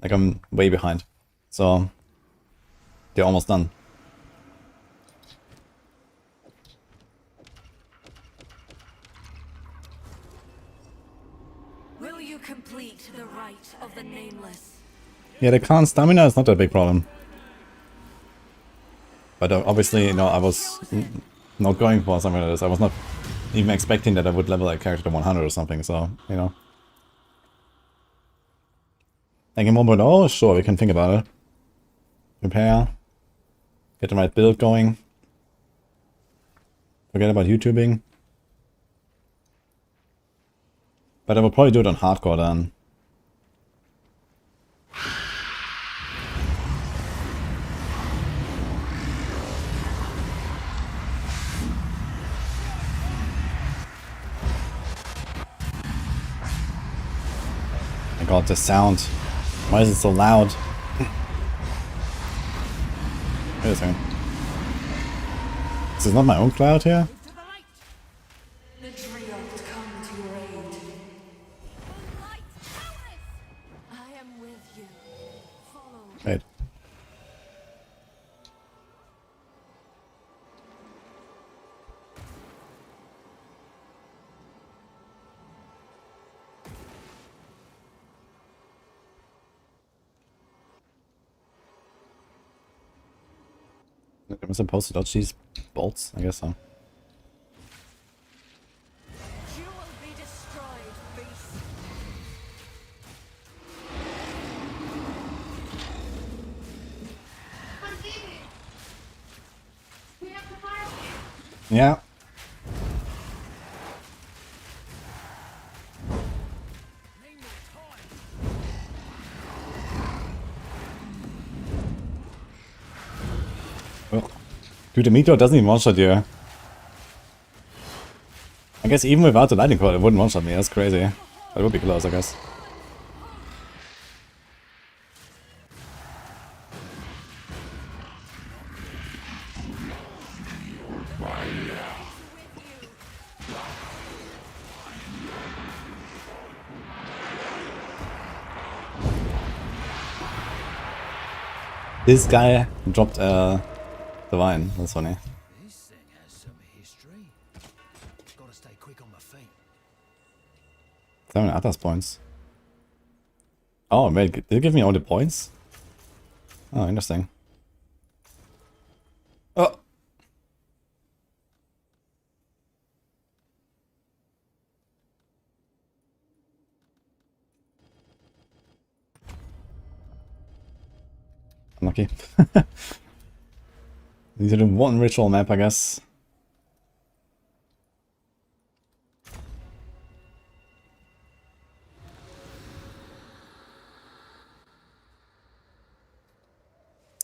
Like, I'm way behind. So, they're almost done. Will you complete the rite of the nameless? Yeah, the Khan stamina is not a big problem. But obviously, you know, I was not going for something like this. I was not even expecting that I would level a character to 100 or something, so, you know. Like in 1.0, sure, we can think about it. Prepare. Get the right build going. Forget about YouTubing. But I will probably do it on hardcore then. My god, the sound. Why is it so loud? Wait a second. Is this not my own cloud here? The trio come to your aid. I am with you. Follow. Wait. Am I supposed to dodge these bolts? I guess so. You will be destroyed, beast. Yeah. Well, dude, the meteor doesn't even one-shot you. I guess even without the lightning coil, it wouldn't one-shot me. That's crazy. But it would be close, I guess. This guy dropped a divine. That's funny. This thing has some history. Gotta stay quick on my feet. 7 Atlas points. Oh, wait, did it give me all the points? Oh, interesting. Oh! Unlucky. Need to do one ritual map, I guess.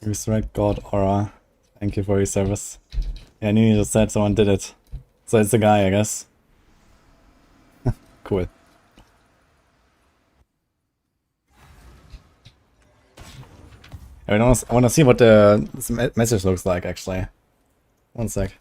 Resurrect God Aura. Thank you for your service. Yeah, I knew you just said someone did it. So it's the guy, I guess. Cool. I want to see what the message looks like, actually. One sec.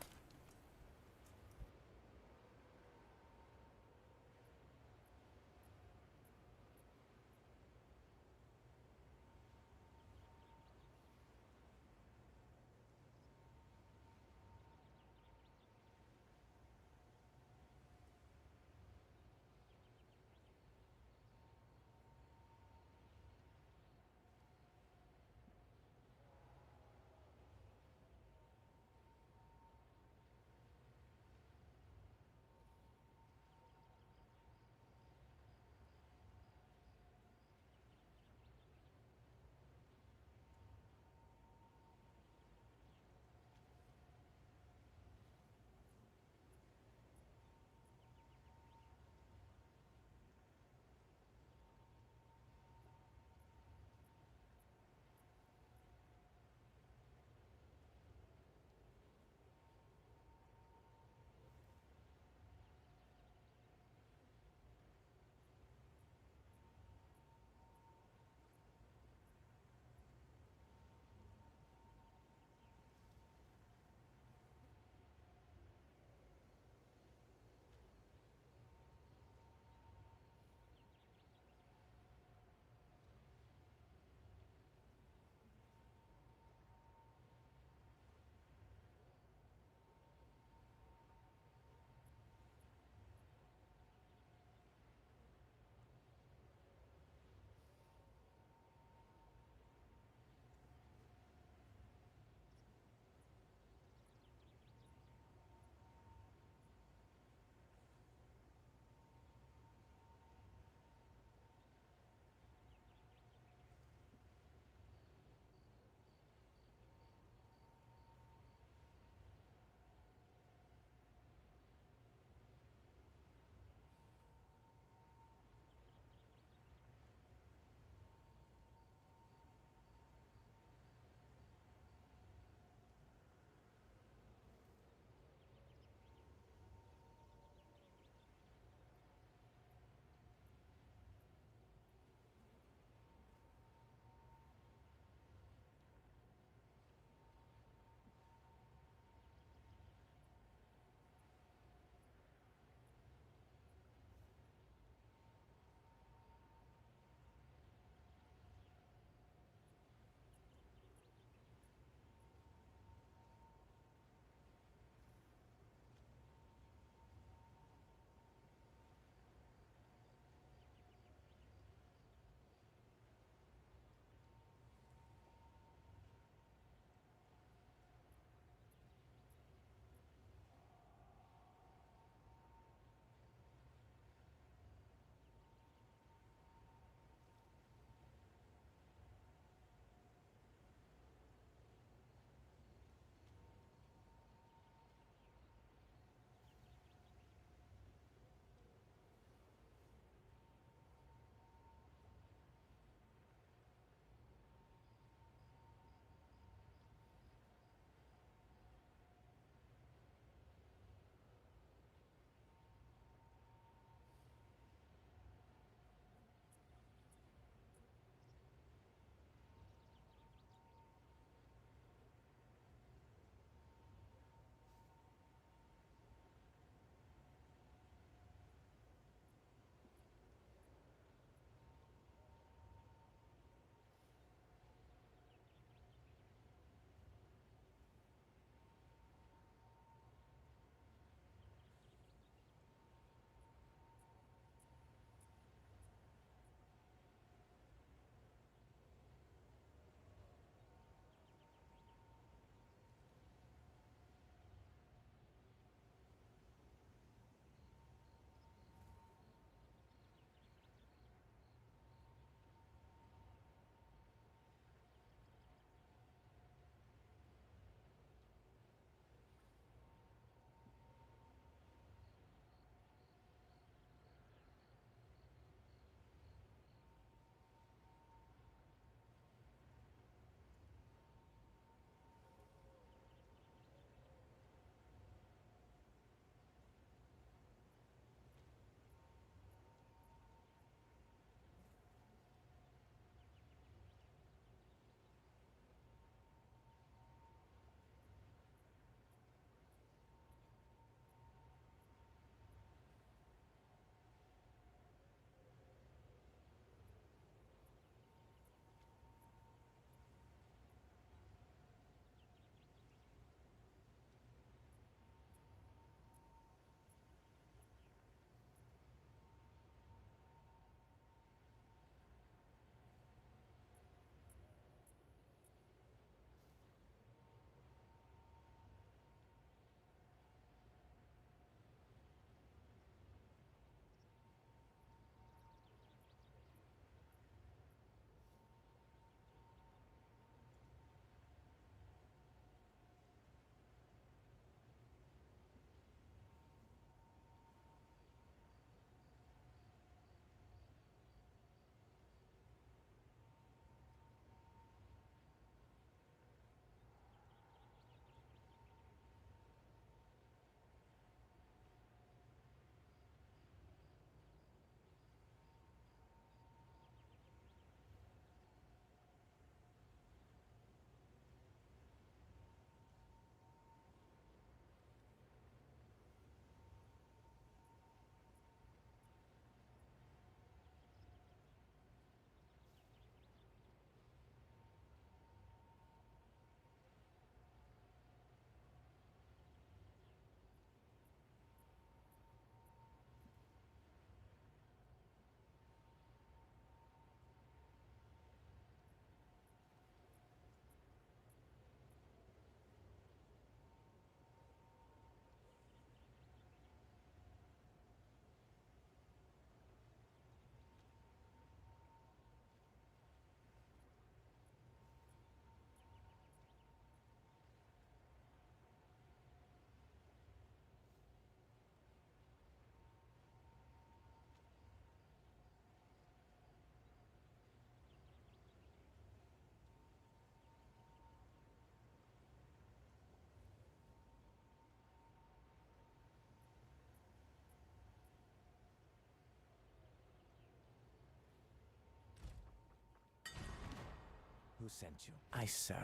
who sent you. I serve.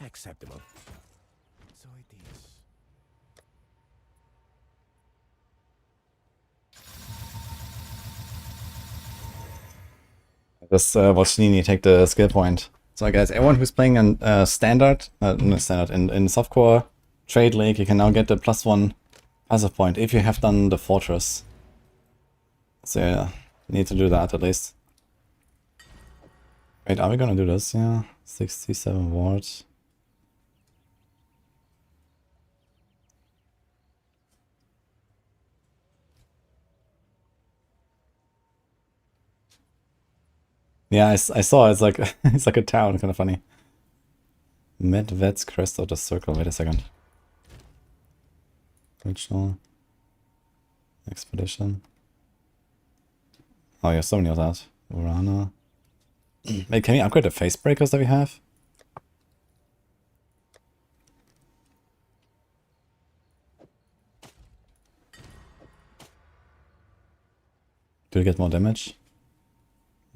Acceptable. So it is. Just watch Nini take the skill point. So guys, everyone who's playing in standard, no, standard, in softcore trade league, you can now get the +1 passive point if you have done the fortress. So yeah, you need to do that at least. Wait, are we gonna do this? Yeah, 67 wards. Yeah, I saw it's like it's like a town, kind of funny. Medved's crest of the circle. Wait a second. Ritual. Expedition. Oh, yeah, so many of that. Urana. Wait, can we upgrade the FACEBREAKERS that we have? Do we get more damage?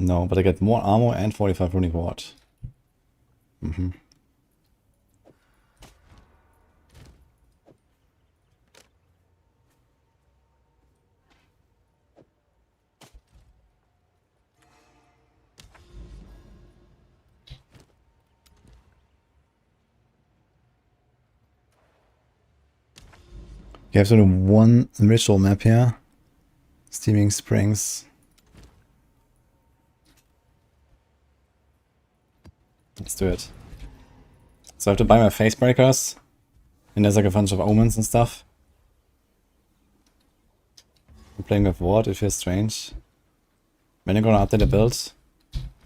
No, but I get more armor and 45 runic ward. Mm-hmm. You have to do one ritual map here. Steaming Springs. Let's do it. So I have to buy my FACEBREAKERS. And there's like a bunch of omens and stuff. I'm playing with Ward, it feels strange. When are you gonna update the build?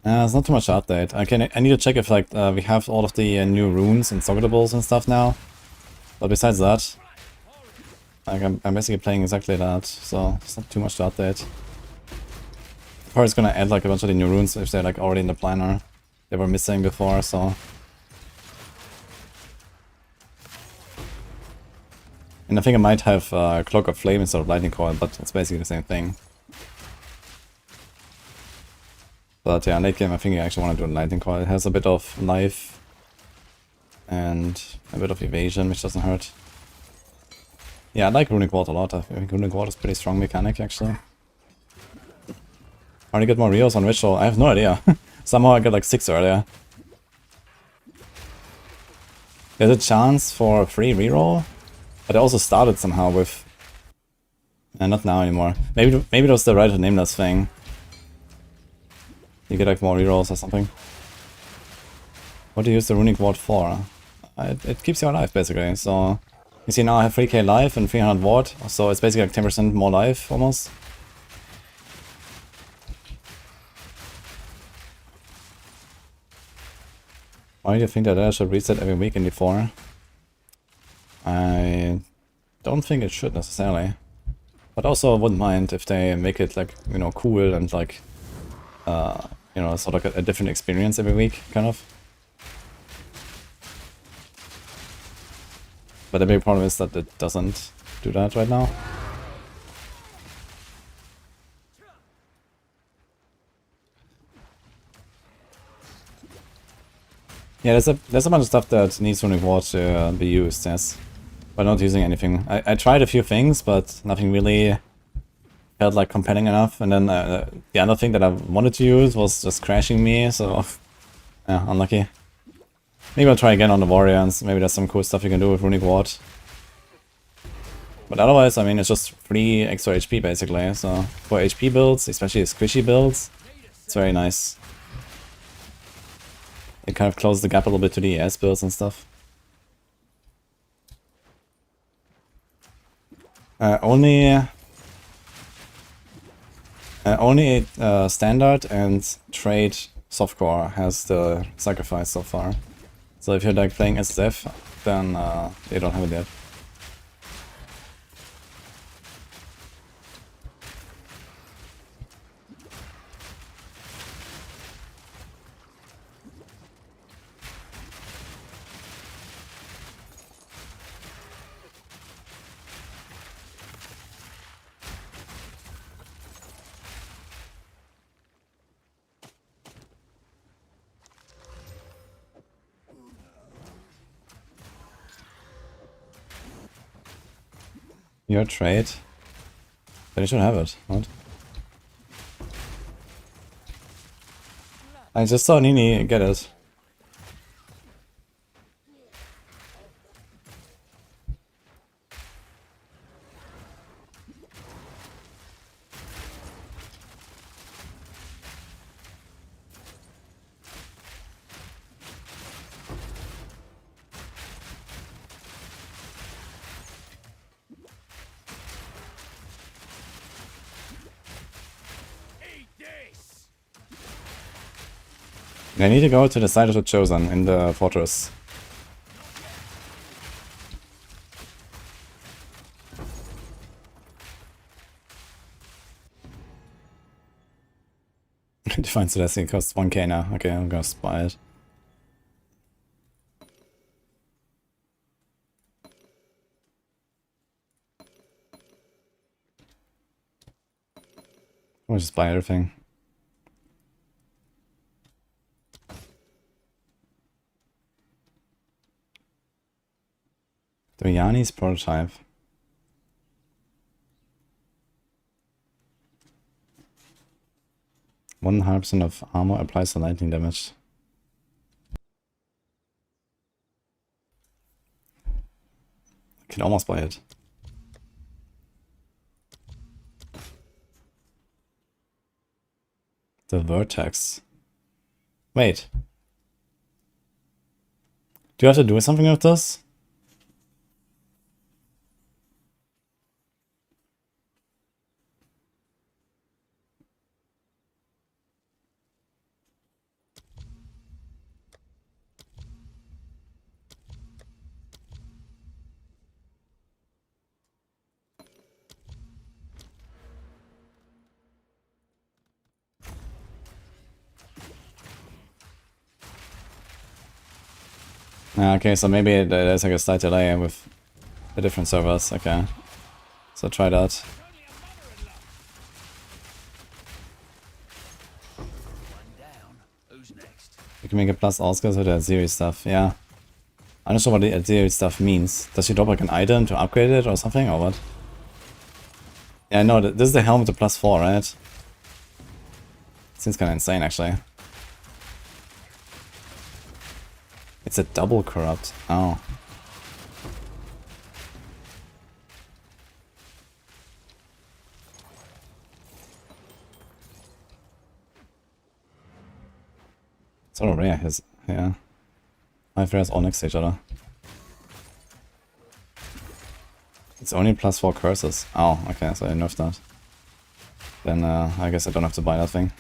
There's not too much to update. I need to check if like we have all of the new runes and socketables and stuff now. But besides that, like I'm basically playing exactly that, so it's not too much to update. Probably it's gonna add like a bunch of the new runes if they're like already in the planner. They were missing before, so. And I think I might have Cloak of Flame instead of Lightning Coil, but it's basically the same thing. But yeah, late game I think I actually want to do a Lightning Coil. It has a bit of life and a bit of evasion, which doesn't hurt. Yeah, I like Runic Ward a lot. I think Runic Ward is a pretty strong mechanic, actually. How do you get more Rios on Ritual? I have no idea. Somehow I got like 6 earlier. There's a chance for a free reroll, but I also started somehow with... not now anymore. Maybe it was the right to nameless thing. You get like more rerolls or something. What do you use the Runic Ward for? It keeps you alive basically, so... You see now I have 3k life and 300 ward, so it's basically like 10% more life almost. Why do you think that I should reset every week in D4? I don't think it should necessarily. But also I wouldn't mind if they make it like, you know, cool and like, you know, sort of like a different experience every week, kind of. But the big problem is that it doesn't do that right now. Yeah, there's a bunch of stuff that needs Runic Ward to be used, yes. But not using anything. I tried a few things, but nothing really felt like compelling enough. And then the other thing that I wanted to use was just crashing me, so yeah, unlucky. Maybe I'll try again on the Warriors. Maybe there's some cool stuff you can do with Runic Ward. But otherwise, I mean, it's just free extra HP basically. So for HP builds, especially squishy builds, it's very nice. It kind of closes the gap a little bit to the ES builds and stuff. Only standard and trade softcore has the sacrifice so far. So if you're like playing SSF, then they don't have it yet. Your trade. But you should have it. What? I just saw Nini get it. I need to go to the side of the Chosen in the fortress. Divine Celestine costs 1k now. Okay, I'm gonna buy it. I'll just buy everything. Doyani's prototype. 100% of armor applies to lightning damage. I can almost buy it. The Vertex. Wait. Do you have to do something with this? Okay, so maybe there's like a slight delay with the different servers. Okay, so try that. You can make a plus Oscar so there's zero stuff. Yeah, I'm not sure what the zero stuff means. Does she drop like an item to upgrade it or something, or what? Yeah, no, this is the helmet to +4, right? Seems kind of insane, actually. It's a double corrupt. Oh. It's all rare, yeah. 5 rares all next to each other. It's only +4 curses. Oh, okay, so I nerfed that. Then I guess I don't have to buy that thing.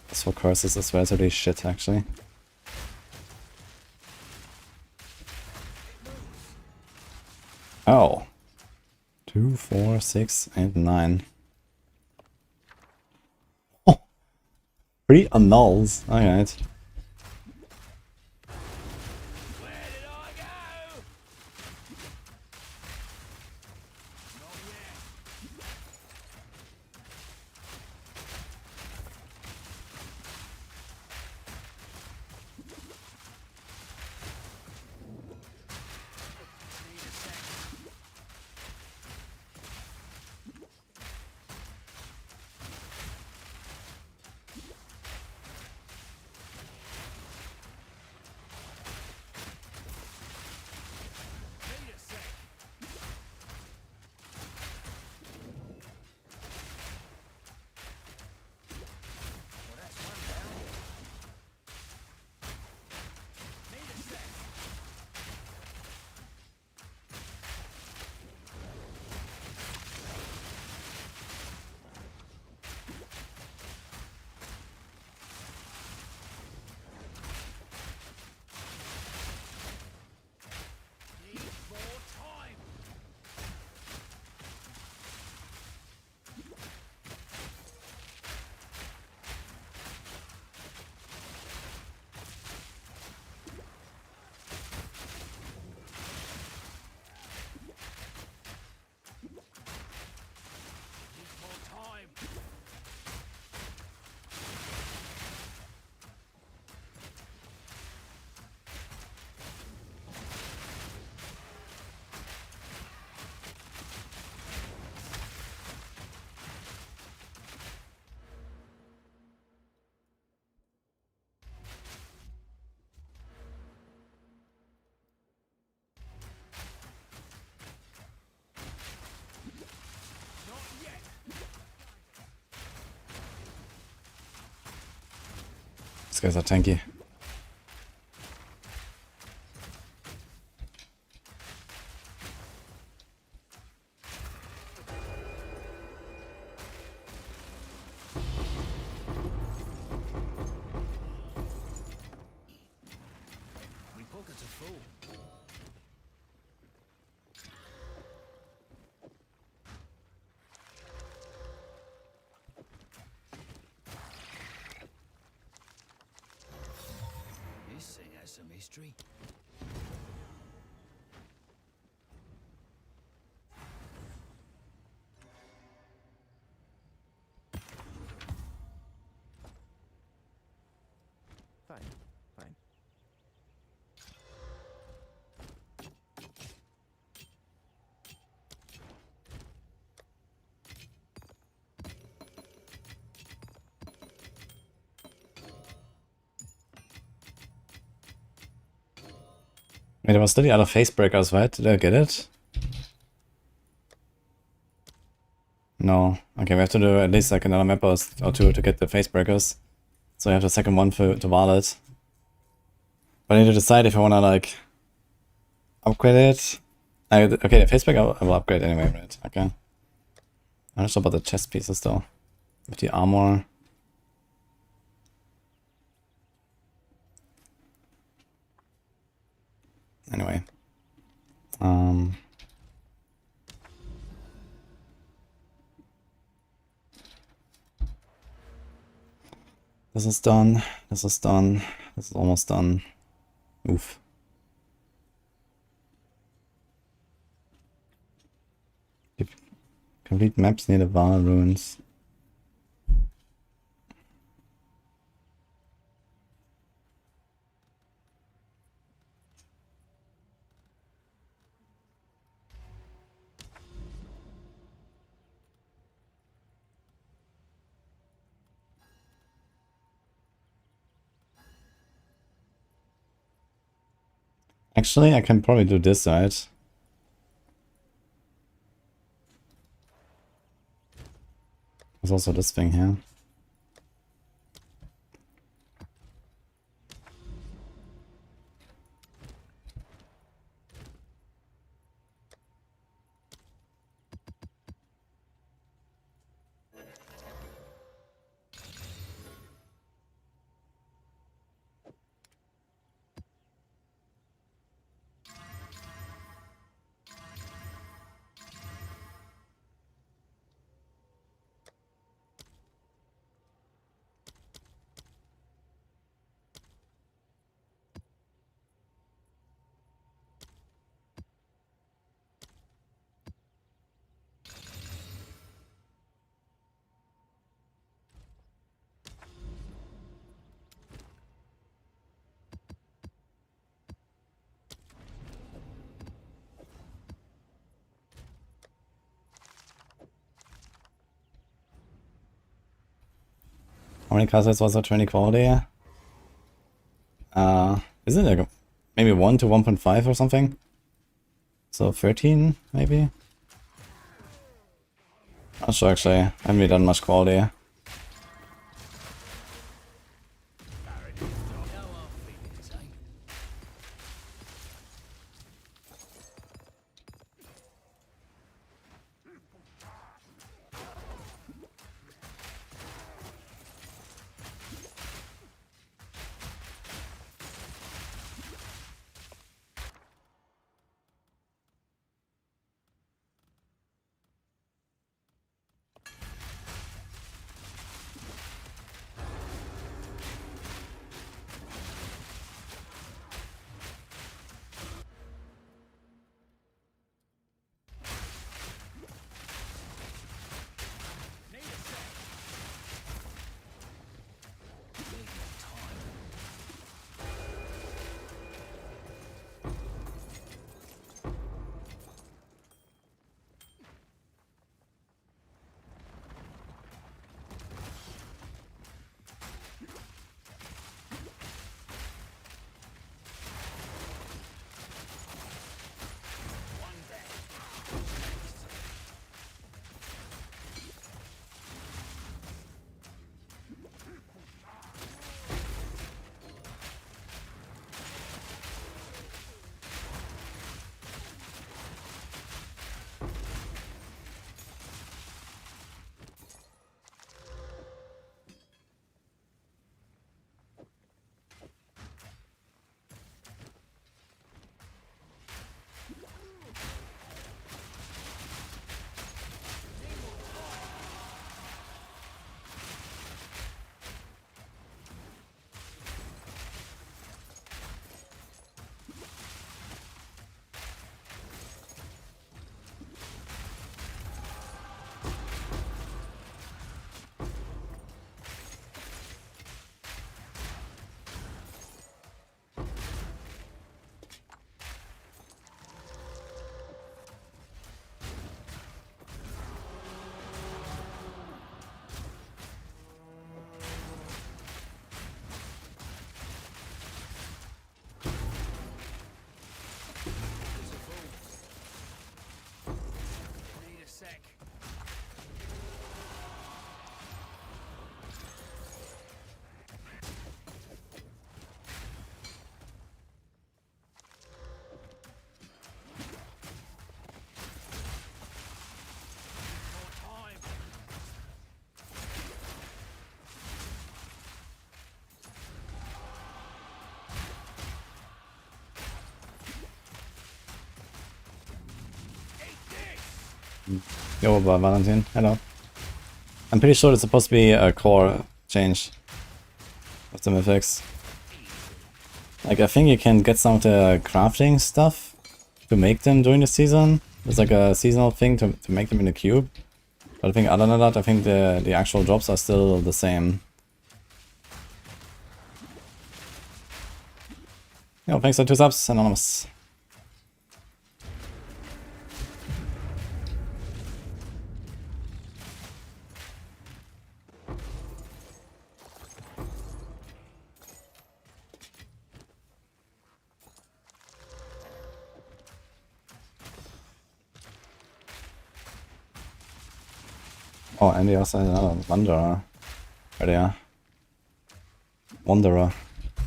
+4 curses is relatively shit, actually. Oh. 2, 4, 6, and 9. Oh. 3 annuls. Alright. These guys are tanky. We pockets are full. This thing has some history. Fine, fine. Wait, there was still the other FACEBREAKERS, right? Did I get it? No. Okay, we have to do at least like another map or two to get the FACEBREAKERs. So I have the second one to wallet. But I need to decide if I wanna like upgrade it. Okay, the FACEBREAKER I will upgrade anyway, right? Okay. I'm not sure about the chest pieces though. With the armor. Anyway. This is done. This is done. This is almost done. Oof. Complete maps near the Val ruins. Actually, I can probably do this side. There's also this thing here. How many castles was that? 20 quality? Isn't it like maybe 1 to 1.5 or something? So 13 maybe? Not sure actually. I haven't really done much quality. Yo, Valentin, hello. I'm pretty sure it's supposed to be a core change of the mythics. Like, I think you can get some of the crafting stuff to make them during the season. It's like a seasonal thing to make them in the cube. But I think other than that, I think the actual drops are still the same. Yo, thanks for 2 subs, Anonymous. Oh, and he also has another Wanderer. Right there. Wanderer.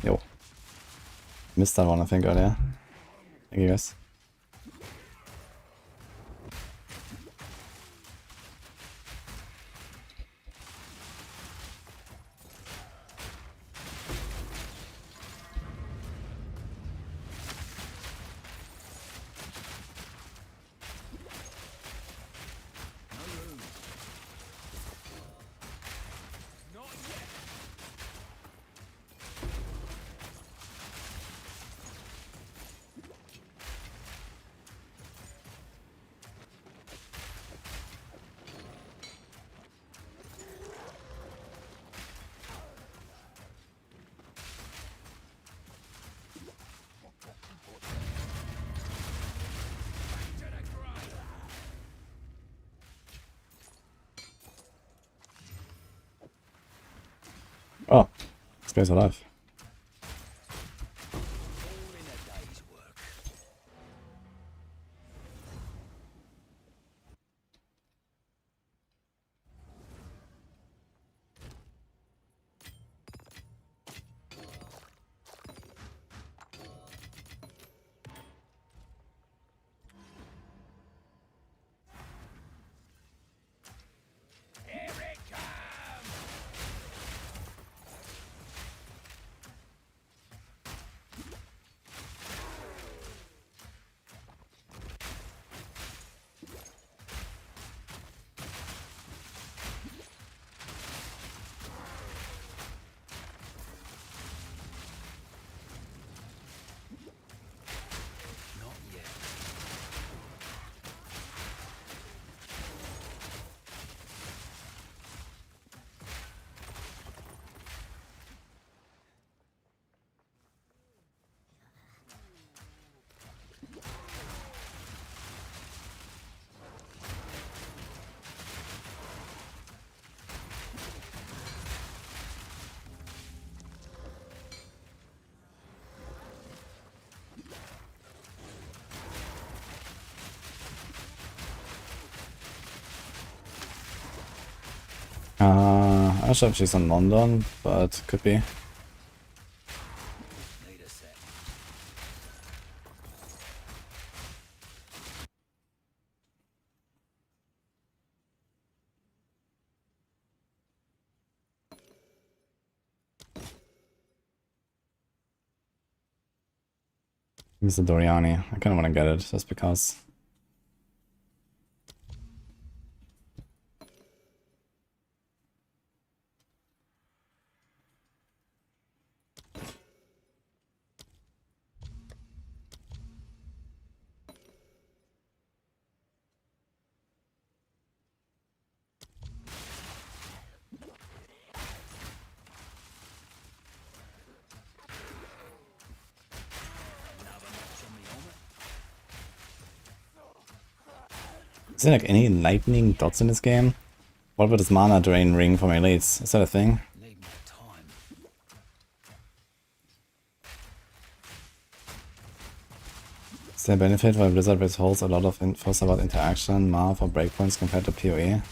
Yo. Missed that one, I think, earlier. Thank you, guys. Oh, this guy's alive. I'm not sure if she's in London, but could be. Need a sec. He's a Doriani. I kind of want to get it just because. Is there like any lightning dots in this game? What about this mana drain ring for my elites? Is that a thing? Need more time. Is there a benefit why Blizzard withholds a lot of info about interaction, mana for breakpoints compared to PoE?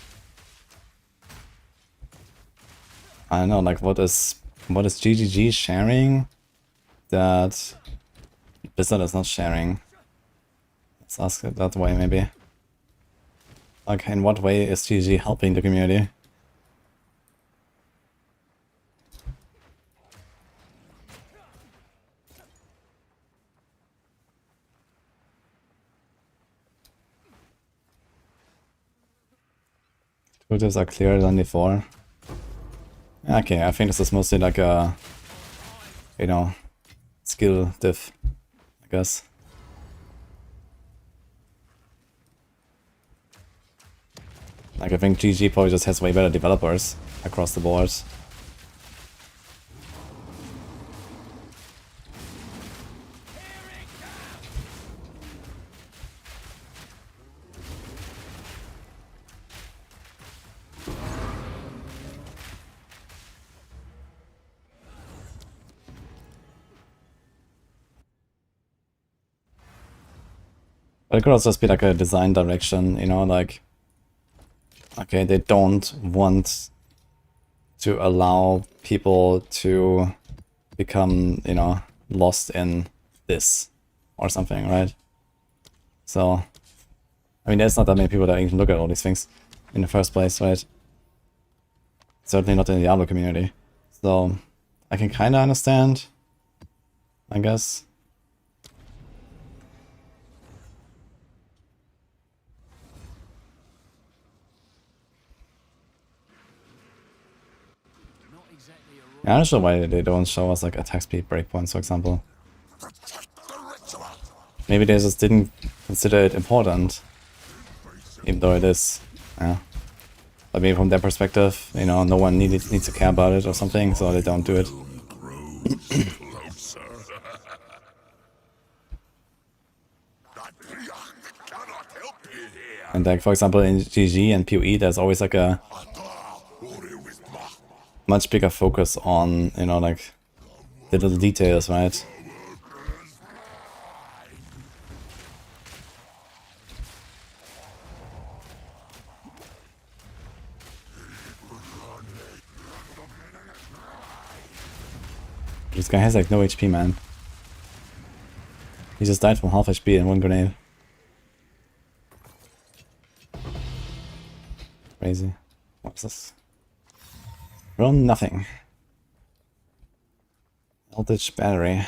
I don't know, like what is GGG sharing that Blizzard is not sharing? Let's ask it that way maybe. Like, in what way is GG helping the community? Filters are clearer than before. Okay, I think this is mostly like a, you know, skill diff, I guess. Like, I think GG probably just has way better developers across the board. But it could also just be like a design direction, you know, like, okay, they don't want to allow people to become, you know, lost in this or something, right? So, I mean, there's not that many people that even look at all these things in the first place, right? Certainly not in the Diablo community. So, I can kind of understand, I guess. Not exactly a Yeah, I'm not sure why they don't show us like attack speed breakpoints, for example. Maybe they just didn't consider it important, even though it is. Yeah. But maybe from their perspective, you know, no one needs to care about it or something, so they don't do it. And like, for example, in GG and PoE, there's always like a much bigger focus on, you know, like the little details, right? This guy has like no HP, man. He just died from half HP in one grenade. Crazy. What's this? Well, nothing. Voltage battery.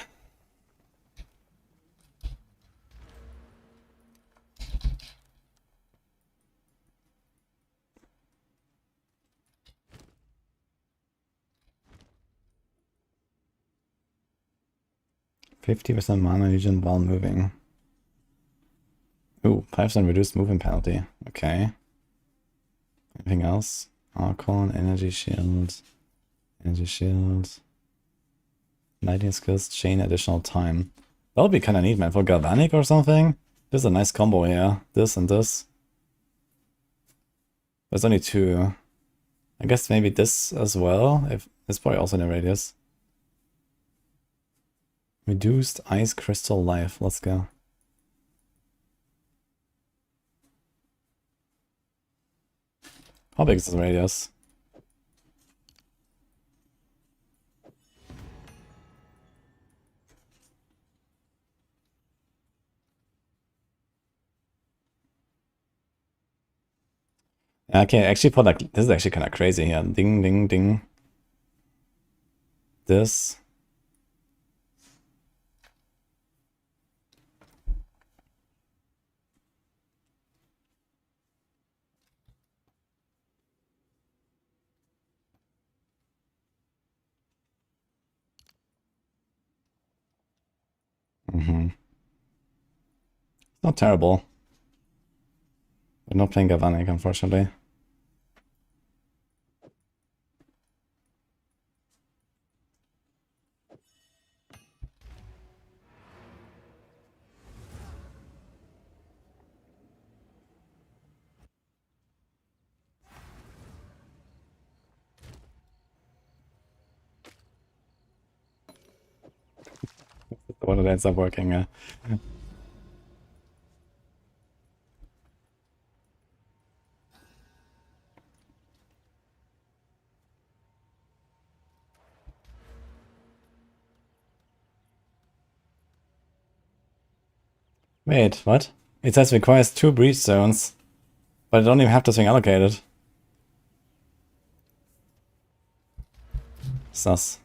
%50% mana regen while moving. Ooh, 5% reduced movement penalty. Okay. Anything else? Archon, energy shield. Energy shield. Lighting skills, chain additional time. That would be kind of neat, man. For Galvanic or something? There's a nice combo here. This and this. There's only two. I guess maybe this as well. If it's probably also in the radius. Reduced ice crystal life. Let's go. How big is this radius? Okay, actually put like, this is actually kind of crazy here. Ding, ding, ding. This. Not terrible. We're not playing Galvanic, unfortunately. The one that ends up working. Wait, what? It says requires 2 breach zones, but I don't even have this thing allocated. Sus.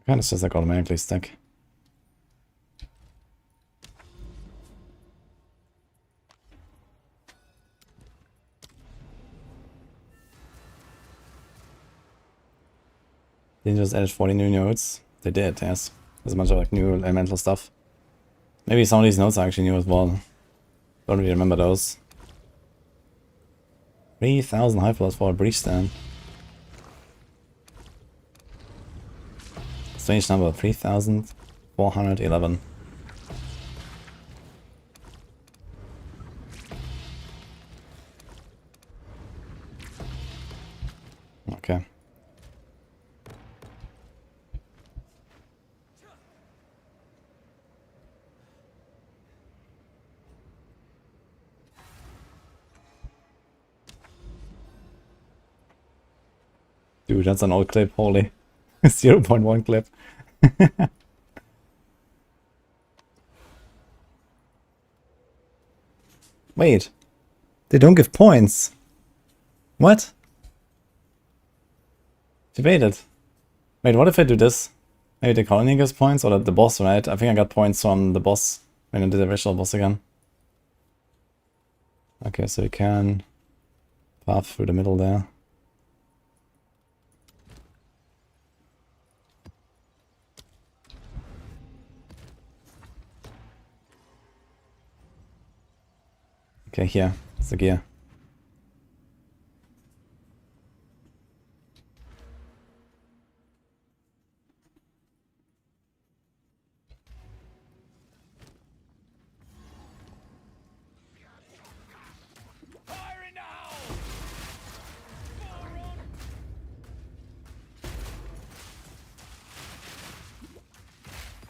Kind of just like automatically stack. They just added 40 new nodes. They did, yes. There's a bunch of like new elemental stuff. Maybe some of these nodes are actually new as well. Don't really remember those. 3,000 high plus for a breach stand. Strange number, 3,411. Okay. Dude, that's an old clip, holy. 0.1 clip. Wait. They don't give points. What? Debated. Wait, what if I do this? Maybe the colony gives points, or the boss, right? I think I got points from the boss when I did the original boss again. Okay, so you can path through the middle there. Okay, here. It's the gear.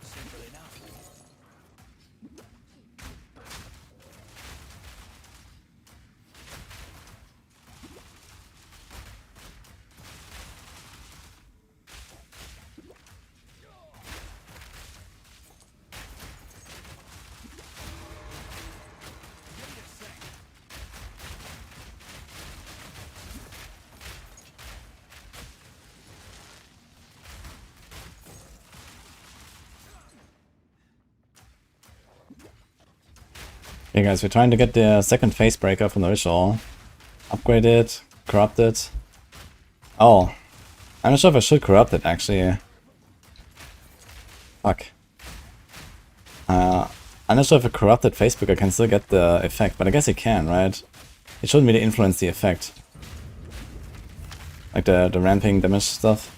Simple enough. Okay guys, we're trying to get the second Facebreaker from the original. Upgrade it, corrupt it. Oh, I'm not sure if I should corrupt it actually. Fuck. I'm not sure if a corrupted Facebreaker can still get the effect, but I guess it can, right? It shouldn't really influence the effect. Like the ramping damage stuff.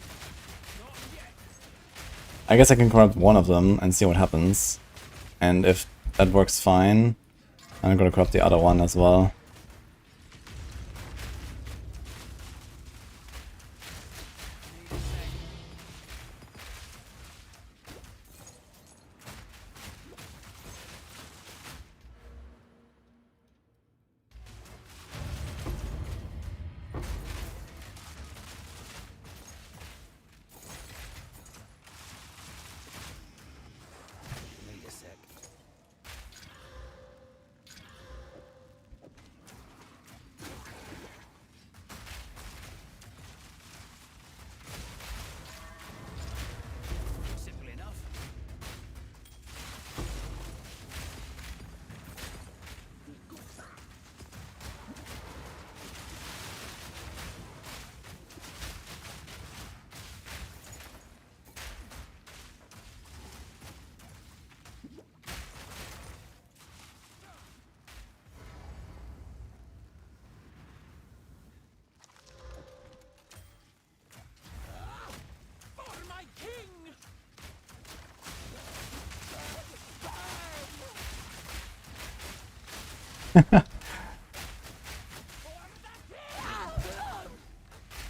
I guess I can corrupt one of them and see what happens. And if that works fine, I'm gonna corrupt the other one as well. Wait a sec. Simple enough. For my king!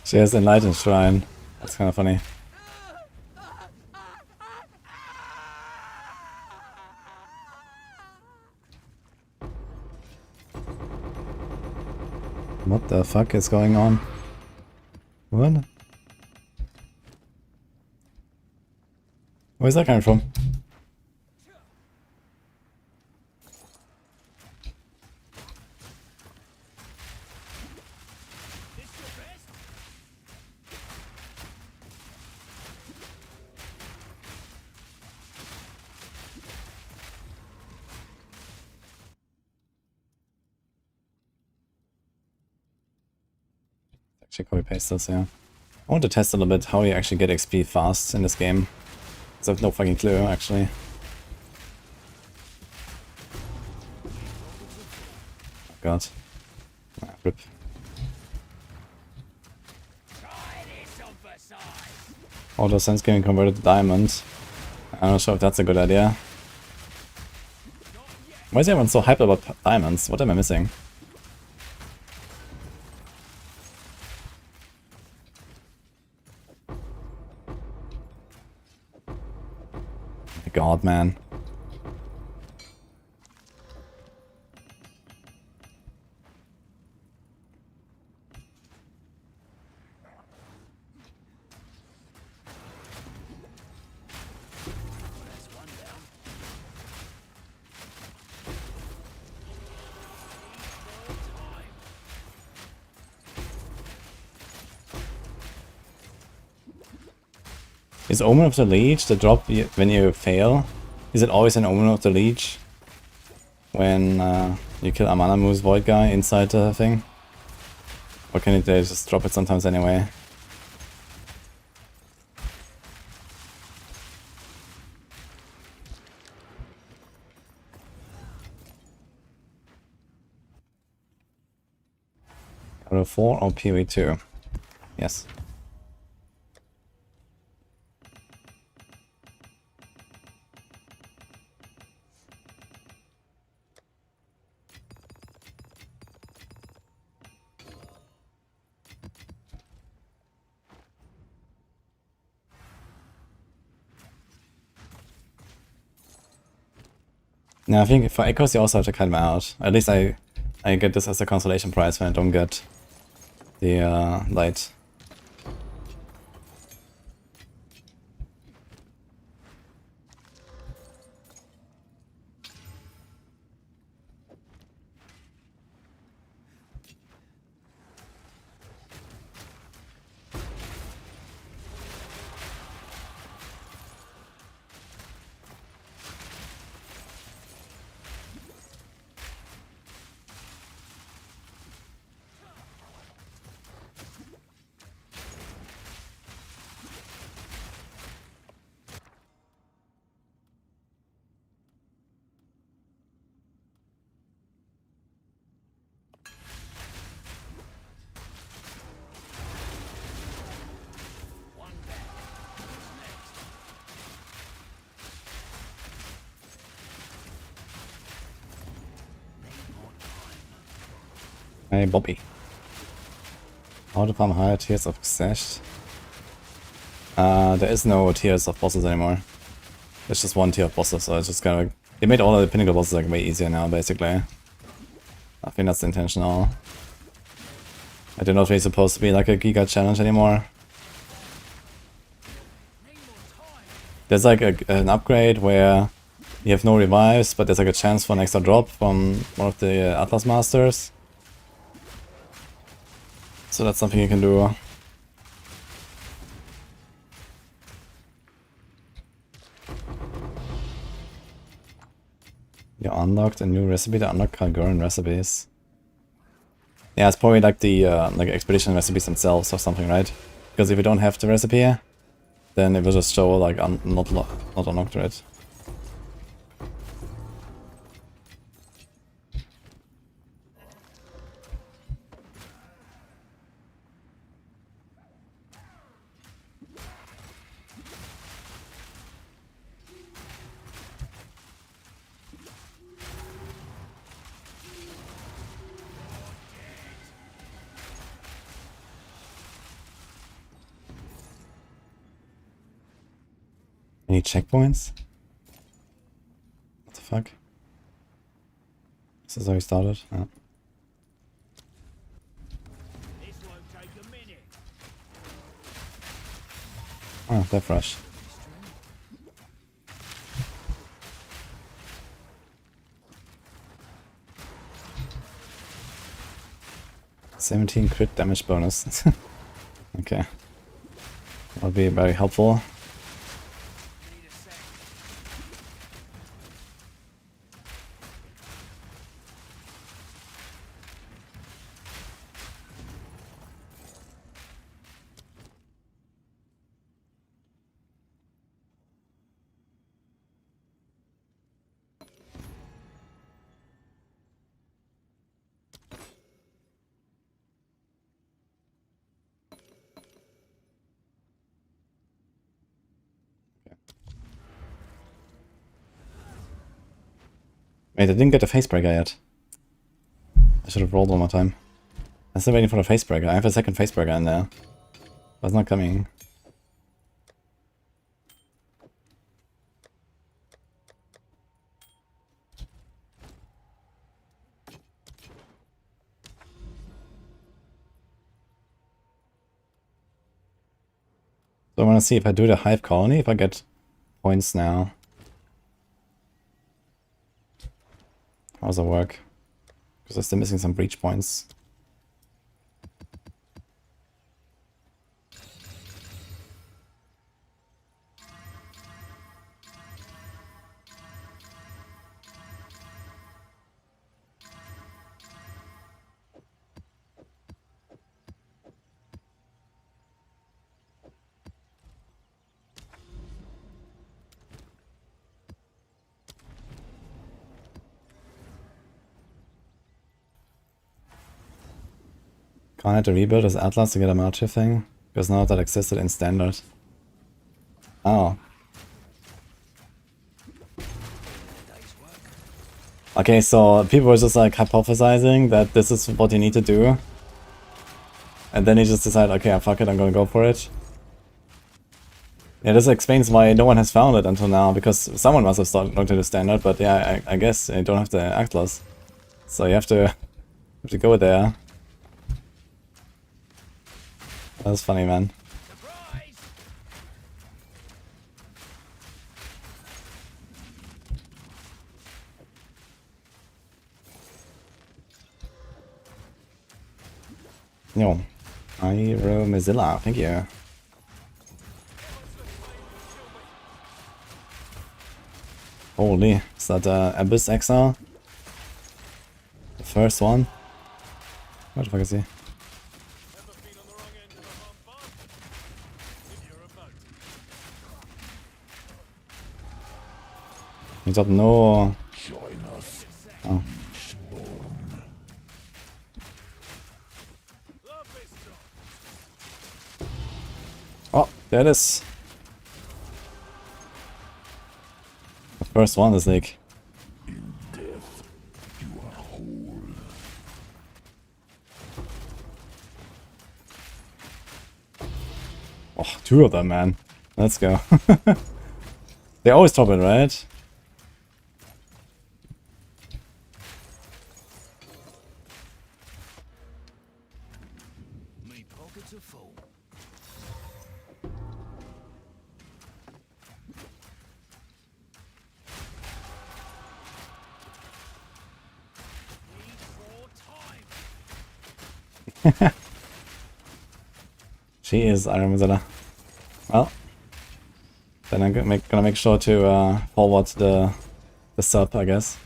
She has Enlightened Shrine. That's kind of funny. What the fuck is going on? What? Where's that coming from? This your best? actually copy paste this, yeah. I want to test a little bit how you actually get XP fast in this game. Because I have no fucking clue, actually. Oh god. Ah, rip. Auto sense getting converted to diamond. I'm not sure if that's a good idea. Why is everyone so hyped about diamonds? What am I missing? Oh my god, man. Is Omen of the Leech the drop when you fail? Is it always an Omen of the Leech? When you kill Amanamu's Void guy inside the thing? Or can they just drop it sometimes anyway? Diablo 4 or PoE 2? Yes. Now I think for Echoes you also have to cut them out. At least I get this as a consolation prize when I don't get the light. Hey Bobby. How to farm higher tiers of Xesh? There is no tiers of bosses anymore. There's just one tier of bosses, so it's just kind of... They made all of the pinnacle bosses like way easier now, basically. I think that's intentional. I don't know if it's supposed to be like a Giga challenge anymore. There's like an upgrade where you have no revives, but there's like a chance for an extra drop from one of the Atlas Masters. So that's something you can do. You unlocked a new recipe to unlock Kalguran recipes. Yeah, it's probably like the like expedition recipes themselves or something, right? Because if you don't have the recipe, then it will just show like not unlocked, right? Any checkpoints? What the fuck? This is how we started? Yeah. This won't take a minute. Oh, Death Rush. $17 crit damage bonus. Okay. That'll be very helpful. Wait, I didn't get the Facebreaker yet. I should have rolled one more time. I'm still waiting for the Facebreaker. I have a second Facebreaker in there. But it's not coming. So I want to see if I do the Hive Colony, if I get points now. How does that work? Because I'm still missing some breach points. Can't I have to rebuild this Atlas to get a Martyr thing? Because none of that existed in Standard. Oh. Okay, so people were just like hypothesizing that this is what you need to do. And then you just decide, okay, fuck it, I'm gonna go for it. Yeah, this explains why no one has found it until now, because someone must have started looking to the Standard, but yeah, I guess you don't have the Atlas. So you have to go there. That's funny, man. Surprise! Yo. Iro Mozilla, thank you. Holy, is that Abyss Exile? The first one? What the fuck is he? He's up no. Oh. Oh, there it is. The first one is like. Oh, two of them, man. Let's go. They always top it, right? Me pockets are full. Need more time. She is Iron Mozilla. Well, then I'm gonna make sure to forward the sub, I guess.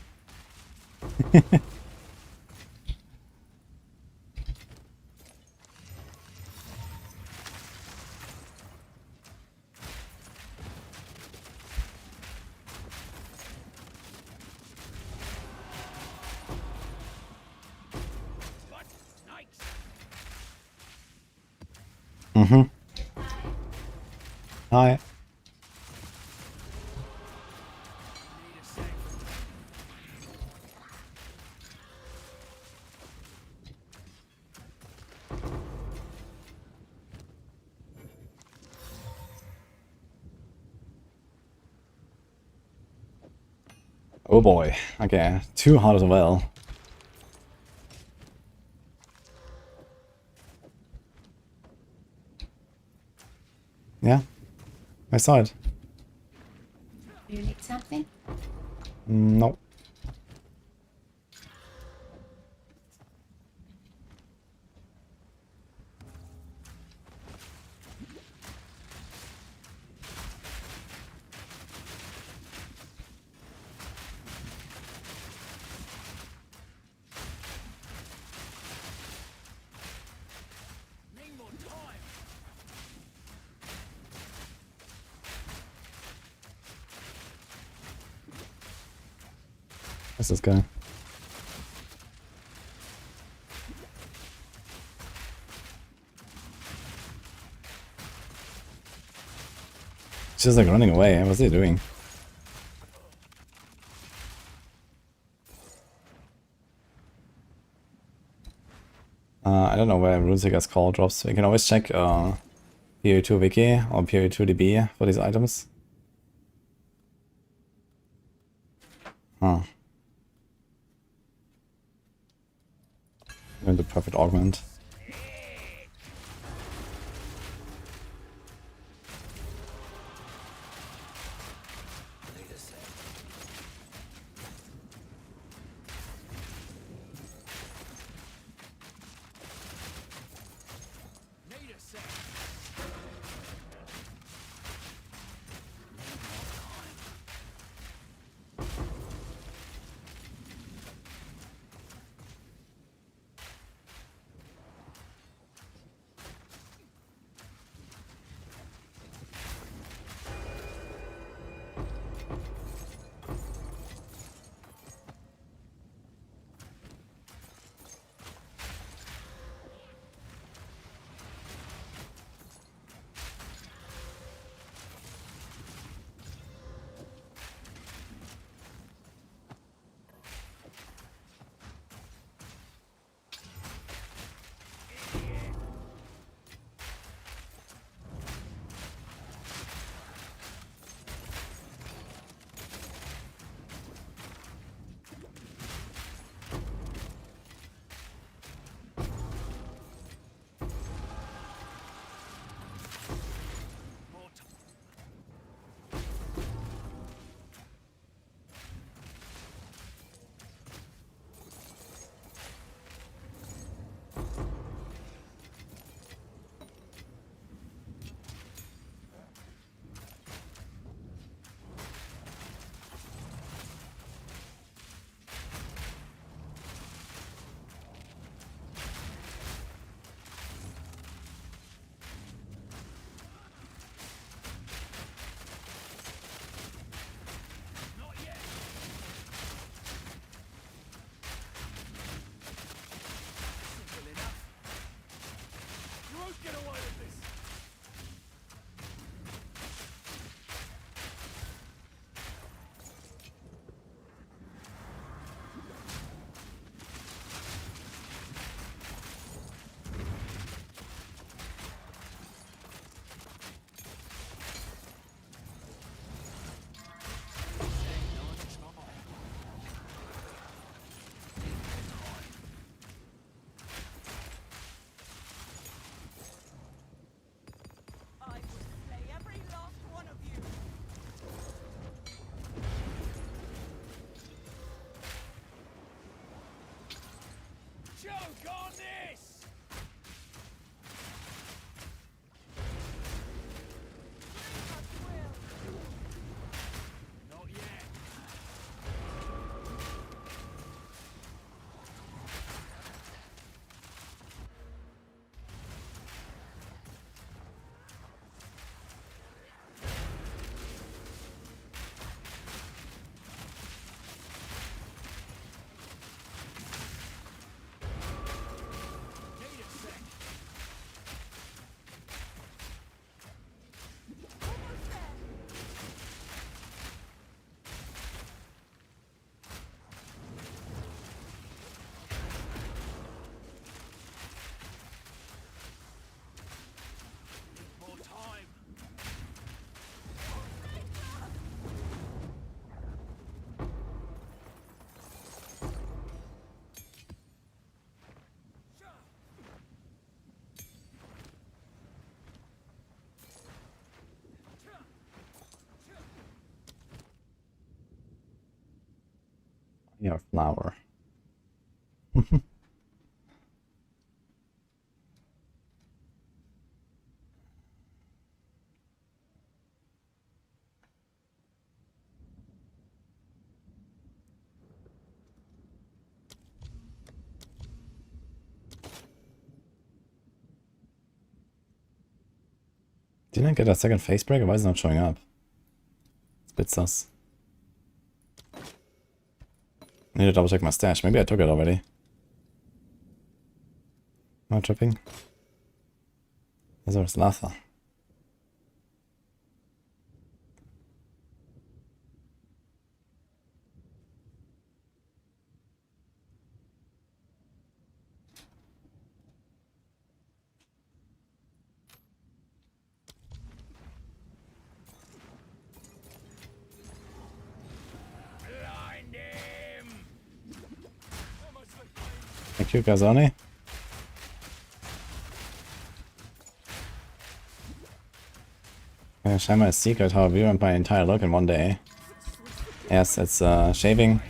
What? Snakes? Mm-hmm. Hi. Need a sec. Oh boy. Okay, too hard as well. Yeah, I saw it. Do you need something? No. Need more time. What's this guy? She's just like running away. What's he doing? don't know where Runeseeker's Call drops. We can always check PoE2 Wiki or PoE2 DB for these items. Huh. And the perfect augment. Need a sec. Not yet. Simple enough. You won't get away with this. I will slay every last one of you. Choke on this! Not yet. Need a sec. Almost there. More time. Yeah, flower. Didn't I get a second face breaker? Why is it not showing up? It's a bit sus. I need to double check my stash. Maybe I took it already. Am I tripping? There's Latha. Thank you, Gazani. Yeah, share my secret how I ruined my entire look in one day. Yes, it's shaving.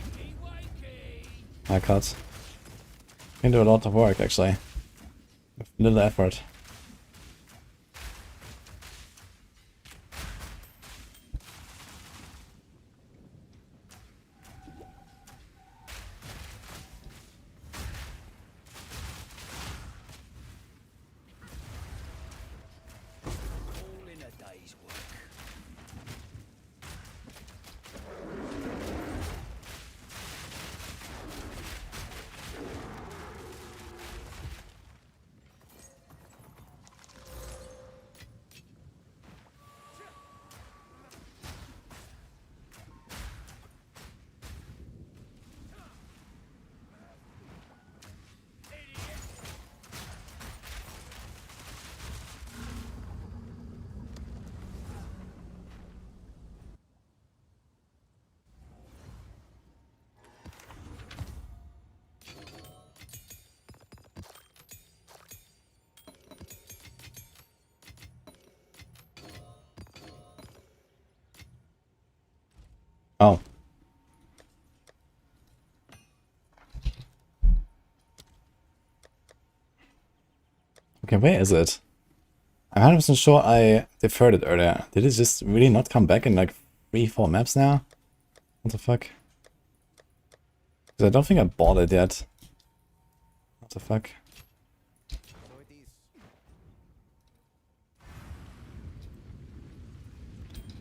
Haircut. Can do a lot of work actually. With little effort. All in a day's work. Oh. Okay, where is it? I'm 100% sure I deferred it earlier. Did it just really not come back in like 3-4 maps now? What the fuck? Because I don't think I bought it yet. What the fuck?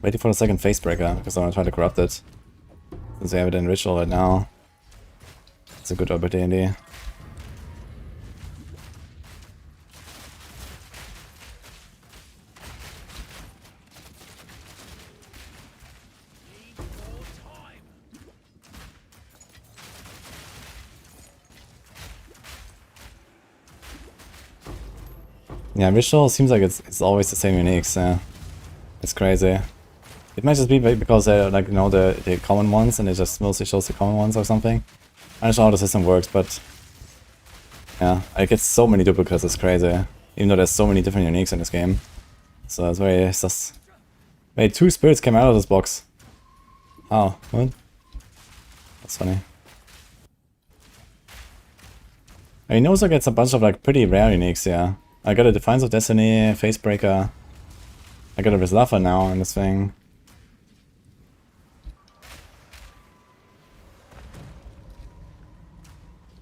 Waiting for the second Facebreaker, because I want to try to corrupt it. Since I have it in Ritual right now. It's a good opportunity. Yeah, Ritual seems like it's always the same uniques, yeah. It's crazy. It might just be because they're like, you know, the common ones and it just mostly shows the common ones or something. I don't know how the system works, but yeah, I get so many duplicates, it's crazy. Even though there's so many different uniques in this game. So it's very sus. Wait, 2 spirits came out of this box. Oh, what? That's funny. I mean, also gets a bunch of like pretty rare uniques, yeah. I got a Defiance of Destiny, Facebreaker. I got a Rislava now in this thing.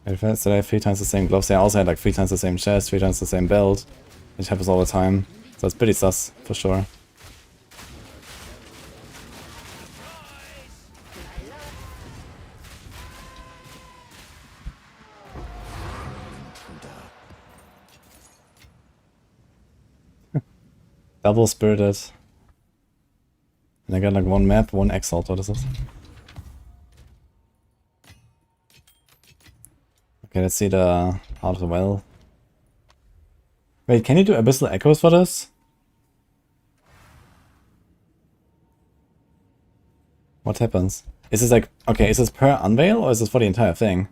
I first I have 3 times the same gloves. Yeah, I also had like 3 times the same chest, 3 times the same belt. Which happens all the time. So it's pretty sus, for sure. Double spirited. And I got like 1 map, 1 Exile. What is this? Okay, let's see the Heart of the Well. Wait, can you do Abyssal Echoes for this? What happens? Is this like, okay, is this per unveil or is this for the entire thing?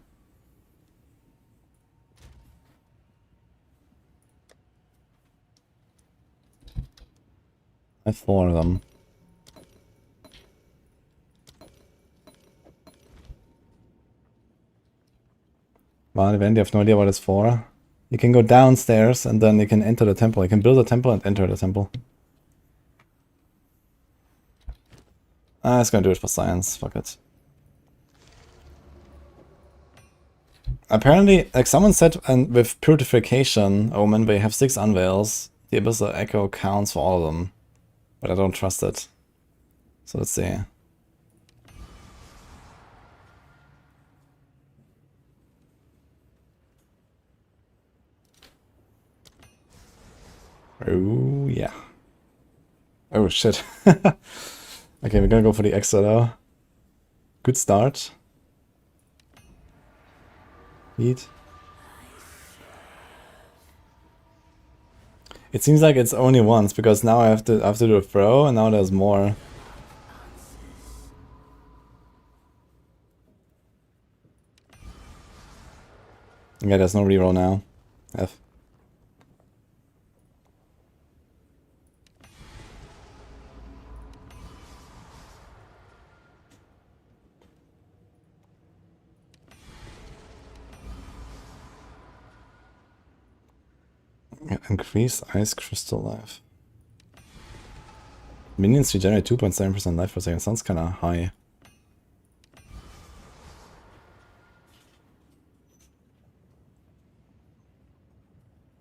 I have 4 of them. Well, event, you have no idea what it's for. You can go downstairs and then you can enter the temple. You can build a temple and enter the temple. Ah, it's gonna do it for science. Fuck it. Apparently, like someone said, and with Purification Omen, they have 6 unveils. The Abyssal Echo counts for all of them. But I don't trust it. So let's see. Oh, yeah. Oh, shit. Okay, we're gonna go for the extra though. Good start. Heat. It seems like it's only once, because now I have to do a throw, and now there's more. Yeah, there's no reroll now. F. Yeah, increase ice crystal life. Minions regenerate 2.7% life per second. Sounds kinda high.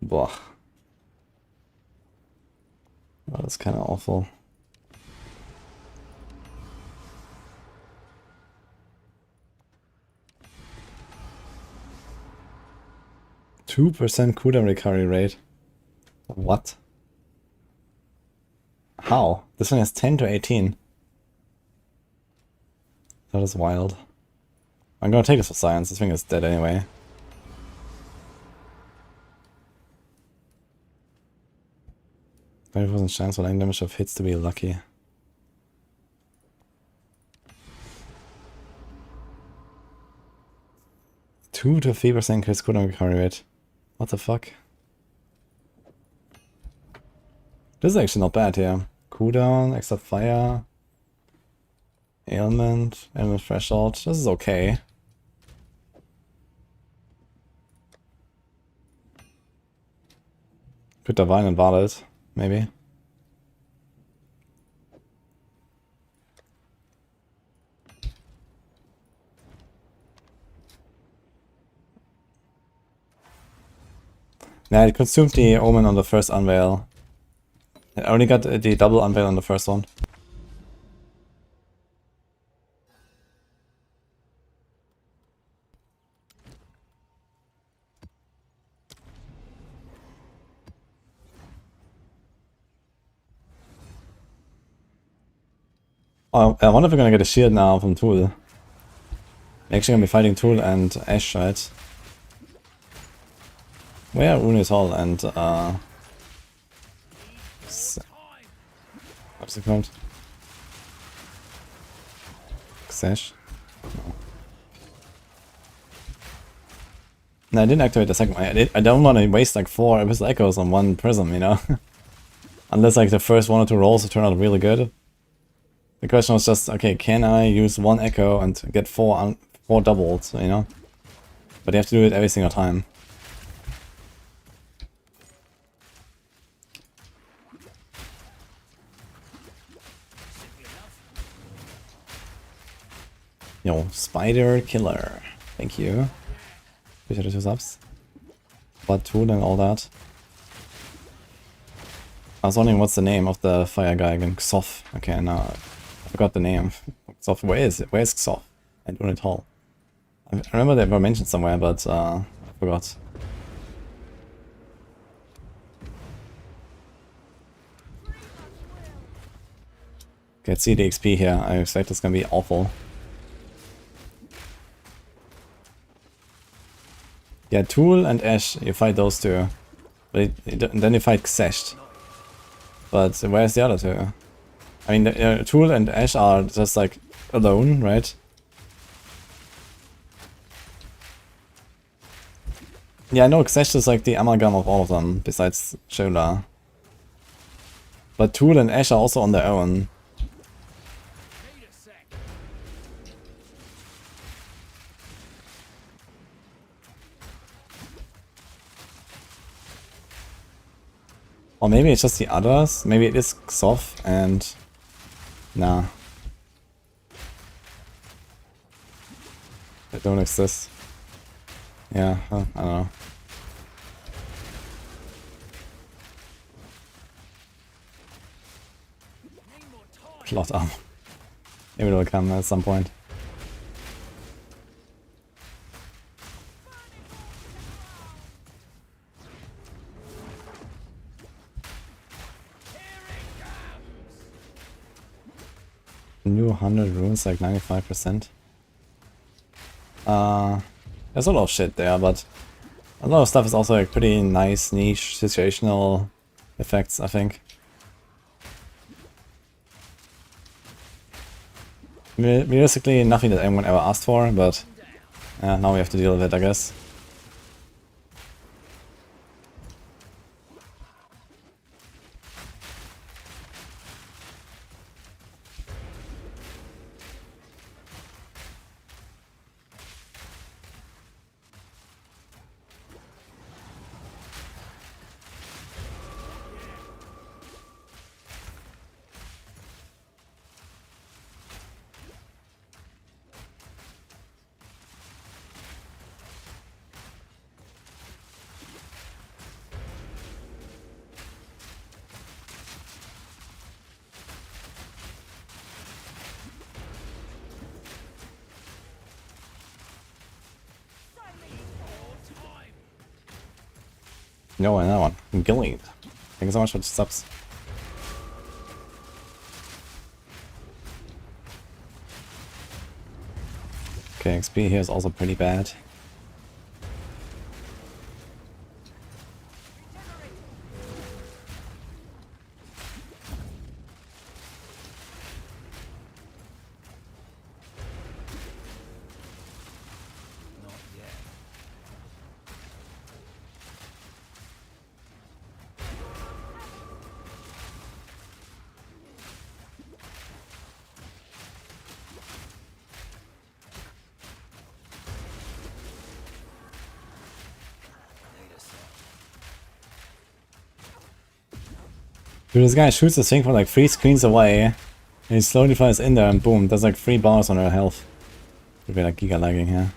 Blah. Oh, that's kinda awful. %2 cooldown recovery rate. What? How? This one has 10 to 18. That is wild. I'm gonna take this for science. This thing is dead anyway. There wasn't chance for line damage of hits to be lucky. Two to 3% increase cooldown recovery rate. What the fuck? This is actually not bad here. Cooldown, extra fire, ailment threshold. This is okay. Could divine and valid, maybe. Nah, it consumed the omen on the first unveil. I only got the double unveil on the first one. Oh, I wonder if we're gonna get a shield now from Tool. We're actually gonna be fighting Tool and Ash, right? Where are Unis Hall and what's it called? Sash? No, I didn't activate the second one. I don't want to waste like 4 Abyssal Echoes on one prism, you know? Unless like the first 1 or 2 rolls turn out really good. The question was just, okay, can I use 1 Echo and get 4 doubles, you know? But you have to do it every single time. Yo, Spider Killer. Thank you. Appreciate the 2 subs. But Tool and all that. I was wondering what's the name of the fire guy again. Xof. Okay, now I forgot the name. Xof, where is it? Where's Xof? I don't at all. I remember they were mentioned somewhere, but I forgot. Okay, let's see the XP here. I expect it's gonna be awful. Yeah, Tool and Ash, you fight those two. But then you fight Xeshed. But where's the other two? I mean, Tool and Ash are just like alone, right? Yeah, I know Xeshed is like the amalgam of all of them, besides Shola. But Tool and Ash are also on their own. Or maybe it's just the others. Maybe it is Xof and... Nah. They don't exist. Yeah, I don't know. Plot armor. Maybe it'll come at some point. New 100 runes, like 95%. There's a lot of shit there, but a lot of stuff is also like pretty nice, niche, situational effects, I think. Realistically, nothing that anyone ever asked for, but now we have to deal with it, I guess. No, another one. Gillied. Thank you so much for the subs. Okay, XP here is also pretty bad. Dude, this guy shoots this thing from like 3 screens away, and he slowly flies in there and boom, there's like 3 bars on her health. Could be like giga lagging here.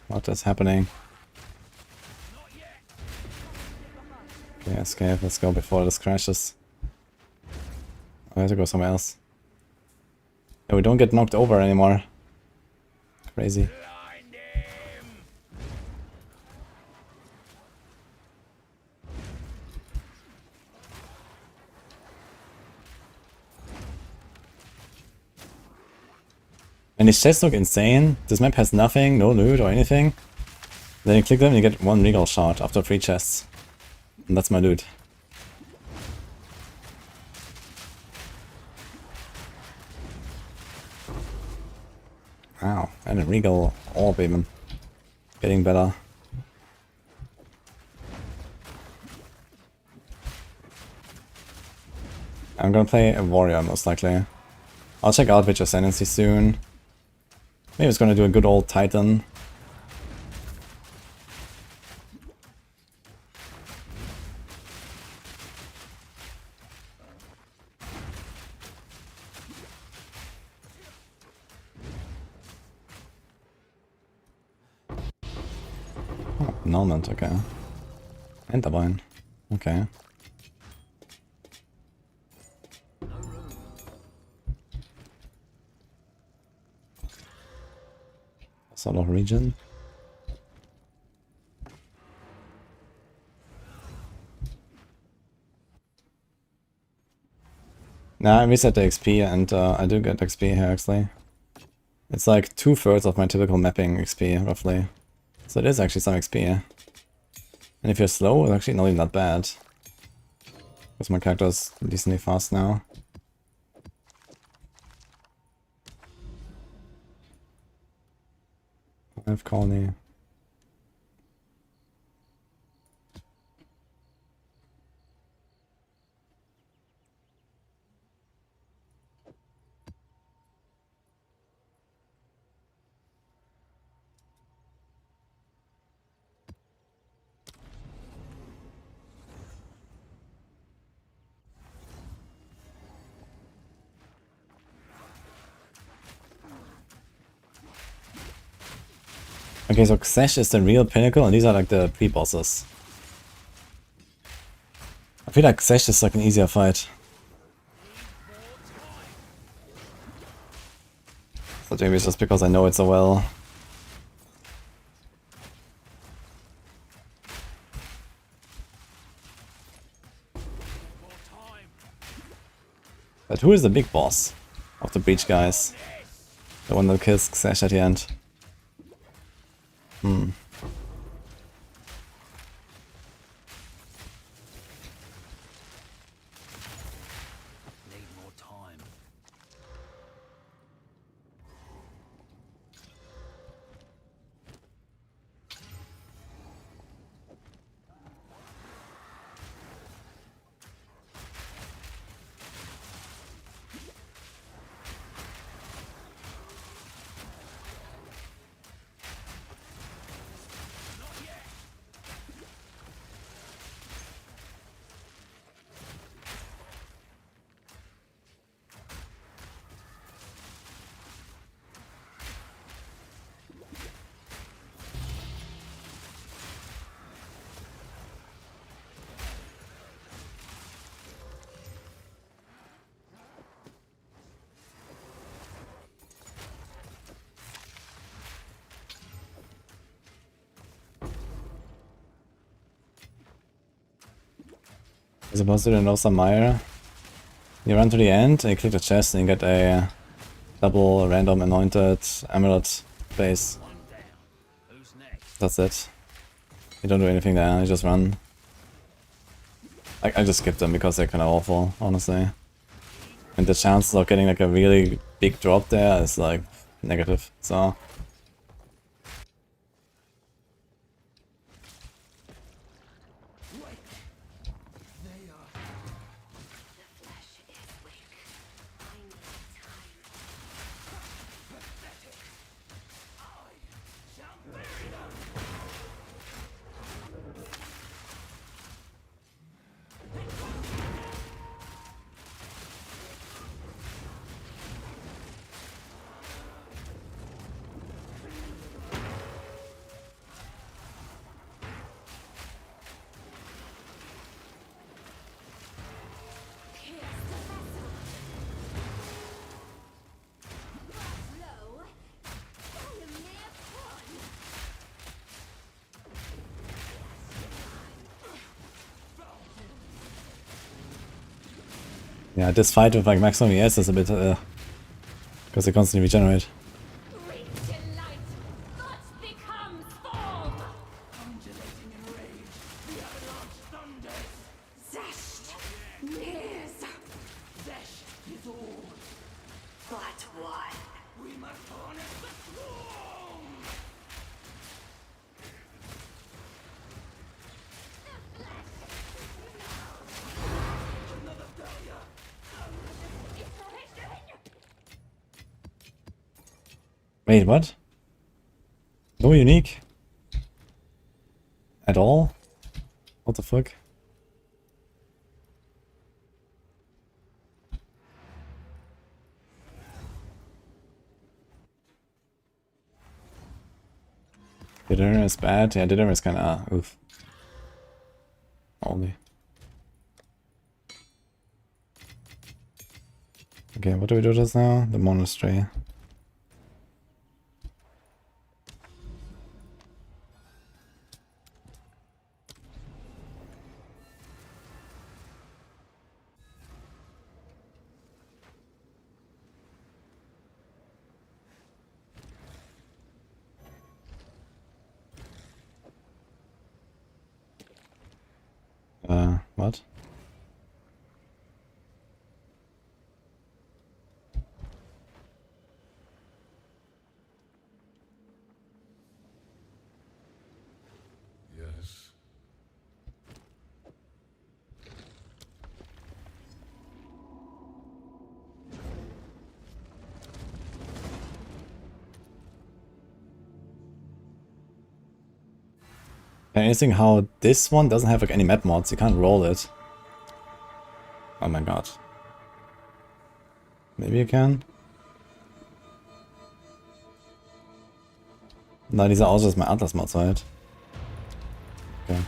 What is happening? Okay, escape, let's go before this crashes. I have to go somewhere else. Yeah, we don't get knocked over anymore. Crazy. And these chests look insane. This map has nothing, no loot or anything. Then you click them and you get 1 regal shot after 3 chests. And that's my loot. Wow, and a regal orb even. Getting better. I'm gonna play a warrior most likely. I'll check out Witch Ascendancy soon. Maybe it's gonna do a good old Titan. Oh, annulment, okay. Enterbind, okay. Sort of region. Nah, I reset the XP and I do get XP here actually. It's like 2/3 of my typical mapping XP roughly. So it is actually some XP. And if you're slow, it's actually not even that bad. Because my character is decently fast now. I have colony. Okay, so Xesh is the real pinnacle and these are like the pre-bosses. I feel like Xesh is like an easier fight. But maybe it's just because I know it so well. But who is the big boss of the Breach guys? The one that kills Xesh at the end. Hmm. Need more time. You're supposed to know some Mire. You run to the end, and you click the chest, and you get a double random anointed amulet base. That's it. You don't do anything there, you just run. I just skip them because they're kind of awful, honestly. And the chances of getting like a really big drop there is like negative, so... Yeah, this fight with like maximum ES is a bit because they constantly regenerate. Wait, what? No unique? At all? What the fuck? Dinner is bad? Yeah, dinner is kinda oof. Only. Okay, what do we do just now? The monastery. What? Yes. Anything how this one doesn't have like any map mods, you can't roll it. Oh my god. Maybe you can? No, these are all just my Atlas mods, right? Okay.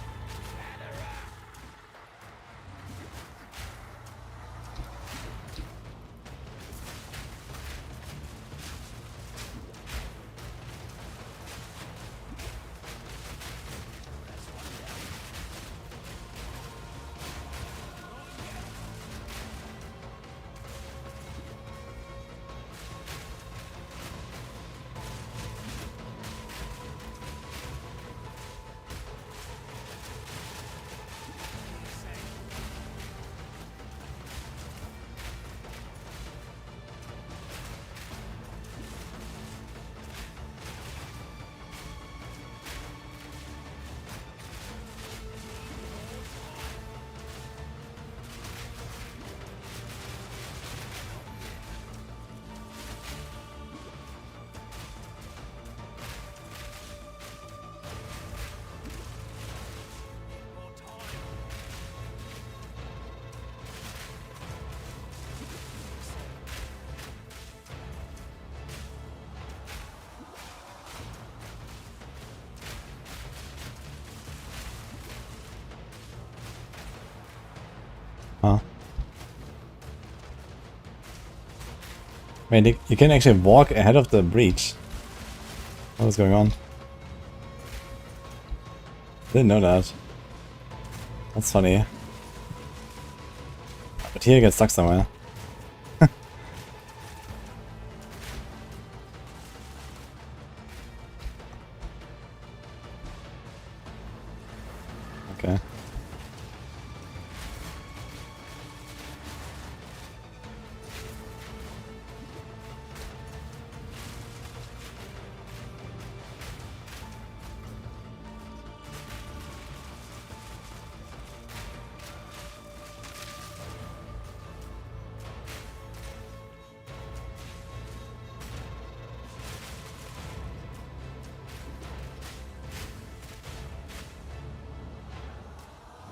Huh. Wait, you can actually walk ahead of the breach. What is going on? Didn't know that. That's funny. But here you get stuck somewhere. Okay.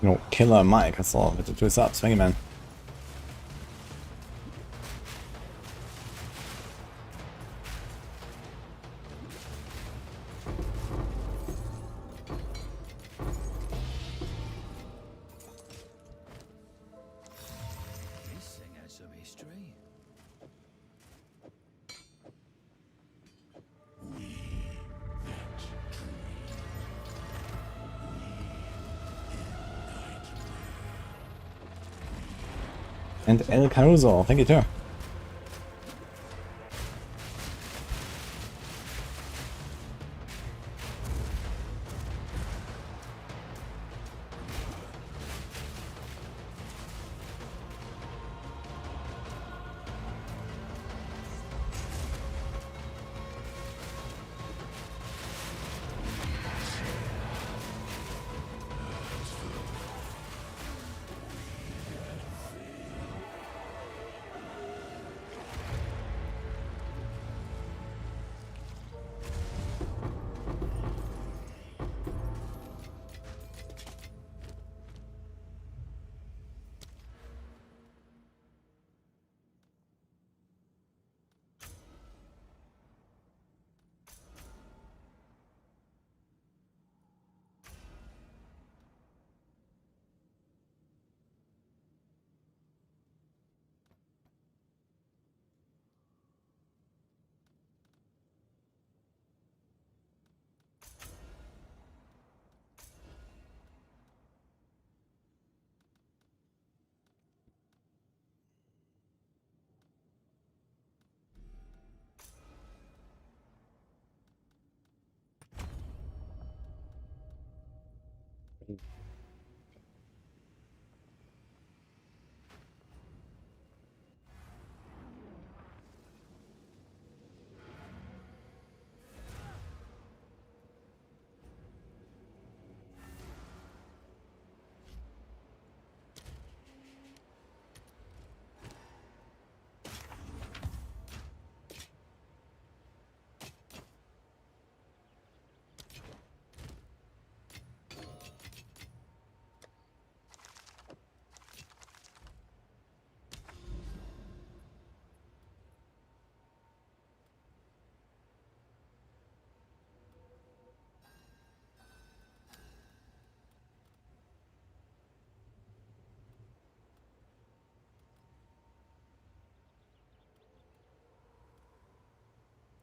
No, Killer Mike, I saw with the 2 subs, thank you, man. This thing has some history. And El Caruso, thank you too.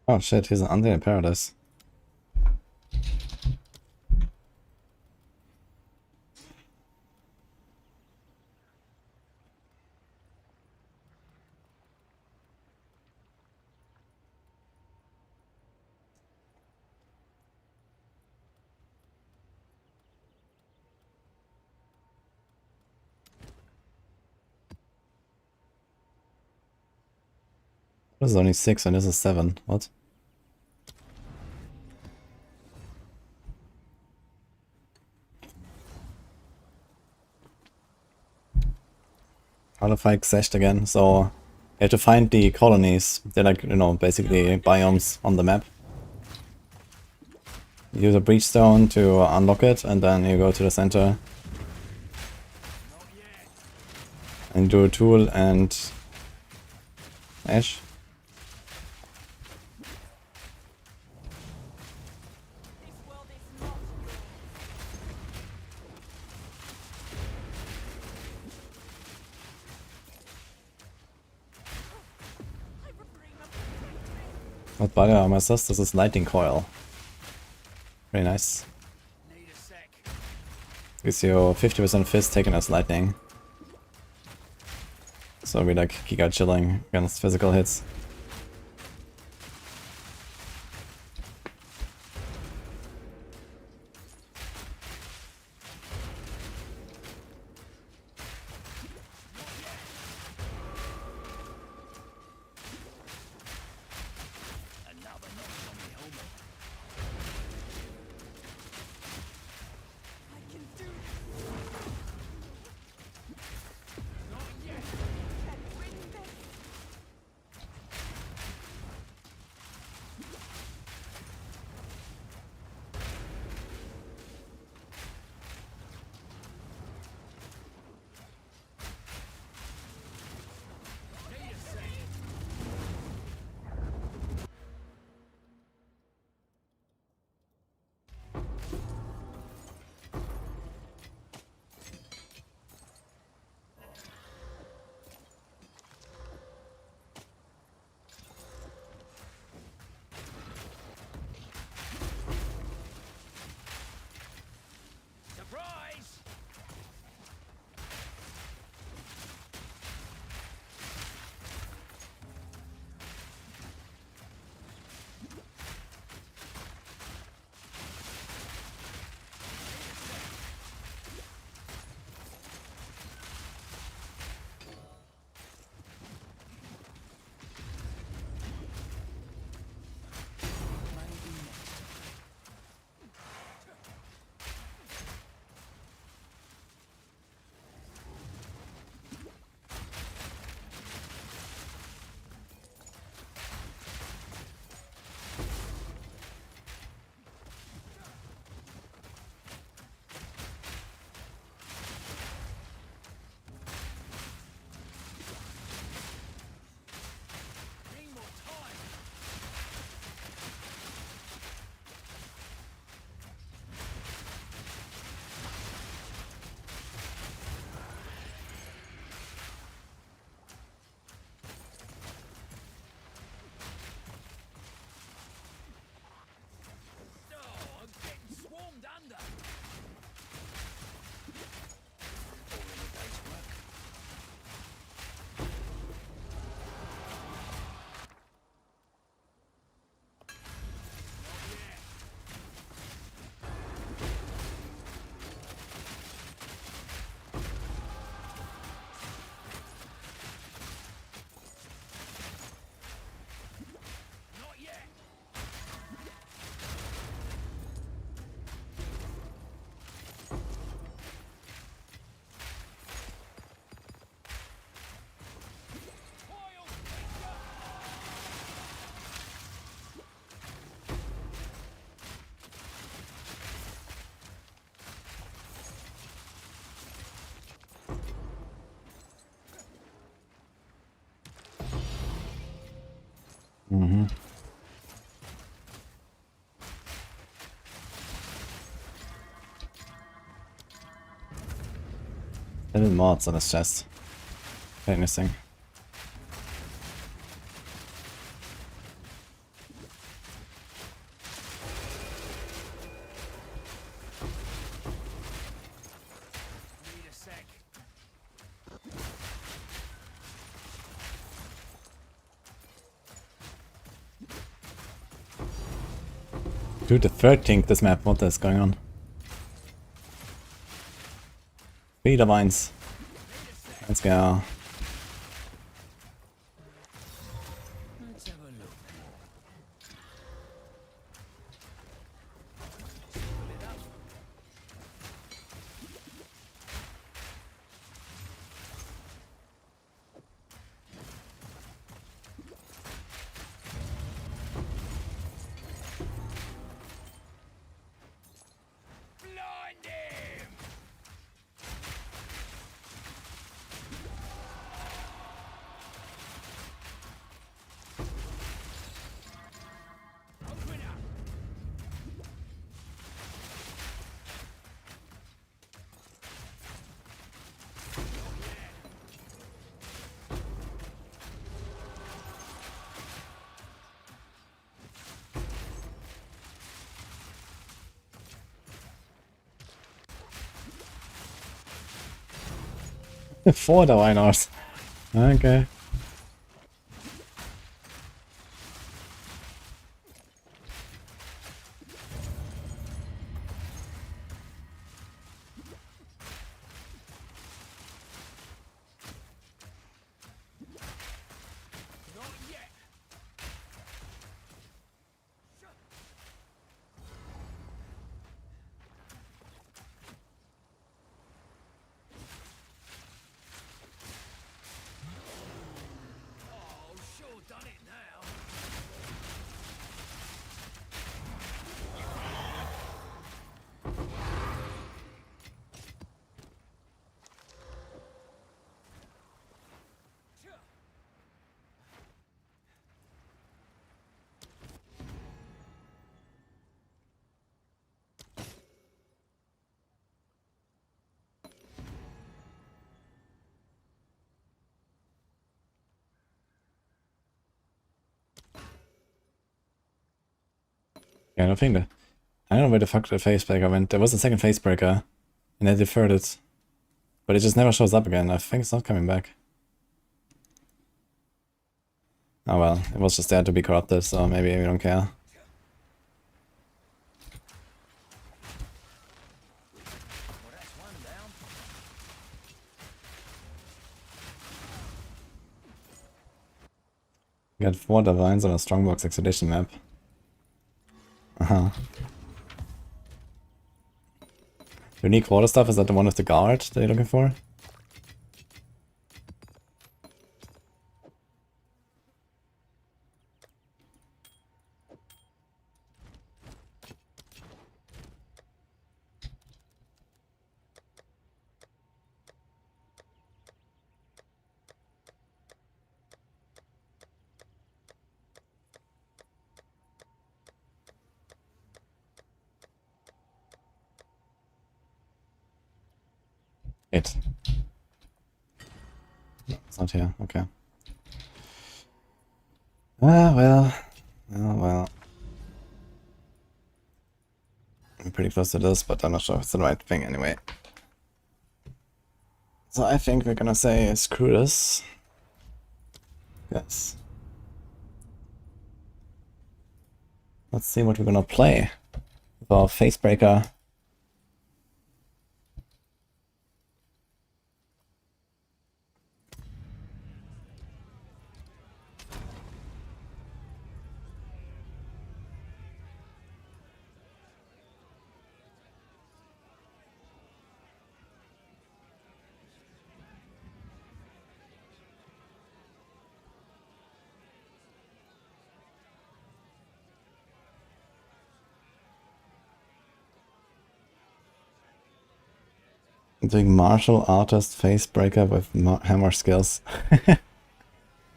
Oh shit, he's an under in paradise. This is only 6 and this is 7. What? Artifact seshed again, so you have to find the colonies. They're like, you know, basically biomes on the map. Use a breach stone to unlock it, and then you go to the center and do a tool and ash. What bugger am I sus? This is lightning coil. Very nice. Need a sec. Gives you 50% fist taken as lightning. So we like Giga chilling against physical hits. Surprise! Need more time. Oh, I'm getting swarmed under. All in a day's work. Not yet. Coil Ninja! Mm-hmm. Little mods on his chest. Anything. Need a sec. Dude, the 13th this map, what is going on? Feeder vines. Let's go. Let's have a look. Blind him! Open up! For the Weinars. Okay. Not yet. Oh, sure done it now. Yeah, I don't think that. I don't know where the fuck the facebreaker went. There was a second facebreaker, and I deferred it. But it just never shows up again. I think it's not coming back. Oh well, it was just there to be corrupted, so maybe we don't care. Well, that's one down. We got 4 divines on a strongbox expedition map. Uh-huh. Unique water stuff, is that the one with the guard that you're looking for? It. No, it's not here, okay. Ah, well. Oh, well. I'm pretty close to this, but I'm not sure if it's the right thing anyway. So I think we're gonna say screw this. Yes. Let's see what we're gonna play with our facebreaker. Doing martial artist facebreaker with hammer skills.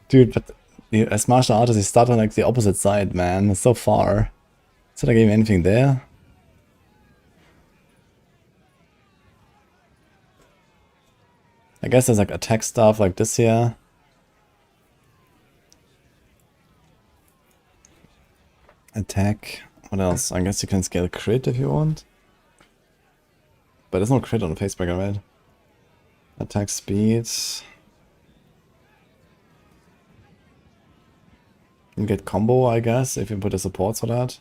Dude, but as martial artist, you start on like the opposite side, man. It's so far. Is there like even anything there? I guess there's like attack stuff like this here. Attack. What else? I guess you can scale crit if you want. But there's no crit on the facebreaker, right? Attack speed. You get combo, I guess, if you put the supports for that.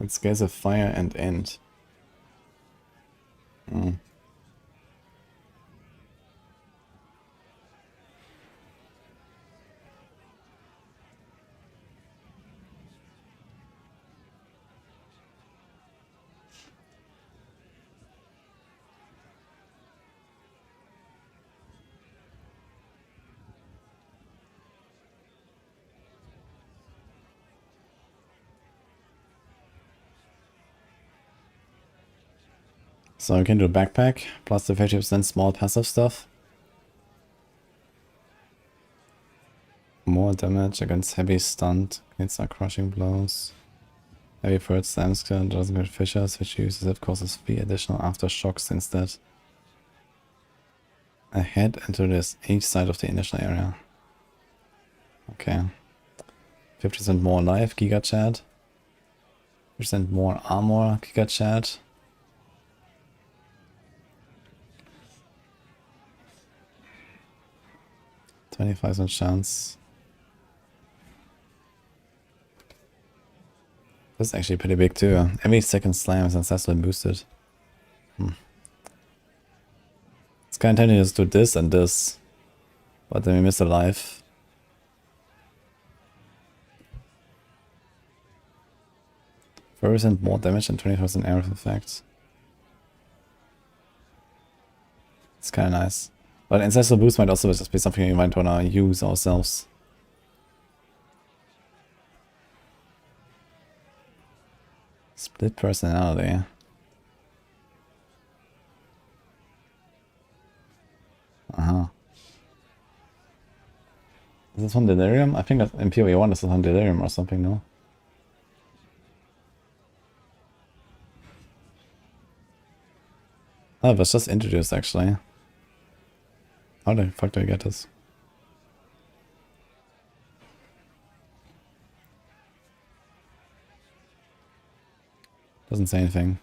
It scales with fire and end. Hmm. So you can do a backpack, plus the 50% small passive stuff. More damage against heavy stunt, hits are crushing blows. Heavy first slam skill doesn't get fissures, which uses it causes 3 additional aftershocks instead. Ahead into this each side of the initial area. Okay. 50% more life, Giga Chat. 50% more armor, Giga Chat. 25% chance. That's actually pretty big too. Every second slam is successfully boosted. It's kind of tempting to just do this and this. But then we miss a life. %, more damage and 20% area effect. It's kind of nice. But ancestral boost might also just be something you might wanna use ourselves. Split personality. Uh-huh. Is this one Delirium? I think that in PoE 1 this is on Delirium or something, no? Oh, it was just introduced actually. How the fuck do I get this? Doesn't say anything.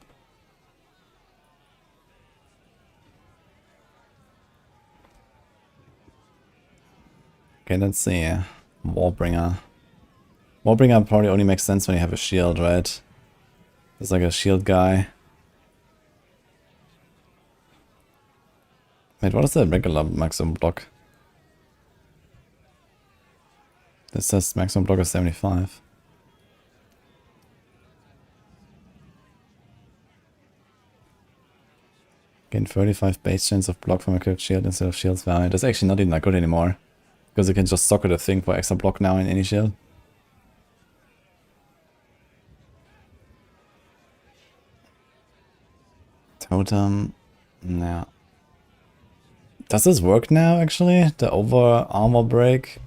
Okay, let's see. Warbringer. Warbringer probably only makes sense when you have a shield, right? There's like a shield guy. Wait, what is the regular maximum block? This says maximum block is 75. Gain 35 base chance of block from equipped shield instead of shield's value. That's actually not even that good anymore. Because you can just socket a thing for extra block now in any shield. Totem. Yeah. Does this work now actually? The over armor break?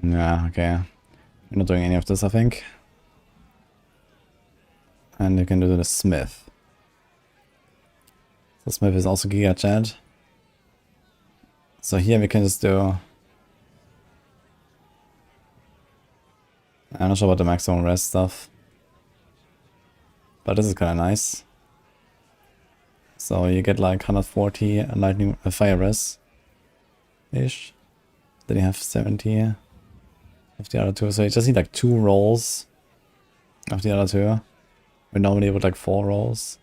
Yeah, okay. We're not doing any of this, I think. And you can do the Smith. The Smith is also Giga Chat. So here we can just do... I'm not sure about the maximum rest stuff. But this is kind of nice. So you get like 140 lightning fire res-ish. Then you have 70 of the other two. So you just need like 2 rolls of the other two. We normally would like 4 rolls.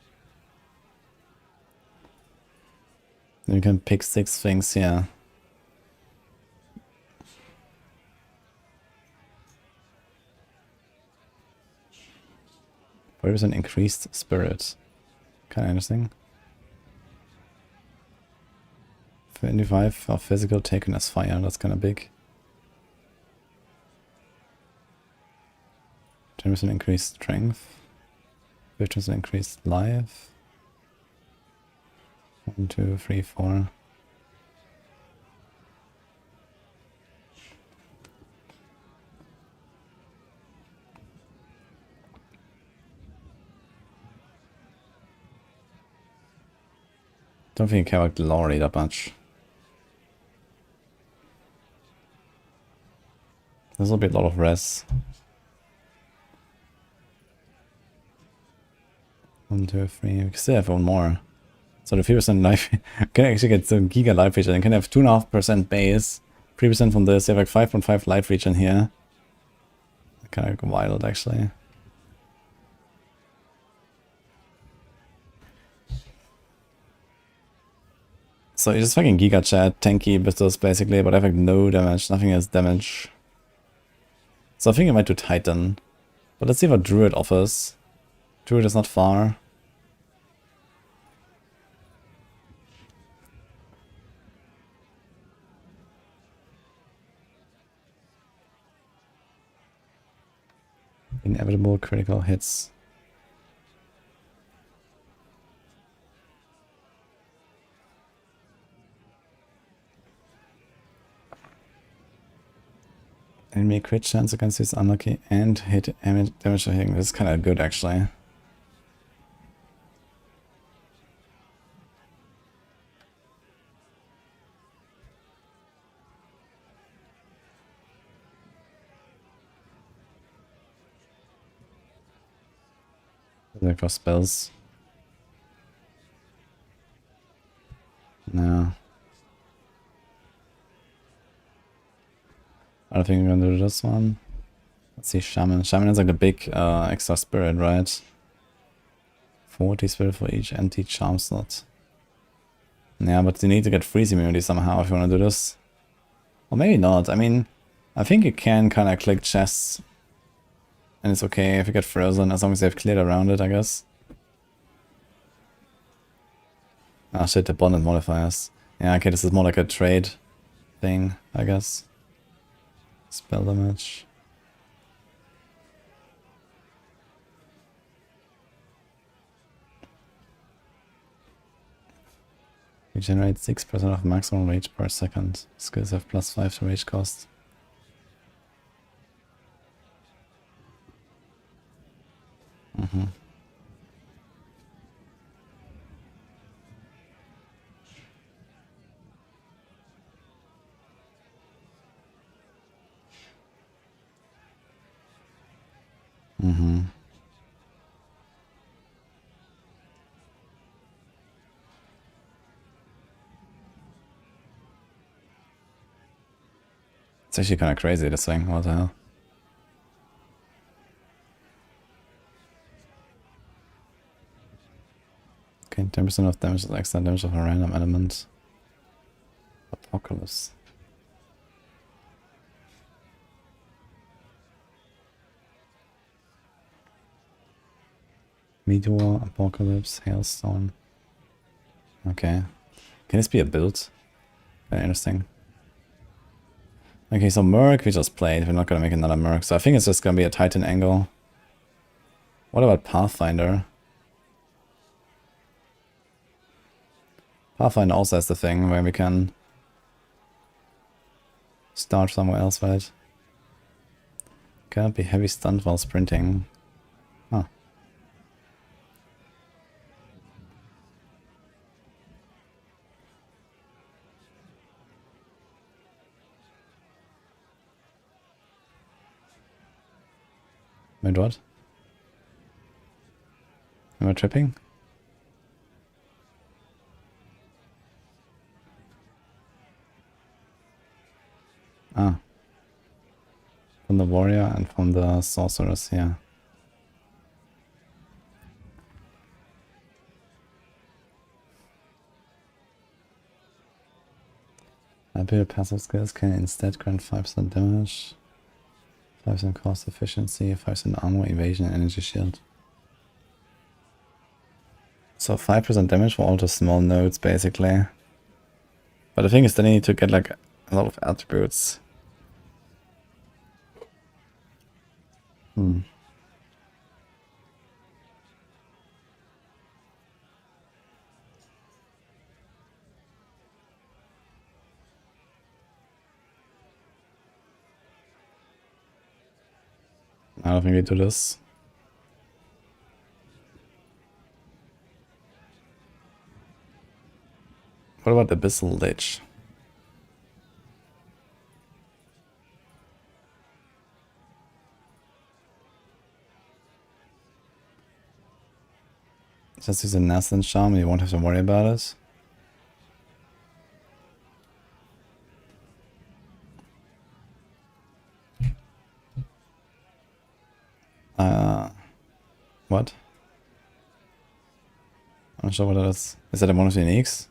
Then you can pick 6 things here. Where is an increased spirit? Kind of interesting. 25 of physical taken as fire, that's kind of big. 10% increased strength. 15% increased life. 1, 2, 3, 4. Don't think I care about glory that much. This will be a lot of res. 1, 2, 3. We can still have one more. So the 3% life can actually get some giga life regen. You can have 2.5% base, 3% from this. You have like 5.5 life regen here. Kind of wild actually. So you just fucking giga chat, tanky business basically, but I have like no damage, nothing has damage. So I think I might do Titan. But let's see what Druid offers. Druid is not far. Inevitable critical hits. Enemy crit chance against this unlucky and hit damage hitting. This is kind of good actually. Like for spells. No. I don't think I'm gonna do this one. Let's see, Shaman. Shaman is like the big extra spirit, right? 40 spirit for each empty charm slot. Yeah, but you need to get freeze immunity somehow if you want to do this. Or maybe not. I mean, I think you can kind of click chests. And it's okay if you get frozen, as long as they've cleared around it, I guess. Ah shit, the bonded modifiers. Yeah, okay, this is more like a trade thing, I guess. Spell damage. You generate 6% of maximum rage per second. Skills have +5 to rage cost. It's actually kind of crazy, this thing. What the hell? Okay, 10% of damage is extra damage of a random element. Apocalypse. Meteor, Apocalypse, Hailstone. Okay. Can this be a build? Very interesting. Okay, so Merc we just played. We're not gonna make another Merc, so I think it's just gonna be a Titan angle. What about Pathfinder? Pathfinder also has the thing where we can start somewhere else, right? Cannot be heavy stunned while sprinting. Huh. Wait, what? Am I tripping? Ah. From the warrior and from the sorcerers, yeah. Ability passive skills can instead grant 5% damage, 5% cost efficiency, 5% armor, evasion, and energy shield. So 5% damage for all the small nodes, basically. But the thing is, they need to get like a lot of attributes. I don't think we do this. What about Abyssal Lich? Just use a Naslin Charm, you won't have to worry about it. What? I'm not sure what that is. Is that one of the uniques?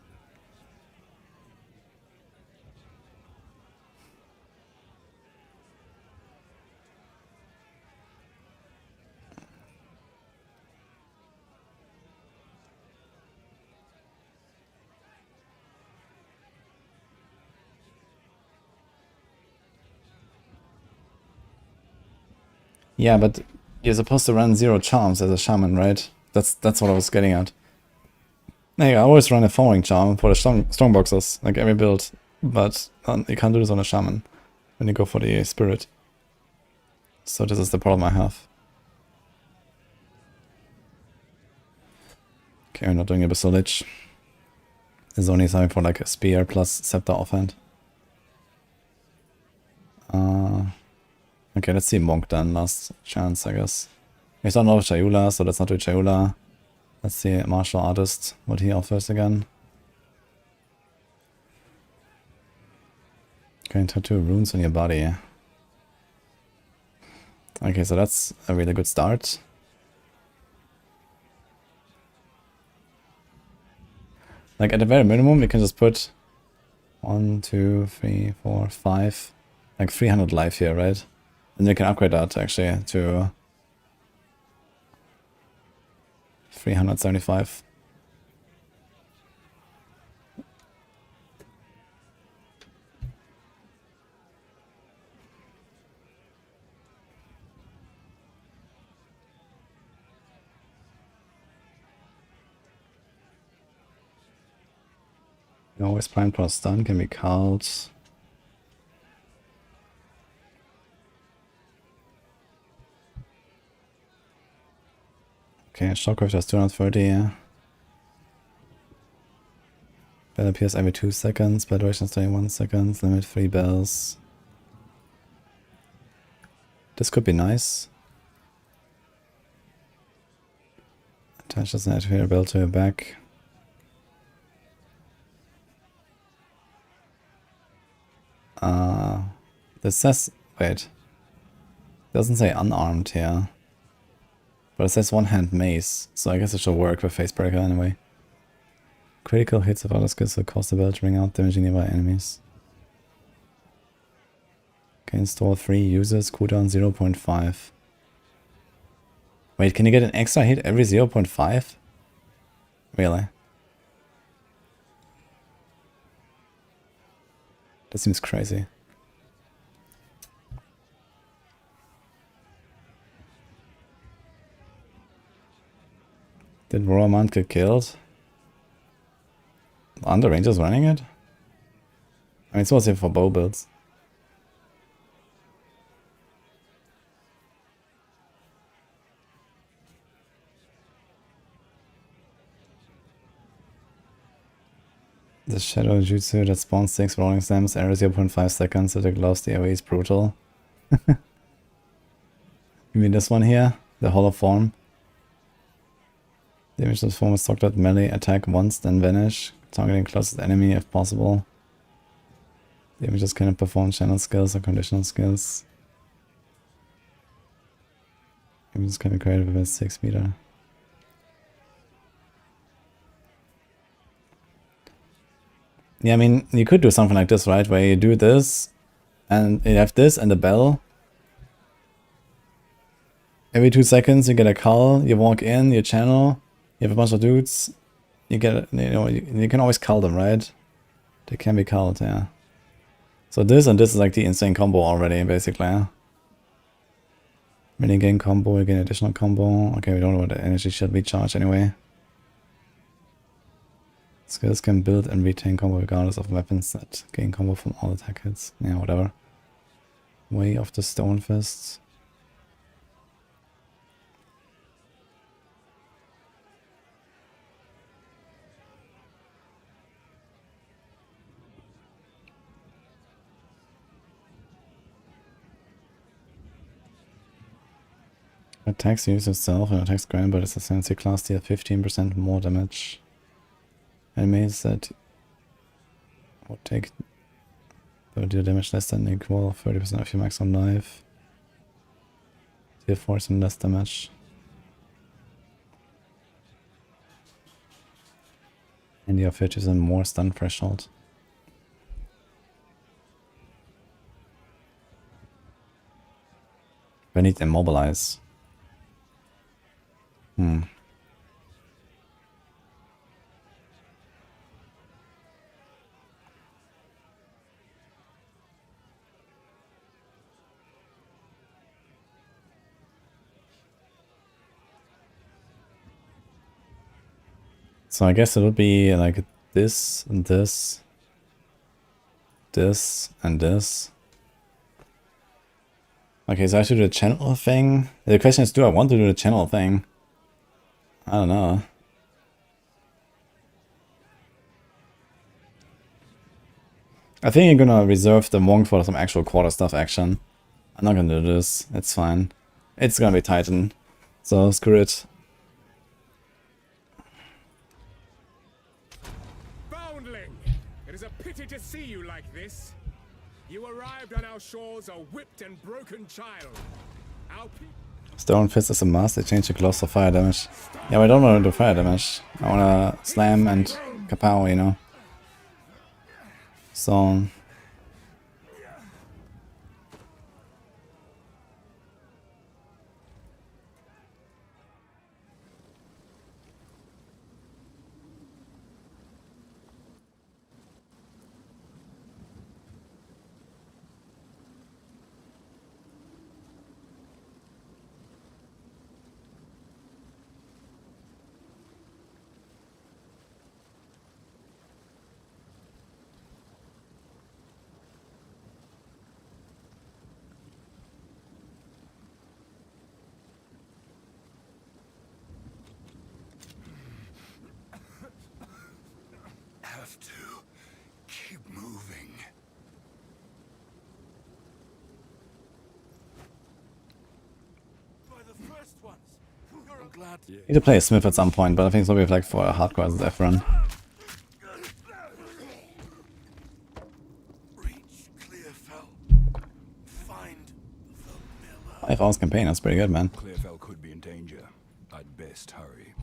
Yeah, but you're supposed to run 0 charms as a shaman, right? That's what I was getting at. Hey, I always run a following charm for the strong boxers, like every build, but you can't do this on a shaman when you go for the spirit. So this is the problem I have. Okay, we're not doing Abyssal Lich. There's only time for like a spear plus scepter offhand. Okay, let's see Monk then. Last chance, I guess. He's not of Chayula, so let's not do Chayula. Let's see Martial Artist, what he offers again. Okay, tattoo runes on your body. Okay, so that's a really good start. Like at the very minimum, we can just put 1, 2, 3, 4, 5, like 300 life here, right? And we can upgrade that actually to 375. Always prime plus stun can be called. Okay, Shockwave does 230. Yeah. Bell appears every 2 seconds, bell duration is 21 seconds, limit 3 bells. This could be nice. Attaches an activator bell to your back. This says, wait, doesn't say unarmed here, but it says one-hand mace, so I guess it should work with Facebreaker anyway. Critical hits of other skills will cause the bell to ring out, damaging nearby enemies. Okay, install 3 users, cooldown 0.5. Wait, can you get an extra hit every 0.5? Really? That seems crazy. Did Roramount get killed? Aren't the Rangers running it? I mean, it's mostly for bow builds. The Shadow Jutsu that spawns 6 rolling stamps, arrow 0.5 seconds, so the gloves the AoE is brutal. You mean this one here? The Hollow Form? The image of the form is stocked at melee, attack once, then vanish, targeting closest enemy if possible. The images cannot perform channel skills or conditional skills. Images can be created within 6 meter. Yeah, I mean, you could do something like this, right? Where you do this, and you have this and the bell. Every 2 seconds you get a call, you walk in, you channel, you have a bunch of dudes, you get, you know, you can always call them, right? They can be called, yeah. So this and this is like the insane combo already, basically, yeah. Minigame combo, you get an additional combo. Okay, we don't know what the energy should be charged anyway. Skills can build and retain combo regardless of weapons that gain combo from all attack hits. Yeah, whatever. Way of the Stone Fists. Attacks use itself and attacks ground, but it's a sensitive class deal 15% more damage. Enemies that would take deal damage less than equal 30% of your maximum life. Deal 4% less damage. And you have 50% more stun threshold. We need immobilize. So I guess it would be like this and this, this and this. Okay, so I should do the channel thing. The question is, do I want to do the channel thing? I don't know. I think I'm gonna reserve the monk for some actual quarter stuff action. I'm not gonna do this. It's fine. It's gonna be Titan. So screw it. Foundling! It is a pity to see you like this. You arrived on our shores a whipped and broken child. Our people... Stone Fist is a must. They change the gloves for fire damage. Yeah, but I don't want to do fire damage. I wanna slam and kapow, you know. So Have to keep moving. By the first ones. I'm glad. need to play a Smith at some point, but I think it's gonna be like for a hardcore as F run. Reach Clearfell. Find the miller. 5 hours campaign, that's pretty good, man. Clearfell could be in danger. I'd best hurry.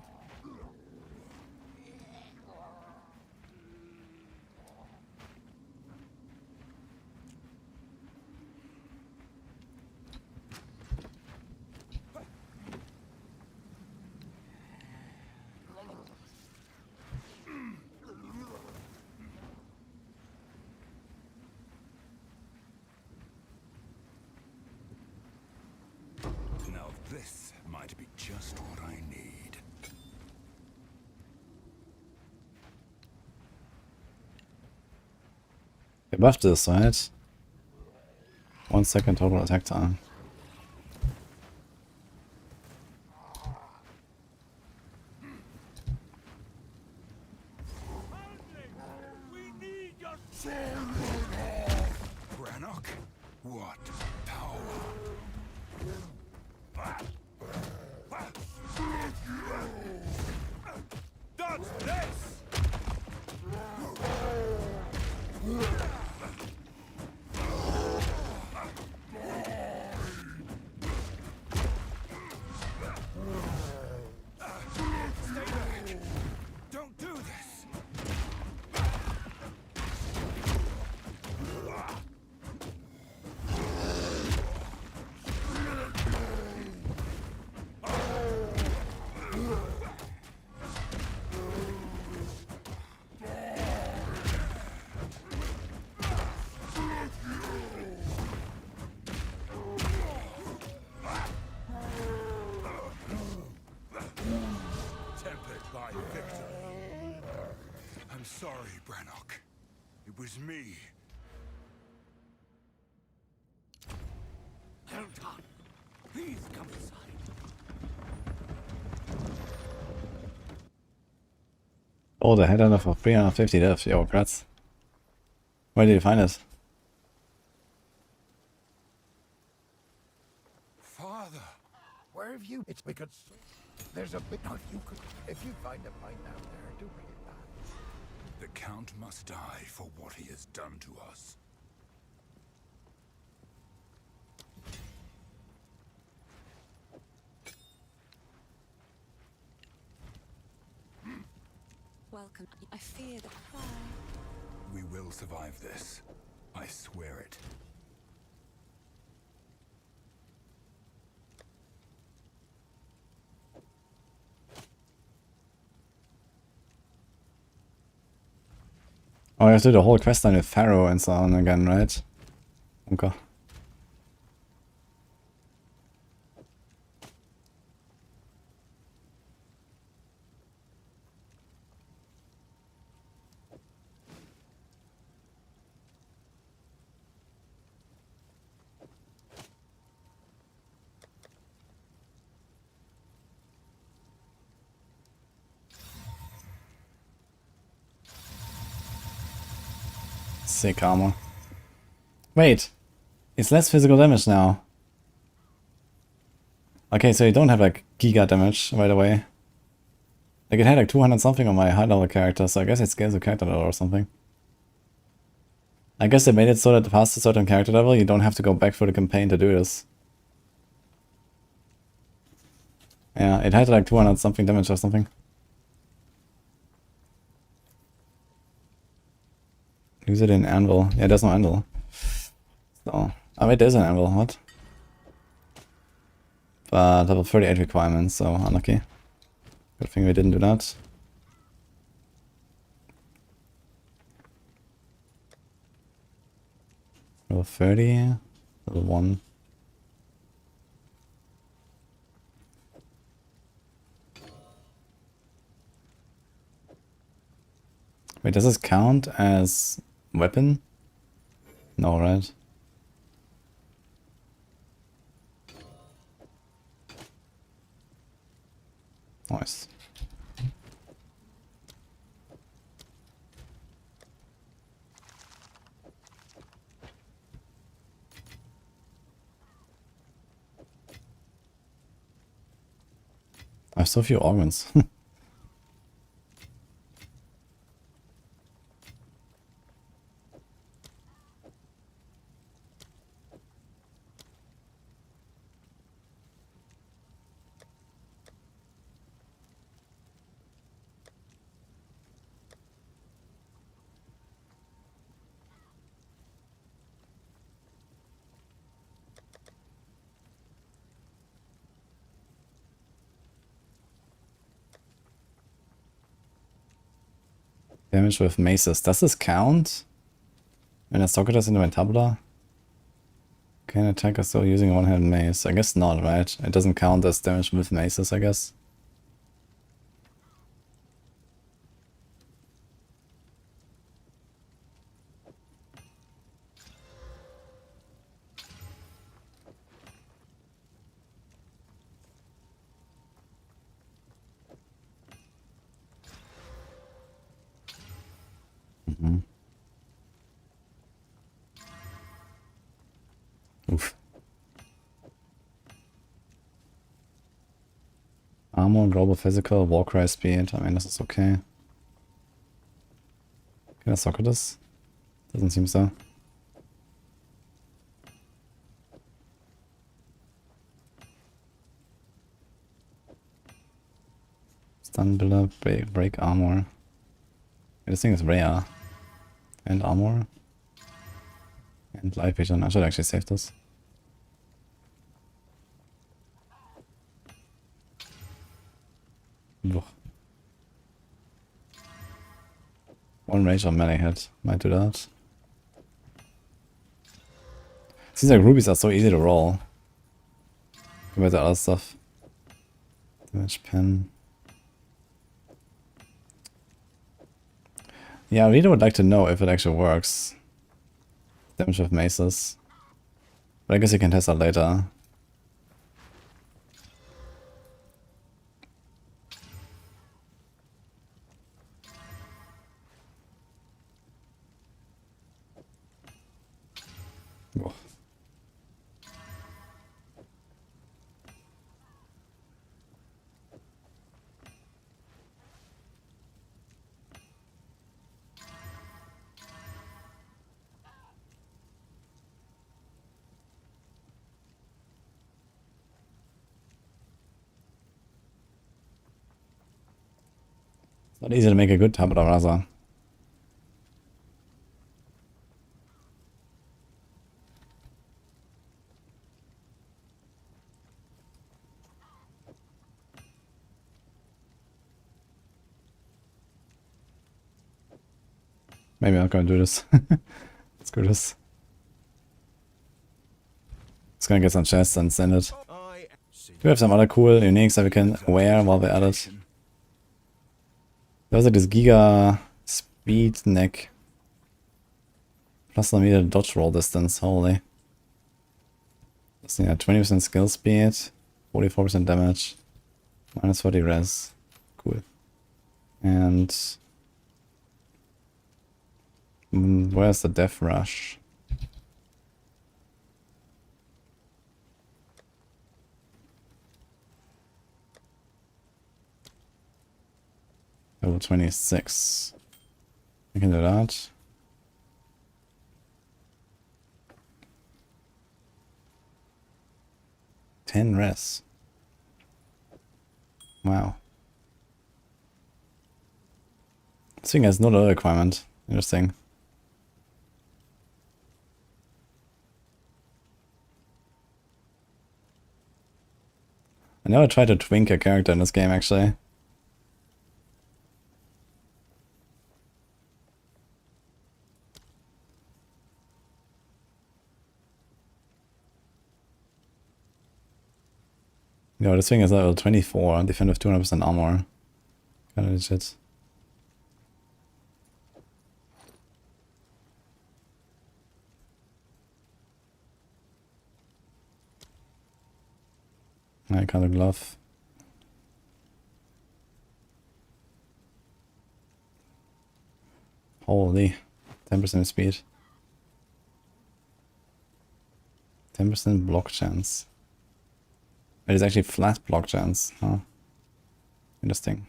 Now this might be just what I need. We buffed this, right? 1 second total attack time. We need your Brannock? What power? Dodge this! Stay back! Don't do this! Tempered by victory. I'm sorry, Brannock. It was me. Elton, please come inside. Oh, the headhunter for 350 deaths. Yo, congrats. Where did you find it? Father, Where have you? It's because there's a big. No, if you find a mine down there, do bring it back. The Count must die for what he has done to us. Welcome. I fear the cry. We will survive this. I swear it. Oh, I have to do the whole quest line with Pharaoh and so on again, right? Okay. Sick armor. Wait, it's less physical damage now. Okay, so you don't have like giga damage right away. Like it had like 200 something on my high level character, so I guess it scales the character level or something. I guess they made it so that past a certain character level, you don't have to go back through the campaign to do this. Yeah, it had like 200 something damage or something. Use it in anvil. Yeah, there's no anvil. So, I mean, there's an anvil, what? But level 38 requirements, so unlucky. Good thing we didn't do that. Level 30, level 1. Wait, does this count as weapon? No, right? Nice. I have so few augments. Damage with maces. Does this count? When a socket is in the tabula? Can attacker still using a one-handed mace? I guess not, right? It doesn't count as damage with maces, I guess. Oof. Armor, global physical, Warcry speed. I mean, this is okay. Can I socket this? Doesn't seem so. Stun builder, break armor. This thing is rare. And armor. And life vision. I should actually save this. Ugh. One rage or melee hit. Might do that. Seems like rubies are so easy to roll compared to other stuff. Damage pen. Yeah, I really would like to know if it actually works. Damage with maces. But I guess you can test that later. Whoa. It's not easy to make a good tabula rasa. Maybe I'm gonna do this. Let's do this. Just gonna get some chests and send it. Do we have some other cool uniques that we can wear while we're at it? There's like this Giga Speed neck. Plus unlimited dodge roll distance, holy. So yeah, 20% skill speed, 44% damage, minus 40 res. Cool. And Where's the death rush? Level 26. We can do that. Ten res. Wow. This thing has no other requirement. Interesting. I never tried to twink a character in this game, actually. Yo, this thing is level 24, defend with 200% armor. Kinda legit. I got a glove. Holy. 10% speed. 10% block chance. It is actually flat block chance, huh? Interesting.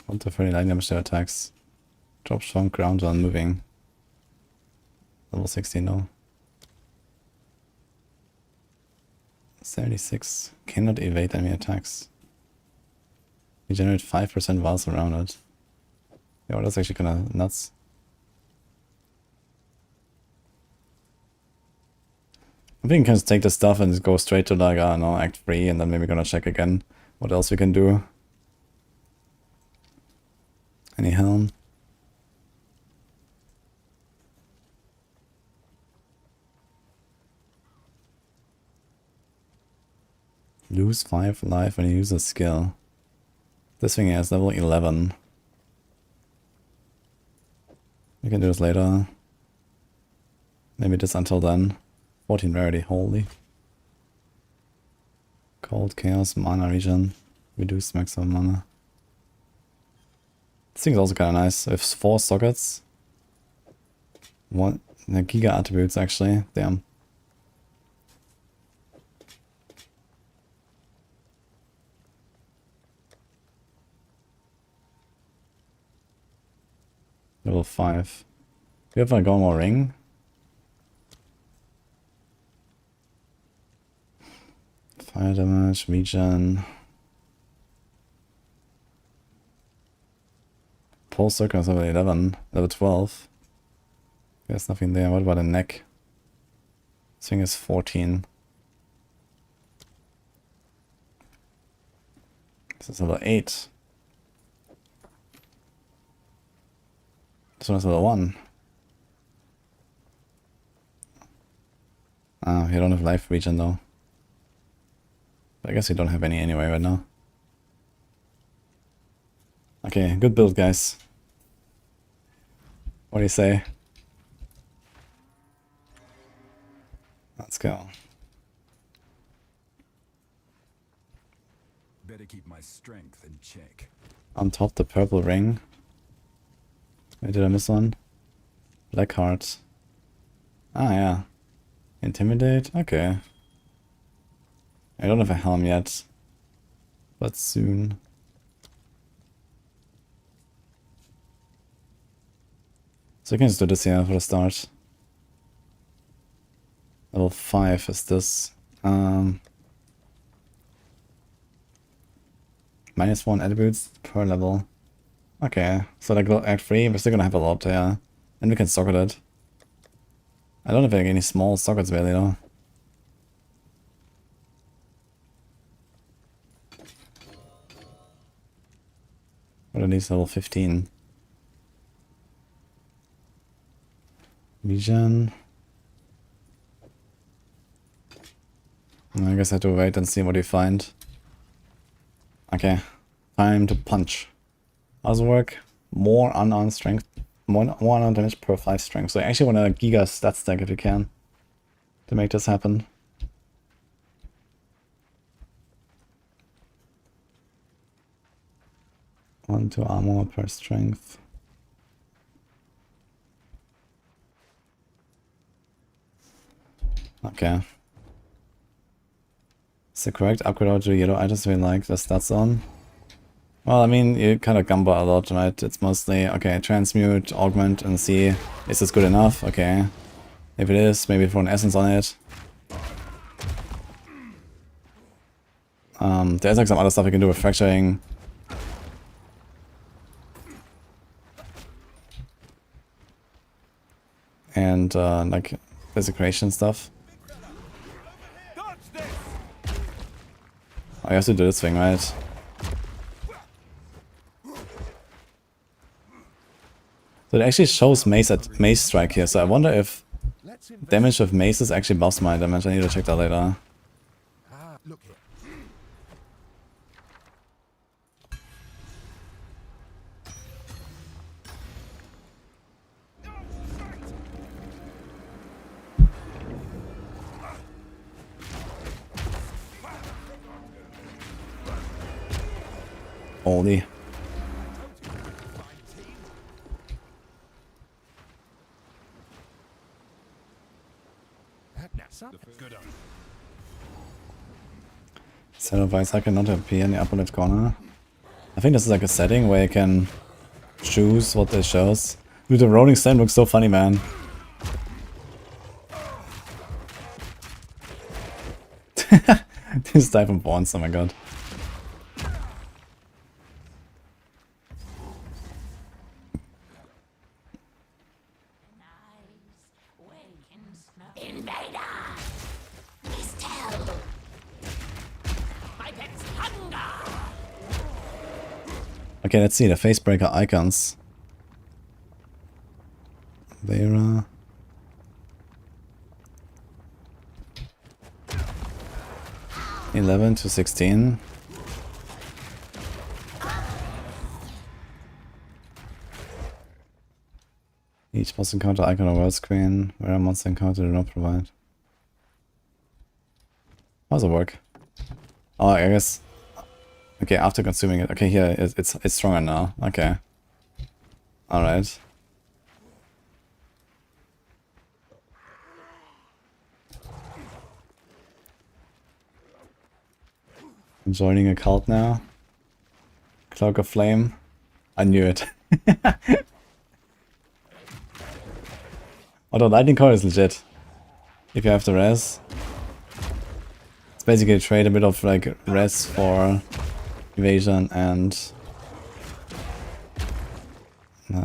What the 39 damage to attacks. Drops from ground while moving. Level 16 now. 76. Cannot evade enemy attacks. We generate 5% while surrounded. Yo, that's actually kinda nuts. I think we can just take this stuff and just go straight to like, I don't know, Act 3 and then maybe gonna check again what else we can do. Any helm? Lose 5 life when you use a skill. This thing is level 11. We can do this later. Maybe this until then. 14 rarity, holy. Cold Chaos, mana regen. Reduce maximum mana. This thing is also kinda nice. With 4 sockets. What? The Giga attributes actually. Damn. Level 5. Do you have a Gormor ring? Fire damage, regen. Pulse circle is level 11. Level 12. There's nothing there. What about the neck? This thing is 14. This is level 8. This one is level 1. Ah, you don't have life regen though. But I guess you don't have any anyway right now. Okay, good build, guys. What do you say? Let's go. Better keep my strength in check. On top, the purple ring. Wait, did I miss one? Black heart. Ah, yeah. Intimidate? Okay. I don't have a helm yet. But soon. So I can just do this here for the start. Level 5 is this. -1 attributes per level. Okay, so like Act 3, we're still gonna have a lot there. And we can socket it. I don't have any small sockets really though. But at least level 15. Regen. I guess I have to wait and see what we find. Okay, time to punch. How's it work? More unarmed strength. More unarmed damage per 5 strength. So I actually want a giga stat stack if you can. To make this happen. 1, 2 armor per strength. Okay. Is the correct upgrade order to yellow items we like the stats on? Well, I mean, you kind of gamble a lot, right? It's mostly, okay, transmute, augment, and see, is this good enough? Okay. If it is, maybe throw an essence on it. There's like some other stuff you can do with fracturing. And like desecration stuff. Oh, you have to do this thing, right? So it actually shows mace at mace strike here, so I wonder if damage with mace is actually boss my damage. I need to check that later. Ah, look here. Holy. Good on. Set of I cannot appear in the upper left corner. I think this is like a setting where you can choose what it shows. Dude, the rolling stand looks so funny, man. This dive from Bonds, oh my god. Okay, let's see the facebreaker icons. Vera. (11 to 16). Each boss encounter icon on world screen, where a monster encounter do not provide. How does it work? Oh, I guess. Okay, after consuming it. Okay, here it's stronger now. Okay. All right. I'm joining a cult now. Cloak of Flame. I knew it. Although lightning core is legit. If you have the res. It's basically a trade a bit of like res for evasion and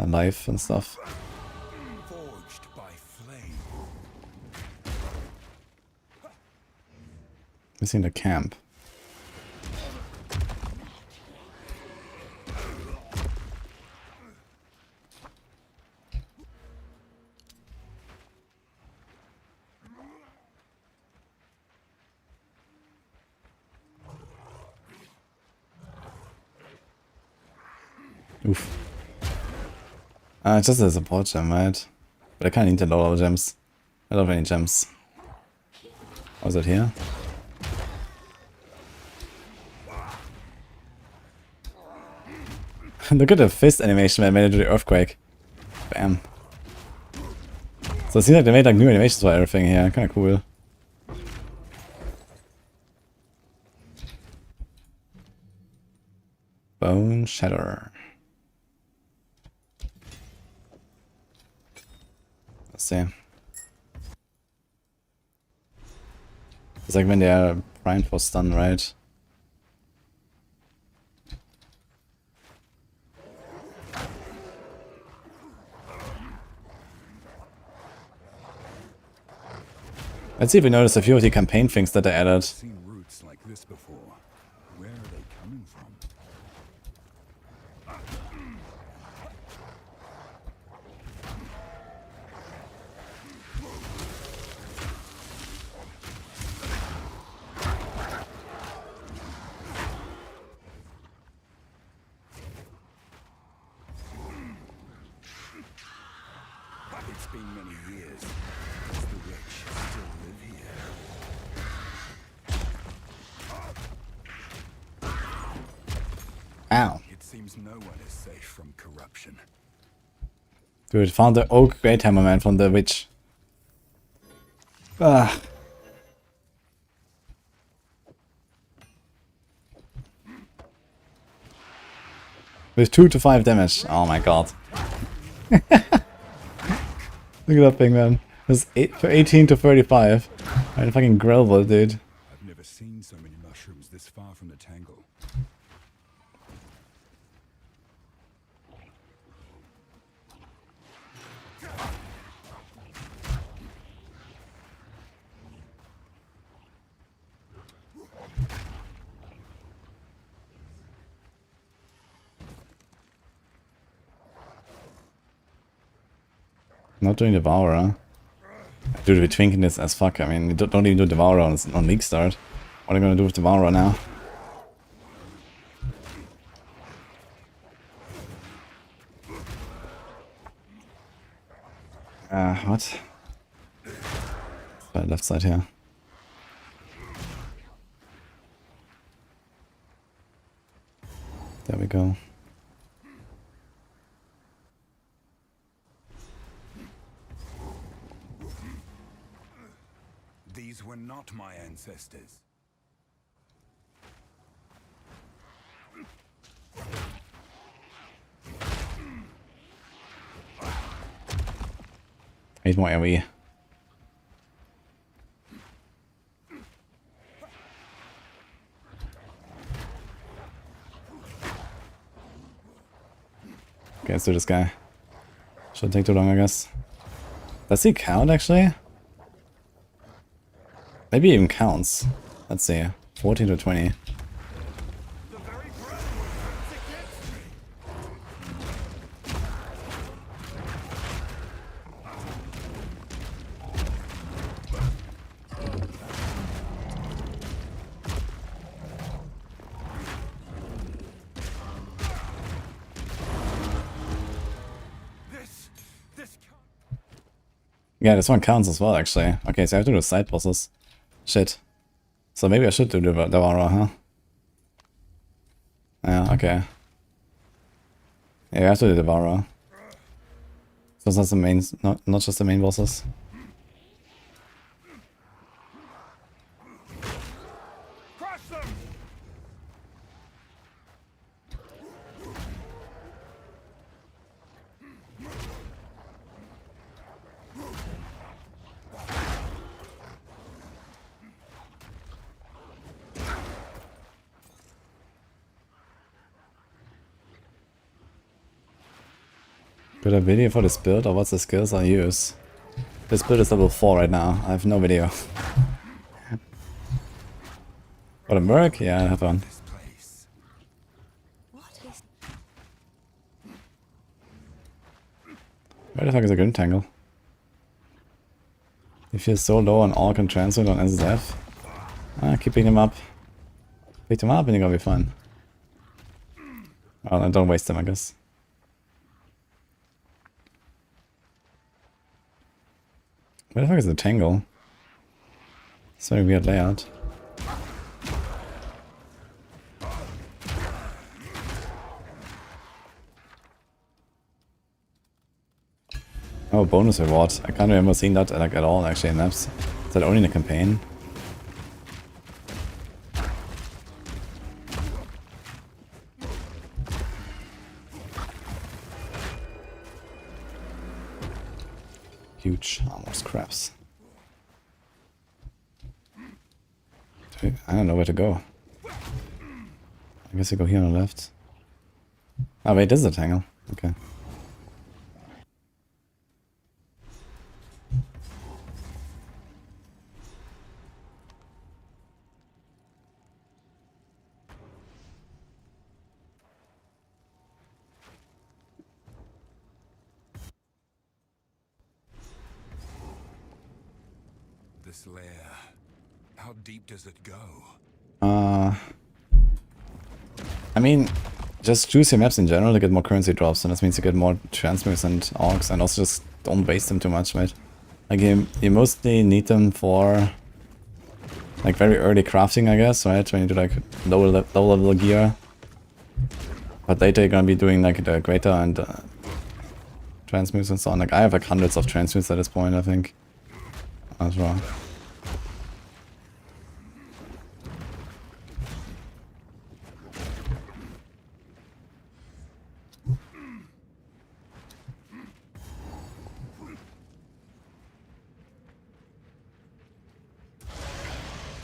life and stuff. Forged by flame. Missing the camp. Oof. It's just a support gem, right? But I kinda need a lot of gems. I don't have any gems. Was it here? Look at the fist animation when I made it to the earthquake. Bam. So it seems like they made like new animations for everything here. Kinda cool. Bone Shatter. Let's see. It's like when they are primed for stun, right? Let's see if we notice a few of the campaign things that they added. Seen roots like this before. Where are they coming from? It's been many years. Does the witch still live here? Ow. It seems seems no one is safe from corruption. Dude, found the oak great hammer, man, from the witch. Ah. With 2 to 5 damage. Oh my god. Look at that thing, man. It's 18 to 35. I fucking gravel, dude. I've never seen so many mushrooms this far from the tangle. Not doing Devourer. Dude, we're twinking this as fuck. I mean, don't even do Devourer on League Start. What are you gonna do with Devourer now? What? Left side here. There we go. These were not my ancestors. Need more AoE. Okay, let's do this guy. Shouldn't take too long, I guess. Does he count, actually? Maybe he even counts. Let's see. 14 to 20. Yeah, this one counts as well, actually. Okay, so I have to do side bosses. Shit. So maybe I should do the Devourer, huh? Yeah, okay. Yeah, I have to do the Devourer. So that's the main, not just the main bosses. Got a video for this build, or what's the skills I use? This build is level 4 right now. I have no video. Got a Merc? Yeah, I have one. Where the fuck is a Grim Tangle? If you're so low on Orc and Transmute on SSF, keep picking them up. Pick them up and you're gonna be fine. Well, and don't waste them, I guess. Where the fuck is the Tangle? It's a very weird layout. Oh, bonus reward. I can't remember seeing that like at all actually in maps. Is that only in the campaign? Huge armor scraps. I don't know where to go. I guess I go here on the left. Oh wait, this is a Tangle. Okay. This lair, how deep does it go? I mean, just choose your maps in general to get more currency drops, and this means you get more transmutes and orcs, and also just don't waste them too much, right? Like you mostly need them for like very early crafting, I guess, right? When you do like low level gear. But later you're gonna be doing like the greater and transmutes and so on. Like I have like hundreds of transmutes at this point, I think. As well.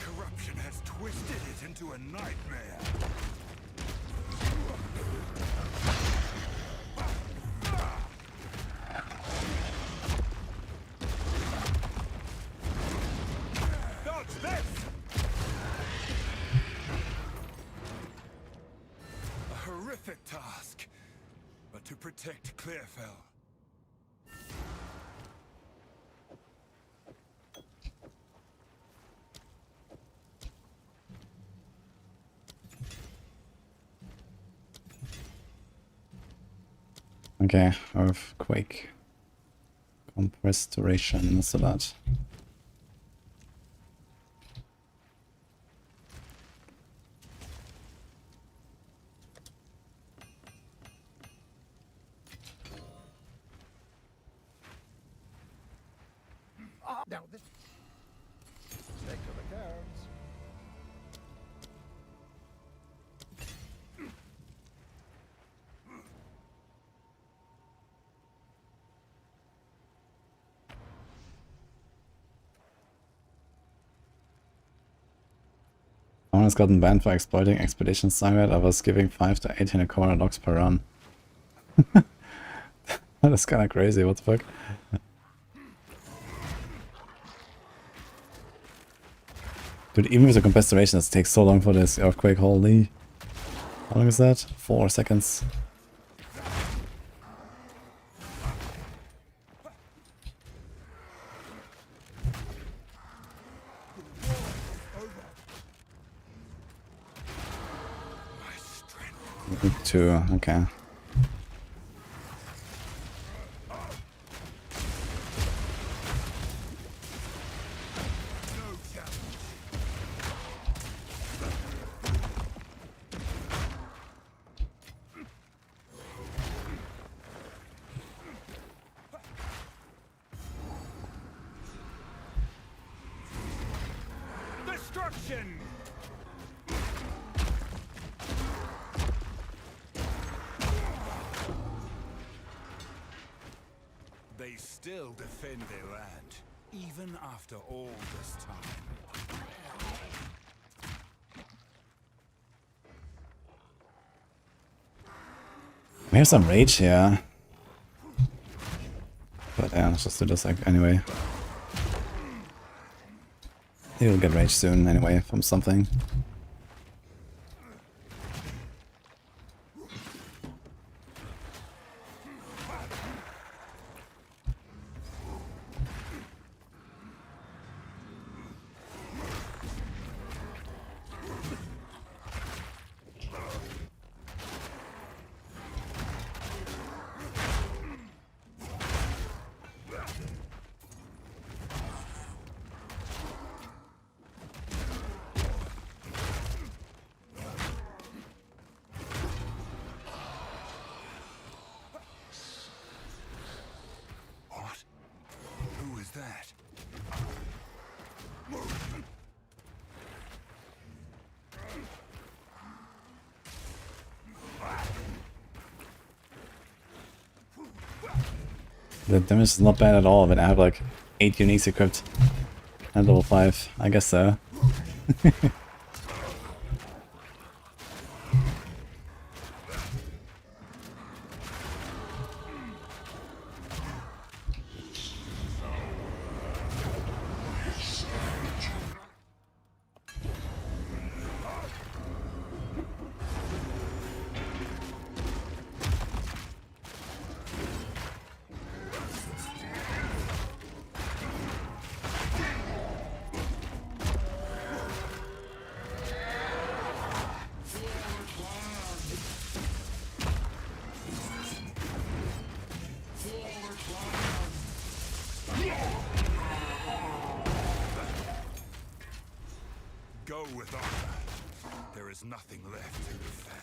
Corruption has twisted it into a nightmare. Dodge this! A horrific task, but to protect Clearfell. Okay, earthquake. Compressed duration, what's that? Now this. Stick to the cards. Someone has gotten banned for exploiting Expedition Saga. I was giving 5 to 8 in a corner logs per run. That is kinda crazy, what the fuck? Dude, even with the compressed duration, it takes so long for this earthquake, holy. How long is that? 4 seconds. Two, okay. Destruction! They still defend their land, even after all this time. We have some rage here. But yeah, let's just do this like anyway. He'll get rage soon anyway from something. What? Who is that? The damage is not bad at all, but I have like 8 uniques equipped at level 5. I guess so. Go with honor. There is nothing left to defend.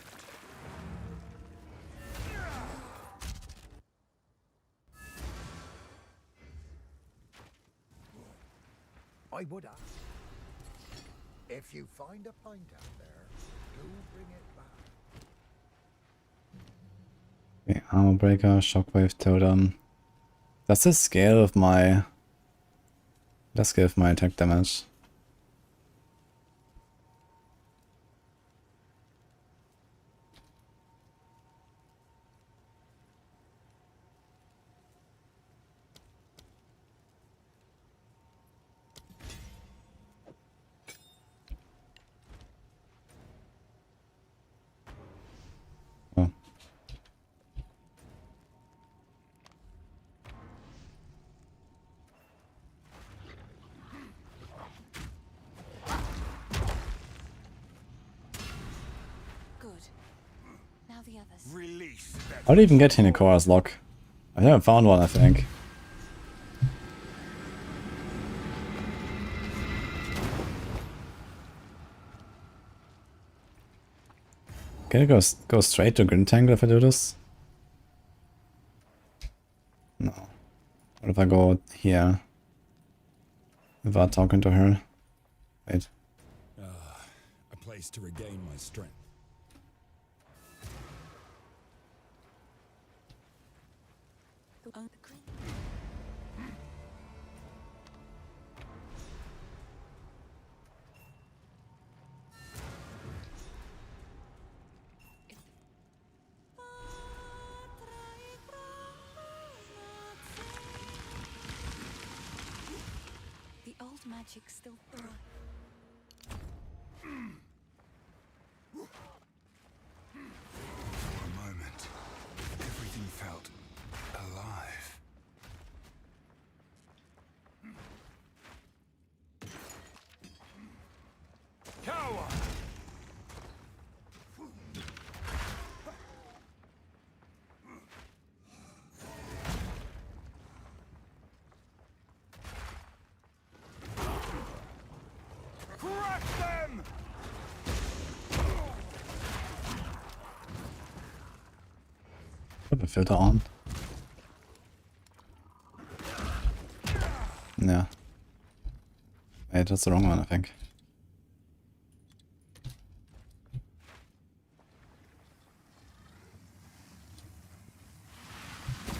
I would ask. If you find a pint out there, do bring it back. Okay, armor breaker, shockwave totem. Does this scale with my... Does scale with my attack damage? Oh. Good. Now the others. Release that. How do you even get Hinokora's lock? I haven't found one, I think. Can it go straight to Grintangle if I do this? No. What if I go here? Without talking to her? Wait. A place to regain my strength. On the green. The old magic still thrives. For a moment, everything felt alive. Cower! Crush them! Put the filter on. Yeah. Wait, that's the wrong one, I think.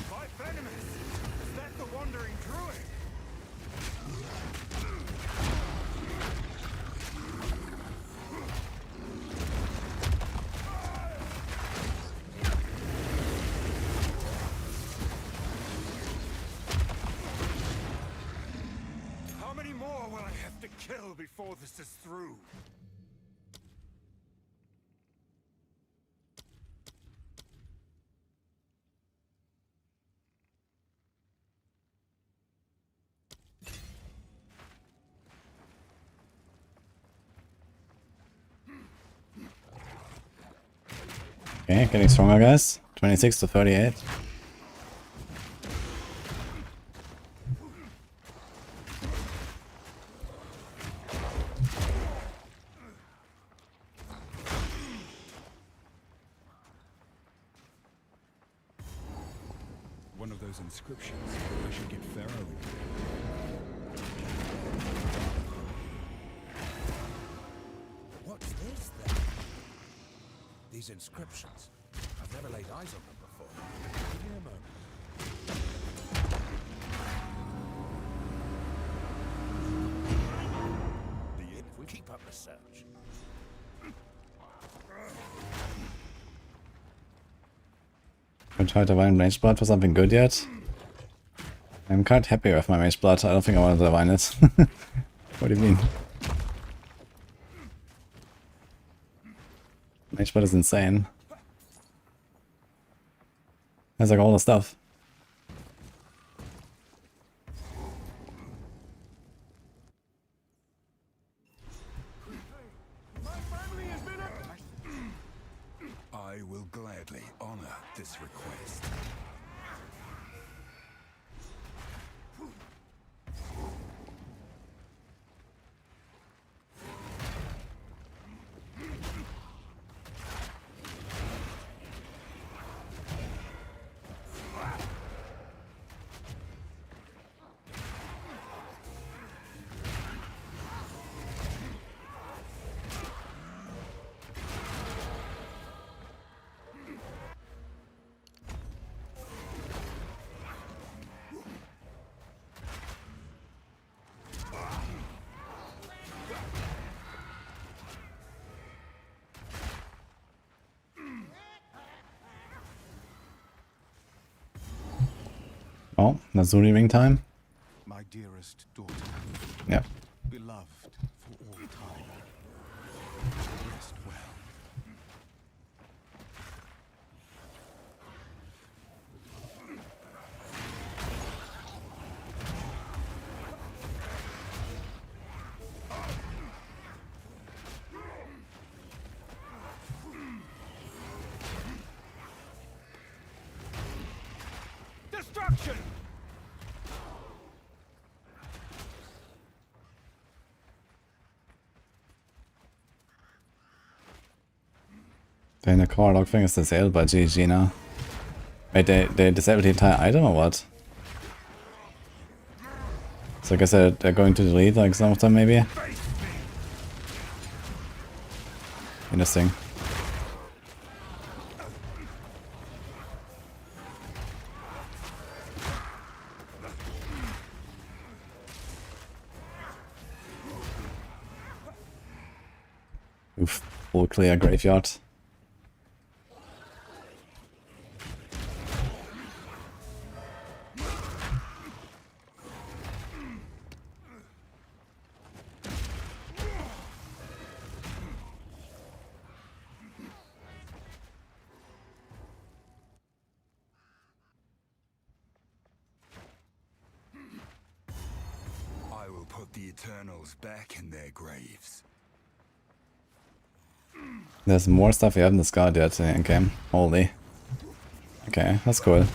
By venomous! Is that the wandering druid? How many more will I have to kill before this is through? Okay, getting stronger, guys. 26 to 38. One of those inscriptions. I should get Pharaoh. What's this then? These inscriptions. I've never laid eyes on them before. Give me a moment. If we keep up the search. I tried to divine Mage Blood for something good yet. I'm quite happy with my Mage Blood. I don't think I want to divine it. What do you mean? Mage Blood is insane. Has like all the stuff. I will gladly honor this request. Oh, Nazuri ring time. My dearest daughter, Yeah. beloved for all time. Rest well. Destruction! They're in a core lock thing is disabled by GG now. Wait, they disabled the entire item or what? So I guess they're going to delete like some of them maybe? Interesting. Oof, full clear graveyard. I will put the Eternals back in their graves. There's more stuff we haven't discarded yet in the endgame. Holy. Okay, that's cool.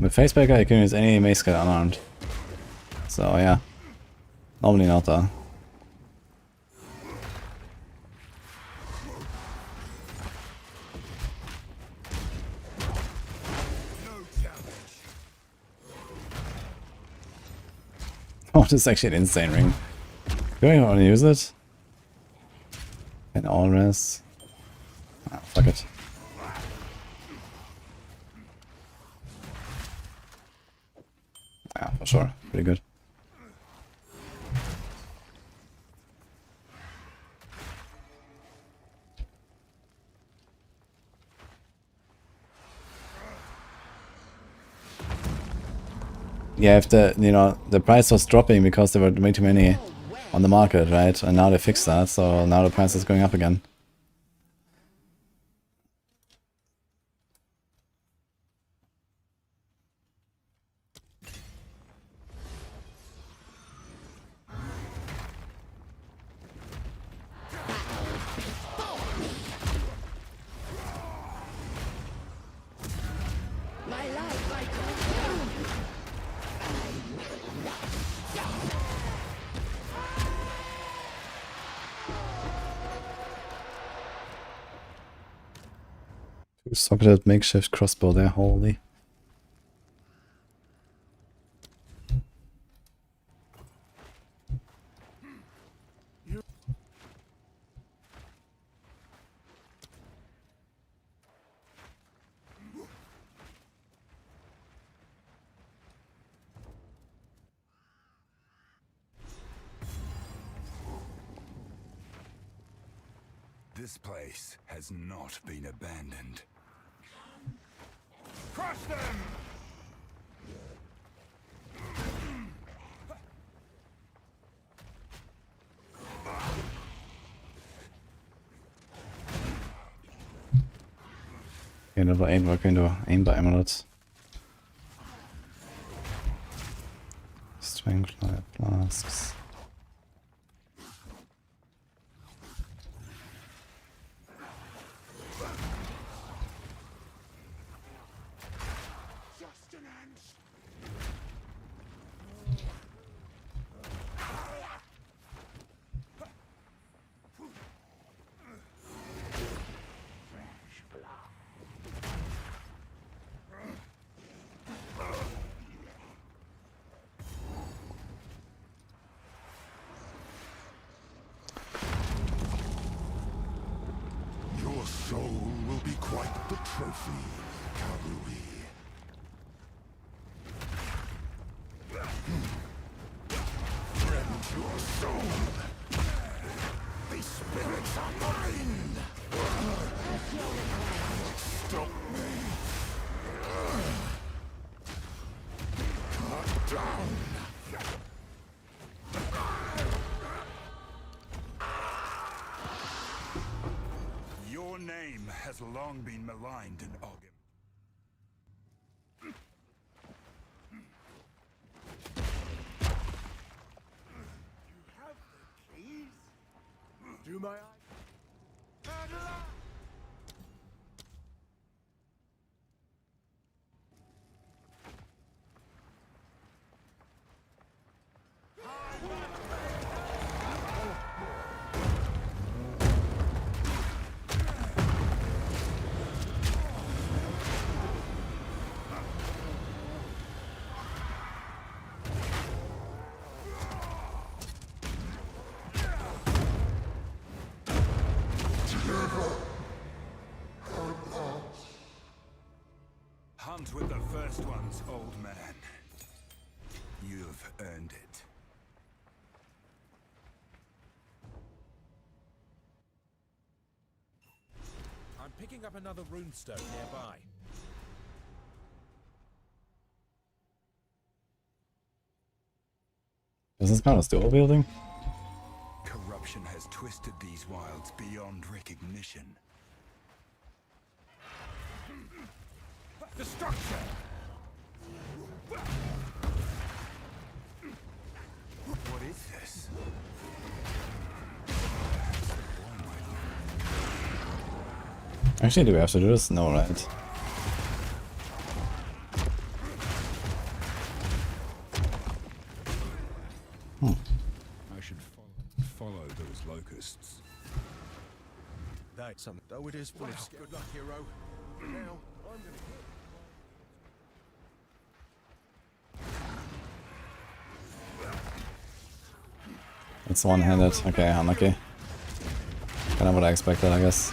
With FACEBREAKER you can use any mace skill unarmed. So yeah. Normally not though. Oh, this is actually an insane ring. Do I want to use it? And all res. Ah, fuck it. Yeah, for sure. Pretty good. Yeah, if the price was dropping because there were way too many on the market, right? And now they fixed that, so now the price is going up again. Socketed makeshift crossbow there, holy. This place has not been abandoned. Crush them! Okay, another aim work into aim by amulets. Strength light flasks. Your name has long been maligned in Ogum. You have the keys? Do my eyes? Hunt with the first ones, old man. You've earned it. I'm picking up another runestone nearby. Is this kind of still building? Corruption has twisted these wilds beyond recognition. Destruction! What is this? Actually, do we have to do this? No, right? I should follow those locusts. That's something, though it is full of skill. Good luck, hero. Now, I'm gonna hit. It's one-handed. Okay, unlucky. Kind of what I expected, I guess.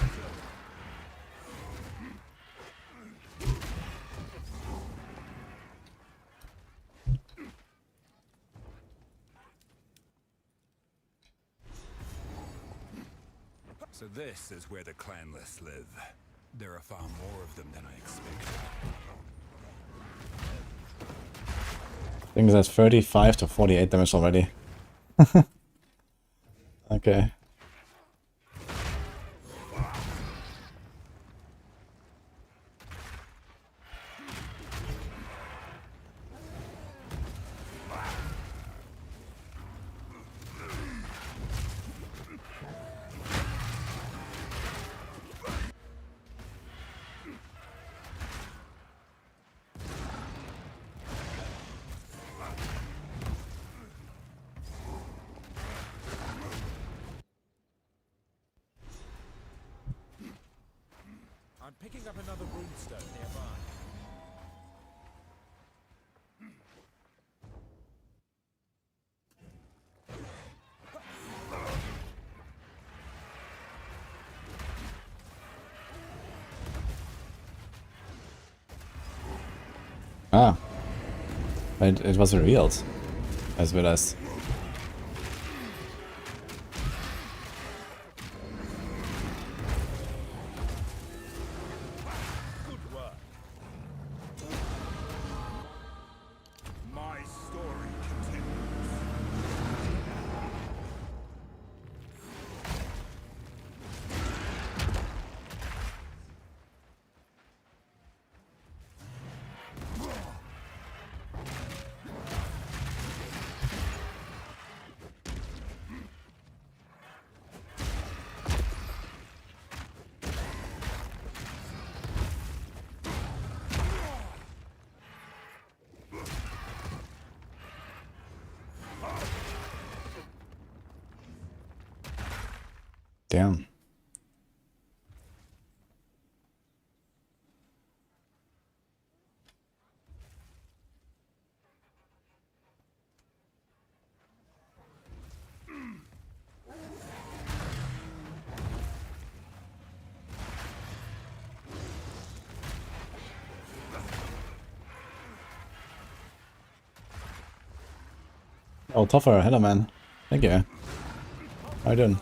So this is where the clanless live. There are far more of them than I expected. Things at 35 to 48 damage already. Okay. I'm picking up another runestone nearby. Ah. It was revealed. As well as. Good work. My story continues. Damn. Oh, tougher. Hello, man. Thank you. How you doing?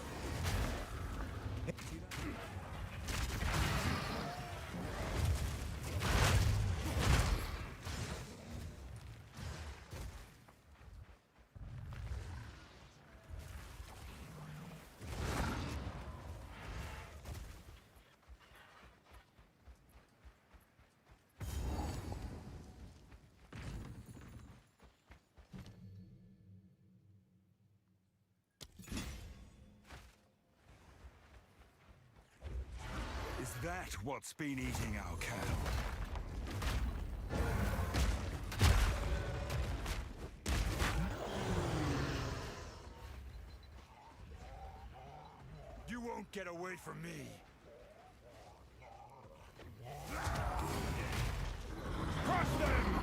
that what's been eating our cattle? You won't get away from me. Crush them!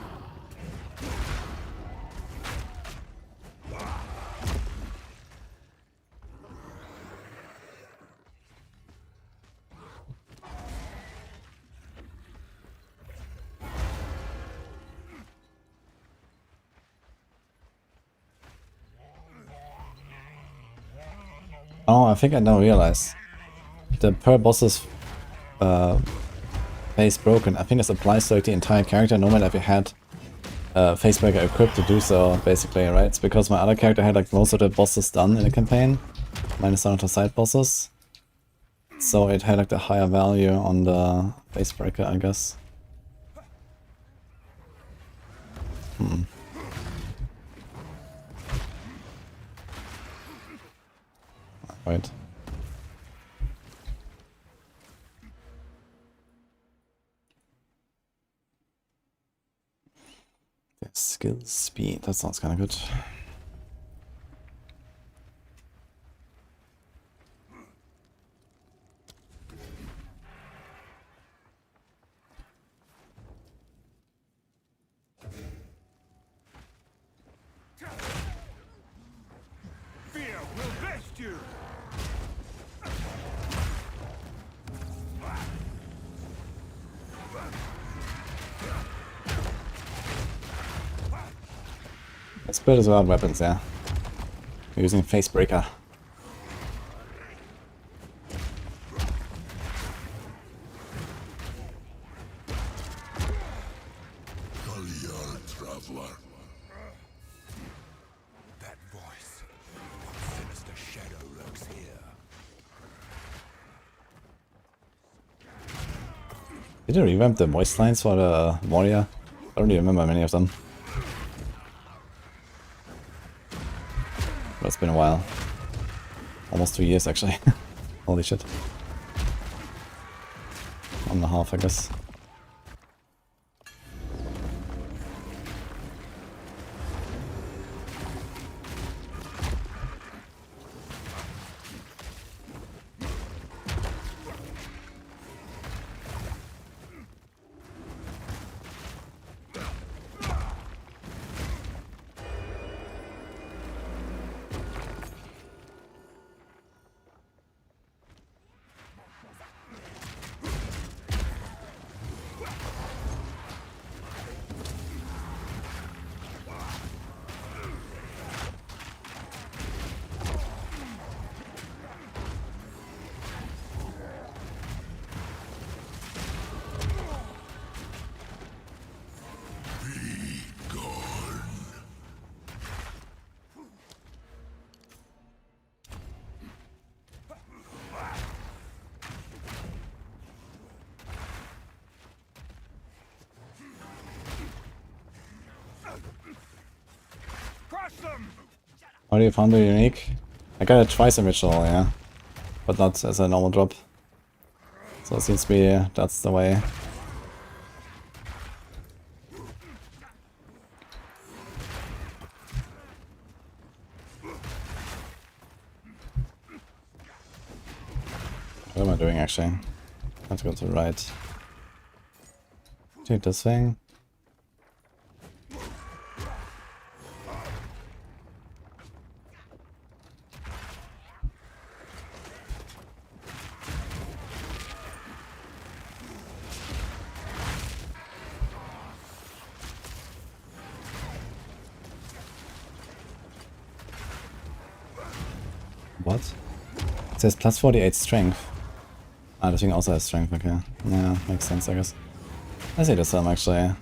Oh, I think I now realize the per boss's face broken. I think this applies to like the entire character, no matter if you had Facebreaker equipped to do so, basically, right? It's because my other character had like most of the bosses done in the campaign, minus some of the side bosses. So it had like the higher value on the Facebreaker, I guess. Right. The skill speed, that sounds kind of good. Fear will vest you! Let's build as well weapons, yeah. We're using Facebreaker. Traveler. That voice. What sinister shadow lurks here? Did you revamp the voice lines for the warrior? I don't even remember many of them. But it's been a while. Almost 2 years actually. Holy shit. 1.5, I guess. Crush them! How do you found the unique? I got it twice in ritual, yeah. But not as a normal drop. So it seems to be that's the way. What am I doing actually? I have to go to the right. Take this thing. What? It says plus 48 strength. Ah, this thing also has strength, okay. Yeah, makes sense, I guess. I see this actually.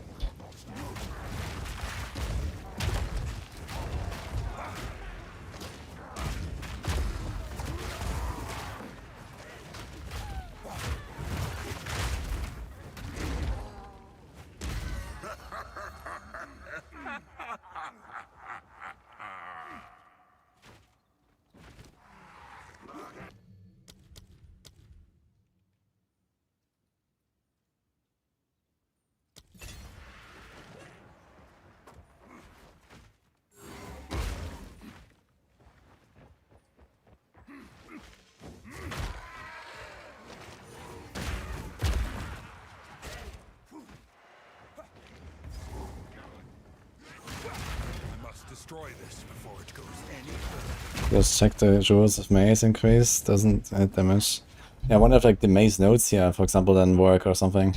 destroy this before it goes any further. Just check the jewels of maze increase. Doesn't add damage. Yeah, I wonder if like the maze nodes here, for example, then work or something.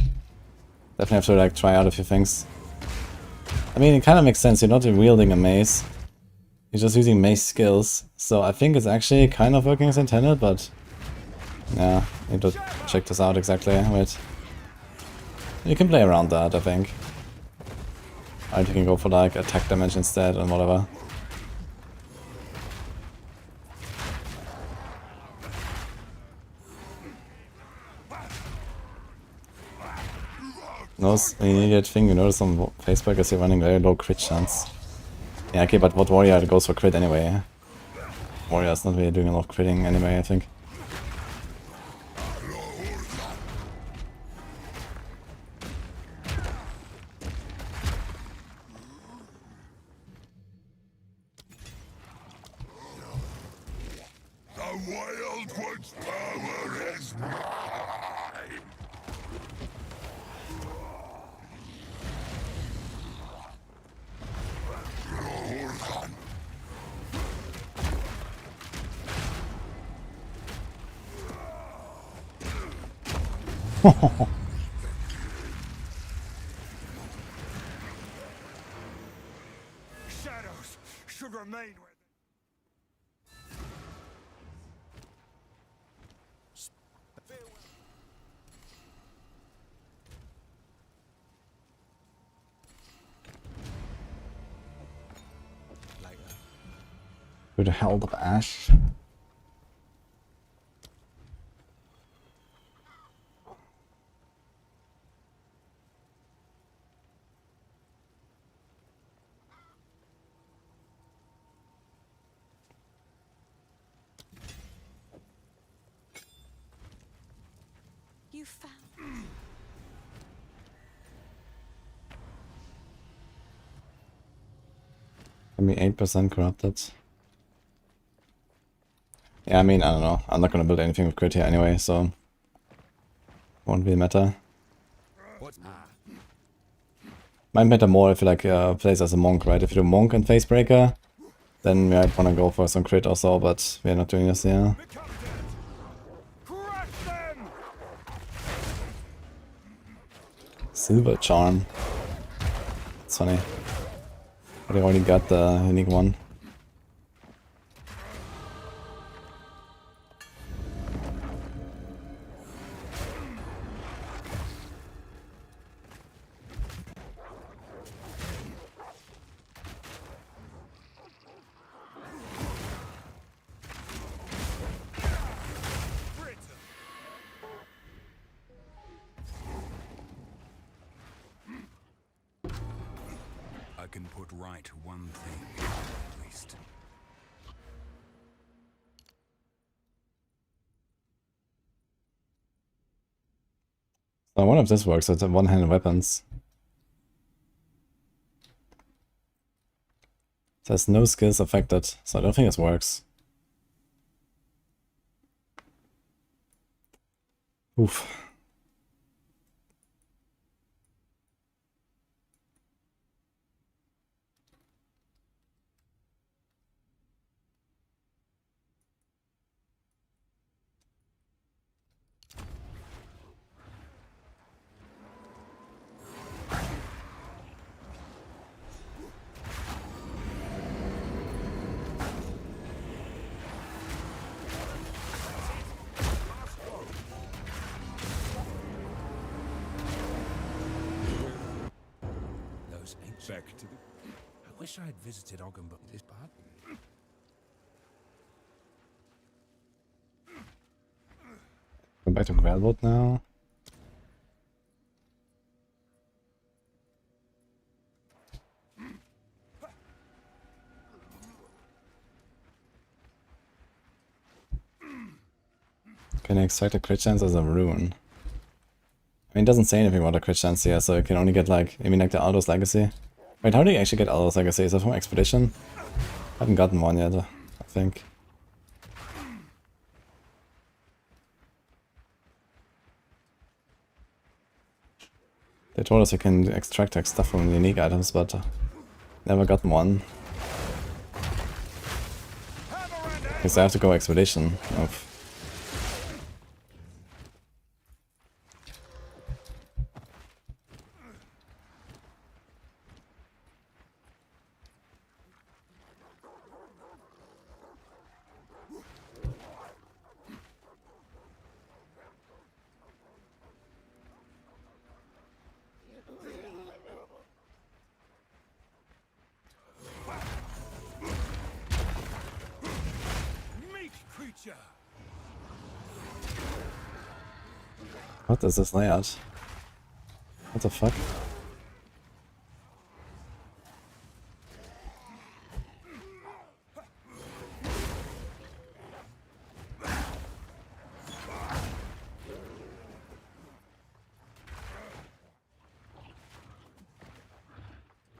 Definitely have to like try out a few things. I mean, it kind of makes sense. You're not wielding a mace. You're just using mace skills. So I think it's actually kind of working as intended, but yeah, I need to check this out exactly. Wait. You can play around that, I think. Or you can go for like attack damage instead and whatever. Notice, when you get thing, you notice some FACEBREAKERS you're running very low crit chance. Yeah, okay, but what warrior goes for crit anyway? Warrior's not really doing a lot of critting anyway, I think. The Wild One's power is mine! Shadows should remain where Who the hell of Ash? You found. I mean, 8% corrupted. Yeah, I mean, I don't know. I'm not gonna build anything with crit here anyway, so won't really matter. Might matter more if you like plays as a monk, right? If you do monk and FACEBREAKER, then we might wanna go for some crit or so, but we're not doing this here. Silver Charm. It's funny. But I already got the unique one. I can put right one thing, at least. I wonder if this works. It's one-handed weapons. It says no skills affected, so I don't think this works. Oof. Those ancient. Back to the I wish I had visited Ogdenburg this part. Go back to Gravelwood now. Can I extract a crit chance as a rune? I mean, it doesn't say anything about a crit chance here, so you can only get like, I mean, like the Aldo's Legacy. Wait, how do you actually get Aldo's Legacy? Is that from Expedition? I haven't gotten one yet, I think. They told us you can extract like stuff from unique items, but never gotten one. Because I have to go expedition of. Meat creature! What is this layout? What the fuck?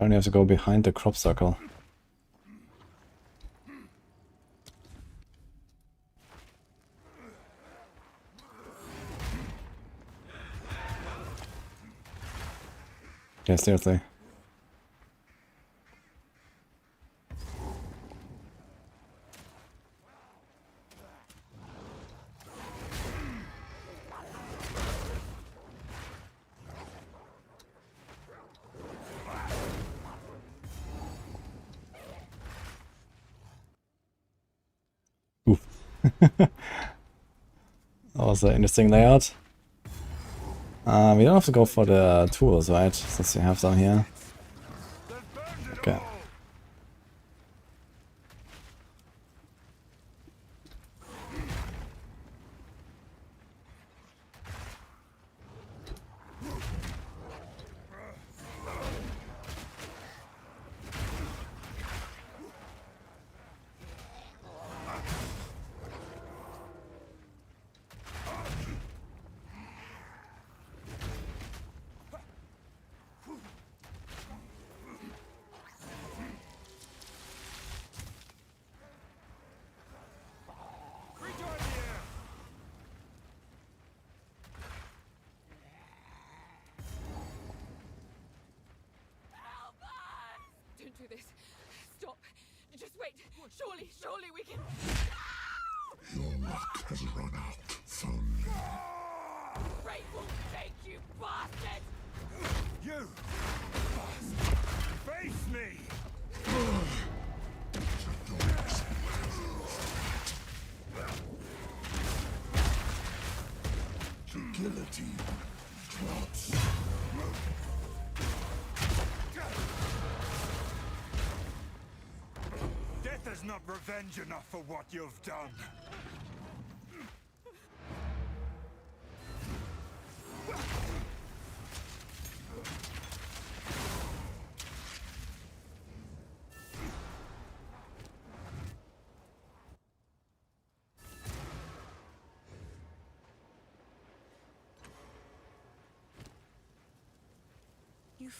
I only have to go behind the crop circle. Yeah, seriously. Oof. That was an interesting layout. We don't have to go for the tools, right? Since we have them here. Okay. Don't do this. Stop. Just wait. Surely we can. Your luck has run out, son. Great will take you, bastard! You! Bastard! Face me! The guillotine drops. Death is not revenge enough for what you've done.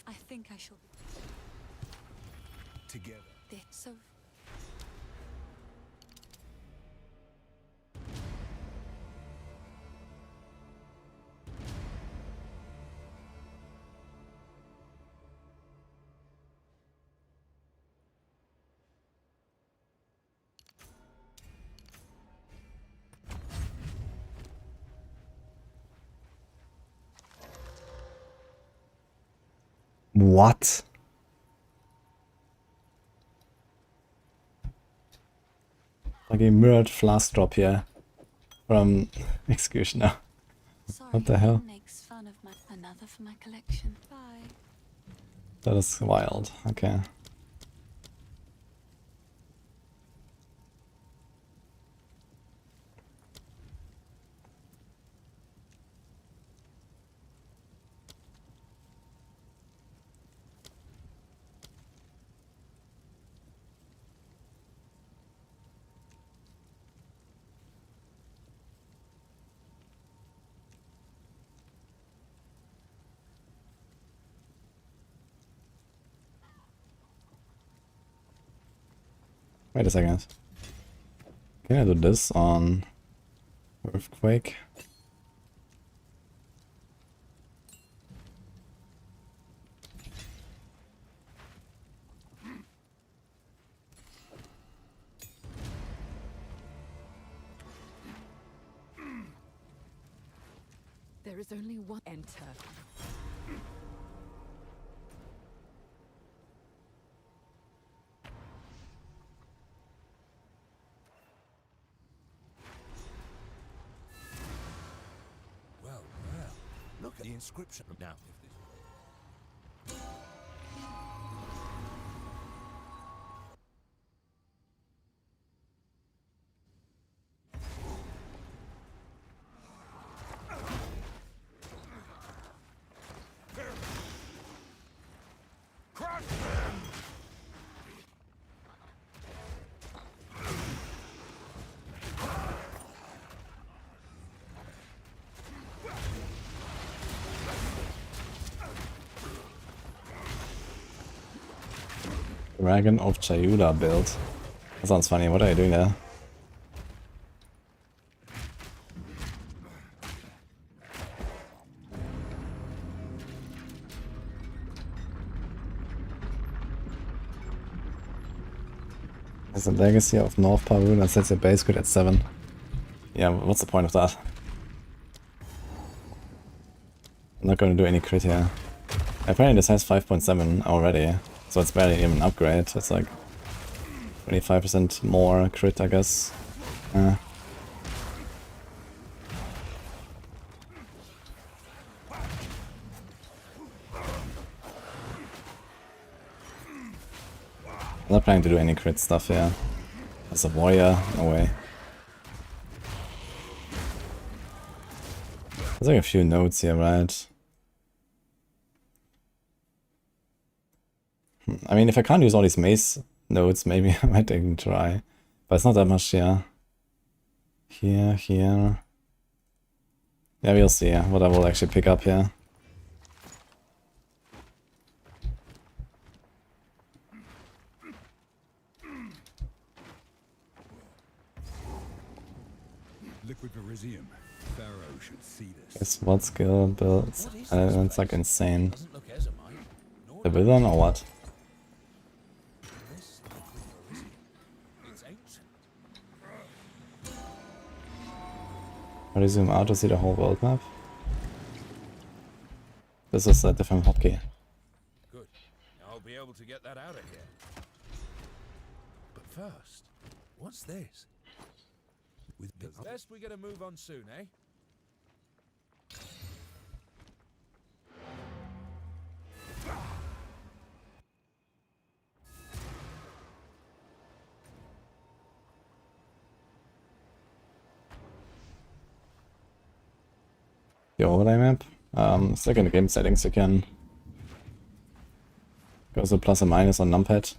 I think I shall. Together. This so. What? Fucking mirrored flask drop here from Executioner. Sorry, What the hell? Makes fun of another for my collection. Bye. That is wild. Okay. Wait a second. Can I do this on Earthquake? There is only one enter. Well, well. Look at the inscription now. Dragon of Chayula build. That sounds funny. What are you doing there? There's a legacy of North Peru that sets your base crit at 7. Yeah, what's the point of that? I'm not gonna do any crit here. Apparently this has 5.7 already, so it's barely even an upgrade. It's like 25% more crit, I guess. I'm not planning to do any crit stuff here. As a warrior, no way. There's like a few nodes here, right? I mean, if I can't use all these mace nodes, maybe I might even try. But it's not that much here. Here. Yeah, we'll see what I will actually pick up here. Liquid Verisium. Pharaoh should see this. Guess what skill builds? It's like insane. Doesn't look Ezomite, nor The villain or what? this liquid Verisium. It's ancient. How do you zoom out to see the whole world map? This is a different hotkey. Good. Now I'll be able to get that out of here. But first, what's this? It's best we get a move on soon, eh? The overlay map? It's like in the game settings you can go to plus and minus on numpad.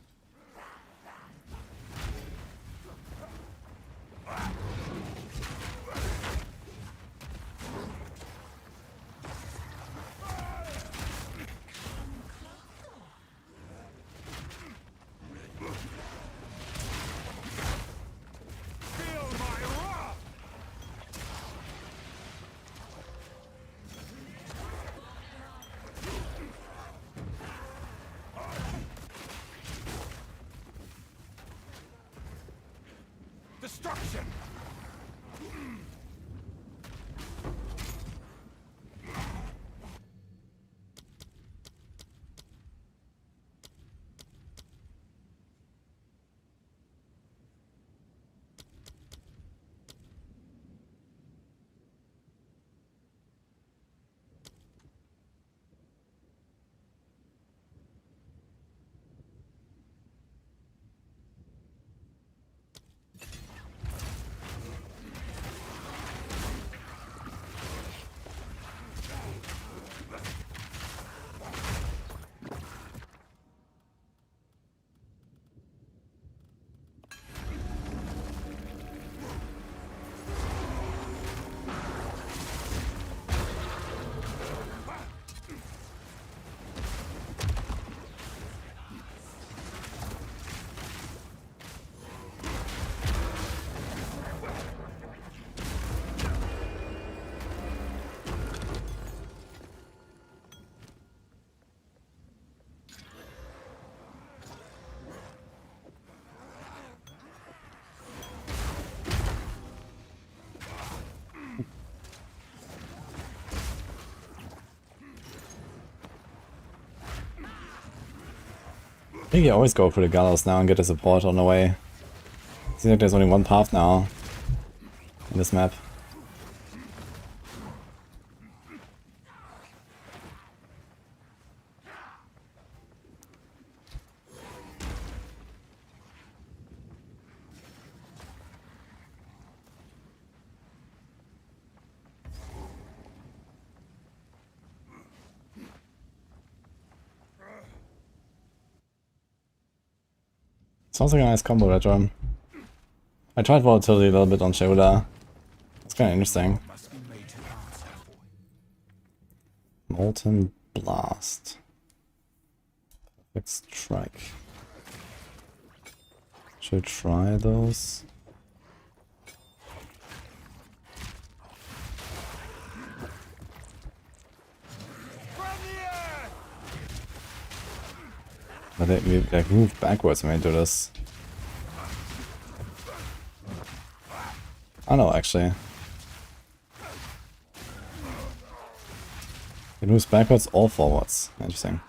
Feel my wrath! Destruction! think you always go for the gallows now and get the support on the way. Seems like there's only one path now in this map. Sounds like a nice combo, that one. I tried volatility a little bit on Shoda. It's kind of interesting. Must be made to answer. Molten Blast. Perfect Strike. Should try those. But they like move backwards when I do this. I know, actually. It moves backwards or forwards. Interesting.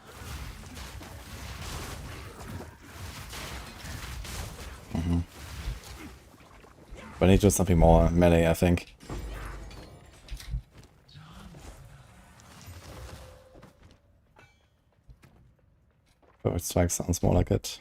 But I need to do something more melee, I think. Perfect Strike sounds more like it.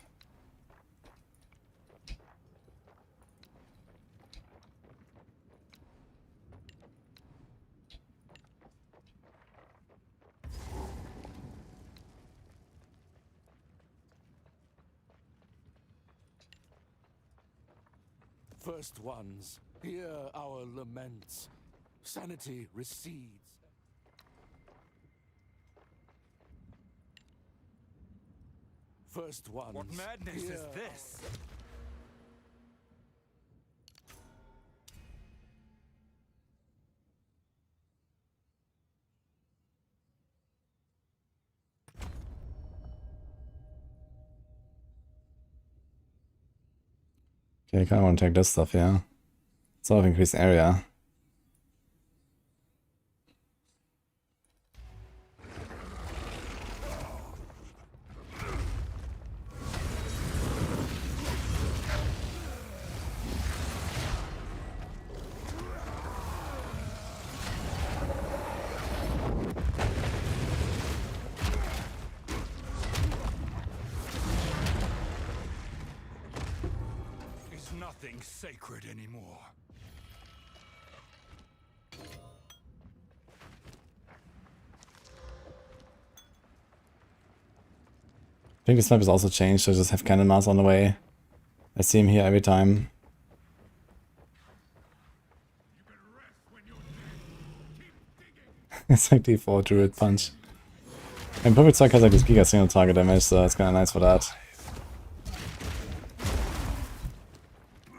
First ones, hear our laments. Sanity recedes. First ones. What madness hear is this? Okay, I kind of want to take this stuff, yeah. Sort of increased area. Is nothing sacred anymore. I think this map is also changed, so I just have cannon mass on the way. I see him here every time. It's like D4 Druid Punch. And Perfect Strike has like this giga single target damage, so it's kinda nice for that.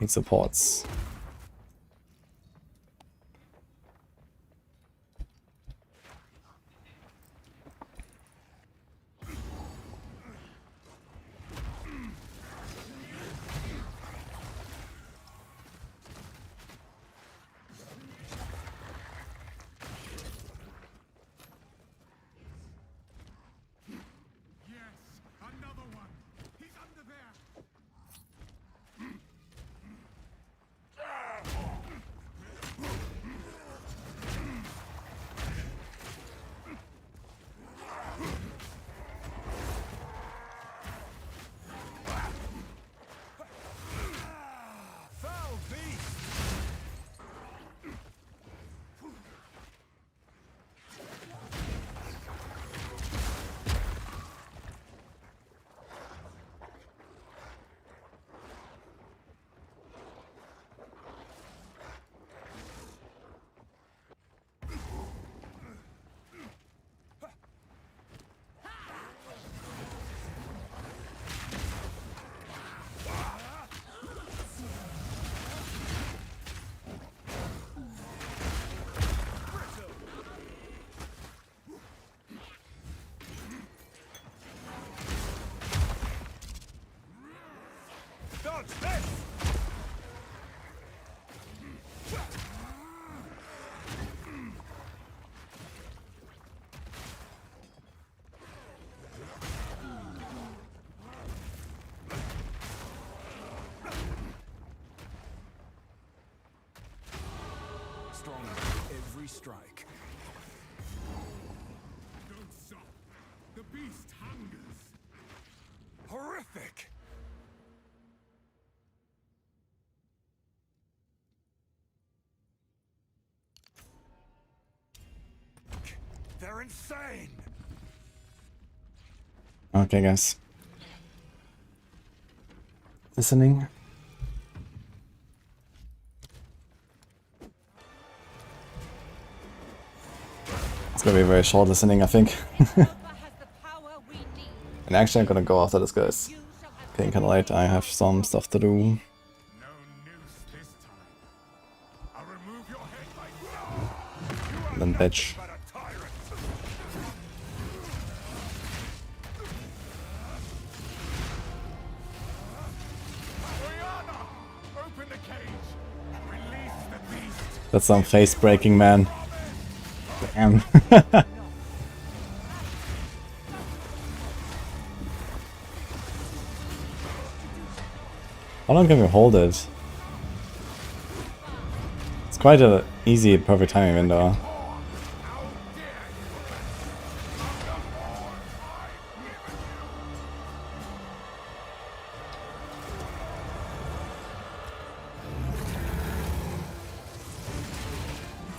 Need supports. Another one. He's under there. Foul beast! Dodge this! stronger every strike. Don't stop. The beast hungers. Horrific! They're insane! Okay, guys. Listening. It's gonna be very short listening, I think. And actually, I'm gonna go after this, guys. Getting kinda late. I have some stuff to do. No noose this time. I'll remove your head like And then bitch. But a tyrant! Oriana! Open the cage. Release the beast. That's some face breaking, man. Damn. How long can we hold it? It's quite a easy, perfect timing window.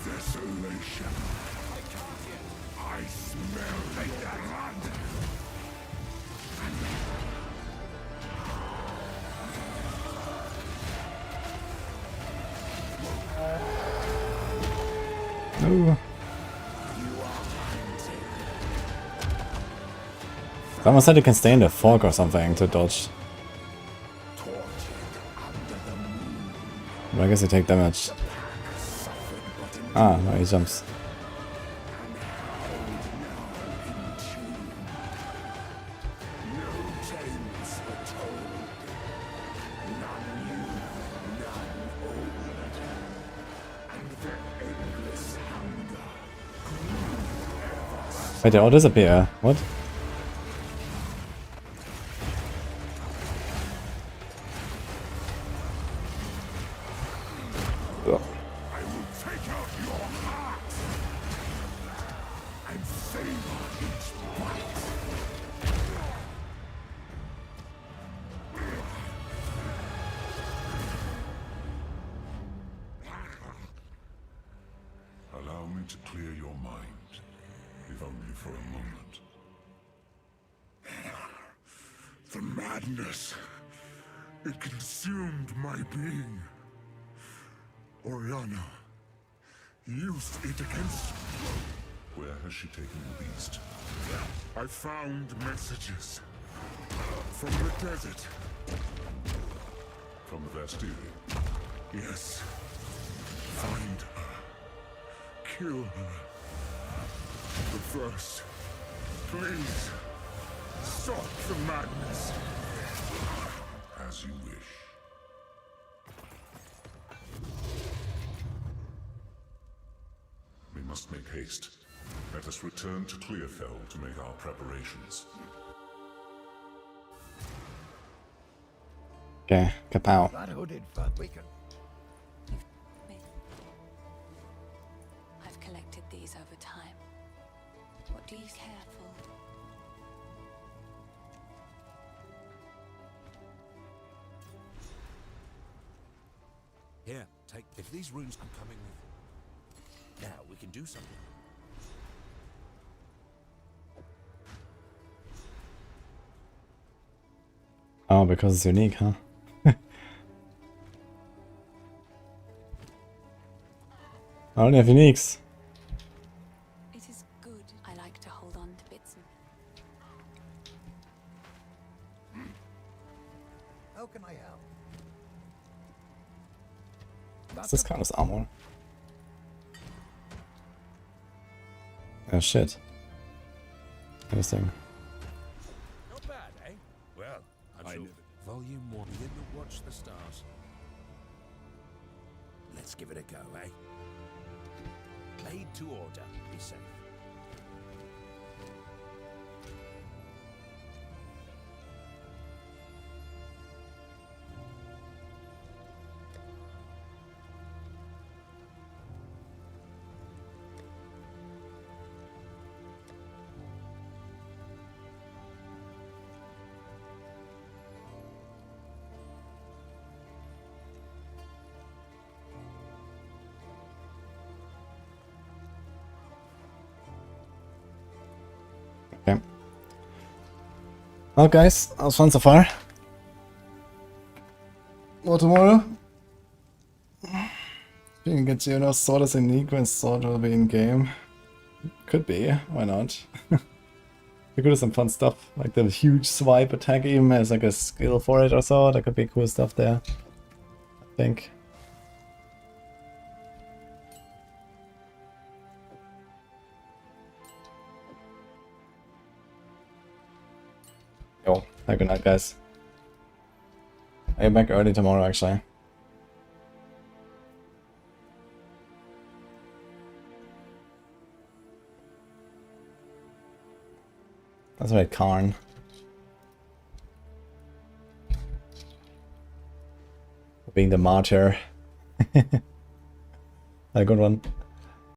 Desolation. I smell the blood. Ooh. Someone said you can stay in the fog or something to dodge. Well, I guess you take damage. Ah, no, he jumps. Wait, they all disappear. What? Oh. I will take out your heart and savor its bite. Allow me to clear your mind, if only for a moment. The madness, it consumed my being. Oriana used it against me. Where has she taken the beast? I found messages from the desert. From the Bastille? Yes. Find her. Kill her. But first, please, stop the madness. As you wish. We must make haste. Let us return to Clearfell to make our preparations. Okay, kapow. That hooded fuck, we can. I've collected these over time. What do you care for? Here, take. If these runes can come in with. Now we can do something. Oh, because it's unique, huh? I only have uniques. It is good. I like to hold on to bits and... How can I help? What's this kind of armor? Oh shit. Interesting. Not bad, eh? Well, I'm sure. Volume 1. Begin to watch the stars. Let's give it a go, eh? Made to order. Be safe. Well, guys, that was fun so far. More tomorrow. You can get Juno, Sword as a Nico, and Sword will be in game. Could be, why not? There could be some fun stuff, like the huge swipe attack even has like a skill for it or so. That could be cool stuff there, I think. Yo, have a good night, guys. I'm back early tomorrow, actually. That's right, Karn. Being the martyr. A good one.